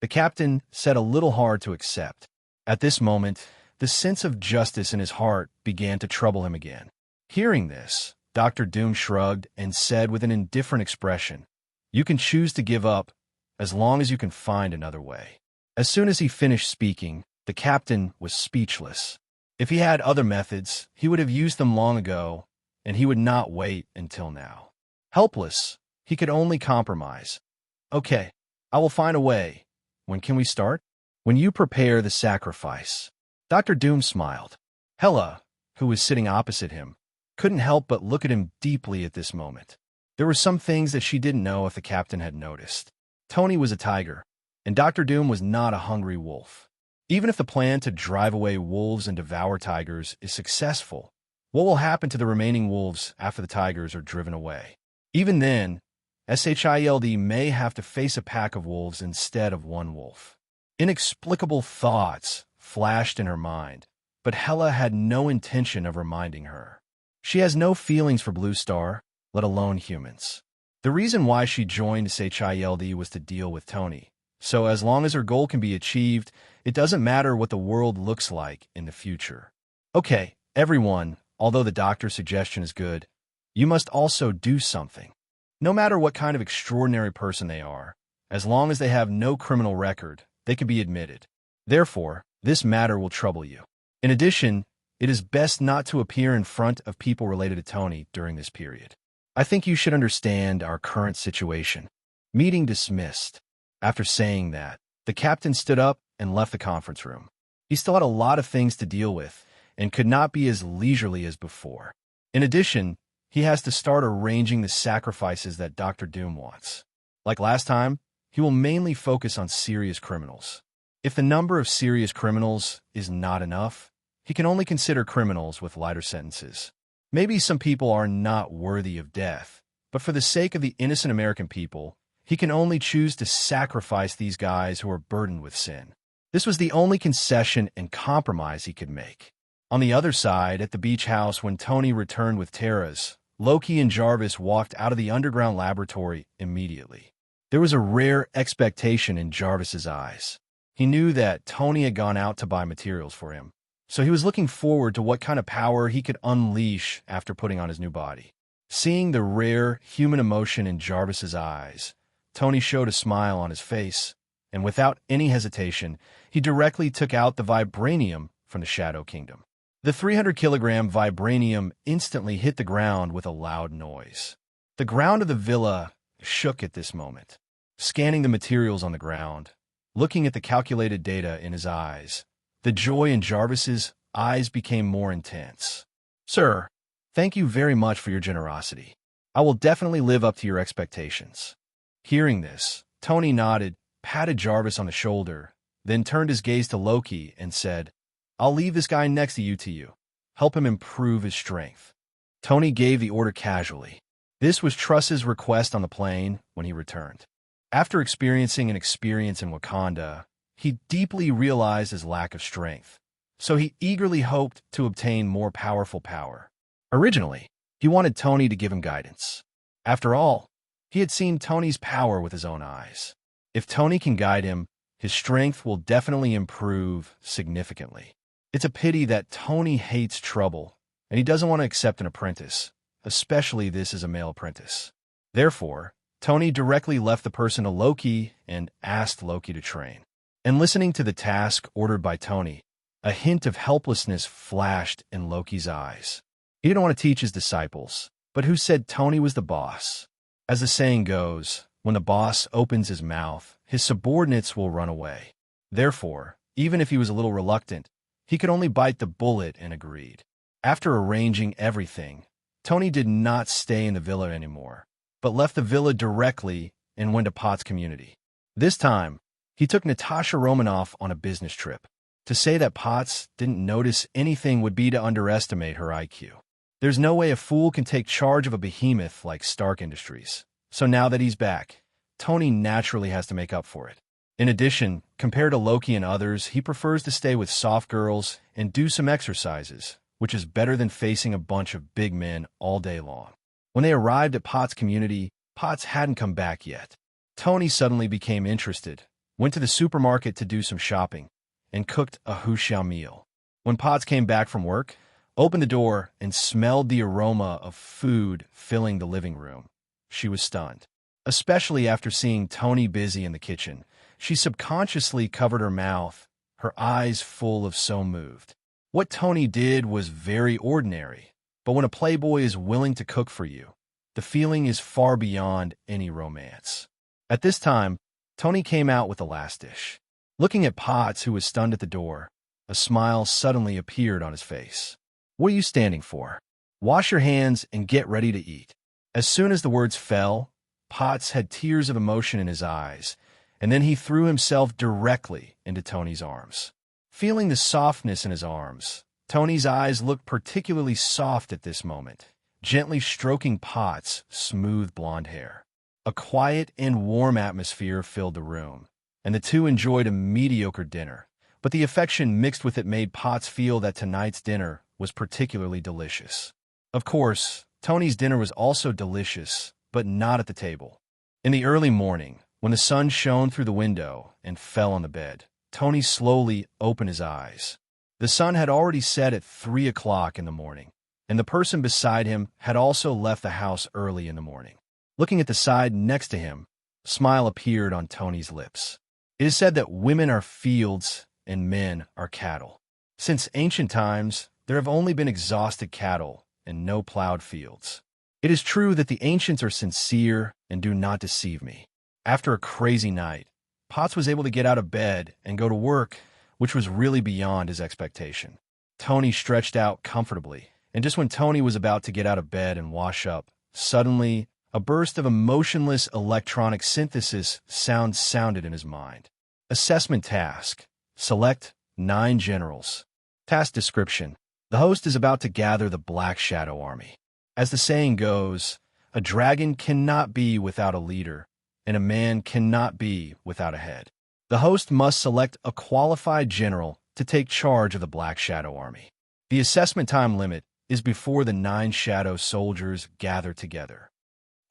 Speaker 2: The captain said a little hard to accept. At this moment, the sense of justice in his heart began to trouble him again. Hearing this, Dr. Doom shrugged and said with an indifferent expression, "You can choose to give up, as long as you can find another way." As soon as he finished speaking, the captain was speechless. If he had other methods, he would have used them long ago, and he would not wait until now. Helpless, he could only compromise. "Okay, I will find a way. When can we start?" "When you prepare the sacrifice." Dr. Doom smiled. Hela, who was sitting opposite him, couldn't help but look at him deeply at this moment. There were some things that she didn't know if the captain had noticed. Tony was a tiger, and Dr. Doom was not a hungry wolf. Even if the plan to drive away wolves and devour tigers is successful, what will happen to the remaining wolves after the tigers are driven away? Even then, SHIELD may have to face a pack of wolves instead of one wolf. Inexplicable thoughts flashed in her mind, but Hela had no intention of reminding her. She has no feelings for Blue Star, let alone humans. The reason why she joined SHIELD was to deal with Tony, so as long as her goal can be achieved, it doesn't matter what the world looks like in the future. Okay, everyone, although the doctor's suggestion is good, you must also do something. No matter what kind of extraordinary person they are, as long as they have no criminal record, they can be admitted. Therefore, this matter will trouble you. In addition, it is best not to appear in front of people related to Tony during this period. I think you should understand our current situation. Meeting dismissed. After saying that, the captain stood up and left the conference room. He still had a lot of things to deal with and could not be as leisurely as before. In addition, he has to start arranging the sacrifices that Dr. Doom wants. Like last time, he will mainly focus on serious criminals. If the number of serious criminals is not enough, he can only consider criminals with lighter sentences. Maybe some people are not worthy of death, but for the sake of the innocent American people, he can only choose to sacrifice these guys who are burdened with sin. This was the only concession and compromise he could make. On the other side, at the beach house, when Tony returned with Terras, Loki and Jarvis walked out of the underground laboratory immediately. There was a rare expectation in Jarvis's eyes. He knew that Tony had gone out to buy materials for him, so he was looking forward to what kind of power he could unleash after putting on his new body. Seeing the rare human emotion in Jarvis's eyes, Tony showed a smile on his face, and without any hesitation, he directly took out the vibranium from the Shadow Kingdom. The 300-kilogram vibranium instantly hit the ground with a loud noise. The ground of the villa shook at this moment. Scanning the materials on the ground, looking at the calculated data in his eyes, the joy in Jarvis's eyes became more intense. "Sir, thank you very much for your generosity. I will definitely live up to your expectations." Hearing this, Tony nodded, patted Jarvis on the shoulder, then turned his gaze to Loki and said, "I'll leave this guy next to you. Help him improve his strength." Tony gave the order casually. This was Truss's request on the plane when he returned. After experiencing an experience in Wakanda, he deeply realized his lack of strength, so he eagerly hoped to obtain more powerful power. Originally, he wanted Tony to give him guidance. After all, he had seen Tony's power with his own eyes. If Tony can guide him, his strength will definitely improve significantly. It's a pity that Tony hates trouble, and he doesn't want to accept an apprentice, especially this is a male apprentice. Therefore, Tony directly left the person to Loki and asked Loki to train. And listening to the task ordered by Tony, a hint of helplessness flashed in Loki's eyes. He didn't want to teach his disciples, but who said Tony was the boss? As the saying goes, when the boss opens his mouth, his subordinates will run away. Therefore, even if he was a little reluctant, he could only bite the bullet and agreed. After arranging everything, Tony did not stay in the villa anymore, but left the villa directly and went to Potts' community. This time, he took Natasha Romanoff on a business trip. To say that Potts didn't notice anything would be to underestimate her IQ. There's no way a fool can take charge of a behemoth like Stark Industries. So now that he's back, Tony naturally has to make up for it. In addition, compared to Loki and others, he prefers to stay with soft girls and do some exercises, which is better than facing a bunch of big men all day long. When they arrived at Potts' community, Potts hadn't come back yet. Tony suddenly became interested, went to the supermarket to do some shopping, and cooked a huxiao meal. When Potts came back from work, opened the door, and smelled the aroma of food filling the living room, she was stunned. Especially after seeing Tony busy in the kitchen, she subconsciously covered her mouth, her eyes full of so moved. What Tony did was very ordinary, but when a playboy is willing to cook for you, the feeling is far beyond any romance. At this time, Tony came out with the last dish. Looking at Potts, who was stunned at the door, a smile suddenly appeared on his face. "What are you standing for? Wash your hands and get ready to eat." As soon as the words fell, Potts had tears of emotion in his eyes, and then he threw himself directly into Tony's arms. Feeling the softness in his arms, Tony's eyes looked particularly soft at this moment, gently stroking Potts' smooth blonde hair. A quiet and warm atmosphere filled the room, and the two enjoyed a mediocre dinner, but the affection mixed with it made Potts feel that tonight's dinner was particularly delicious. Of course, Tony's dinner was also delicious, but not at the table. In the early morning, when the sun shone through the window and fell on the bed, Tony slowly opened his eyes. The sun had already set at 3 o'clock in the morning, and the person beside him had also left the house early in the morning. Looking at the side next to him, a smile appeared on Tony's lips. It is said that women are fields and men are cattle. Since ancient times, there have only been exhausted cattle and no plowed fields. It is true that the ancients are sincere and do not deceive me. After a crazy night, Potts was able to get out of bed and go to work, which was really beyond his expectation. Tony stretched out comfortably, and just when Tony was about to get out of bed and wash up, suddenly, a burst of emotionless electronic synthesis sounded in his mind. Assessment task. Select 9 generals. Task description. The host is about to gather the Black Shadow Army. As the saying goes, a dragon cannot be without a leader, and a man cannot be without a head. The host must select a qualified general to take charge of the Black Shadow Army. The assessment time limit is before the 9 shadow soldiers gather together.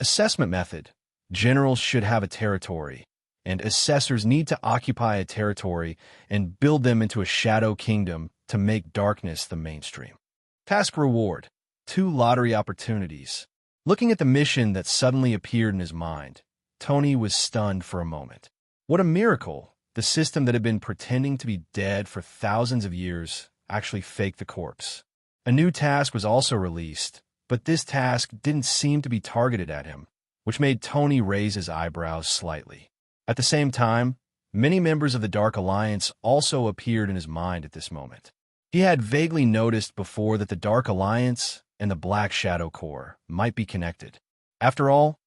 Speaker 2: Assessment method. Generals should have a territory, and assessors need to occupy a territory and build them into a shadow kingdom to make darkness the mainstream. Task reward. 2 lottery opportunities. Looking at the mission that suddenly appeared in his mind, Tony was stunned for a moment. What a miracle! The system that had been pretending to be dead for thousands of years actually faked the corpse. A new task was also released, but this task didn't seem to be targeted at him, which made Tony raise his eyebrows slightly. At the same time, many members of the Dark Alliance also appeared in his mind at this moment. He had vaguely noticed before that the Dark Alliance and the Black Shadow Corps might be connected. After all,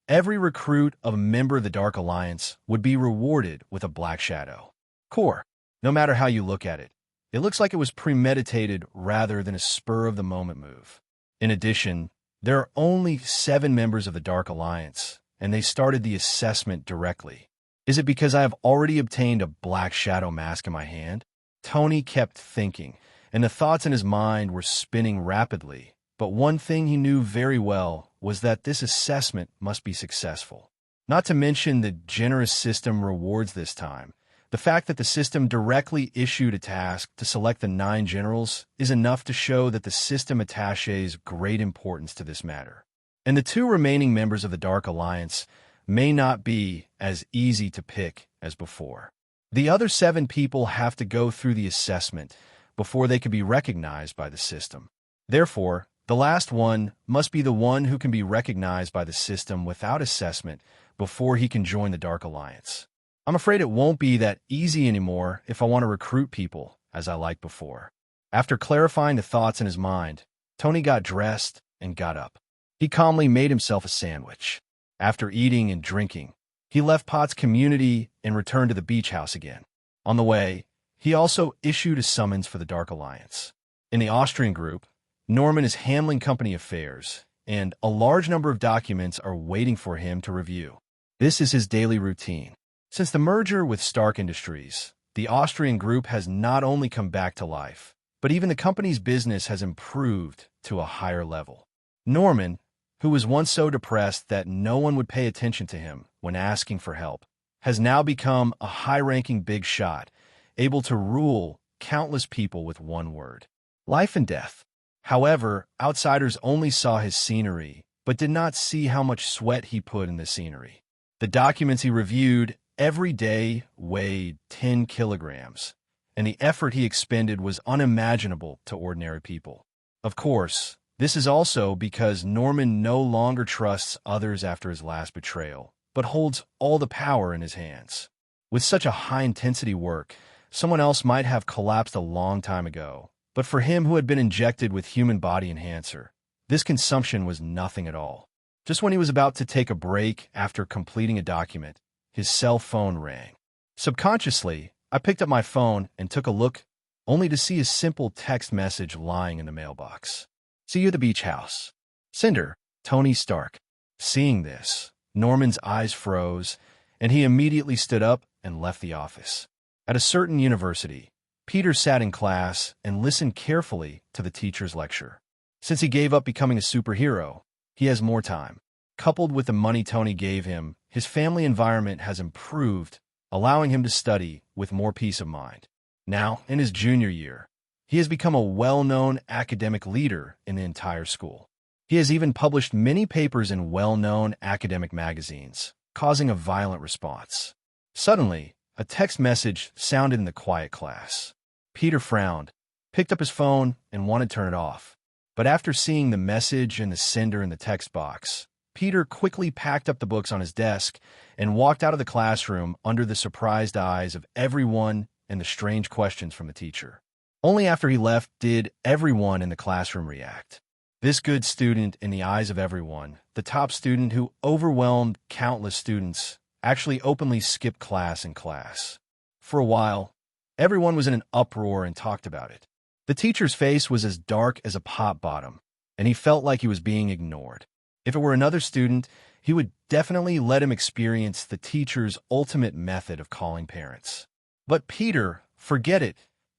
Speaker 2: every recruit of a member of the Dark Alliance would be rewarded with a Black Shadow Corps. No matter how you look at it, it looks like it was premeditated rather than a spur-of-the-moment move. In addition, there are only 7 members of the Dark Alliance, and they started the assessment directly. Is it because I have already obtained a Black Shadow mask in my hand? Tony kept thinking, and the thoughts in his mind were spinning rapidly. But one thing he knew very well was that this assessment must be successful. Not to mention the generous system rewards this time. The fact that the system directly issued a task to select the 9 generals is enough to show that the system attaches great importance to this matter. And the 2 remaining members of the Dark Alliance may not be as easy to pick as before. The other 7 people have to go through the assessment before they can be recognized by the system. Therefore, the last one must be the one who can be recognized by the system without assessment before he can join the Dark Alliance. I'm afraid it won't be that easy anymore if I want to recruit people as I liked before. After clarifying the thoughts in his mind, Tony got dressed and got up. He calmly made himself a sandwich. After eating and drinking, he left Potts' community and returned to the beach house again. On the way, he also issued a summons for the Dark Alliance. In the Austrian group, Norman is handling company affairs, and a large number of documents are waiting for him to review. This is his daily routine. Since the merger with Stark Industries, the Austrian group has not only come back to life, but even the company's business has improved to a higher level. Norman, who was once so depressed that no one would pay attention to him when asking for help, has now become a high-ranking big shot, able to rule countless people with one word: life and death. However, outsiders only saw his scenery, but did not see how much sweat he put in the scenery. The documents he reviewed every day weighed 10 kilograms, and the effort he expended was unimaginable to ordinary people. Of course, this is also because Norman no longer trusts others after his last betrayal, but holds all the power in his hands. With such a high-intensity work, someone else might have collapsed a long time ago, but for him who had been injected with human body enhancer, this consumption was nothing at all. Just when he was about to take a break after completing a document, his cell phone rang. Subconsciously, I picked up my phone and took a look, only to see a simple text message lying in the mailbox. "See you at the beach house. Cinder, Tony Stark." Seeing this, Norman's eyes froze, and he immediately stood up and left the office. At a certain university, Peter sat in class and listened carefully to the teacher's lecture. Since he gave up becoming a superhero, he has more time. Coupled with the money Tony gave him, his family environment has improved, allowing him to study with more peace of mind. Now, in his junior year, he has become a well-known academic leader in the entire school. He has even published many papers in well-known academic magazines, causing a violent response. Suddenly, a text message sounded in the quiet class. Peter frowned, picked up his phone, and wanted to turn it off. But after seeing the message and the cinder in the text box, Peter quickly packed up the books on his desk and walked out of the classroom under the surprised eyes of everyone and the strange questions from the teacher. Only after he left did everyone in the classroom react. This good student in the eyes of everyone, the top student who overwhelmed countless students, actually openly skipped class in class. For a while, everyone was in an uproar and talked about it. The teacher's face was as dark as a pot bottom, and he felt like he was being ignored. If it were another student, he would definitely let him experience the teacher's ultimate method of calling parents. But Peter, forget it,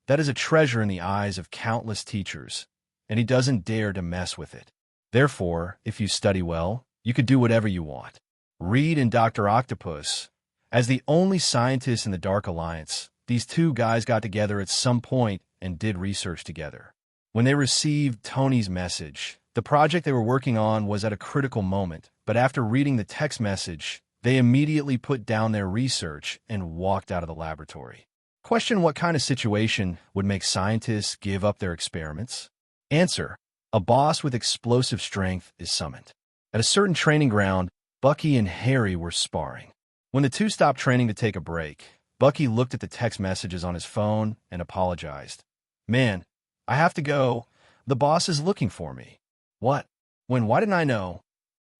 Speaker 2: that is a treasure in the eyes of countless teachers, and he doesn't dare to mess with it. Therefore, if you study well, you could do whatever you want. Reed and Dr. Octopus, as the only scientists in the Dark Alliance, these two guys got together at some point and did research together. When they received Tony's message, the project they were working on was at a critical moment, but after reading the text message, they immediately put down their research and walked out of the laboratory. Question: what kind of situation would make scientists give up their experiments? Answer: a boss with explosive strength is summoned. At a certain training ground, Bucky and Harry were sparring. When the two stopped training to take a break, Bucky looked at the text messages on his phone and apologized. "Man, I have to go. The boss is looking for me." "What? When? Why didn't I know?"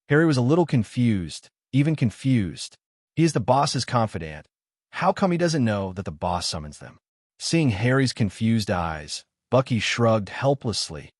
Speaker 2: Harry was a little confused, even confused. He is the boss's confidant. How come he doesn't know that the boss summons them? Seeing Harry's confused eyes, Bucky shrugged helplessly.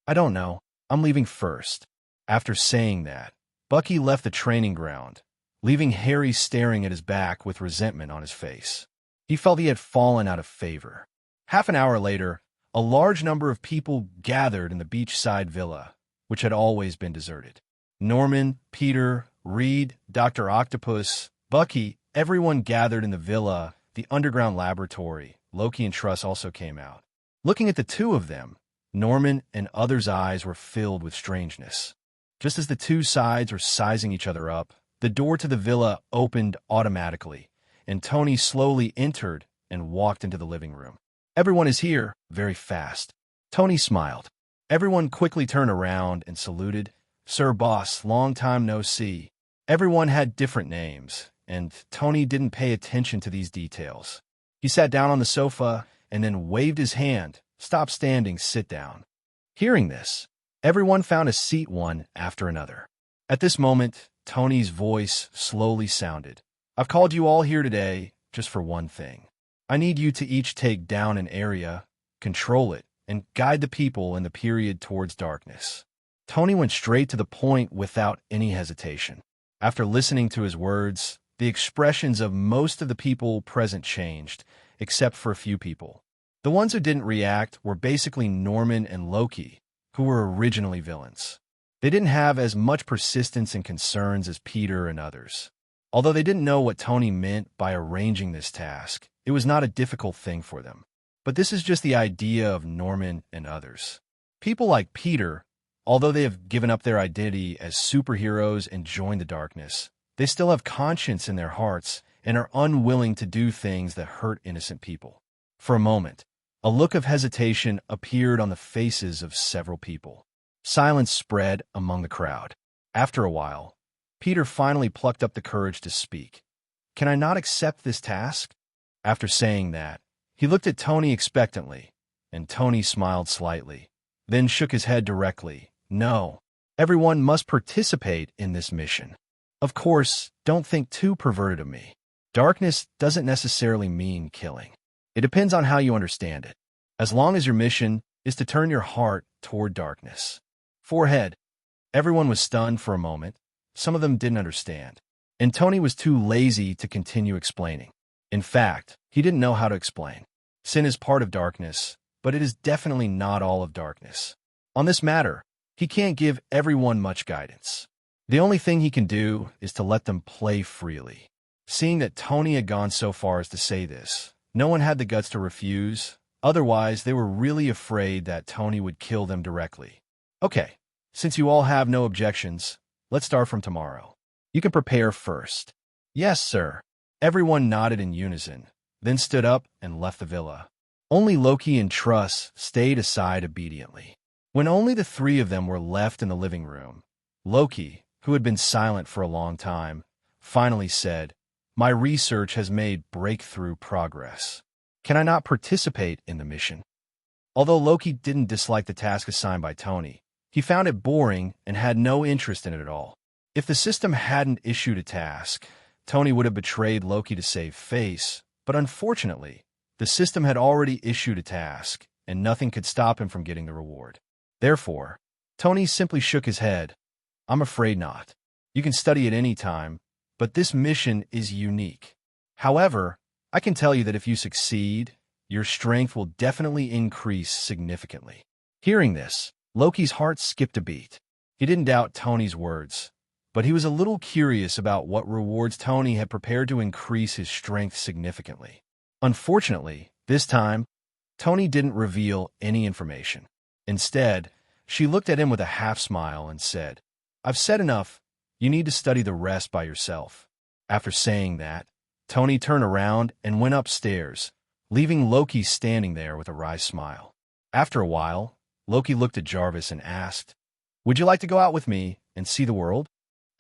Speaker 2: "I don't know. I'm leaving first." After saying that, Bucky left the training ground, leaving Harry staring at his back with resentment on his face. He felt he had fallen out of favor. Half an hour later, a large number of people gathered in the beachside villa, which had always been deserted. Norman, Peter, Reed, Dr. Octopus, Bucky, everyone gathered in the villa, the underground laboratory. Loki and Truss also came out. Looking at the two of them, Norman and others' eyes were filled with strangeness. Just as the two sides were sizing each other up, the door to the villa opened automatically, and Tony slowly entered and walked into the living room. "Everyone is here," very fast. Tony smiled. Everyone quickly turned around and saluted. "Sir Boss, long time no see." Everyone had different names, and Tony didn't pay attention to these details. He sat down on the sofa and then waved his hand. "Stop standing, sit down." Hearing this, everyone found a seat one after another. At this moment, Tony's voice slowly sounded. "I've called you all here today just for one thing. I need you to each take down an area, control it, and guide the people in the period towards darkness. Tony went straight to the point without any hesitation. After listening to his words, the expressions of most of the people present changed, except for a few people. The ones who didn't react were basically Norman and Loki, who were originally villains. They didn't have as much persistence and concerns as Peter and others. Although they didn't know what Tony meant by arranging this task, it was not a difficult thing for them. But this is just the idea of Norman and others. People like Peter, although they have given up their identity as superheroes and joined the darkness, they still have conscience in their hearts and are unwilling to do things that hurt innocent people. For a moment, a look of hesitation appeared on the faces of several people. Silence spread among the crowd. After a while, Peter finally plucked up the courage to speak. "Can I not accept this task?" After saying that, he looked at Tony expectantly, and Tony smiled slightly, then shook his head directly. "No, everyone must participate in this mission. Of course, don't think too perverted of me. Darkness doesn't necessarily mean killing. It depends on how you understand it. As long as your mission is to turn your heart toward darkness." Forehead. Everyone was stunned for a moment. Some of them didn't understand. And Tony was too lazy to continue explaining. In fact, he didn't know how to explain. Sin is part of darkness, but it is definitely not all of darkness. On this matter, he can't give everyone much guidance. The only thing he can do is to let them play freely. Seeing that Tony had gone so far as to say this, no one had the guts to refuse. Otherwise, they were really afraid that Tony would kill them directly. "Okay, since you all have no objections, let's start from tomorrow. You can prepare first." "Yes, sir." Everyone nodded in unison, then stood up and left the villa. Only Loki and Truss stayed aside obediently. When only the three of them were left in the living room, Loki, who had been silent for a long time, finally said, "My research has made breakthrough progress. Can I not participate in the mission?" Although Loki didn't dislike the task assigned by Tony, he found it boring and had no interest in it at all. If the system hadn't issued a task, Tony would have betrayed Loki to save face, but unfortunately, the system had already issued a task, and nothing could stop him from getting the reward. Therefore, Tony simply shook his head. "I'm afraid not. You can study at any time, but this mission is unique. However, I can tell you that if you succeed, your strength will definitely increase significantly." Hearing this, Loki's heart skipped a beat. He didn't doubt Tony's words, but he was a little curious about what rewards Tony had prepared to increase his strength significantly. Unfortunately, this time, Tony didn't reveal any information. Instead, she looked at him with a half-smile and said, "I've said enough. You need to study the rest by yourself." After saying that, Tony turned around and went upstairs, leaving Loki standing there with a wry smile. After a while, Loki looked at Jarvis and asked, "Would you like to go out with me and see the world?"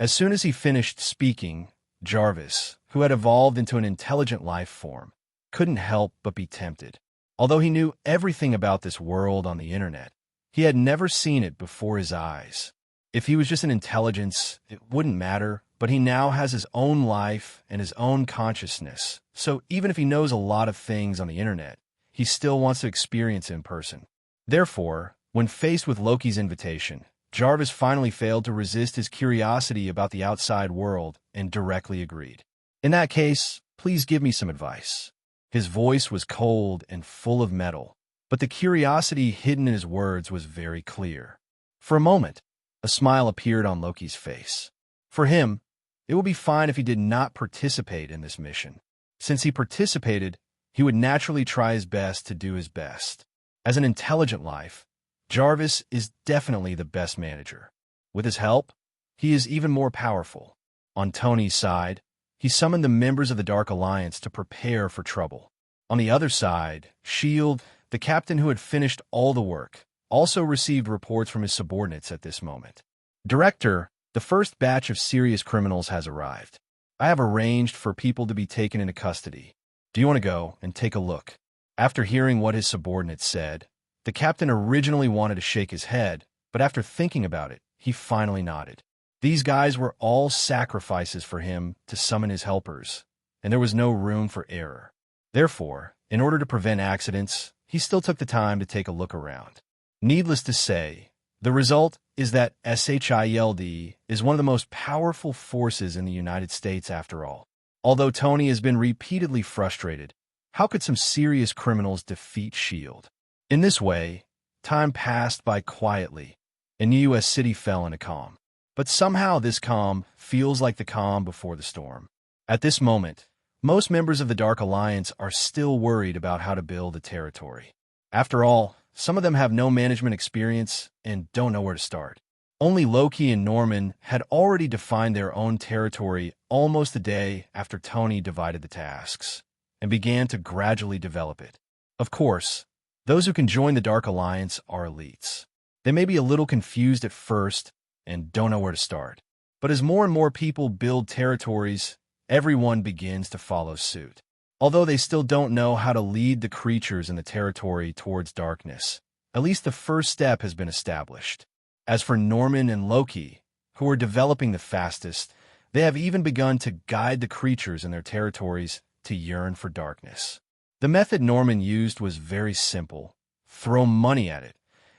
Speaker 2: As soon as he finished speaking, Jarvis, who had evolved into an intelligent life form, couldn't help but be tempted. Although he knew everything about this world on the internet, he had never seen it before his eyes. If he was just an intelligence, it wouldn't matter, but he now has his own life and his own consciousness, so even if he knows a lot of things on the internet, he still wants to experience it in person. Therefore, when faced with Loki's invitation, Jarvis finally failed to resist his curiosity about the outside world and directly agreed. "In that case, please give me some advice." His voice was cold and full of metal, but the curiosity hidden in his words was very clear. For a moment, a smile appeared on Loki's face. For him, it would be fine if he did not participate in this mission. Since he participated, he would naturally try his best to do his best. As an intelligent life, Jarvis is definitely the best manager. With his help, he is even more powerful. On Tony's side, he summoned the members of the Dark Alliance to prepare for trouble. On the other side, S.H.I.E.L.D., the captain who had finished all the work, also received reports from his subordinates at this moment. "Director, the first batch of serious criminals has arrived. I have arranged for people to be taken into custody. Do you want to go and take a look?" After hearing what his subordinates said, the captain originally wanted to shake his head, but after thinking about it, he finally nodded. These guys were all sacrifices for him to summon his helpers, and there was no room for error. Therefore, in order to prevent accidents, he still took the time to take a look around. Needless to say, the result is that SHIELD is one of the most powerful forces in the United States after all. Although Tony has been repeatedly frustrated, how could some serious criminals defeat SHIELD? In this way, time passed by quietly, and New U.S. City fell into calm. But somehow this calm feels like the calm before the storm. At this moment, most members of the Dark Alliance are still worried about how to build a territory. After all, some of them have no management experience and don't know where to start. Only Loki and Norman had already defined their own territory almost a day after Tony divided the tasks and began to gradually develop it. Of course, those who can join the Dark Alliance are elites. They may be a little confused at first and don't know where to start. But as more and more people build territories, everyone begins to follow suit. Although they still don't know how to lead the creatures in the territory towards darkness, at least the first step has been established. As for Norman and Loki, who are developing the fastest, they have even begun to guide the creatures in their territories to yearn for darkness. The method Norman used was very simple: throw money at it,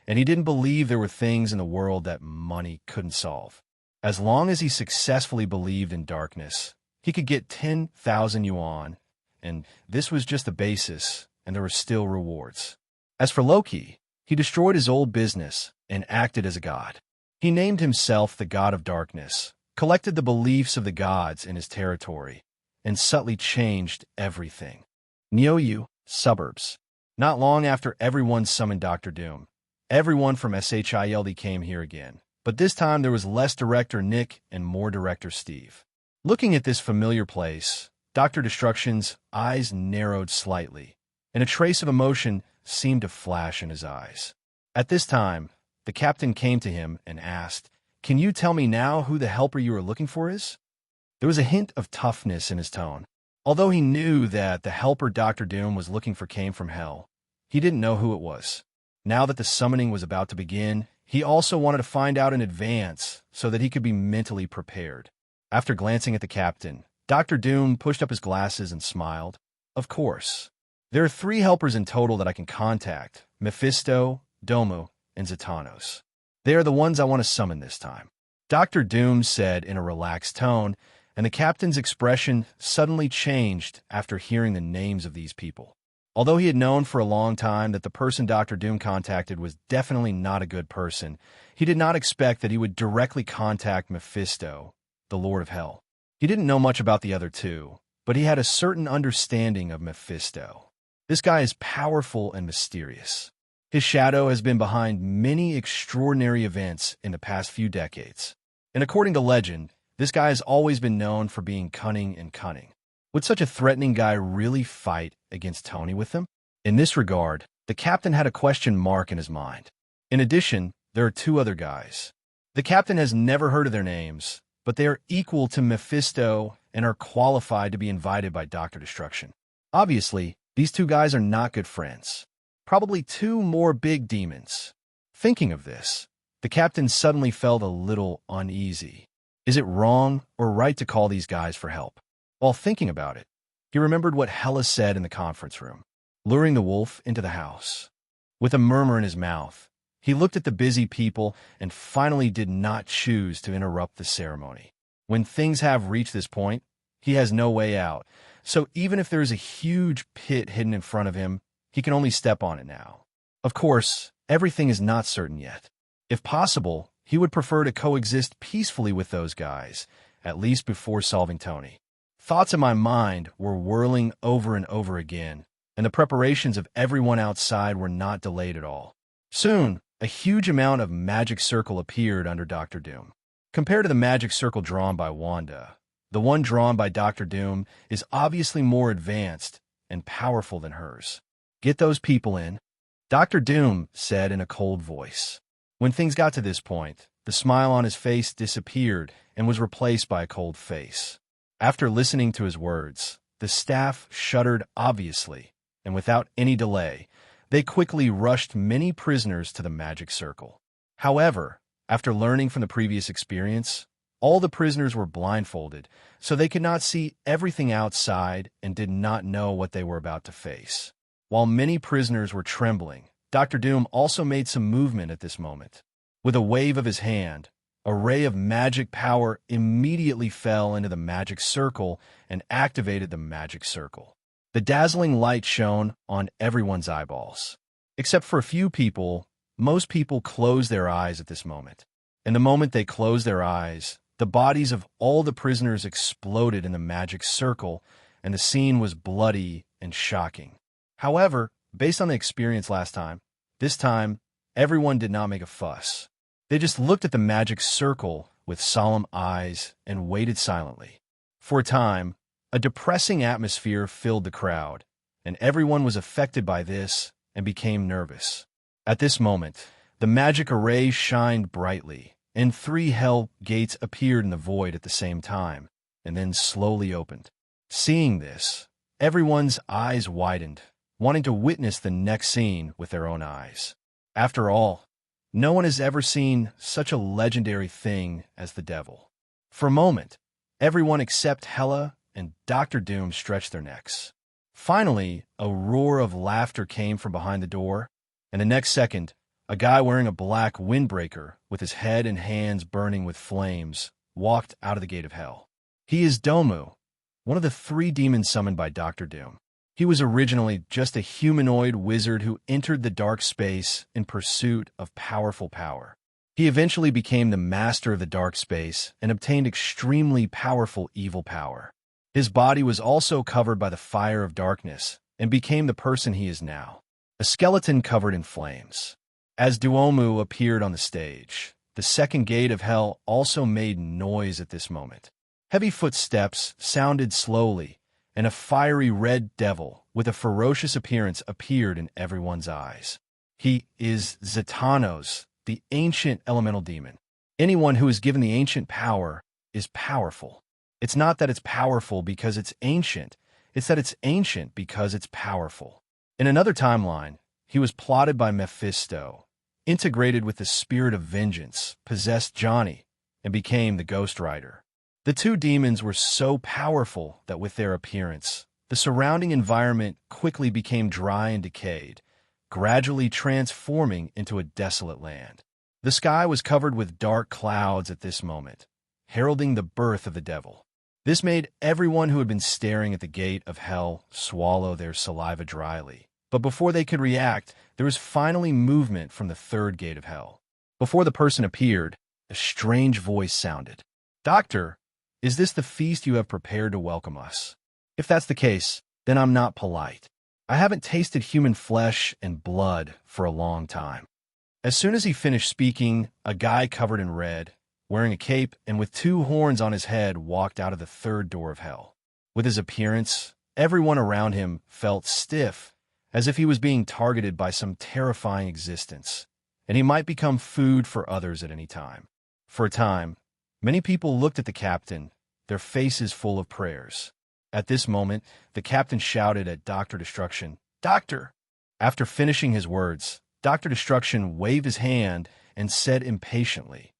Speaker 2: and he didn't believe there were things in the world that money couldn't solve. As long as he successfully believed in darkness, he could get 10,000 yuan, and this was just the basis, and there were still rewards. As for Loki, he destroyed his old business and acted as a god. He named himself the God of Darkness, collected the beliefs of the gods in his territory, and subtly changed everything. Nyoyu, suburbs. Not long after everyone summoned Dr. Doom, everyone from SHIELD came here again, but this time there was less Director Nick and more Director Steve. Looking at this familiar place, Dr. Destruction's eyes narrowed slightly, and a trace of emotion seemed to flash in his eyes. At this time, the captain came to him and asked, "Can you tell me now who the helper you are looking for is?" There was a hint of toughness in his tone. Although he knew that the helper Dr. Doom was looking for came from hell, he didn't know who it was. Now that the summoning was about to begin, he also wanted to find out in advance so that he could be mentally prepared. After glancing at the captain, Dr. Doom pushed up his glasses and smiled. "Of course. There are 3 helpers in total that I can contact: Mephisto, Domu, and Zatanos. They are the ones I want to summon this time," Dr. Doom said in a relaxed tone, and the captain's expression suddenly changed after hearing the names of these people. Although he had known for a long time that the person Dr. Doom contacted was definitely not a good person, he did not expect that he would directly contact Mephisto, the Lord of Hell. He didn't know much about the other 2, but he had a certain understanding of Mephisto. This guy is powerful and mysterious. His shadow has been behind many extraordinary events in the past few decades. And according to legend, this guy has always been known for being cunning and cunning. Would such a threatening guy really fight against Tony with him? In this regard, the captain had a question mark in his mind. In addition, there are 2 other guys. The captain has never heard of their names, but they are equal to Mephisto and are qualified to be invited by Dr. Destruction. Obviously, these 2 guys are not good friends. Probably 2 more big demons. Thinking of this, the captain suddenly felt a little uneasy. Is it wrong or right to call these guys for help? While thinking about it, he remembered what Hela said in the conference room, luring the wolf into the house. With a murmur in his mouth, he looked at the busy people and finally did not choose to interrupt the ceremony. When things have reached this point, he has no way out, so even if there is a huge pit hidden in front of him, he can only step on it now. Of course, everything is not certain yet. If possible, he would prefer to coexist peacefully with those guys, at least before solving Tony. Thoughts in my mind were whirling over and over again, and the preparations of everyone outside were not delayed at all. Soon, a huge amount of magic circle appeared under Dr. Doom. Compared to the magic circle drawn by Wanda, the one drawn by Dr. Doom is obviously more advanced and powerful than hers. "Get those people in," Dr. Doom said in a cold voice. When things got to this point, the smile on his face disappeared and was replaced by a cold face. After listening to his words, the staff shuddered obviously, and without any delay, they quickly rushed many prisoners to the magic circle. However, after learning from the previous experience, all the prisoners were blindfolded, so they could not see everything outside and did not know what they were about to face. While many prisoners were trembling, Dr. Doom also made some movement at this moment. With a wave of his hand, a ray of magic power immediately fell into the magic circle and activated the magic circle. The dazzling light shone on everyone's eyeballs. Except for a few people, most people closed their eyes at this moment. And the moment they closed their eyes, the bodies of all the prisoners exploded in the magic circle, and the scene was bloody and shocking. However, based on the experience last time, this time, everyone did not make a fuss. They just looked at the magic circle with solemn eyes and waited silently. For a time, a depressing atmosphere filled the crowd, and everyone was affected by this and became nervous. At this moment, the magic array shined brightly, and 3 hell gates appeared in the void at the same time, and then slowly opened. Seeing this, everyone's eyes widened, wanting to witness the next scene with their own eyes. After all, no one has ever seen such a legendary thing as the devil. For a moment, everyone except Hela and Dr. Doom stretched their necks. Finally, a roar of laughter came from behind the door, and the next second, a guy wearing a black windbreaker with his head and hands burning with flames walked out of the gate of hell. He is Domu, one of the 3 demons summoned by Dr. Doom. He was originally just a humanoid wizard who entered the dark space in pursuit of powerful power. He eventually became the master of the dark space and obtained extremely powerful evil power. His body was also covered by the fire of darkness and became the person he is now, a skeleton covered in flames. As Duomu appeared on the stage, the second gate of hell also made noise at this moment. Heavy footsteps sounded slowly, and a fiery red devil with a ferocious appearance appeared in everyone's eyes. He is Zetanos, the ancient elemental demon. Anyone who is given the ancient power is powerful. It's not that it's powerful because it's ancient, it's that it's ancient because it's powerful. In another timeline, he was plotted by Mephisto, integrated with the spirit of vengeance, possessed Johnny, and became the Ghost Rider. The 2 demons were so powerful that with their appearance, the surrounding environment quickly became dry and decayed, gradually transforming into a desolate land. The sky was covered with dark clouds at this moment, heralding the birth of the devil. This made everyone who had been staring at the gate of hell swallow their saliva dryly. But before they could react, there was finally movement from the 3rd gate of hell. Before the person appeared, a strange voice sounded. "Doctor, is this the feast you have prepared to welcome us? If that's the case, then I'm not polite. I haven't tasted human flesh and blood for a long time." As soon as he finished speaking, a guy covered in red, wearing a cape and with 2 horns on his head, walked out of the 3rd door of hell. With his appearance, everyone around him felt stiff, as if he was being targeted by some terrifying existence, and he might become food for others at any time. For a time, many people looked at the captain, their faces full of prayers. At this moment, the captain shouted at Dr. Destruction, "Doctor!" After finishing his words, Dr. Destruction waved his hand and said impatiently,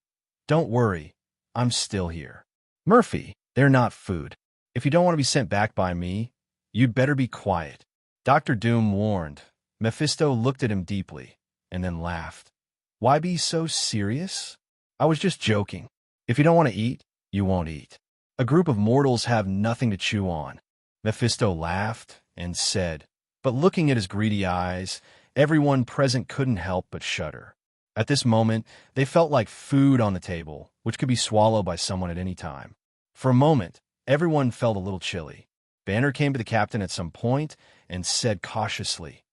Speaker 2: "Don't worry, I'm still here. Murphy, they're not food. If you don't want to be sent back by me, you'd better be quiet." Dr. Doom warned. Mephisto looked at him deeply, and then laughed. "Why be so serious? I was just joking. If you don't want to eat, you won't eat. A group of mortals have nothing to chew on." Mephisto laughed and said, but looking at his greedy eyes, everyone present couldn't help but shudder. At this moment, they felt like food on the table, which could be swallowed by someone at any time. For a moment, everyone felt a little chilly. Banner came to the captain at some point and said cautiously,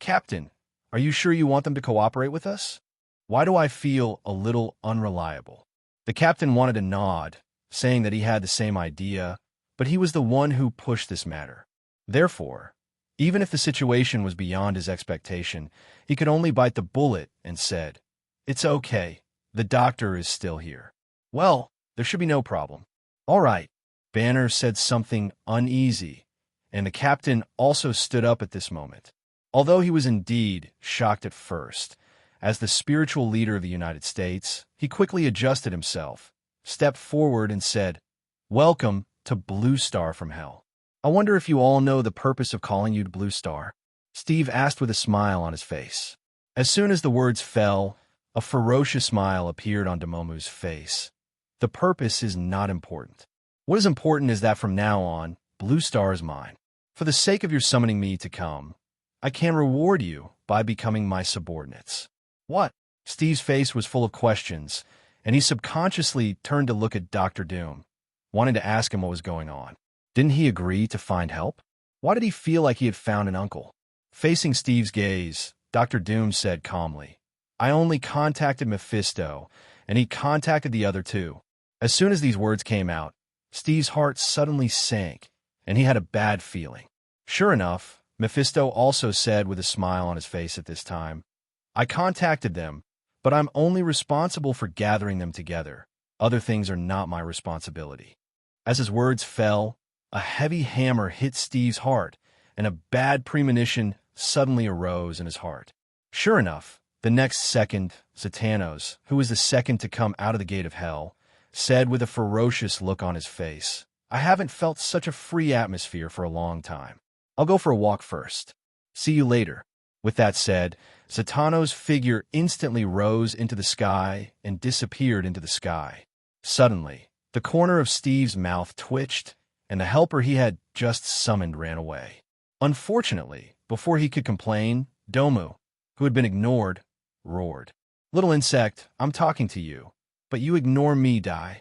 Speaker 2: "Captain, are you sure you want them to cooperate with us? Why do I feel a little unreliable?" The captain wanted a nod, saying that he had the same idea, but he was the one who pushed this matter. Therefore, even if the situation was beyond his expectation, he could only bite the bullet and said, "It's okay. The doctor is still here." "Well, there should be no problem." "All right." Banner said something uneasy, and the captain also stood up at this moment. Although he was indeed shocked at first, as the spiritual leader of the United States, he quickly adjusted himself, stepped forward and said, "Welcome to Blue Star from Hell. I wonder if you all know the purpose of calling you Blue Star." Steve asked with a smile on his face. As soon as the words fell, a ferocious smile appeared on Domomu's face. The purpose is not important. What is important is that from now on, Blue Star is mine. For the sake of your summoning me to come, I can reward you by becoming my subordinates. What? Steve's face was full of questions, and he subconsciously turned to look at Dr. Doom, wanting to ask him what was going on. Didn't he agree to find help? Why did he feel like he had found an uncle? Facing Steve's gaze, Dr. Doom said calmly, I only contacted Mephisto, and he contacted the other two. As soon as these words came out, Steve's heart suddenly sank, and he had a bad feeling. Sure enough, Mephisto also said with a smile on his face at this time, I contacted them, but I'm only responsible for gathering them together. Other things are not my responsibility. As his words fell, a heavy hammer hit Steve's heart, and a bad premonition suddenly arose in his heart. Sure enough, the next second, Satanos, who was the second to come out of the gate of hell, said with a ferocious look on his face, I haven't felt such a free atmosphere for a long time. I'll go for a walk first. See you later. With that said, Satanos' figure instantly rose into the sky and disappeared into the sky. Suddenly, the corner of Steve's mouth twitched, and the helper he had just summoned ran away. Unfortunately, before he could complain, Domu, who had been ignored, roared, Little insect, I'm talking to you, but you ignore me, die.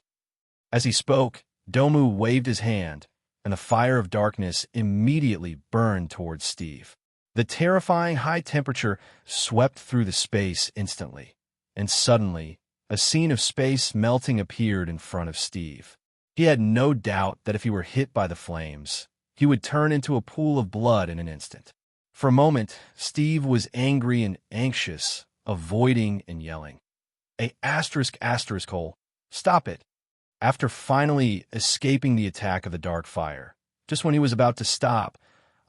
Speaker 2: As he spoke, Domu waved his hand, and the fire of darkness immediately burned towards Steve. The terrifying high temperature swept through the space instantly, and suddenly, a scene of space melting appeared in front of Steve. He had no doubt that if he were hit by the flames, he would turn into a pool of blood in an instant. For a moment, Steve was angry and anxious, avoiding and yelling. Hole. Stop it. After finally escaping the attack of the dark fire, just when he was about to stop,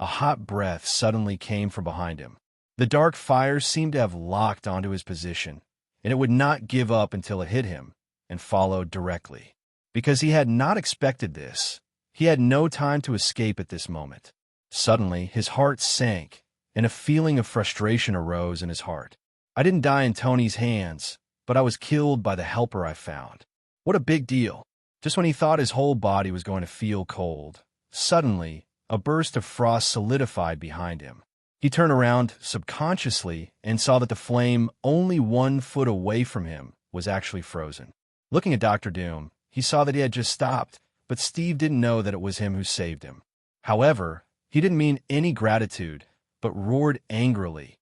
Speaker 2: a hot breath suddenly came from behind him. The dark fire seemed to have locked onto his position, and it would not give up until it hit him, and followed directly. Because he had not expected this, he had no time to escape at this moment. Suddenly, his heart sank, and a feeling of frustration arose in his heart. I didn't die in Tony's hands, but I was killed by the helper I found. What a big deal. Just when he thought his whole body was going to feel cold, suddenly, a burst of frost solidified behind him. He turned around subconsciously and saw that the flame only 1 foot away from him was actually frozen. Looking at Dr. Doom, he saw that he had just stopped, but Steve didn't know that it was him who saved him. However, he didn't mean any gratitude, but roared angrily.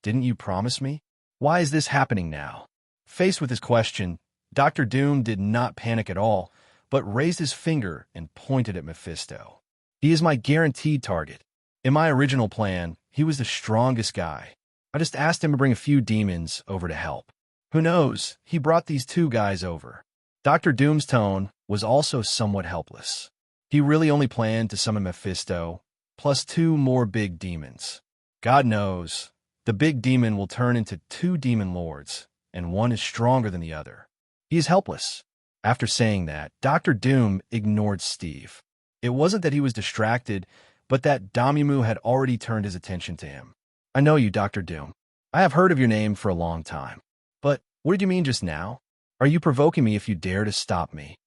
Speaker 2: Didn't you promise me? Why is this happening now? Faced with his question, Dr. Doom did not panic at all, but raised his finger and pointed at Mephisto. He is my guaranteed target. In my original plan, he was the strongest guy. I just asked him to bring a few demons over to help. Who knows, he brought these 2 guys over. Dr. Doom's tone was also somewhat helpless. He really only planned to summon Mephisto, plus 2 more big demons. God knows, the big demon will turn into 2 demon lords, and one is stronger than the other. He is helpless. After saying that, Dr. Doom ignored Steve. It wasn't that he was distracted, but that Domumu had already turned his attention to him. I know you, Dr. Doom. I have heard of your name for a long time. But what did you mean just now? Are you provoking me if you dare to stop me?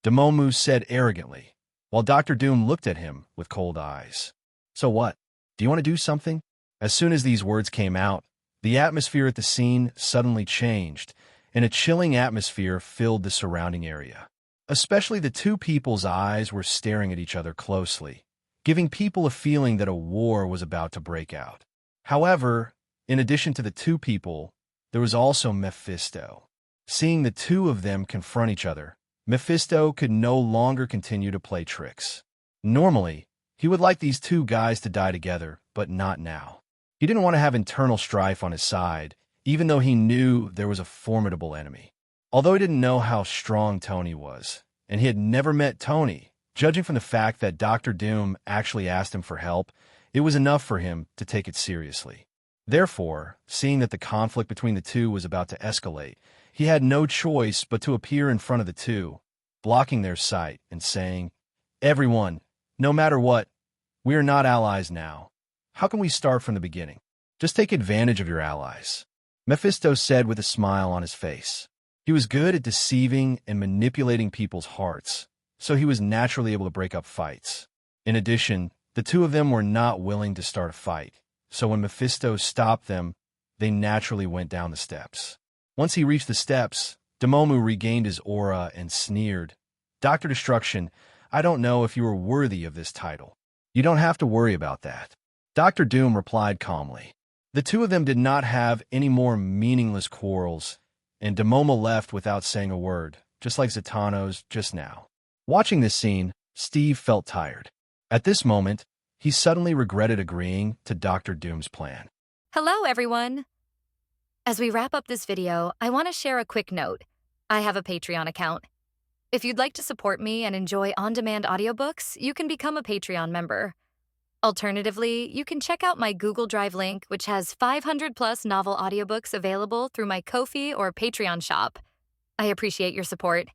Speaker 2: Domomu said arrogantly, while Dr. Doom looked at him with cold eyes. So what? Do you want to do something? As soon as these words came out, the atmosphere at the scene suddenly changed, and a chilling atmosphere filled the surrounding area. Especially the 2 people's eyes were staring at each other closely, giving people a feeling that a war was about to break out. However, in addition to the 2 people, there was also Mephisto. Seeing the 2 of them confront each other, Mephisto could no longer continue to play tricks. Normally, he would like these 2 guys to die together, but not now. He didn't want to have internal strife on his side, even though he knew there was a formidable enemy. Although he didn't know how strong Tony was, and he had never met Tony, judging from the fact that Dr. Doom actually asked him for help, it was enough for him to take it seriously. Therefore, seeing that the conflict between the 2 was about to escalate, he had no choice but to appear in front of the 2, blocking their sight and saying, Everyone, no matter what, we are not allies now. How can we start from the beginning? Just take advantage of your allies, Mephisto said with a smile on his face. He was good at deceiving and manipulating people's hearts, so he was naturally able to break up fights. In addition, the two of them were not willing to start a fight, so when Mephisto stopped them, they naturally went down the steps. Once he reached the steps, Demomu regained his aura and sneered, "Dr. Destruction, I don't know if you are worthy of this title. You don't have to worry about that." Dr. Doom replied calmly. The two of them did not have any more meaningless quarrels, and Demomu left without saying a word, just like Zatanno's just now. Watching this scene, Steve felt tired. At this moment, he suddenly regretted agreeing to Dr. Doom's plan.
Speaker 3: Hello, everyone. As we wrap up this video, I want to share a quick note. I have a Patreon account. If you'd like to support me and enjoy on-demand audiobooks, you can become a Patreon member. Alternatively, you can check out my Google Drive link, which has 500-plus novel audiobooks available through my Ko-fi or Patreon shop. I appreciate your support.